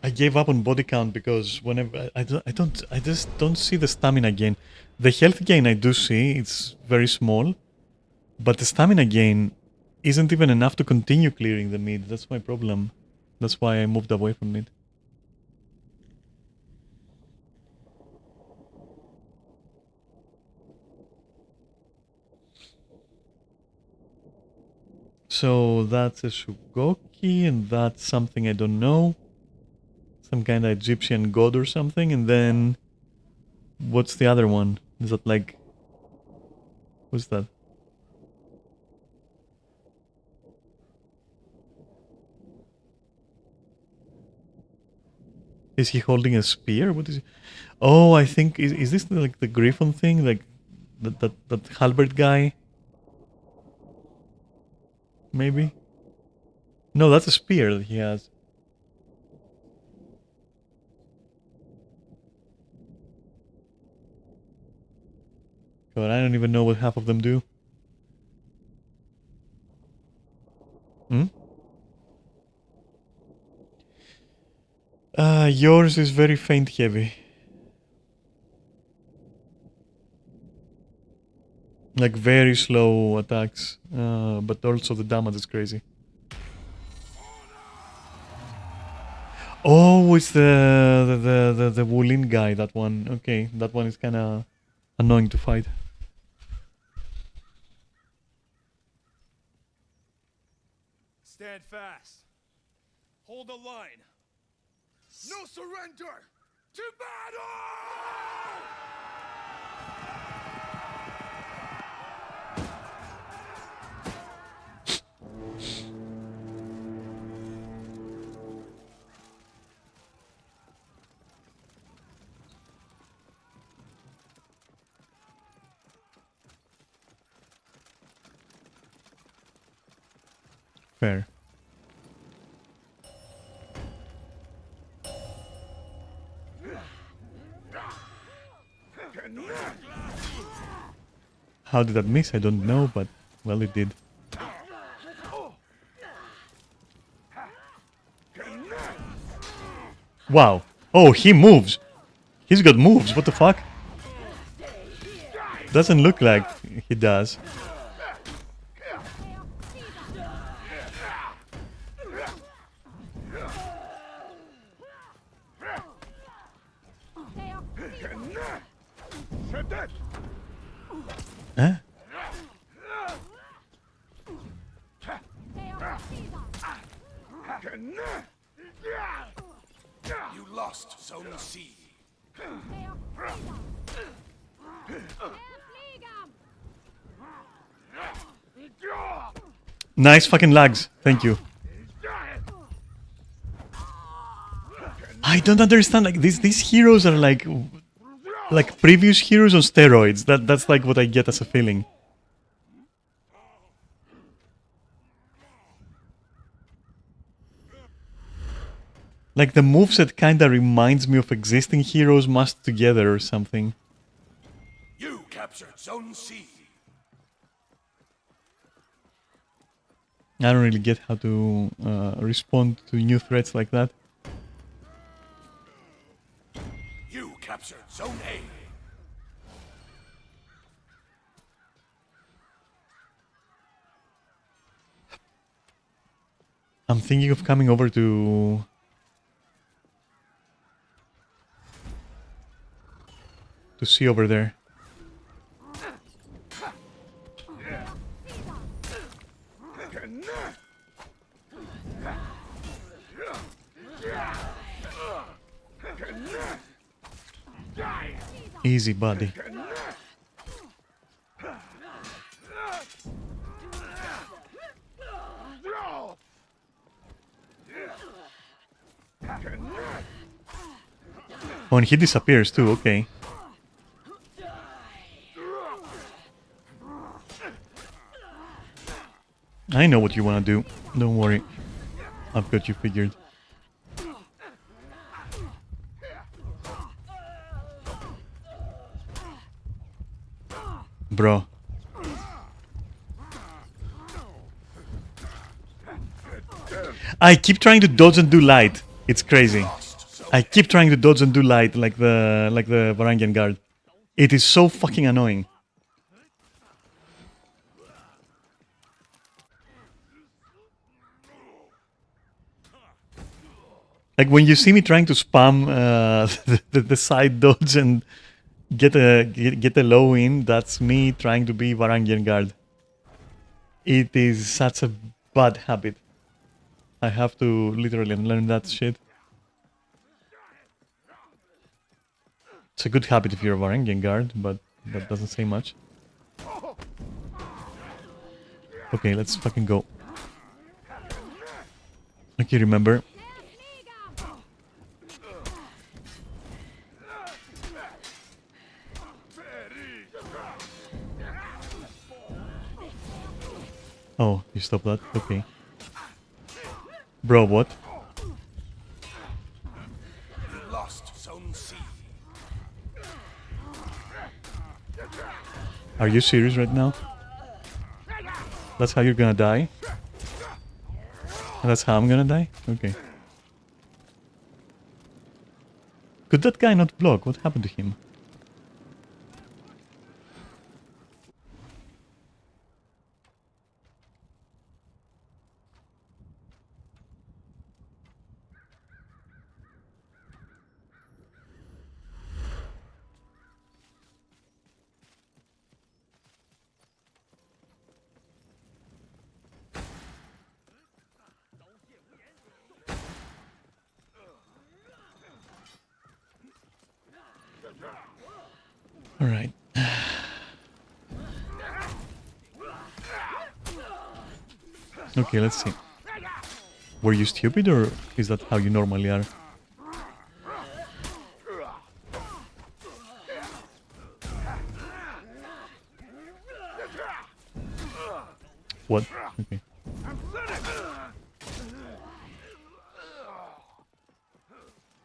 I gave up on body count because whenever I just don't see the stamina gain. The health gain I do see, it's very small, but the stamina gain isn't even enough to continue clearing the mid. That's my problem. That's why I moved away from it. So that's a Shugoki, and that's something I don't know. Some kind of Egyptian god or something, and then what's the other one? Is that like what's that? Is he holding a spear? What is he? Oh, I think is this like the Griffon thing? Like that halberd guy? Maybe? No, that's a spear that he has. God, I don't even know what half of them do. Hmm? Yours is very faint heavy. Like very slow attacks. But also the damage is crazy. Oh, it's the Wulin guy, that one. Okay, that one is kinda annoying to fight. Stand fast. Hold the line. No surrender! To battle! Fair. How did that miss? I don't know, but well, it did. Wow. Oh, he moves. He's got moves, what the fuck? Doesn't look like he does. Huh? You lost Zone C. Nice fucking lags. Thank you. I don't understand. Like these heroes are like previous heroes on steroids. That's like what I get as a feeling. Like the moveset kinda reminds me of existing heroes mashed together or something. You captured Zone C. I don't really get how to respond to new threats like that. You captured Zone A. I'm thinking of coming over to see over there. Easy, buddy. Oh, and he disappears too, okay. I know what you want to do. Don't worry. I've got you figured. Bro. I keep trying to dodge and do light. It's crazy. I keep trying to dodge and do light like the Varangian guard. It is so fucking annoying. Like when you see me trying to spam the side dodge and get a low in, that's me trying to be Varangian guard. It is such a bad habit. I have to literally learn that shit. It's a good habit if you're a Varangian guard, but that doesn't say much. Okay, let's fucking go. Okay, remember. Oh, you stopped that? Okay. Bro, what? You lost Zone C. Are you serious right now? That's how you're gonna die? And that's how I'm gonna die? Okay. Could that guy not block? What happened to him? Alright. Okay, let's see. Were you stupid or is that how you normally are? What? Okay.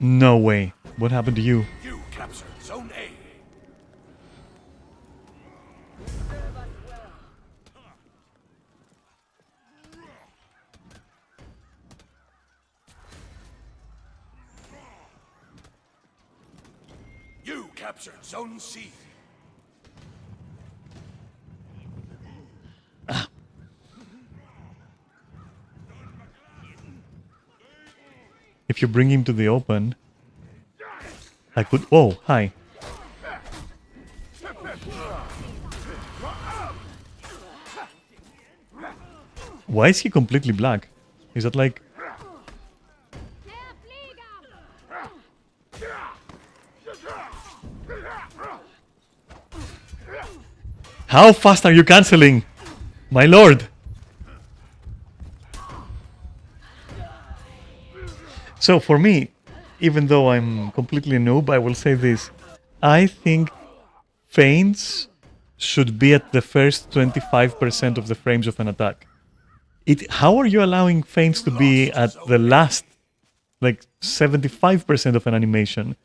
No way. What happened to you? You captured Zone A. captured Zone C. If you bring him to the open, I could... Oh, hi. Why is he completely black? Is that like... How fast are you cancelling? My lord! So for me, even though I'm completely noob, I will say this. I think feints should be at the first 25% of the frames of an attack. How are you allowing feints to be at the last, like, 75% of an animation?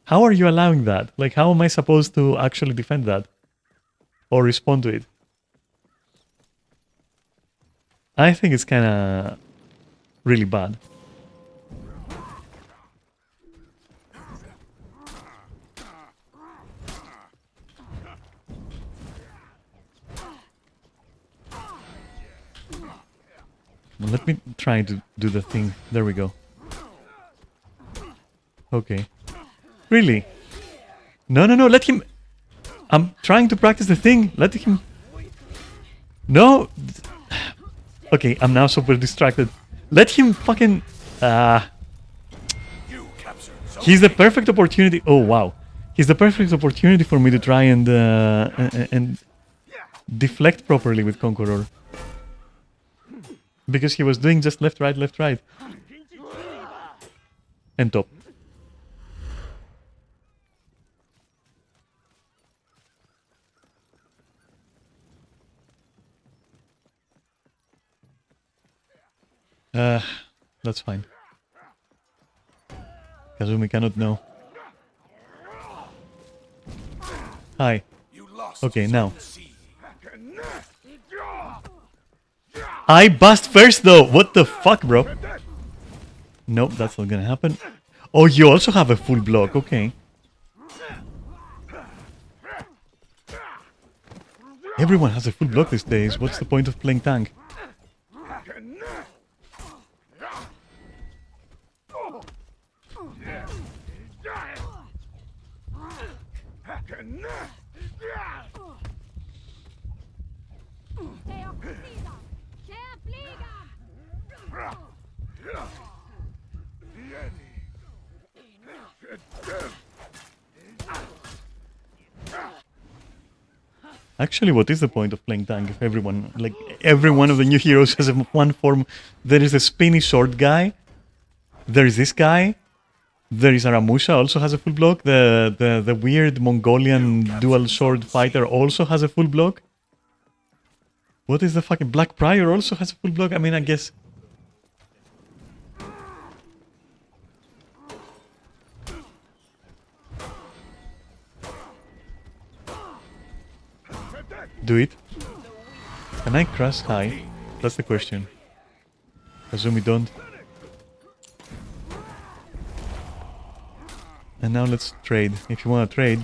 How are you allowing that? Like, how am I supposed to actually defend that? Or respond to it? I think it's kind of really bad. Well, let me try to do the thing. There we go. Okay. Really? No, no, no, let him... I'm trying to practice the thing. Let him... No! Okay, I'm now super distracted. Let him fucking... He's the perfect opportunity... Oh, wow. He's the perfect opportunity for me to try and deflect properly with Conqueror. Because he was doing just left, right, left, right. And top. That's fine. Kazumi cannot know. Hi. Okay, now. I bust first though! What the fuck, bro? Nope, that's not gonna happen. Oh, you also have a full block, okay. Everyone has a full block these days. What's the point of playing tank? Actually, what is the point of playing tank if everyone, like, every one of the new heroes has one form? There is a spinny sword guy. There is this guy. There is Aramusha, also has a full block. The weird Mongolian dual sword fighter also has a full block. What is the fucking Black Prior also has a full block? I mean, I guess... Do it. Can I crush high? That's the question. Kazumi, don't. And now let's trade. If you want to trade.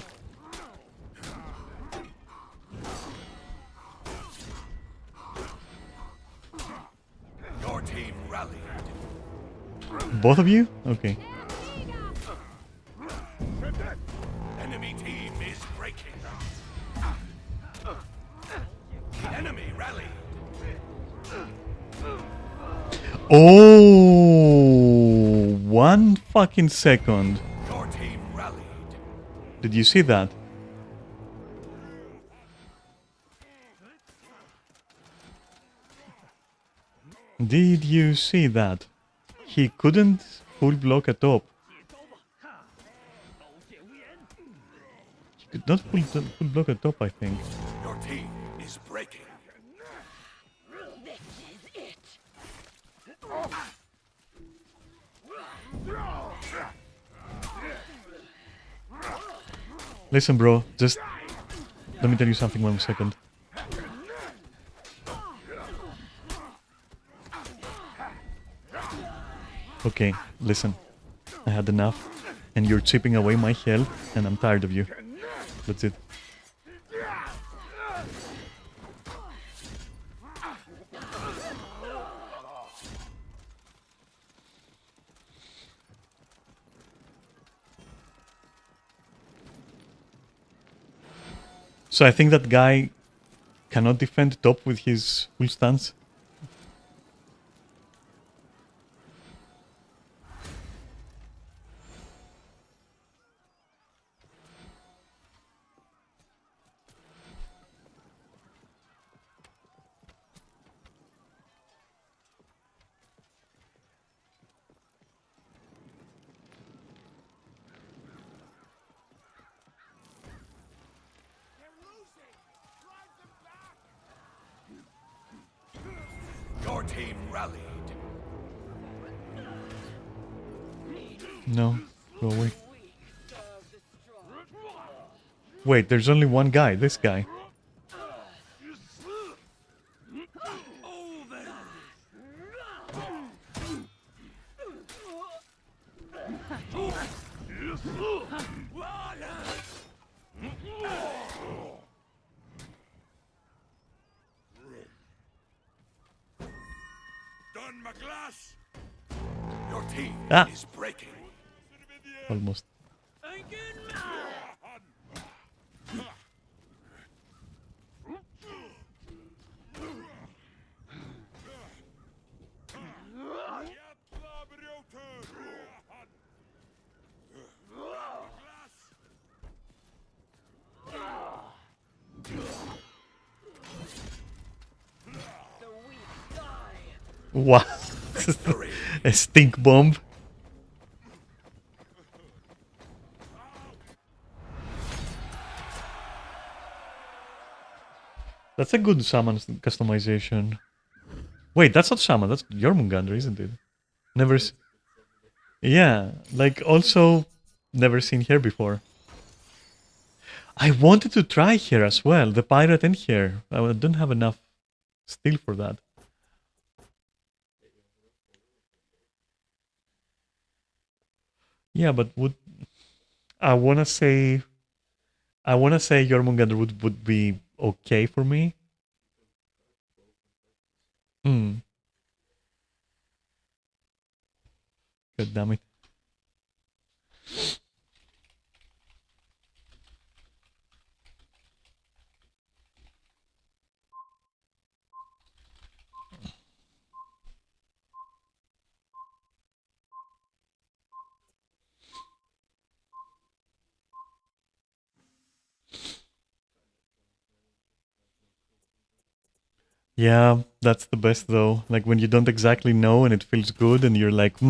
Your team rallied. Both of you? Okay. Enemy team is breaking. The enemy rallied. Oh, 1 fucking second. Your team rallied. Did you see that? Did you see that? He couldn't full block a top. He could not full block a top, I think. Your team is breaking. Listen, bro, just let me tell you something 1 second. Okay, listen. I had enough, and you're chipping away my health, and I'm tired of you. That's it. So I think that guy cannot defend top with his full stance. Your team rallied. No, go away. Wait, there's only one guy, this guy. Done, McGlass. Your team Ah. is breaking. Almost. Wow. A stink bomb. That's a good summon customization. Wait, that's not summon, that's Jormungandr, isn't it? Never Yeah, like also never seen her before. I wanted to try her as well, the pirate and her. I don't have enough steel for that. Yeah, but would I wanna say Jormungandr would be okay for me. Hmm. God damn it. Yeah, that's the best though. Like when you don't exactly know and it feels good and you're like,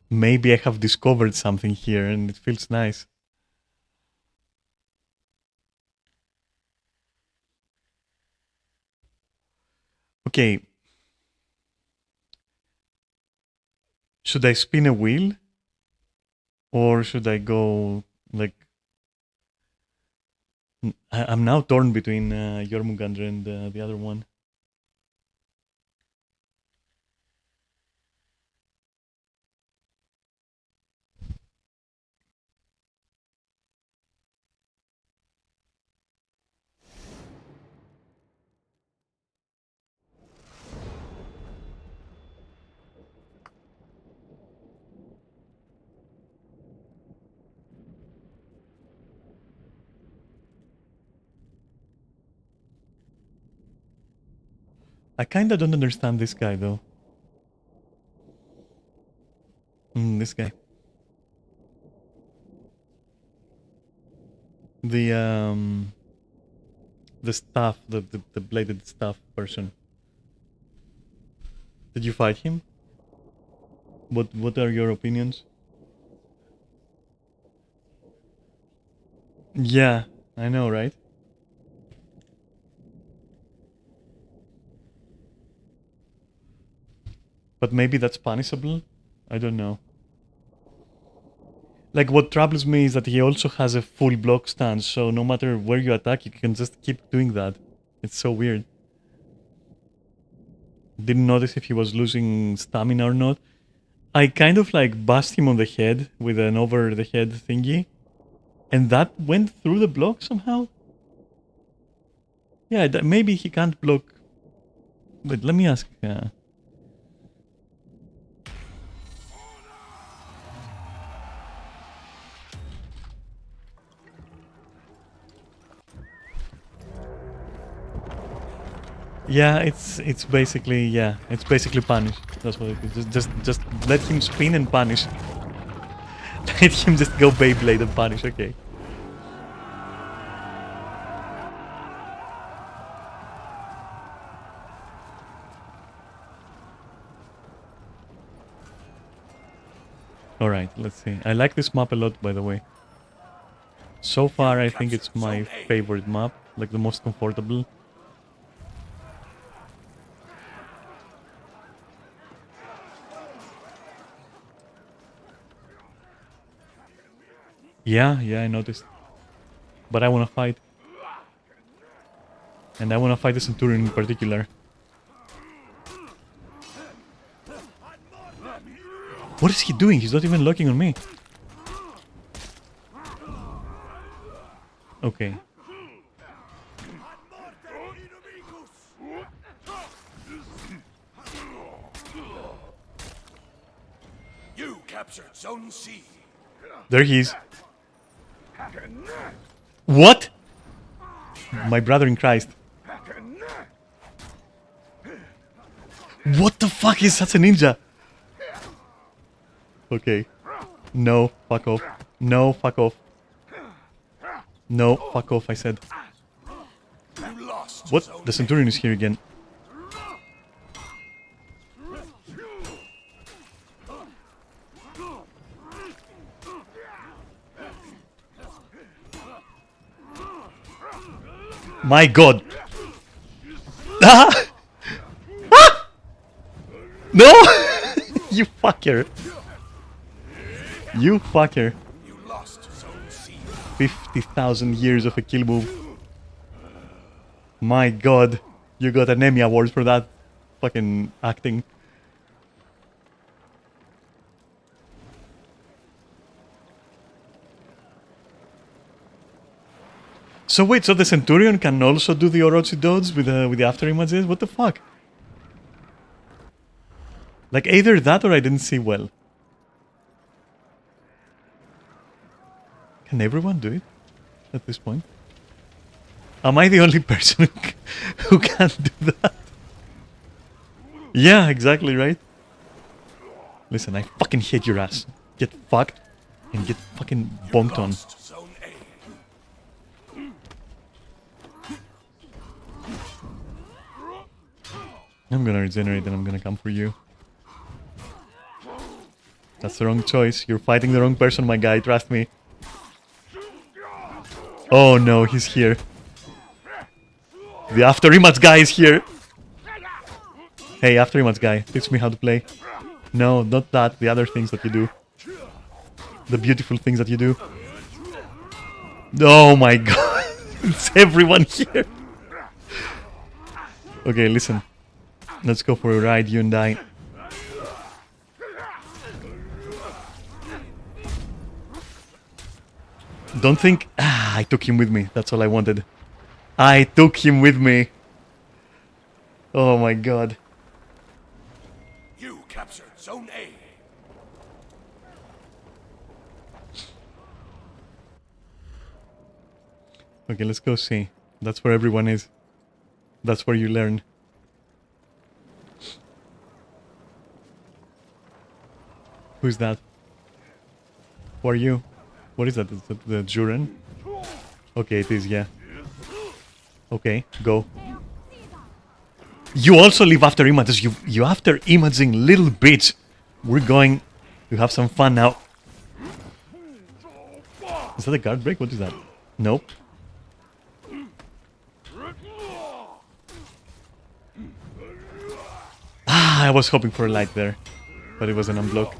maybe I have discovered something here and it feels nice. Okay. Should I spin a wheel? Or should I go like... I'm now torn between Jormungandr and the other one. I kinda don't understand this guy though. This guy. The staff, the bladed staff person. Did you fight him? What are your opinions? Yeah, I know, right? But maybe that's punishable? I don't know. Like, what troubles me is that he also has a full block stance, so no matter where you attack, you can just keep doing that. It's so weird. Didn't notice if he was losing stamina or not. I kind of like bashed him on the head with an over the head thingy. And that went through the block somehow? Yeah, maybe he can't block. But let me ask. Yeah, it's basically it's basically punish. That's what it is. Just let him spin and punish. Let him just go Beyblade and punish. Okay. All right, let's see. I like this map a lot, by the way. So far, I think it's my favorite map, like the most comfortable. Yeah, I noticed. But I want to fight. And I want to fight the Centurion in particular. What is he doing? He's not even looking on me. Okay. You captured Zone C. There he is. What? My brother in Christ. What the fuck is such a ninja? Okay. No, fuck off. No, fuck off. No, fuck off, I said. You lost. What? Zone The Centurion is here again. My god! Ah! Ah! No! You fucker! You fucker! You lost Zone C. 50,000 years of a kill move. My god, you got an Emmy award for that fucking acting. So wait, so the Centurion can also do the Orochi dodge with the after images? What the fuck? Like either that or I didn't see well. Can everyone do it at this point? Am I the only person who can't do that? Yeah, exactly, right? Listen, I fucking hate your ass. Get fucked and get fucking bonked on. Zone A. I'm gonna regenerate and I'm gonna come for you. That's the wrong choice. You're fighting the wrong person, my guy. Trust me. Oh no, he's here. The after image guy is here. Hey, after image guy, teach me how to play. No, not that. The other things that you do. The beautiful things that you do. Oh my god. It's everyone here. Okay, listen. Let's go for a ride, you and I. Don't think... I took him with me. That's all I wanted. I took him with me. Oh my god. You captured Zone A. Okay, let's go see. That's where everyone is. That's where you learn. Who's that? Who are you? What is that? Is that the Juren? Okay, it is, yeah. Okay, go. You also live after images. You after imaging little bitch. We're going to have some fun now. Is that a guard break? What is that? Nope. I was hoping for a light there, but it was an unblock.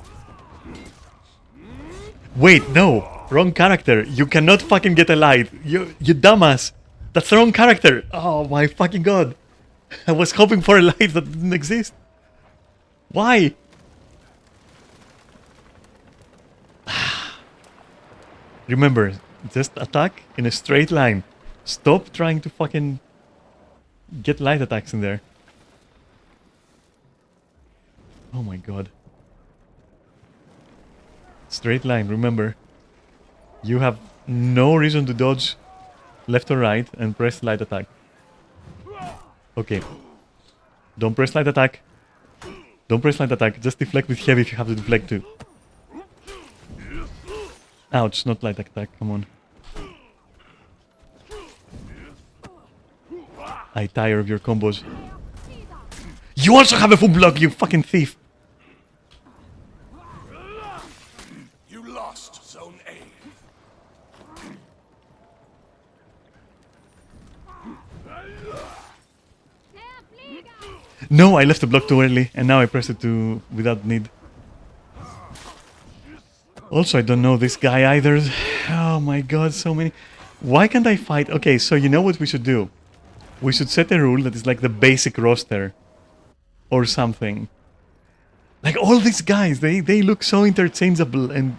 Wait, no! Wrong character! You cannot fucking get a light! You dumbass! That's the wrong character! Oh my fucking god! I was hoping for a light that didn't exist! Why? Remember, Just attack in a straight line. Stop trying to fucking get light attacks in there. Oh my god. Straight line, remember. You have no reason to dodge left or right and press light attack. Okay. Don't press light attack. Don't press light attack. Just deflect with heavy if you have to deflect too. Ouch, not light attack. Come on. I tire of your combos. You also have a full block, you fucking thief! You lost Zone A. No, I left the block too early, and now I press it to without need. Also, I don't know this guy either. Oh my god, so many. Why can't I fight? Okay, so you know what we should do? We should set a rule that is like the basic roster. Or something. Like all these guys, they look so interchangeable and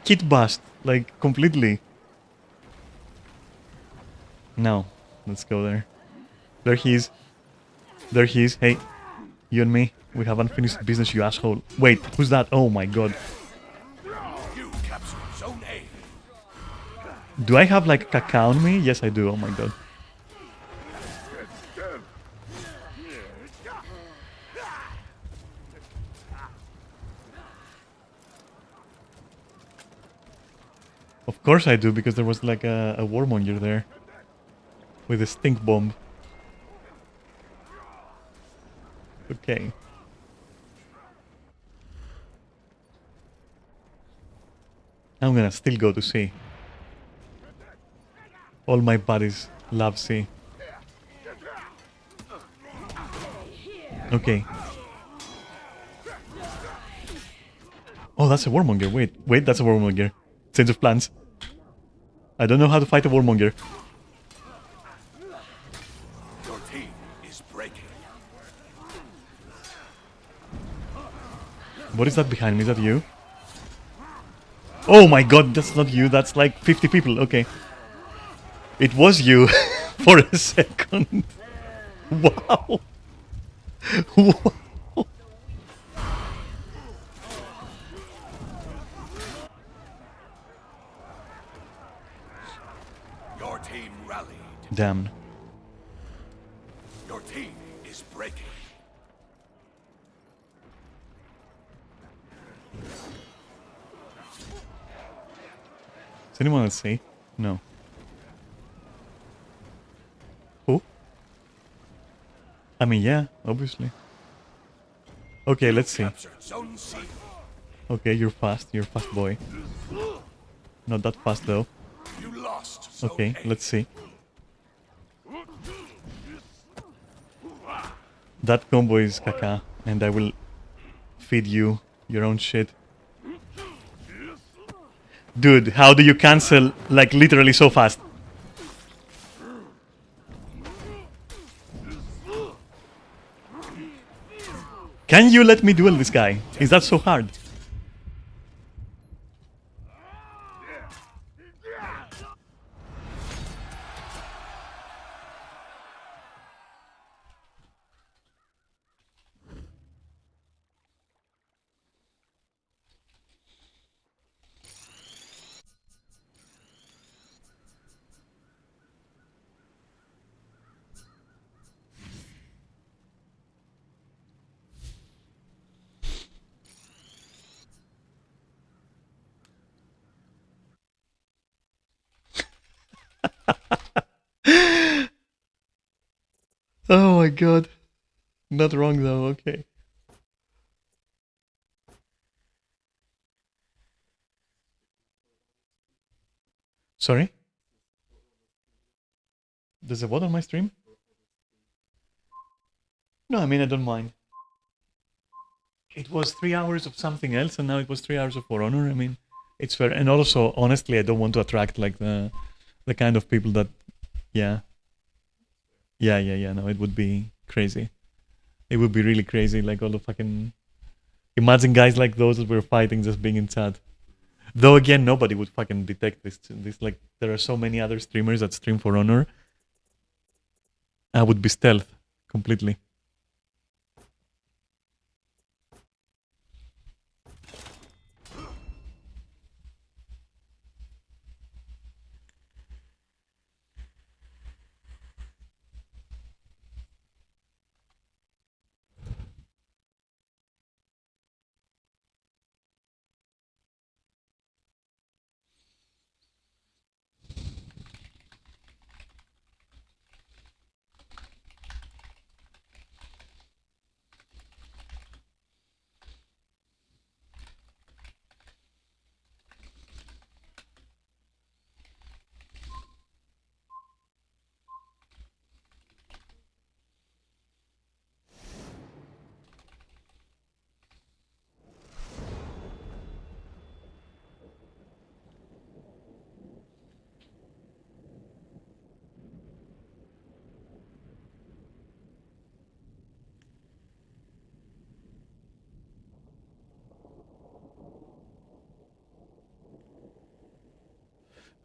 kit bust, like completely. No, let's go there. There he is. There he is. Hey, you and me, we have unfinished business, you asshole. Wait, who's that? Oh my god. You captured Zone A. Do I have like caca on me? Yes, I do. Oh my god. Of course I do, because there was like a warmonger there. With a stink bomb. Okay. I'm gonna still go to C. All my buddies love C. Okay. Oh, that's a warmonger. Wait, that's a warmonger. Change of plans. I don't know how to fight a warmonger. Your team is breaking. What is that behind me? Is that you? Oh my god, that's not you. That's like 50 people. Okay. It was you for a second. Wow. Wow. Your team rallied. Damn. Your team is breaking. Does anyone else see? No. Who? I mean, yeah, obviously. Okay, let's see. Captured Zone C. Okay, you're fast. You're a fast boy. Not that fast, though. You lost Zone Okay, A. let's see. That combo is caca, and I will feed you your own shit. Dude, how do you cancel, like, literally so fast? Can you let me duel this guy? Is that so hard? Oh my god. Not wrong though, okay. Sorry? Does it what on my stream? No, I mean, I don't mind. It was 3 hours of something else, and now it was 3 hours of For Honor. I mean, it's fair. And also, honestly, I don't want to attract like the kind of people that, yeah. Yeah. No, it would be crazy. It would be really crazy. Like all the fucking. Imagine guys like those that we're fighting just being in chat. Though again, nobody would fucking detect this. This like there are so many other streamers that stream For Honor. I would be stealth completely.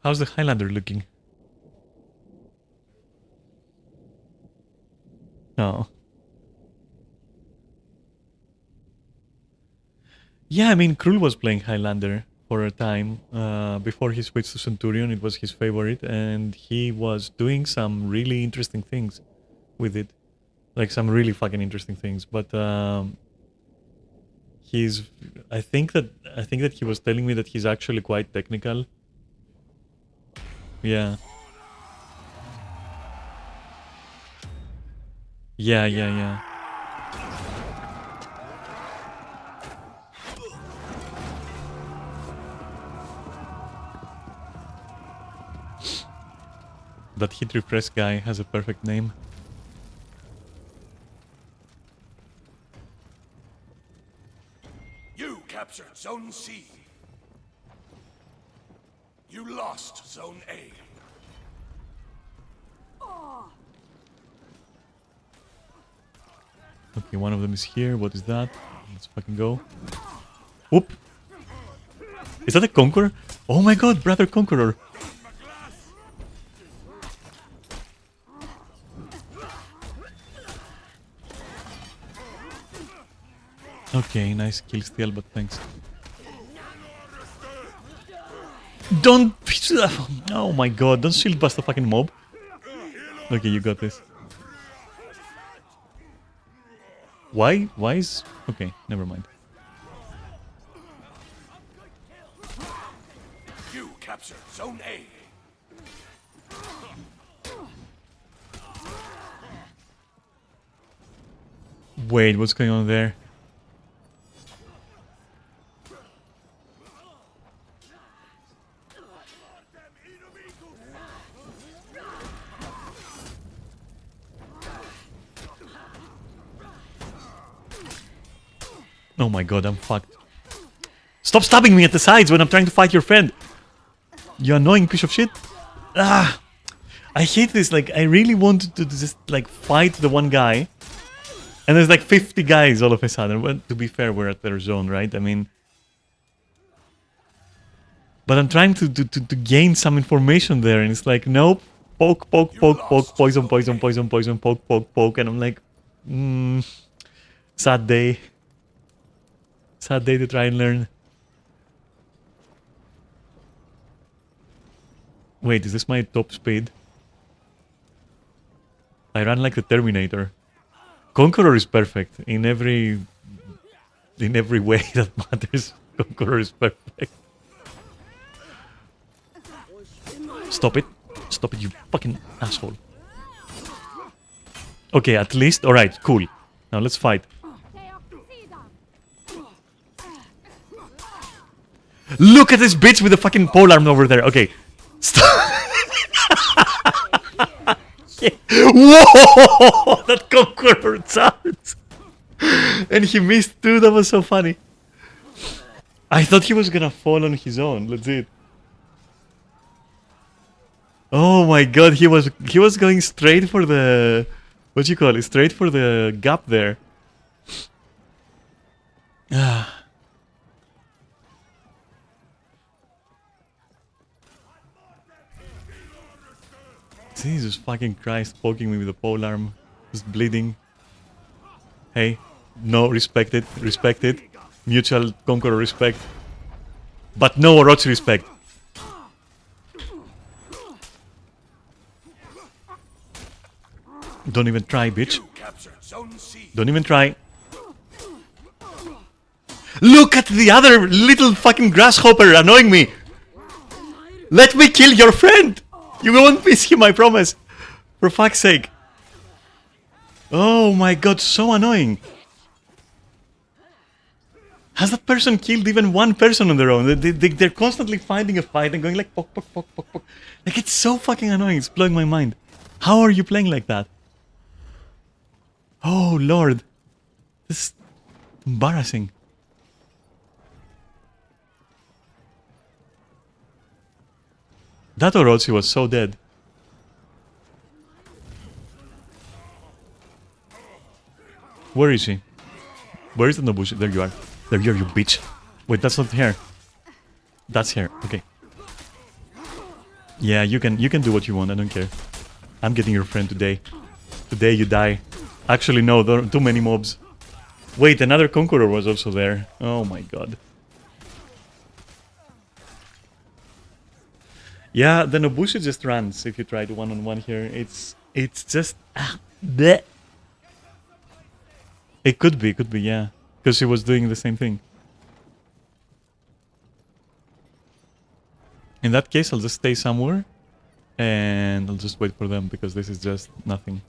How's the Highlander looking? Oh. Yeah, I mean, Krul was playing Highlander for a time. Before he switched to Centurion, it was his favorite, and he was doing some really interesting things with it. Like, some really fucking interesting things. But, he's... I think that he was telling me that he's actually quite technical. Yeah. Yeah. That hit refresh guy has a perfect name. You captured Zone C. You lost Zone A. Okay, one of them is here. What is that? Let's fucking go. Whoop! Is that a Conqueror? Oh my god, brother Conqueror! Okay, nice kill steal, but thanks. Don't... Oh my god, don't shield bust the fucking mob. Okay, you got this. Why? Why is... Okay, never mind. You captured Zone A. Wait, what's going on there? Oh my god, I'm fucked. Stop stabbing me at the sides when I'm trying to fight your friend! You annoying piece of shit! Ah! I hate this, like, I really wanted to just, like, fight the one guy. And there's like 50 guys all of a sudden. Well, to be fair, we're at their zone, right? I mean... But I'm trying to gain some information there, and it's like, nope. Poke, poke, poke, poke, poison, poison, poison, poison, poke, poke, poke. And I'm like, sad day. Sad day to try and learn. Wait, is this my top speed? I run like the Terminator. Conqueror is perfect in every way that matters. Conqueror is perfect. Stop it. Stop it, you fucking asshole. Okay, at least. Alright, cool. Now let's fight. Look at this bitch with the fucking polearm over there. Okay. Stop. Whoa! That Conqueror charged! And he missed too, that was so funny. I thought he was gonna fall on his own, legit. Oh my god, he was going straight for the... What you call it? Straight for the gap there. Jesus fucking Christ, poking me with a polearm. Just bleeding. Hey, no, respect it, respect it. Mutual conqueror respect. But no Orochi respect. Don't even try, bitch. You captured Zone C. Don't even try. Look at the other little fucking grasshopper annoying me. Let me kill your friend. You won't miss him, I promise. For fuck's sake. Oh my god, so annoying. Has that person killed even one person on their own? They're constantly finding a fight and going like poke, poke, poke, poke, poke. Like, it's so fucking annoying. It's blowing my mind. How are you playing like that? Oh, Lord. This is embarrassing. That Orochi was so dead. Where is she? Where is the Nobushi? There you are. There you are, you bitch. Wait, that's not here. That's here. Okay. Yeah, you can do what you want. I don't care. I'm getting your friend today. Today you die. Actually, no, there are too many mobs. Wait, another Conqueror was also there. Oh my god. Yeah, the Nobushi just runs if you try to one-on-one here. It's just... bleh. It could be, yeah. Because she was doing the same thing. In that case, I'll just stay somewhere. And I'll just wait for them, because this is just nothing.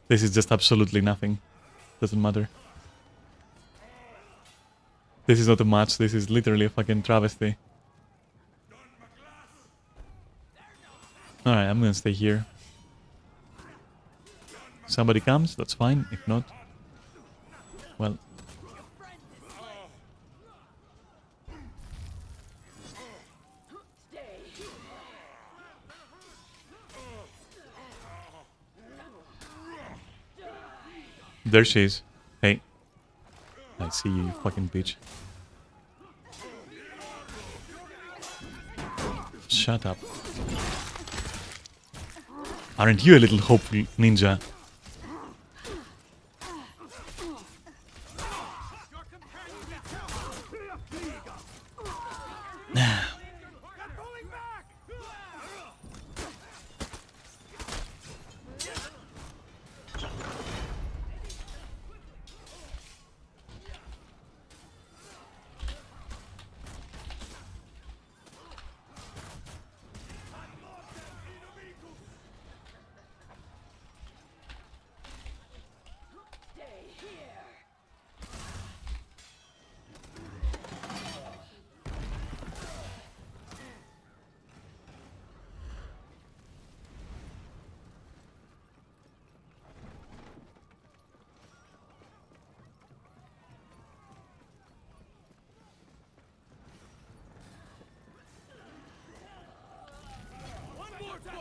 This is just absolutely nothing. Doesn't matter. This is not a match, this is literally a fucking travesty. Alright, I'm gonna stay here. Somebody comes, that's fine. If not, well... There she is. Hey. I see you, you fucking bitch. Shut up. Aren't you a little hopeful ninja?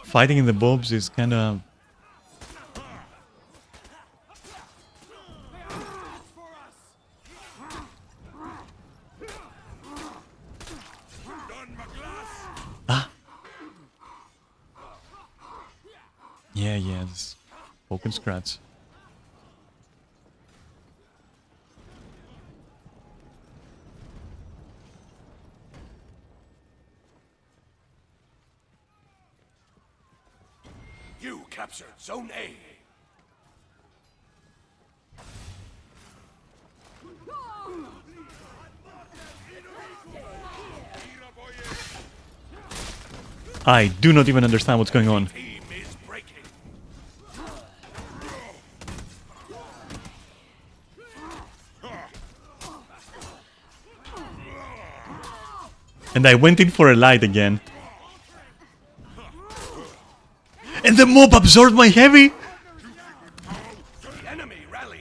Fighting in the mobs is kinda... Ah! Yeah, this poke and scratch. You captured Zone A. I do not even understand what's going on. Team is breaking. And I went in for a light again. And the mob absorbed my heavy? The enemy rallied.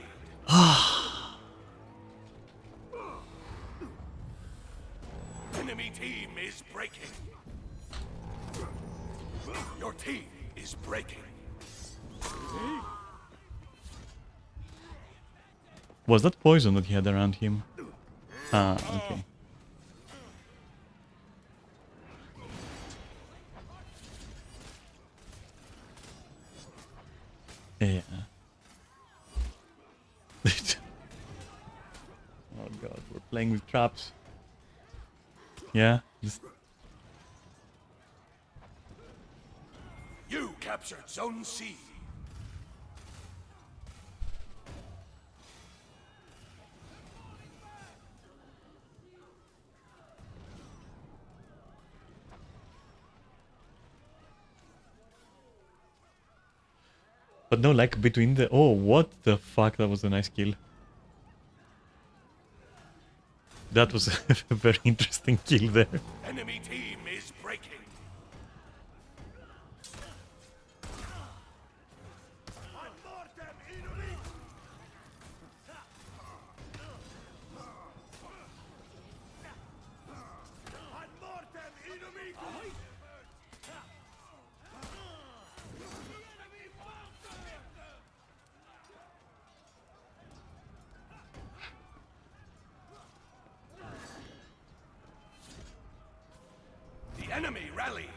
Enemy team is breaking. Your team is breaking. Was that poison that he had around him? Ah, okay. Yeah. Oh god, we're playing with traps. Yeah. You captured Zone C. But no, like between the... Oh, what the fuck? That was a nice kill. That was a very interesting kill there. Enemy team is breaking. The enemy rallied.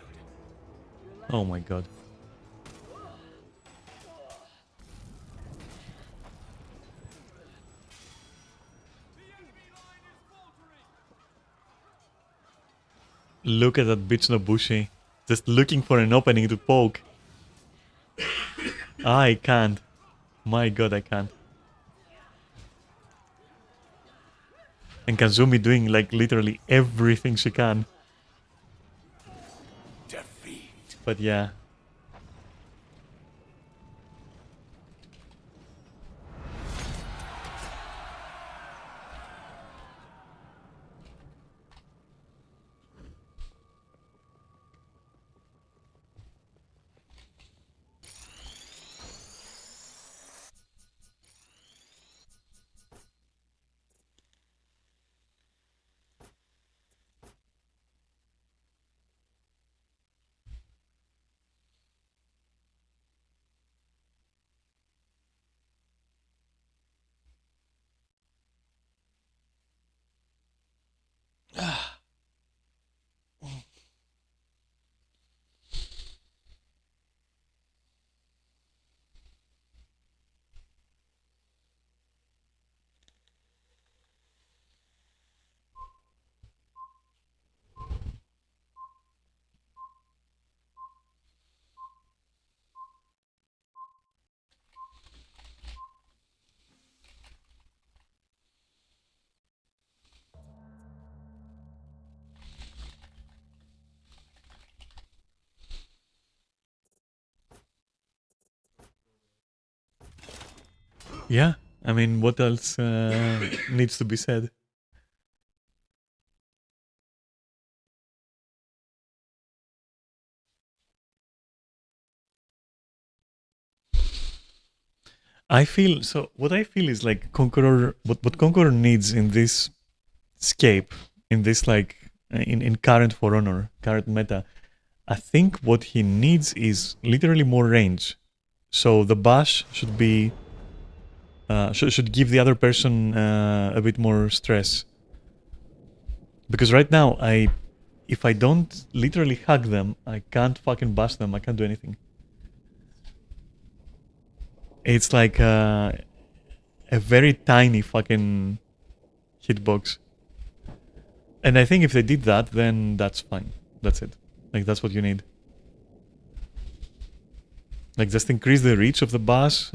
Oh my god. Look at that bitch Nobushi. Just looking for an opening to poke. I can't. My god, I can't. And Kazumi doing like literally everything she can. Defeat. But yeah. Yeah. I mean, what else needs to be said? I feel so. What I feel is like Conqueror. What Conqueror needs in this scape, in this like in current For Honor, current meta, I think what he needs is literally more range. So the bash should be should give the other person a bit more stress. Because right now, if I don't literally hug them, I can't fucking bash them. I can't do anything. It's like a very tiny fucking hitbox. And I think if they did that, then that's fine. That's it. Like, that's what you need. Like, just increase the reach of the bash.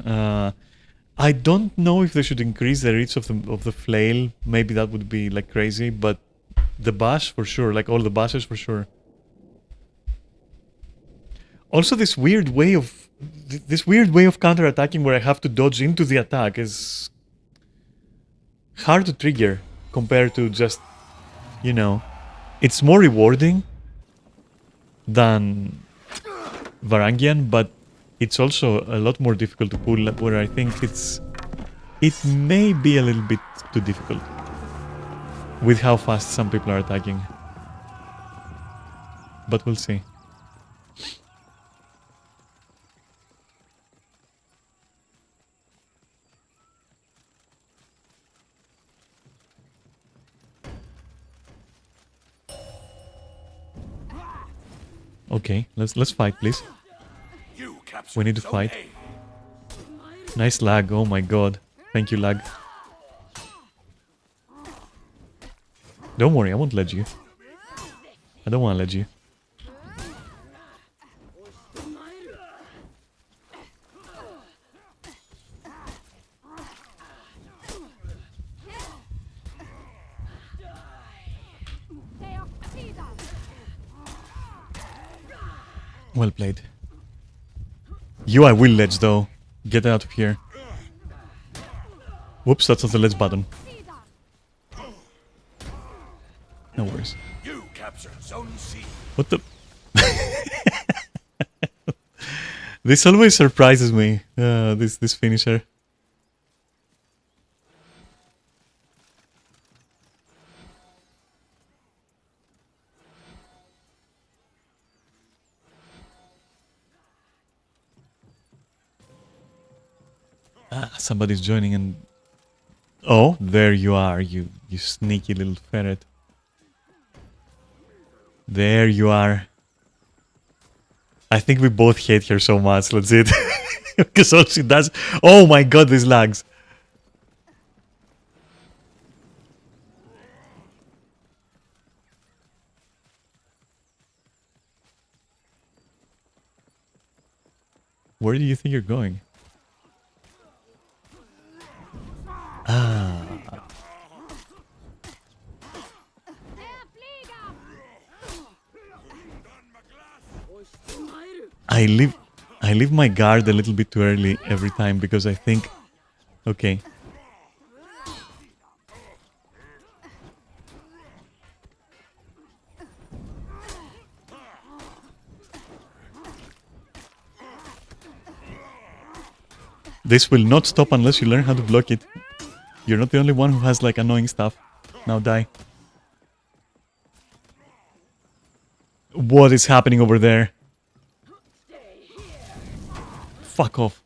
I don't know if they should increase the reach of the flail. Maybe that would be like crazy, but the bash for sure. Like all the bashes for sure. Also, this weird way of counterattacking where I have to dodge into the attack is hard to trigger compared to just, you know, it's more rewarding than Varangian, but it's also a lot more difficult to pull, where I think it may be a little bit too difficult with how fast some people are attacking. But we'll see. Okay, let's fight, please. You captured We need to Zone fight. A. Nice lag, oh my god. Thank you, lag. Don't worry, I won't let you. I don't want to let you. Well played. You I will ledge though. Get out of here. Whoops, that's not the ledge button. No worries. You captured Zone C. What the... This always surprises me, this finisher. Ah, somebody's joining and... Oh, there you are, you sneaky little ferret. There you are. I think we both hate her so much, that's it. Because all she does... Oh my god, these lags. Where do you think you're going? Ah. I leave my guard a little bit too early every time because I think... Okay. This will not stop unless you learn how to block it. You're not the only one who has like annoying stuff. Now die. What is happening over there? Fuck off.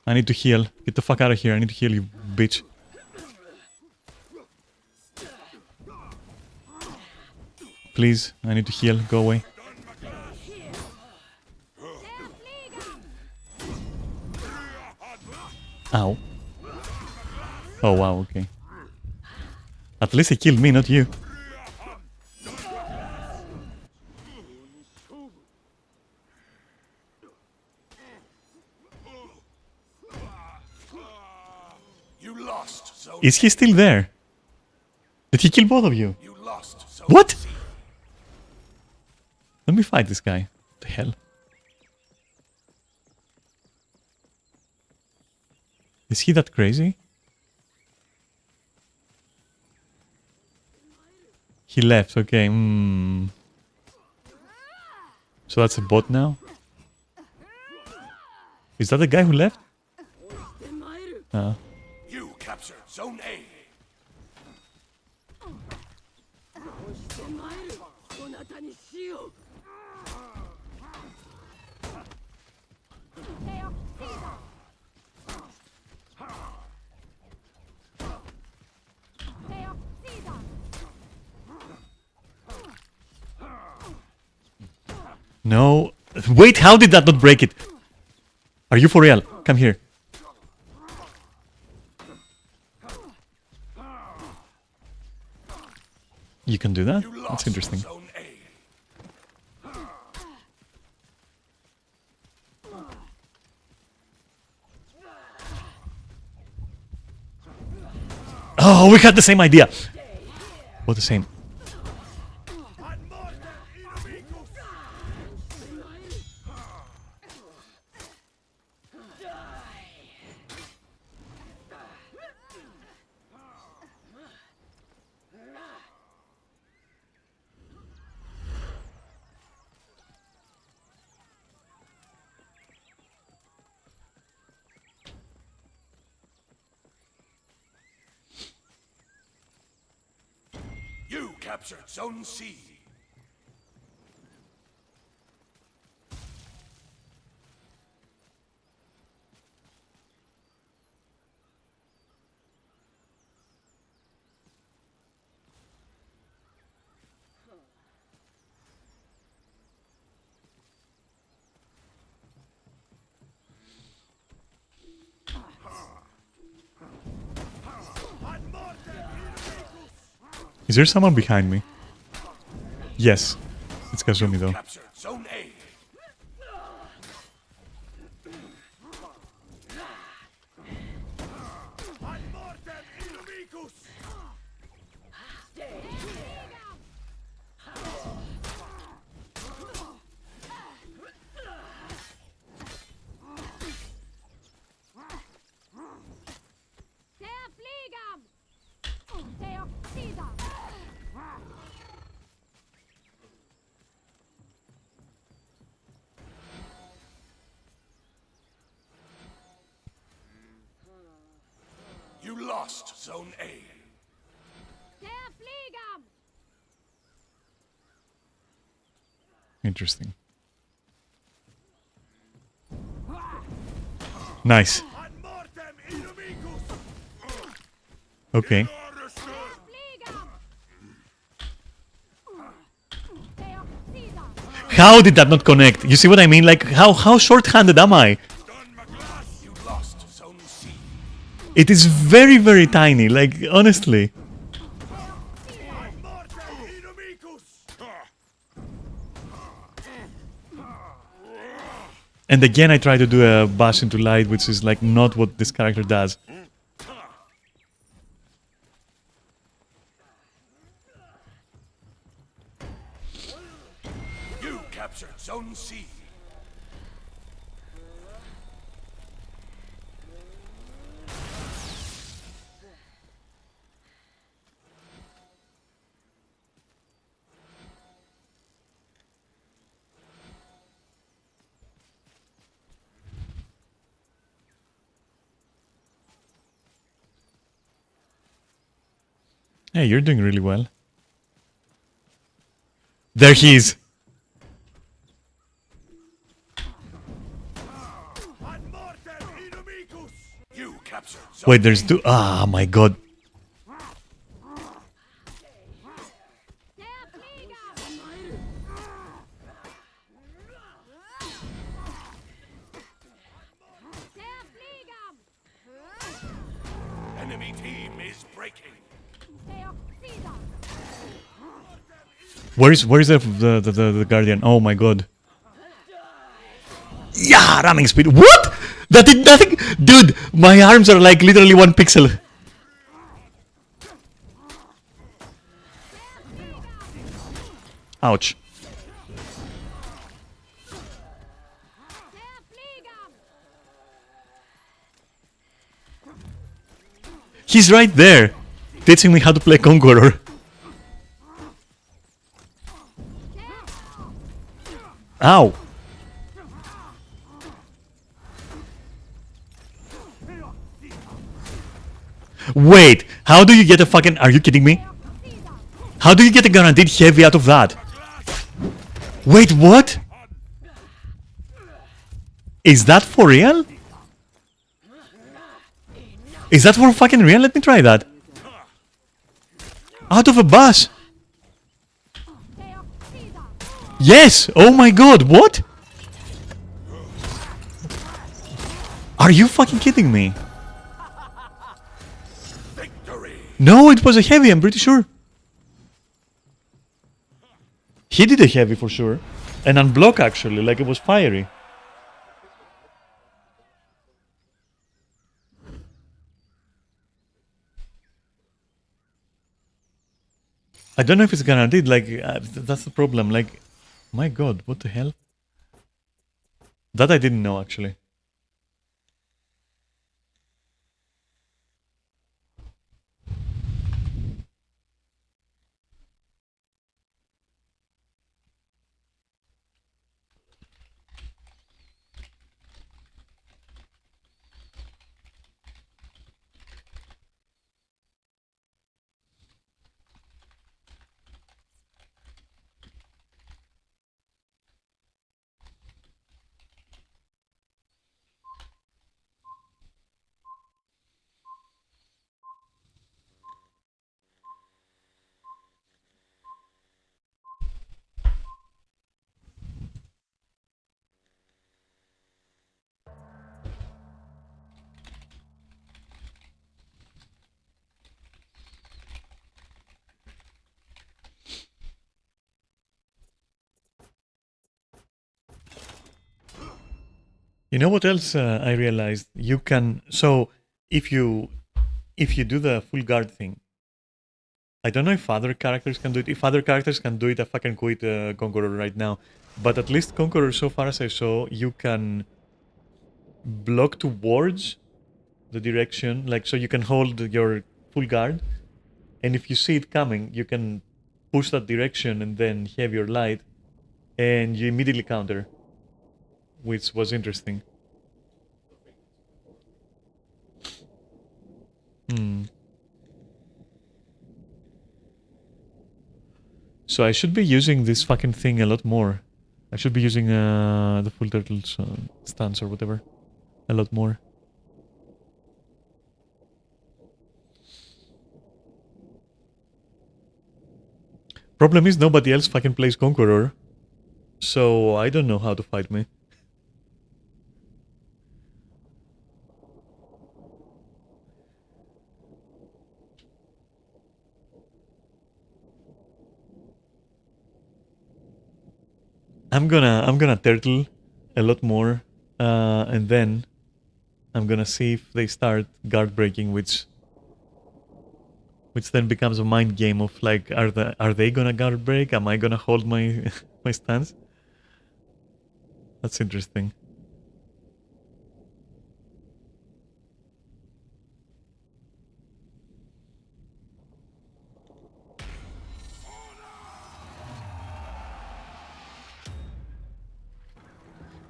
I need to heal. Get the fuck out of here. I need to heal you, bitch. Please, I need to heal. Go away. Ow. Oh wow, okay. At least he killed me, not you. You lost Zone Is he still there? Did he kill both of you? You lost Zone What? C. Let me fight this guy. What the hell? Is he that crazy? He left, okay. So that's a bot now? Is that the guy who left? You captured Zone A. No. Wait, how did that not break it? Are you for real? Come here. You can do that? You That's lost interesting. Zone A. Oh, we had the same idea. What the same? You captured Zone C. Is there someone behind me? Yes. It's Kazumi though. Captured Zone A. Ad mortem inimicus! Der Fliegam! Der Oxider! You lost Zone A. Der Fliegam! Interesting. Nice. Ad mortem inimicus! Okay. Fliegam! Der Oxider! How did that not connect? You see what I mean? Like, how short-handed am I? You lost Zone C. It is very, very tiny. Like, honestly. Ad mortem inimicus! And again, I try to do a bash into light, which is like not what this character does. You captured Zone C. Hey, you're doing really well. There he is. Ad mortem inimicus! You captured Zone Wait, there's two. Ah, my god. Der Fliegam! Der Fliegam! Enemy team is breaking. Der Oxider! Where's the guardian? Oh my god. Yeah, ramming speed. What? That did nothing, dude. My arms are like literally 1 pixel. Ouch. Der Fliegam! He's right there, teaching me how to play Conqueror. Ow. Wait, how do you get a fucking... Are you kidding me? How do you get a guaranteed heavy out of that? Wait, what? Is that for real? Is that for fucking real? Let me try that. Out of a bus. Der Oxider! Yes! Oh my god, what? Are you fucking kidding me? Victory! No, it was a heavy, I'm pretty sure. He did a heavy for sure. An unblock actually, like it was fiery. I don't know if it's guaranteed, like, that's the problem, like, my god, what the hell? That I didn't know actually. You know what else I realized? You can so if you do the full guard thing, I don't know if other characters can do it. If other characters can do it, I fucking quit Conqueror right now. But at least Conqueror, so far as I saw, you can block towards the direction, like so you can hold your full guard, and if you see it coming, you can push that direction and then have your light, and you immediately counter, which was interesting. So I should be using this fucking thing a lot more. I should be using the full turtle stance or whatever a lot more. Problem is nobody else fucking plays Conqueror, so I don't know how to fight me. I'm gonna turtle a lot more, and then I'm gonna see if they start guard breaking, which then becomes a mind game of like, are they gonna guard break? Am I gonna hold my my stance? That's interesting.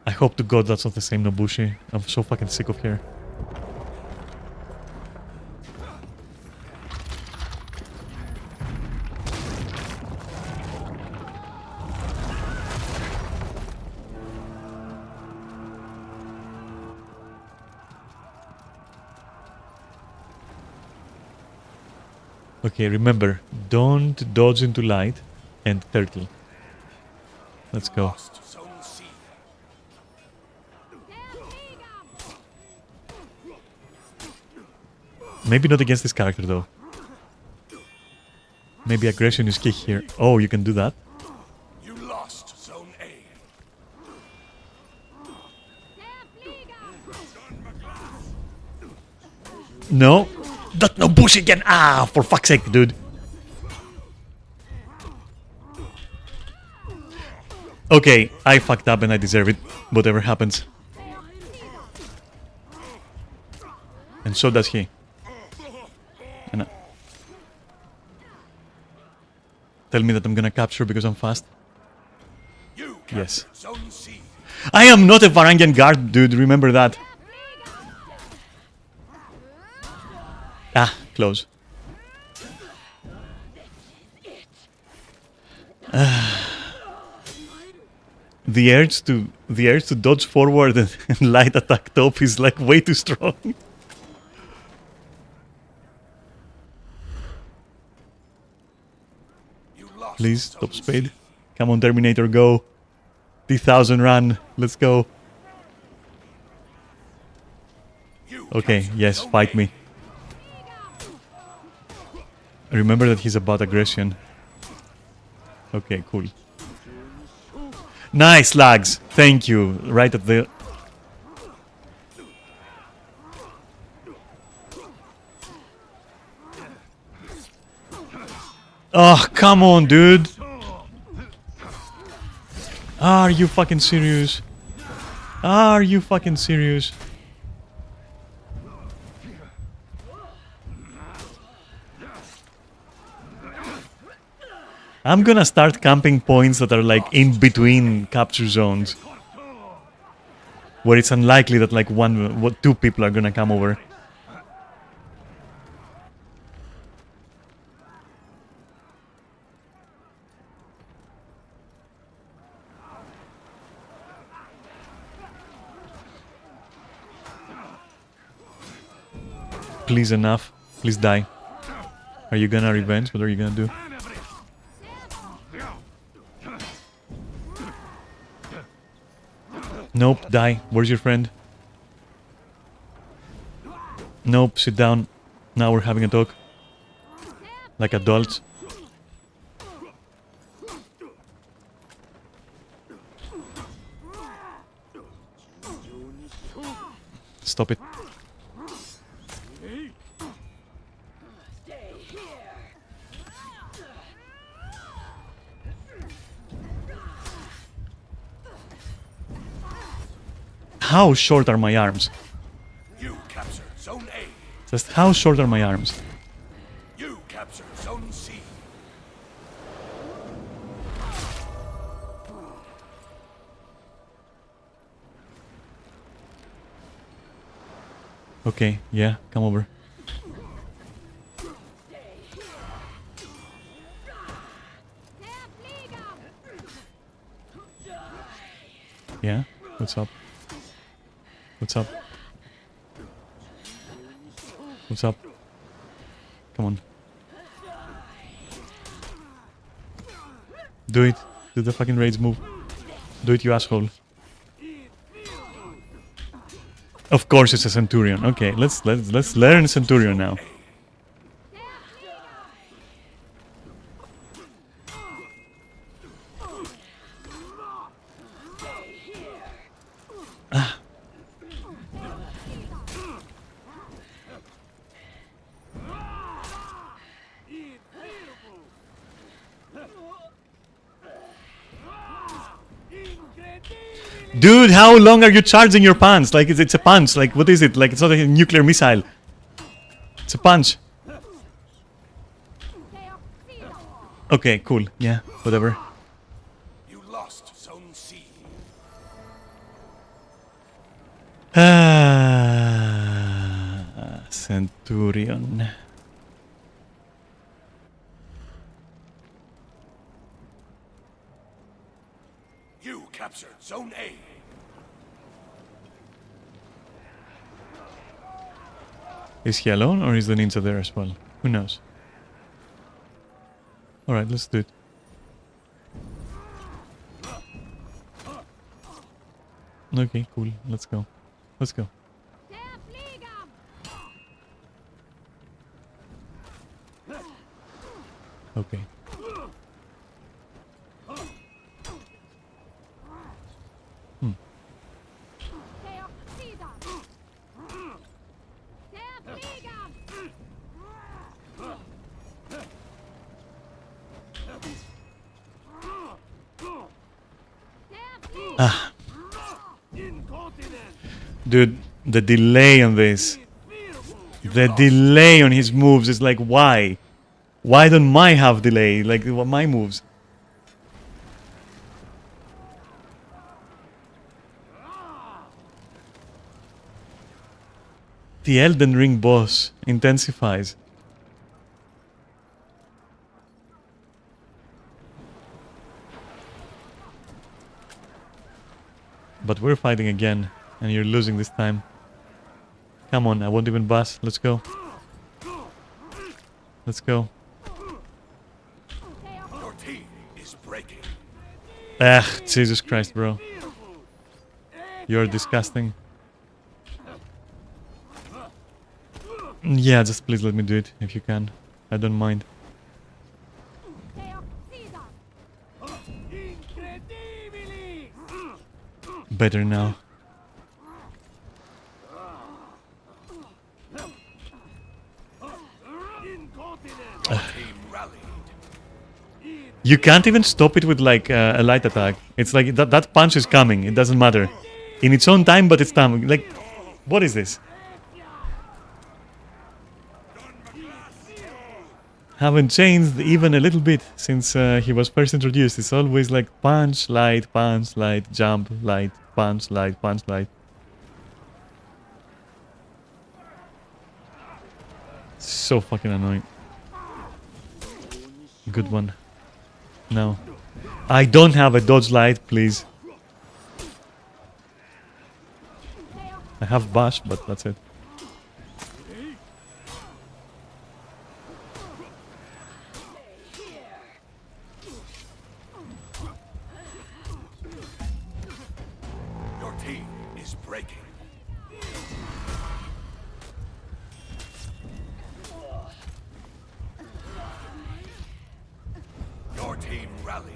I hope to God that's not the same Nobushi. I'm so fucking sick of her. Okay, remember, don't dodge into light and turtle. Let's go. Lost Zone C. Maybe not against this character though. Maybe aggression is key here. Oh, you can do that. You lost Zone A. No. That Nobushi again! Ah, for fuck's sake, dude. Okay, I fucked up and I deserve it. Whatever happens. And so does he. And tell me that I'm gonna capture because I'm fast. You Yes. captured Zone C. I am not a Varangian guard, dude. Remember that. Ah, close. The urge to dodge forward and light attack top is like way too strong. You lost Please, Zone top C. speed. Come on, Terminator, go. T-1000 run. Let's go. You Okay, captured yes, Zone fight A. me. Remember that he's about aggression. Okay, cool. Nice, lags. Thank you. Right at the... Oh, come on, dude. Are you fucking serious? Are you fucking serious? I'm gonna start camping points that are like in between capture zones, where it's unlikely that like two people are gonna come over. Please, enough. Please die. Are you gonna revenge? What are you gonna do? Nope, die. Where's your friend? Nope, sit down. Now we're having a talk. Like adults. stop it. How short are my arms? You captured Zone A. Just how short are my arms? You captured Zone C. Okay, yeah, come over. Der Flieger! Yeah, what's up? What's up? What's up? Come on. Do it. Do the fucking rage move. Do it, you asshole. Of course it's a Centurion. Okay, let's learn Centurion now. Dude, how long are you charging your punch? Like it's a punch. Like what is it? Like it's not a nuclear missile. It's a punch. Der Flieger! Okay, cool. Yeah, whatever. You lost Zone C. Centurion. You captured Zone A. Is he alone or is the ninja there as well? Who knows? Alright, let's do it. Okay, cool. Let's go. Let's go. Der Flieger! Okay. Der Flieger! Der Flieger! Der Flieger! Dude, the delay on this. The delay on his moves is like, why? Why don't my have delay? Like, my moves. The Elden Ring boss intensifies. But we're fighting again, and you're losing this time. Come on, I won't even bust. Let's go. Let's go. Your team is breaking. Ugh, Jesus Christ, bro. You're disgusting. Yeah, just please let me do it if you can. I don't mind. Der Flieger! Better now. Team rallied. You can't even stop it with like a light attack. It's like that punch is coming. It doesn't matter. In its own time, but it's time. Like, what is this? Haven't changed even a little bit since he was first introduced. It's always like punch, light, jump, light, punch, light, punch, light. So fucking annoying. Good one. No. I don't have a dodge light, please. I have bash, but that's it. Your team is breaking. Your team rallied.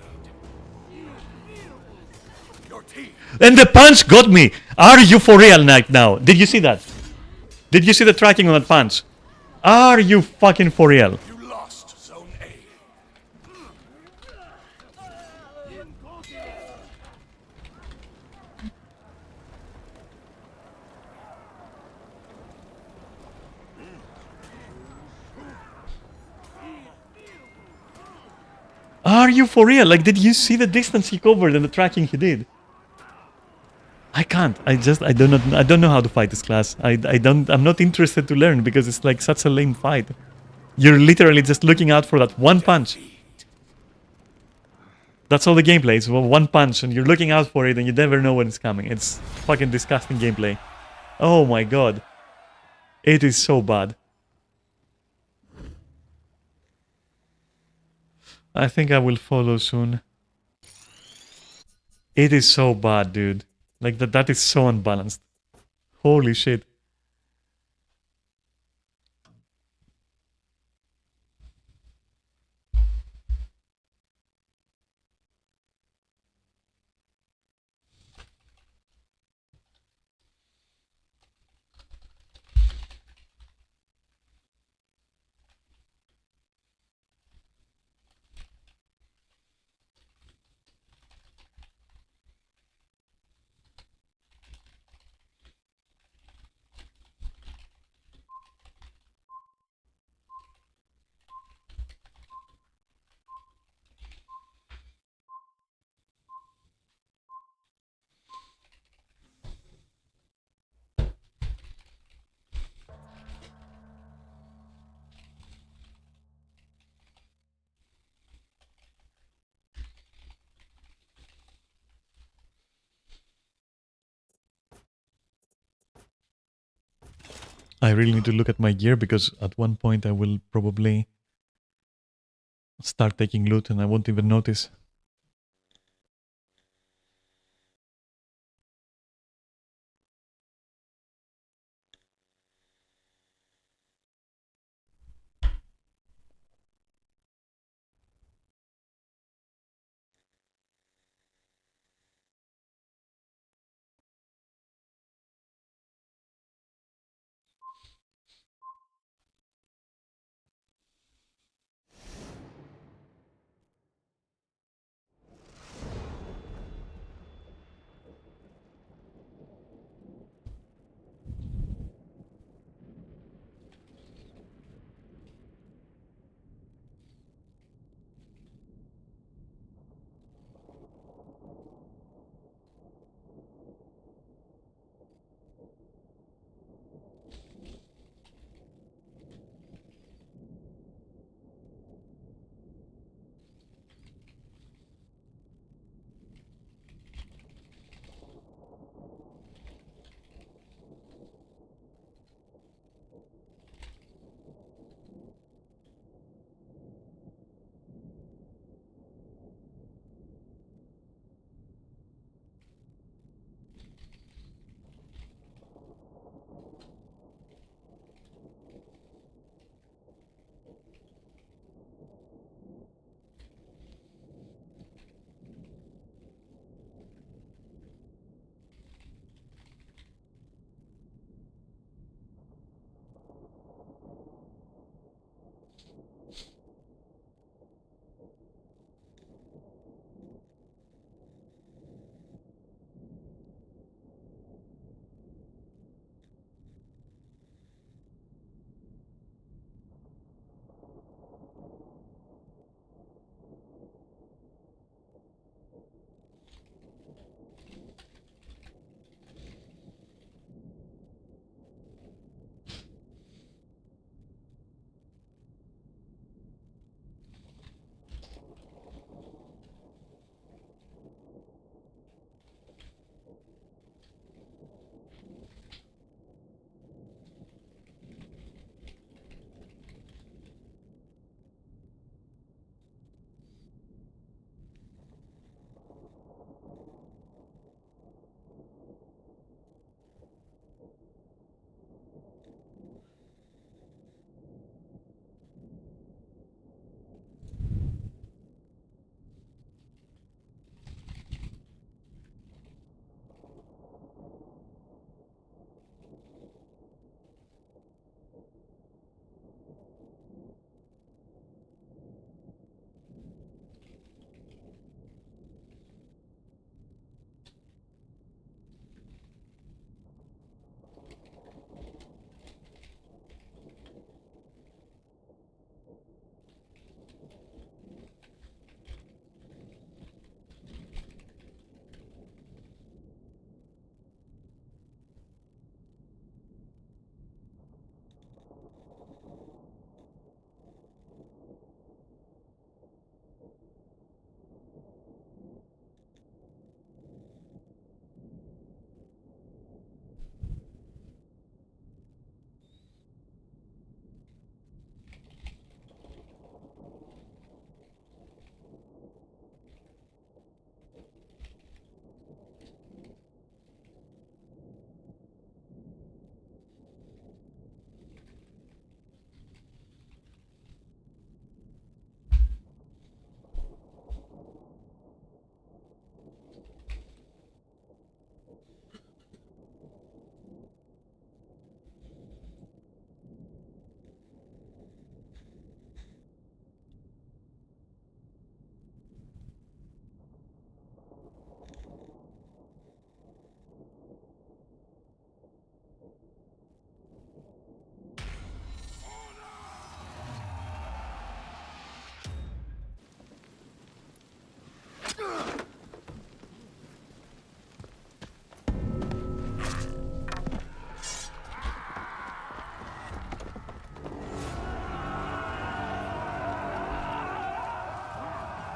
Your team. And the punch got me. Are you for real right now? Did you see that? Did you see the tracking on that punch? Are you fucking for real? You lost Zone A. Are you for real? Like, did you see the distance he covered and the tracking he did? I can't. I don't know how to fight this class. I'm not interested to learn because it's like such a lame fight. You're literally just looking out for that one punch. That's all the gameplay is. One punch and you're looking out for it and you never know when it's coming. It's fucking disgusting gameplay. Oh my god. It is so bad. I think I will follow soon. It is so bad, dude. Like that is so unbalanced. Holy shit. I really need to look at my gear because at one point I will probably start taking loot and I won't even notice.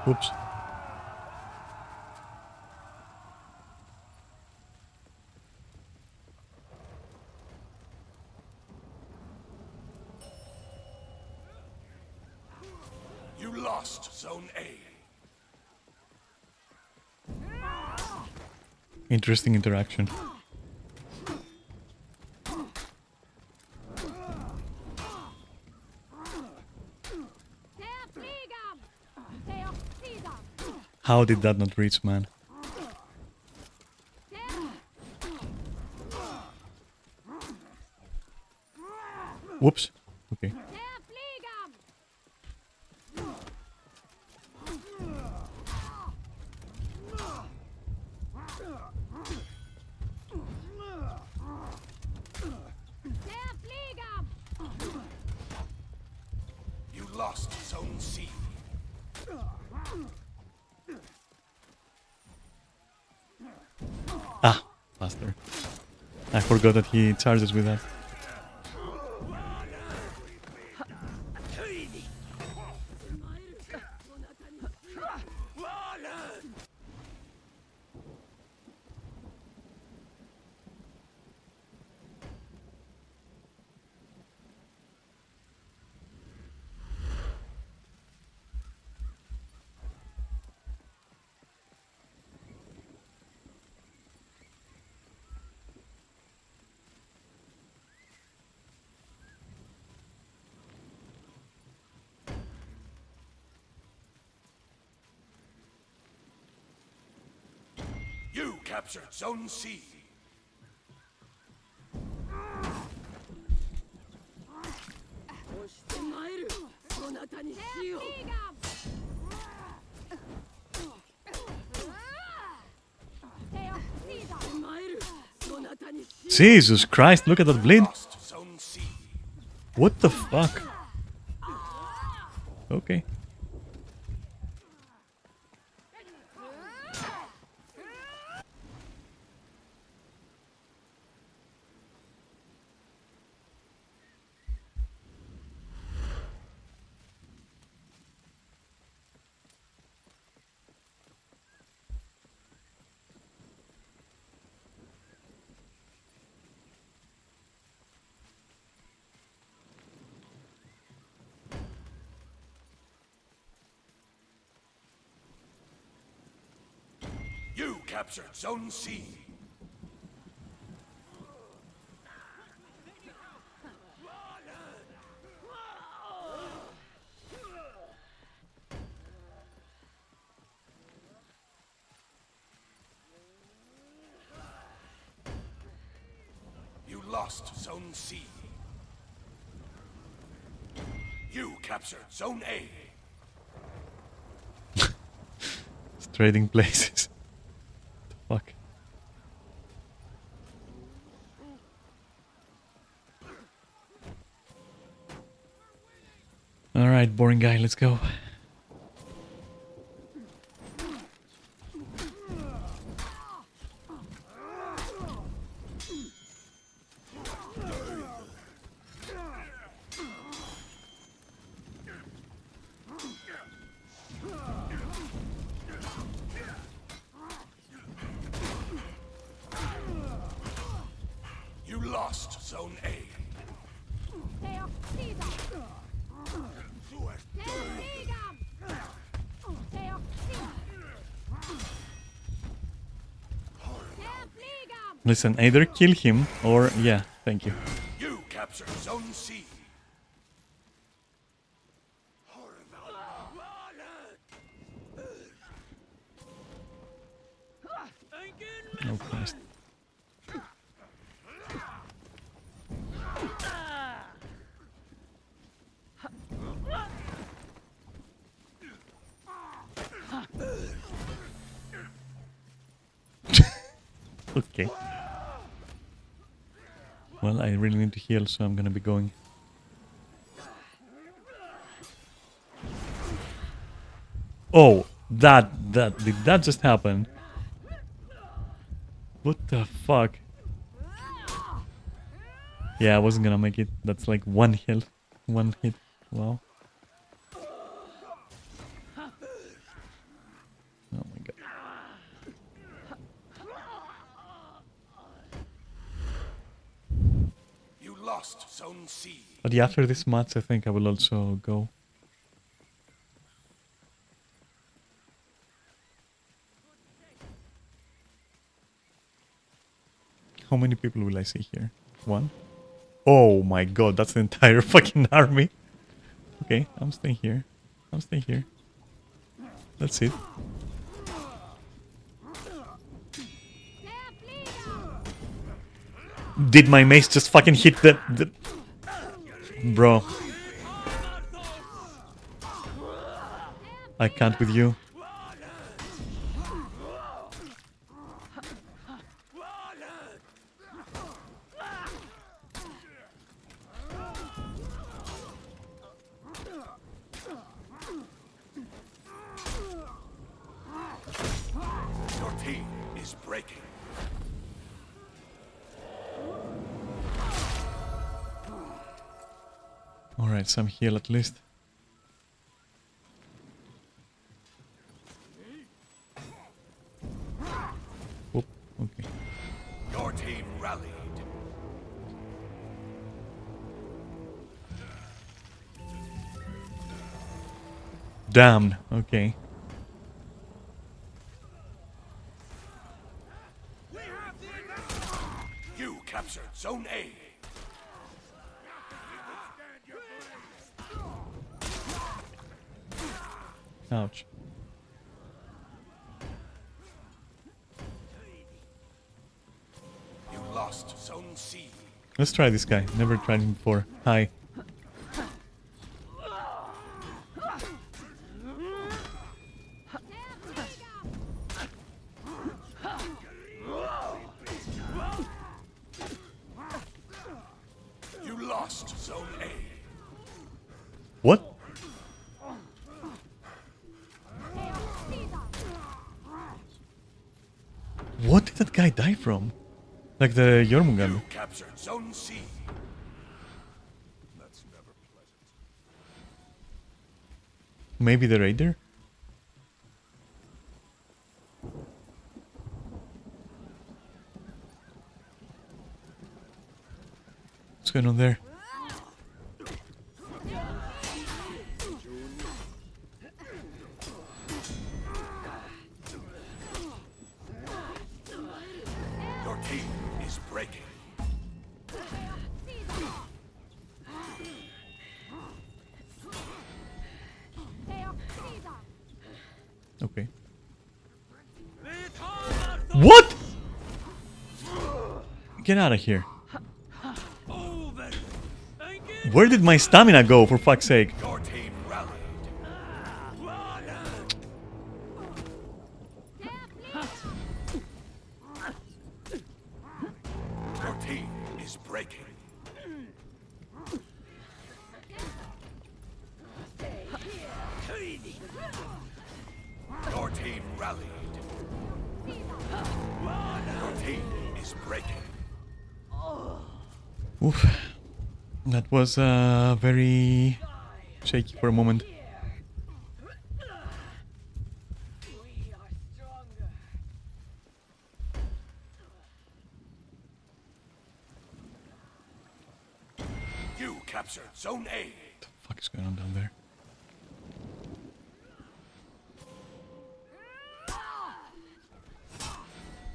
Oops. You lost Zone A. Interesting interaction. Der Flieger! Der Sida! How did that not reach, man? Whoops. Okay. Der Flieger! Der Flieger! You lost Zone C. Ah, faster. I forgot that he charges with that. You captured Zone C. Der Flieger! Der Sida! Jesus Christ, look at that bleed. Lost Zone C. What the fuck? Okay. You captured Zone C. You lost Zone C. You captured Zone A. It's trading places. Fuck. Alright, boring guy, let's go. You lost Zone A. Der Sida! Der Flieger! Der Sida! Der Flieger! Listen, either kill him or... yeah, thank you. You captured Zone C. Oh Christ. Okay. Well, I really need to heal, so I'm gonna be going. Oh, did that just happen? What the fuck? Yeah, I wasn't gonna make it. That's like one hit. Wow. Zone C. But yeah, after this match, I think I will also go. How many people will I see here? One? Oh my god, that's the entire fucking army. Okay, I'm staying here. I'm staying here. That's it. Der Flieger! Did my mace just fucking hit the... Bro. I can't with you. Your team is breaking. Alright, some heal at least. Oop, okay. Your team rallied. Damn, okay. You captured Zone A. Ouch. You lost Zone C. Let's try this guy. Never tried him before. Hi. Der Flieger! You lost Zone A. What? Der Flieger! What did that guy die from? Like the Jormungand. You captured Zone C. That's never pleasant. Maybe the raider? What's going on there? Your team is breaking. Der Flieger! Okay. What? Get out of here. Where did my stamina go, for fuck's sake? Your team rallied. Der Flieger! Your team is breaking. Your team rallied. Your team is breaking. Oof. That was very shaky for a moment. You captured Zone A. What the fuck is going on down there?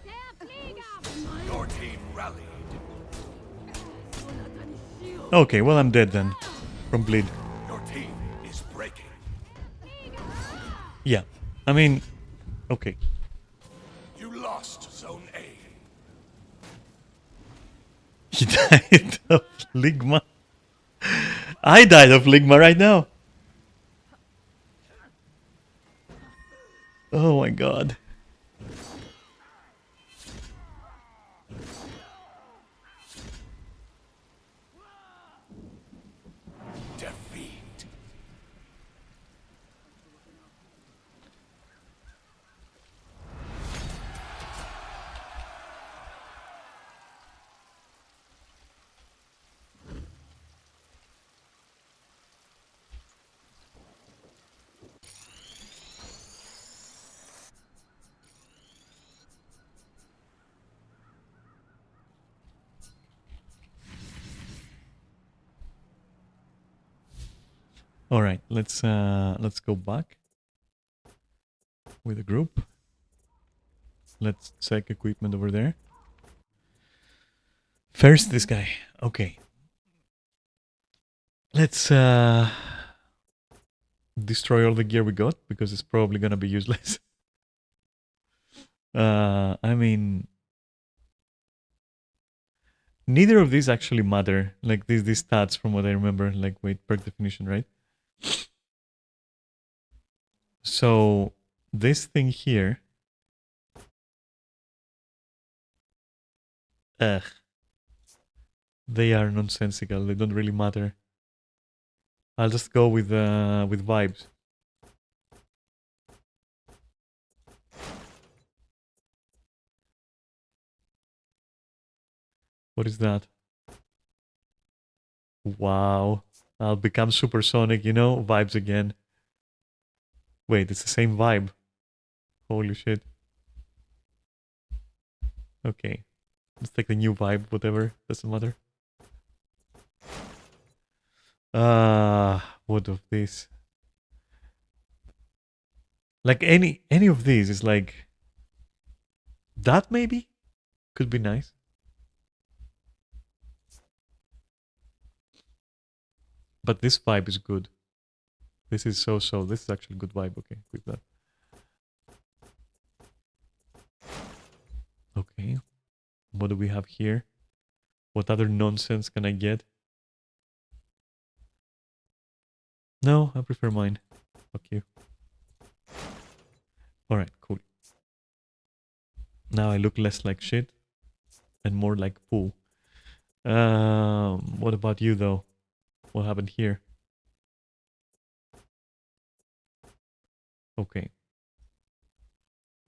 Der Flieger! Your team rallied. Okay, well I'm dead then. From bleed. Your team is breaking. Yeah. I mean... Okay. You lost Zone A. He died of Ligma. I died of Ligma right now. Oh my god. Defeat. All right, let's go back with the group. Let's check equipment over there. First, this guy. Okay. Let's destroy all the gear we got because it's probably gonna be useless. I mean, neither of these actually matter. Like these stats, from what I remember. Like, wait, perk definition, right? So this thing here. Ugh. They are nonsensical. They don't really matter. I'll just go with vibes. What is that? Wow. I'll become supersonic, you know? Vibes again. Wait, it's the same vibe. Holy shit. Okay. Let's take the new vibe, whatever. Doesn't matter. What of this? Like any of these is like that maybe? Could be nice. But this vibe is good. This is so. This is actually good vibe. Okay, with that. Okay. What do we have here? What other nonsense can I get? No, I prefer mine. Fuck you. Alright, cool. Now I look less like shit and more like poo. What about you though? What happened here? Okay.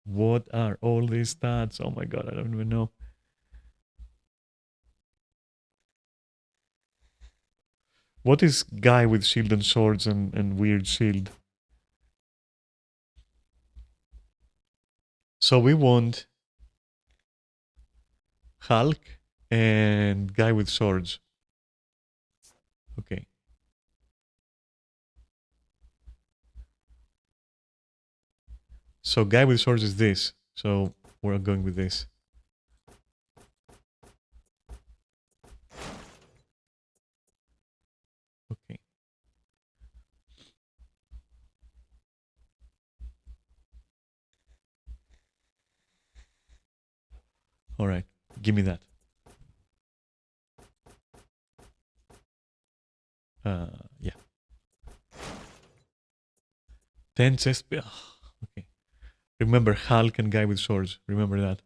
What are all these stats? Oh my god, I don't even know. What is guy with shield and swords and weird shield? So we want Hulk and guy with swords. Okay. So guy with swords is this. So we're going with this. Okay. All right. Give me that. Yeah. 10 chest. Okay. Remember Hulk and guy with swords. Remember that.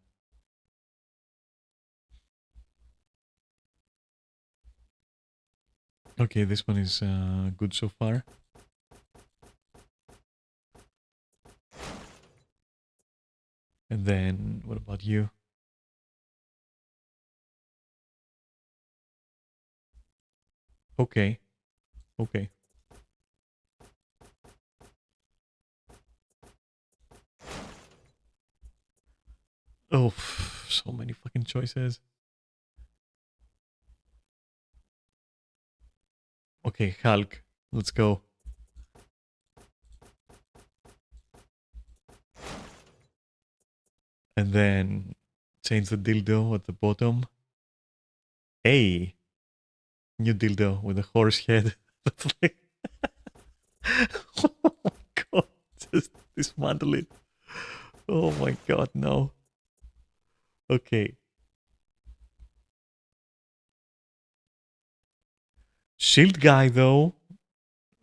Okay, this one is good so far. And then, what about you? Okay. Okay. Oh, so many fucking choices. Okay, Hulk. Let's go. And then change the dildo at the bottom. Hey, new dildo with a horse head. That's like, oh my god, just dismantle it. Oh my god, no. Okay. Shield guy though.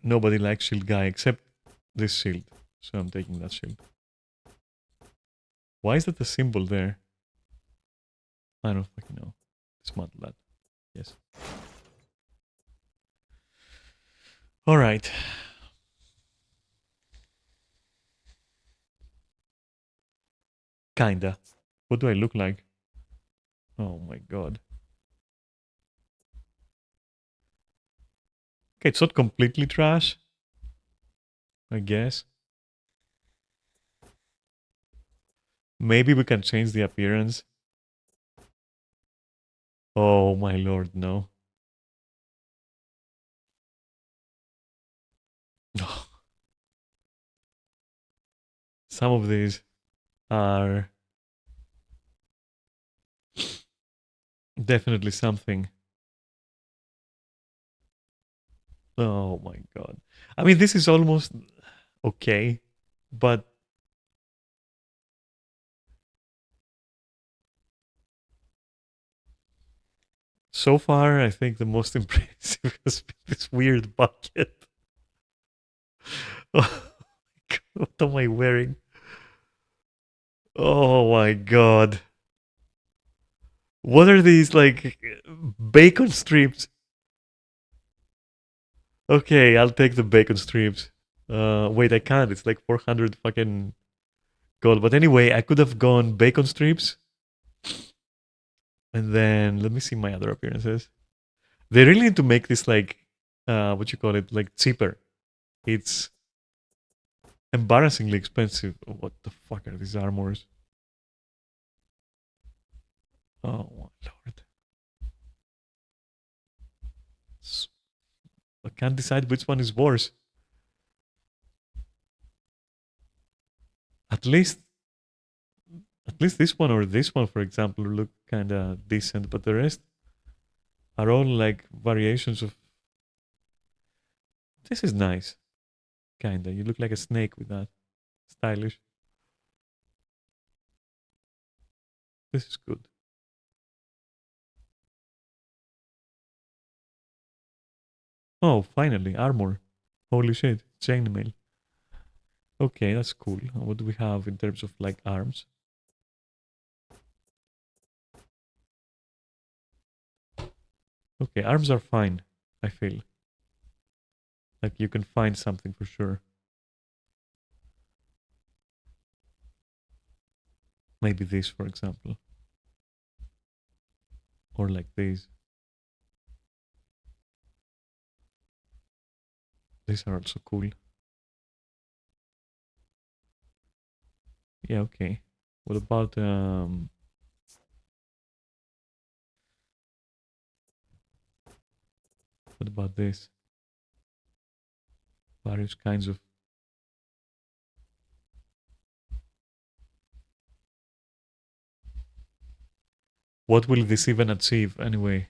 Nobody likes shield guy except this shield. So I'm taking that shield. Why is that a symbol there? I don't fucking know. Dismantle that. Yes. Alright. Kinda. What do I look like? Oh my god. Okay, it's not completely trash. I guess. Maybe we can change the appearance. Oh my lord, no. some of these are definitely something. Oh my god. I mean, this is almost okay, but so far, I think the most impressive has been this weird bucket. Oh, what am I wearing? Oh my god. What are these, like, bacon strips? Okay, I'll take the bacon strips. Wait, I can't. It's like 400 fucking gold. But anyway, I could have gone bacon strips. And then let me see my other appearances. They really need to make this, like, what you call it, like, cheaper. It's embarrassingly expensive. What the fuck are these armors? Oh my lord. I can't decide which one is worse. At least this one or this one, for example, look kind of decent, but the rest are all like variations of. This is nice, kinda. You look like a snake with that. Stylish. This is good. Oh, finally, armor. Holy shit, chainmail. Okay, that's cool. What do we have in terms of like arms? Okay, arms are fine, I feel. Like you can find something for sure. Maybe this, for example. Or like these. These are also cool. Yeah, okay. What about what about this? Various kinds of. What will this even achieve anyway?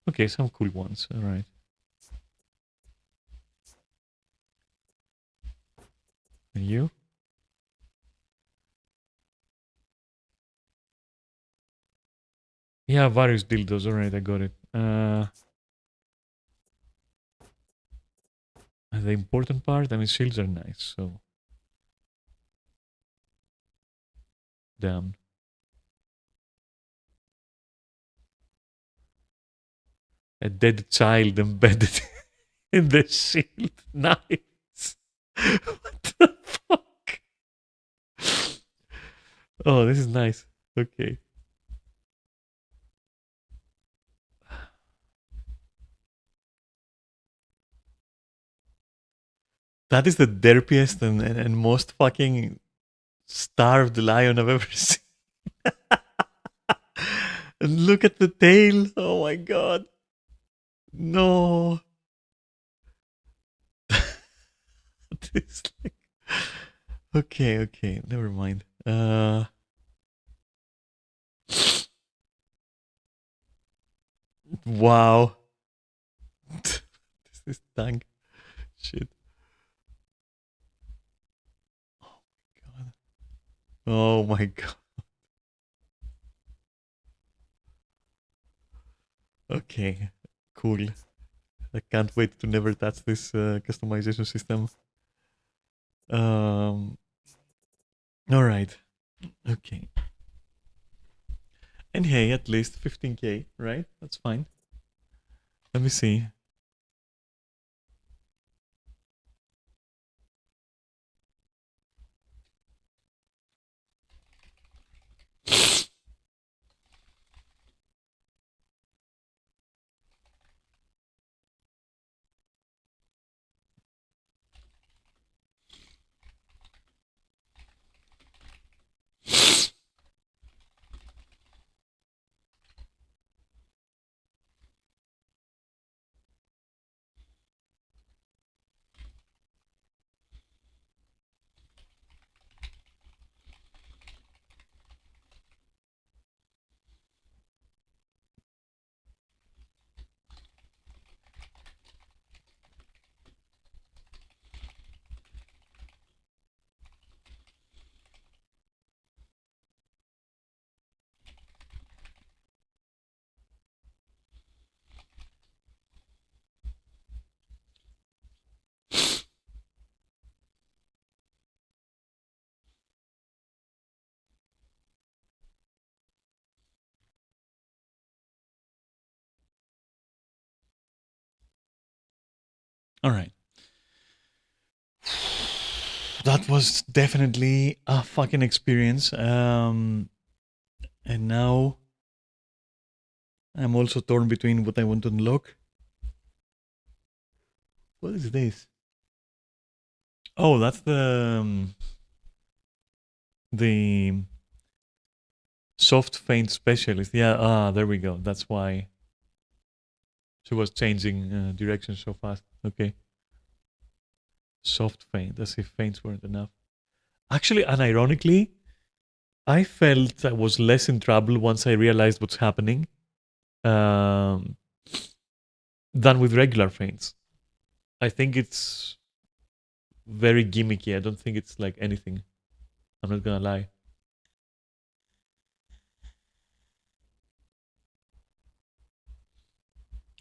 Okay, some cool ones. All right. And you? Yeah, various dildos. All right, I got it. The important part, I mean, shields are nice. So, damn. A dead child embedded in the shield. Nice. What the fuck? Oh, this is nice. Okay. That is the derpiest and most fucking starved lion I've ever seen. And look at the tail. Oh my god. No. It's like... Okay, okay, never mind. Wow. This is tank shit. God. Oh my god. Okay, cool. I can't wait to never touch this customization system. All right. Okay. And hey, at least 15k, right? That's fine. Let me see. All right. That was definitely a fucking experience. And now I'm also torn between what I want to unlock. What is this? Oh, that's the soft feint specialist. Yeah, there we go. That's why she was changing direction so fast. Okay. Soft feint, as if feints weren't enough. Actually, unironically, I felt I was less in trouble once I realized what's happening um, than with regular feints. I think it's very gimmicky. I don't think it's like anything. I'm not gonna lie.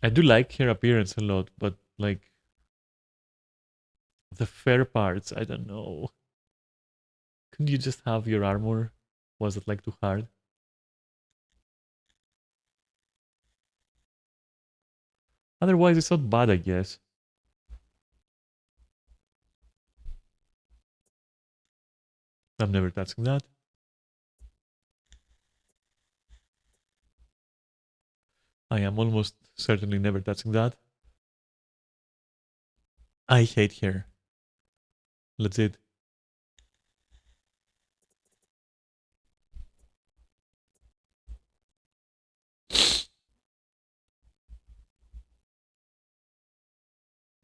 I do like her appearance a lot, but like the fair parts, I don't know. Couldn't you just have your armor? Was it like too hard? Otherwise, it's not bad, I guess. I'm never touching that. I am almost certainly never touching that. I hate her. Legit.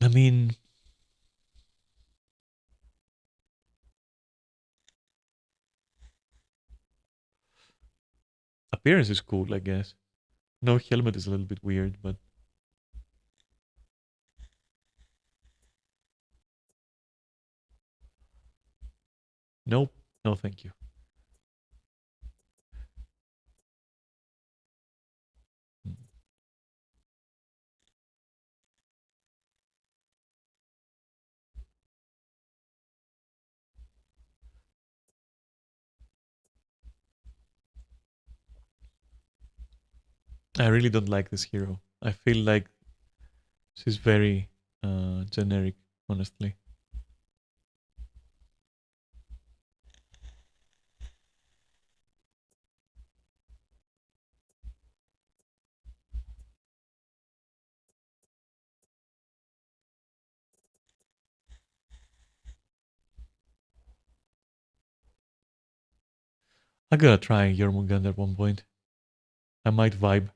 I mean, appearance is cool, I guess. No helmet is a little bit weird, but nope. No, thank you. I really don't like this hero. I feel like she's very generic, honestly. I gotta try Jormungand at one point. I might vibe.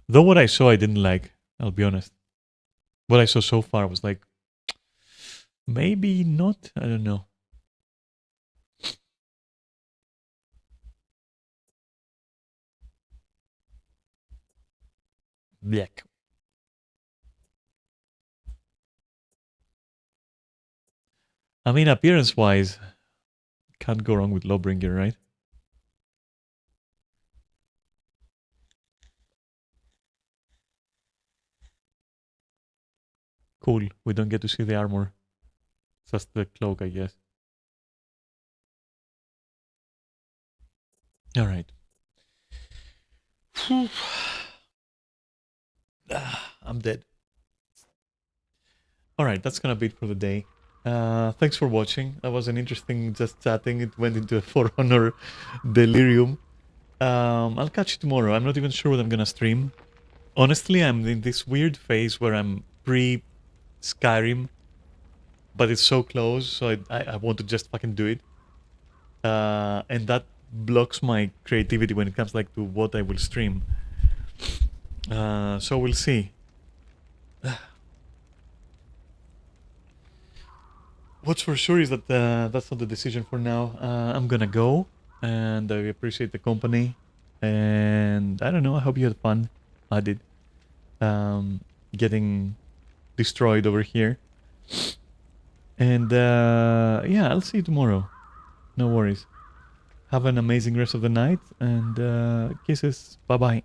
Though what I saw I didn't like, I'll be honest. What I saw so far was like, maybe not. I don't know. Black. I mean, appearance wise, can't go wrong with Lawbringer, right? Cool. We don't get to see the armor. Just the cloak, I guess. All right. I'm dead. All right, that's gonna be it for the day. Thanks for watching. That was an interesting just chatting. It went into a For Honor delirium. I'll catch you tomorrow. I'm not even sure what I'm gonna stream. Honestly, I'm in this weird phase where I'm pre Skyrim, but it's so close, so I want to just fucking do it. And that blocks my creativity when it comes like to what I will stream. So we'll see. What's for sure is that that's not the decision for now. I'm gonna go, and I appreciate the company. And I don't know. I hope you had fun. I did. Getting destroyed over here. And yeah, I'll see you tomorrow. No worries. Have an amazing rest of the night, and kisses. Bye bye.